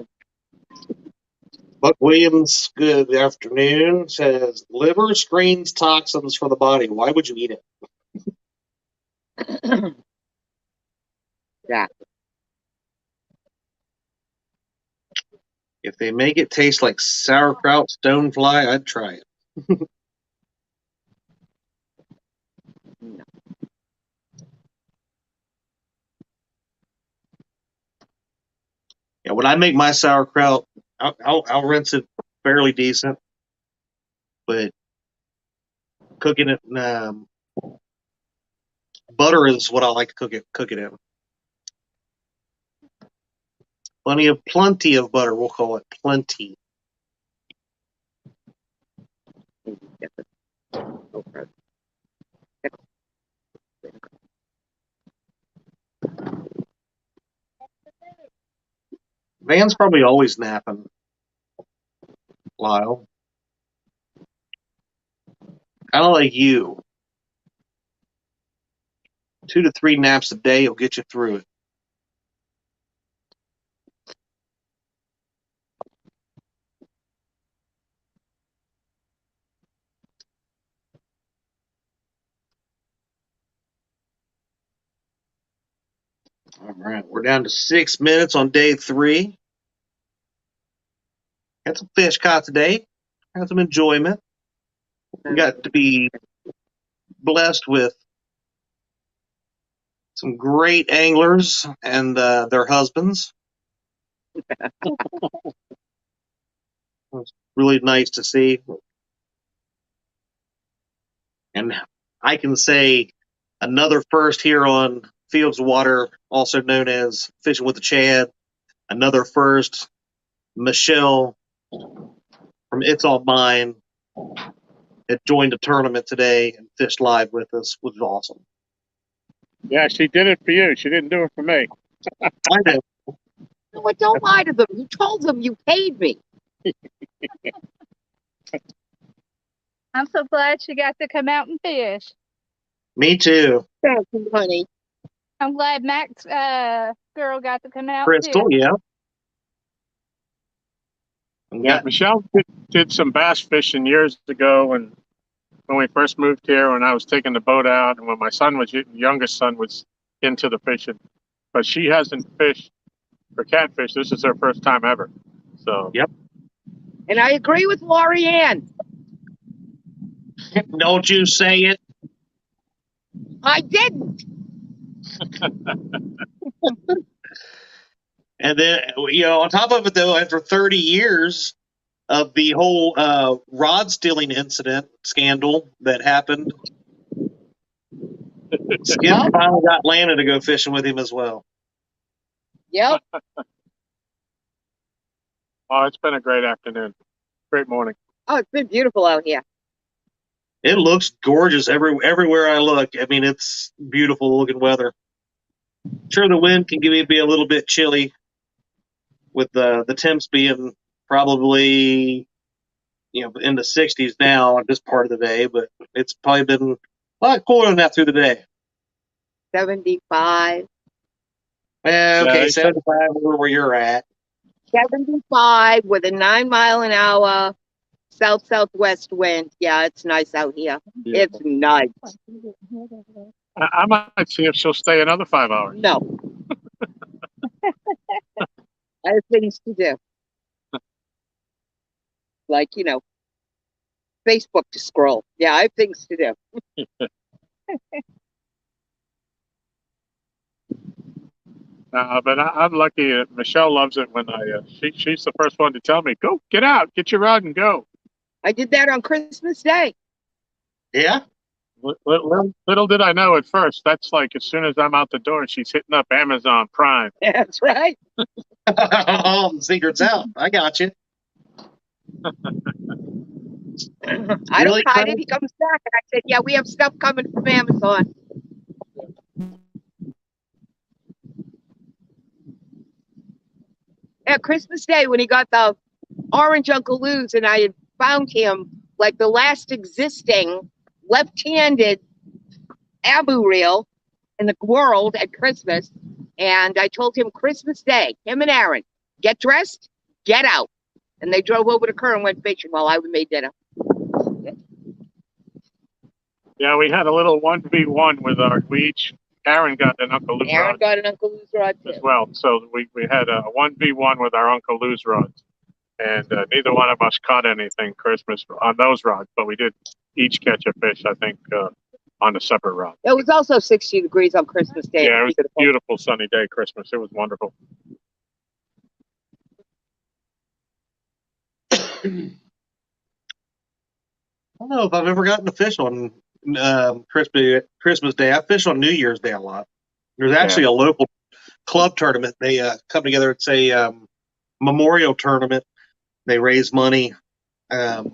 Buck Williams, good afternoon, says liver screens toxins for the body. Why would you eat it? Yeah. If they make it taste like sauerkraut stonefly, I'd try it. No. Yeah, when I make my sauerkraut, I'll rinse it fairly decent, but cooking it in butter is what I like to cook it in. Plenty of butter. We'll call it plenty. Van's probably always napping, Lyle. Kind of like you. 2 to 3 naps a day will get you through it. All right, we're down to 6 minutes on day 3. Had some fish caught today. Had some enjoyment. We got to be blessed with some great anglers and their husbands. It's really nice to see. And I can say another first here on Fields of Water, also known as Fishing with the Chad. Another first, Michelle from It's All Mine had joined the tournament today and fished live with us, which was awesome. Yeah, she did it for you. She didn't do it for me. I know. No, don't lie to them. You told them you paid me. I'm so glad she got to come out and fish. Me too. Thank you, honey. I'm glad Mac's girl got to come out Crystal, too. yeah. Yeah, Michelle did some bass fishing years ago, and when we first moved here, when I was taking the boat out, and when my youngest son was into the fishing, but she hasn't fished for catfish. This is her first time ever. So yep. And I agree with Lori Ann. Don't you say it. I didn't. And then, on top of it, though, after 30 years of the whole rod stealing incident scandal that happened, Skip finally got Lana to go fishing with him as well. Yep. Oh, it's been a great afternoon. Great morning. Oh, it's been beautiful out here. It looks gorgeous everywhere I look. I mean, it's beautiful looking weather. Sure, the wind can be a little bit chilly with the temps being probably in the 60s now at this part of the day, but it's probably been a lot cooler than that through the day. 75. Okay, 75 over where you're at. 75 with a 9 mile an hour south-southwest wind. Yeah, it's nice out here. Yeah. It's nice. I might see if she'll stay another 5 hours. No. I have things to do. Like, Facebook to scroll. Yeah, I have things to do. But I'm lucky. Michelle loves it when she's the first one to tell me, go, get out, get your rod and go. I did that on Christmas Day. Yeah? Little did I know at first, that's like as soon as I'm out the door, she's hitting up Amazon Prime. That's right. Oh, the secret's out. I got you. I don't hide it. He comes back and I said, yeah, we have stuff coming from Amazon. At Christmas Day when he got the orange Uncle Lou's and I had found him like the last existing left-handed abu reel in the world at Christmas. And I told him Christmas Day, him and Aaron, get dressed, get out. And they drove over to Kerr and went fishing while I made dinner. Yeah, we had a little 1v1 with Aaron got an Uncle Lou's Aaron rod got an Uncle Lou's rod too. as well. So we had a 1v1 with our Uncle Lou's rods. And neither one of us caught anything Christmas on those rods, but we did each catch a fish, I think, on a separate rod. It was also 60 degrees on Christmas Day. Yeah, it was a beautiful sunny day, Christmas. It was wonderful. I don't know if I've ever gotten to fish on Christmas Day. I fish on New Year's Day a lot. There's actually a local club tournament. They come together. It's a memorial tournament. They raise money. So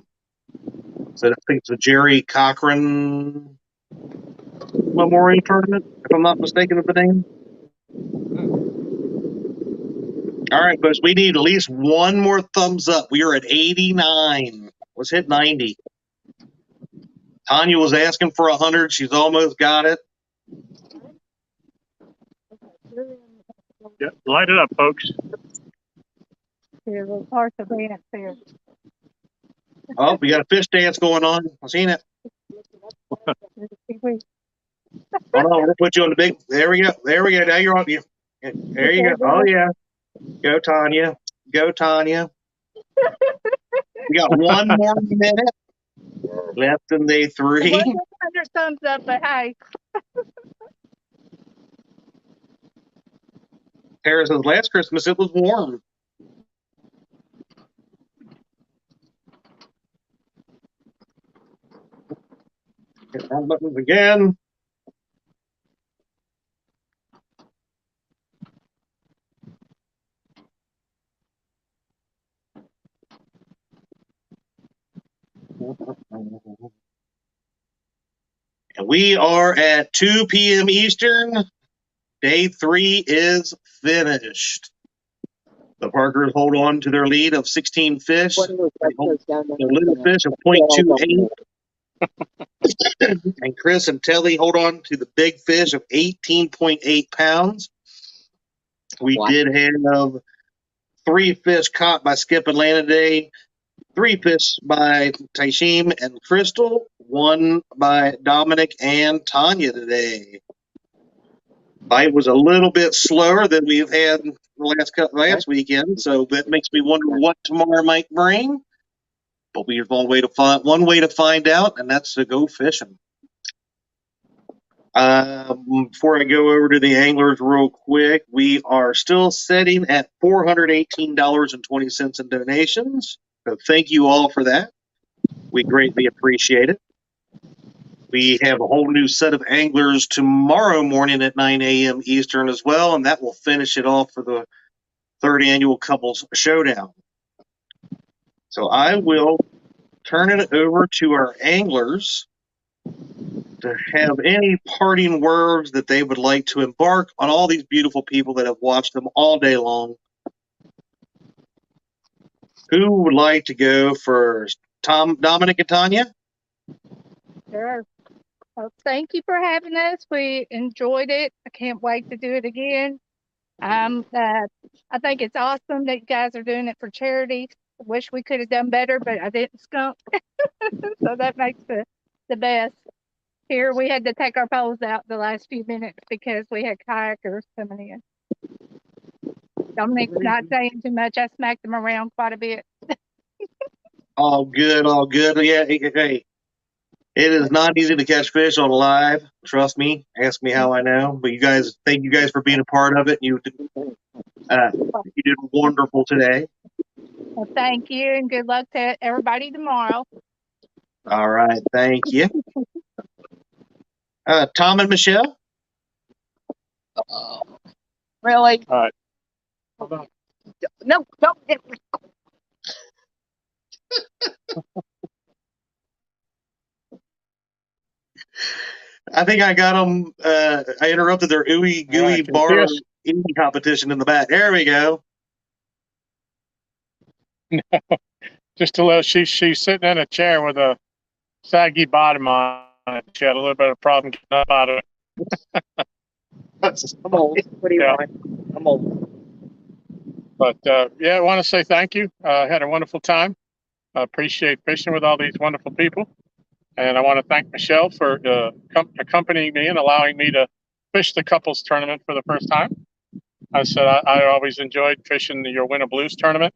I think it's the Jerry Cochran Memorial Tournament, if I'm not mistaken of the name. All right, folks, we need at least one more thumbs up. We are at 89. Let's hit 90. Tanya was asking for 100. She's almost got it. Yeah, light it up, folks. Here's a part of the dance here. Oh, we got a fish dance going on. I've seen it. Hold on, we'll put you on the big. There we go. There we go. Now you're on. There you go. Oh, yeah. Go, Tanya. Go, Tanya. We got one more minute. Less than day It 3. wasn't under thumbs up, but hey. Tara says, last Christmas it was warm. Hit wrong buttons again. And we are at 2 p.m. Eastern. Day 3 is finished. The Parkers hold on to their lead of 16 fish. The little fish of 0.28. And Chris and Telly hold on to the big fish of 18.8 pounds. We did have 3 fish caught by Skip Atlanta today, 3 fish by Taishim and Crystal, 1 by Dominic and Tanya today. Bite was a little bit slower than we've had the last weekend, so that makes me wonder what tomorrow might bring. But we have one way to find out, and that's to go fishing. Before I go over to the anglers real quick, we are still sitting at $418.20 in donations. So thank you all for that. We greatly appreciate it. We have a whole new set of anglers tomorrow morning at 9 a.m. Eastern as well, and that will finish it off for the 3rd annual Couples Showdown. So I will turn it over to our anglers to have any parting words that they would like to embark on all these beautiful people that have watched them all day long. Who would like to go first? Dominic, and Tanya? Sure. Well, thank you for having us. We enjoyed it. I can't wait to do it again. I think it's awesome that you guys are doing it for charity. I wish we could have done better, but I didn't skunk. So that makes the best. Here we had to take our poles out the last few minutes because we had kayakers coming in. Dominic's not saying too much. I smacked them around quite a bit. All good, all good. Yeah, hey, it is not easy to catch fish on live. Trust me. Ask me how I know. But you guys, thank you guys for being a part of it. You did wonderful today. Well, thank you, and good luck to everybody tomorrow. All right, thank you. Tom and Michelle? Really? All right. Hold on. No. I think I got them. I interrupted their ooey gooey bar eating competition in the back. There we go. Just a little. She's sitting in a chair with a saggy bottom on it. She had a little bit of problem getting up out of it. I'm old. What do you want? I'm old. But yeah, I want to say thank you. I had a wonderful time. I appreciate fishing with all these wonderful people. And I want to thank Michelle for accompanying me and allowing me to fish the couples tournament for the first time. I said I always enjoyed fishing your Winter Blues tournament.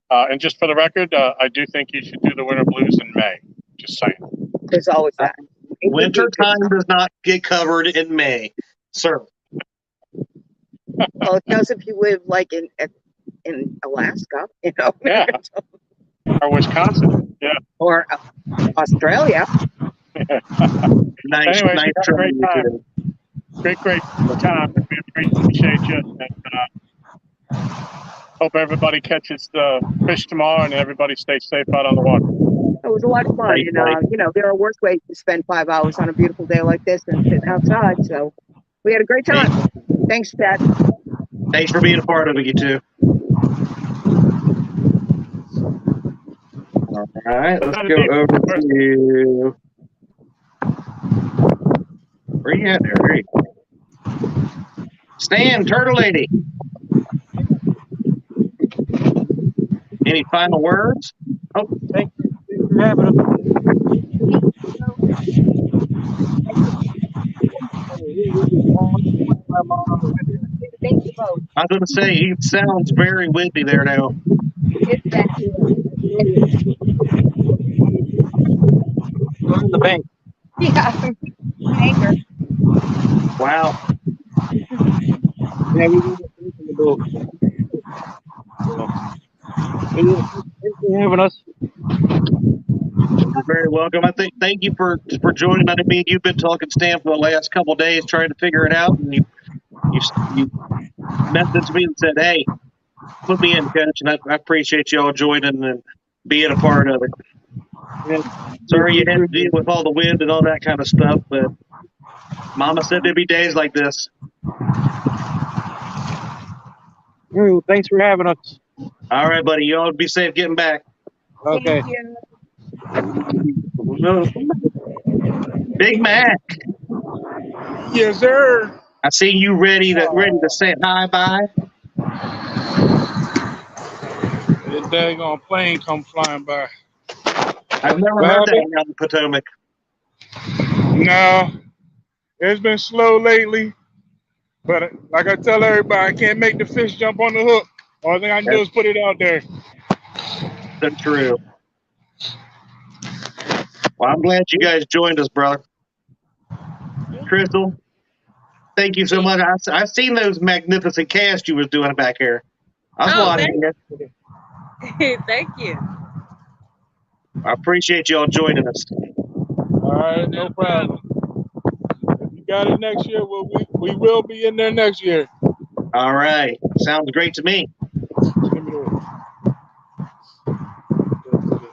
And just for the record, I do think you should do the Winter Blues in May. Just saying. There's always that. Winter time does not get covered in May, sir. Well, it does if you live like in Alaska, you know. Yeah. Or Wisconsin, yeah. Or Australia. Nice, anyway, nice great time. Great time. We appreciate you. And, hope everybody catches the fish tomorrow and everybody stays safe out on the water. It was a lot of fun. And, you know, there are worse ways to spend 5 hours on a beautiful day like this than sitting outside. So we had a great time. Thanks, Dad. Thanks for being a part of it, you two. All right, let's go over to... Where you at there? There you go. Stan, Turtle Lady. Any final words? Oh, thank you for having us. I was going to say, he sounds very windy there now. We're in the bank. Yeah. Anchor. Wow. Yeah, we were in the boat. So, thanks for having us. You're very welcome. Thank you for joining. I mean, you've been talking Stan for the last couple of days trying to figure it out, and you messaged me and said, "Hey, put me in, coach." And I appreciate y'all joining and being a part of it. Yeah, Sorry you had to deal with all the wind and all that kind of stuff, but Mama said there'd be days like this. All right, well, thanks for having us. All right, buddy. Y'all be safe getting back. Okay. Big Mac. Yes, sir. I see you ready to say hi bye. That daggone plane come flying by. I've never What heard that happened? around the Potomac. No, it's been slow lately. But like I tell everybody, I can't make the fish jump on the hook. All thing I can do is put it out there. That's true. Well, I'm glad you guys joined us, brother. Crystal, thank you so much. I've seen those magnificent casts you was doing back here. I was watching you. Thank you. I appreciate y'all joining us. All right, no problem. If you got it next year, we will be in there next year. All right. Sounds great to me.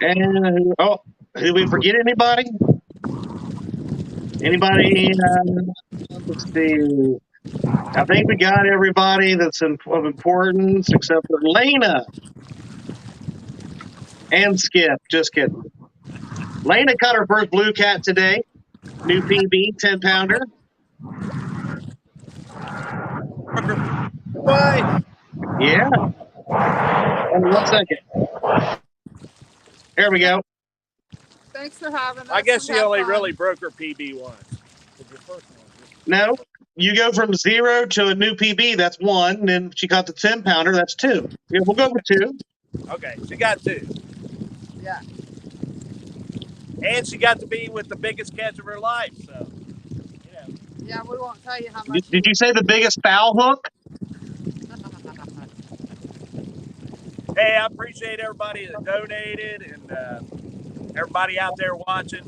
And did we forget anybody? Anybody? Let's see. I think we got everybody that's of importance except for Lena and Skip. Just kidding. Lena caught her first Bluecat today. New PB, 10-pounder. Bye. Yeah. Only 1 second. There we go. Thanks for having us. I guess she Have only fun. really broke her PB once. No, you go from 0 to a new PB. That's 1. And then she caught the 10-pounder. That's 2. Yeah, we'll go with 2. Okay, she got 2. Yeah. And she got to be with the biggest catch of her life. So, Yeah, we won't tell you how much. Did you say the biggest foul hook? Hey, I appreciate everybody that donated and everybody out there watching.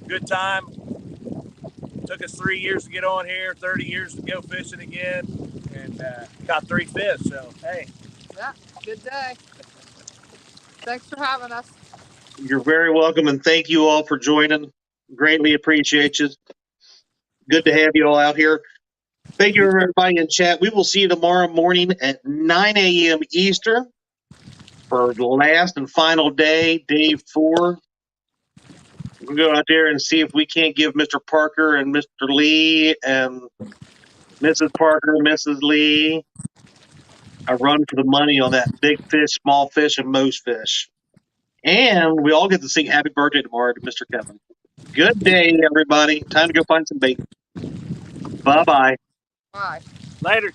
Good time. Took us 3 years to get on here, 30 years to go fishing again, and caught 3 fish. So, hey. Yeah, good day. Thanks for having us. You're very welcome, and thank you all for joining. Greatly appreciate you. Good to have you all out here. Thank you, everybody in chat. We will see you tomorrow morning at 9 a.m. Eastern for the last and final day, day 4. We'll go out there and see if we can't give Mr. Parker and Mr. Lee and Mrs. Parker, Mrs. Lee a run for the money on that big fish, small fish, and most fish. And we all get to sing happy birthday tomorrow to Mr. Kevin. Good day, everybody. Time to go find some bait. Bye-bye. Bye. Later.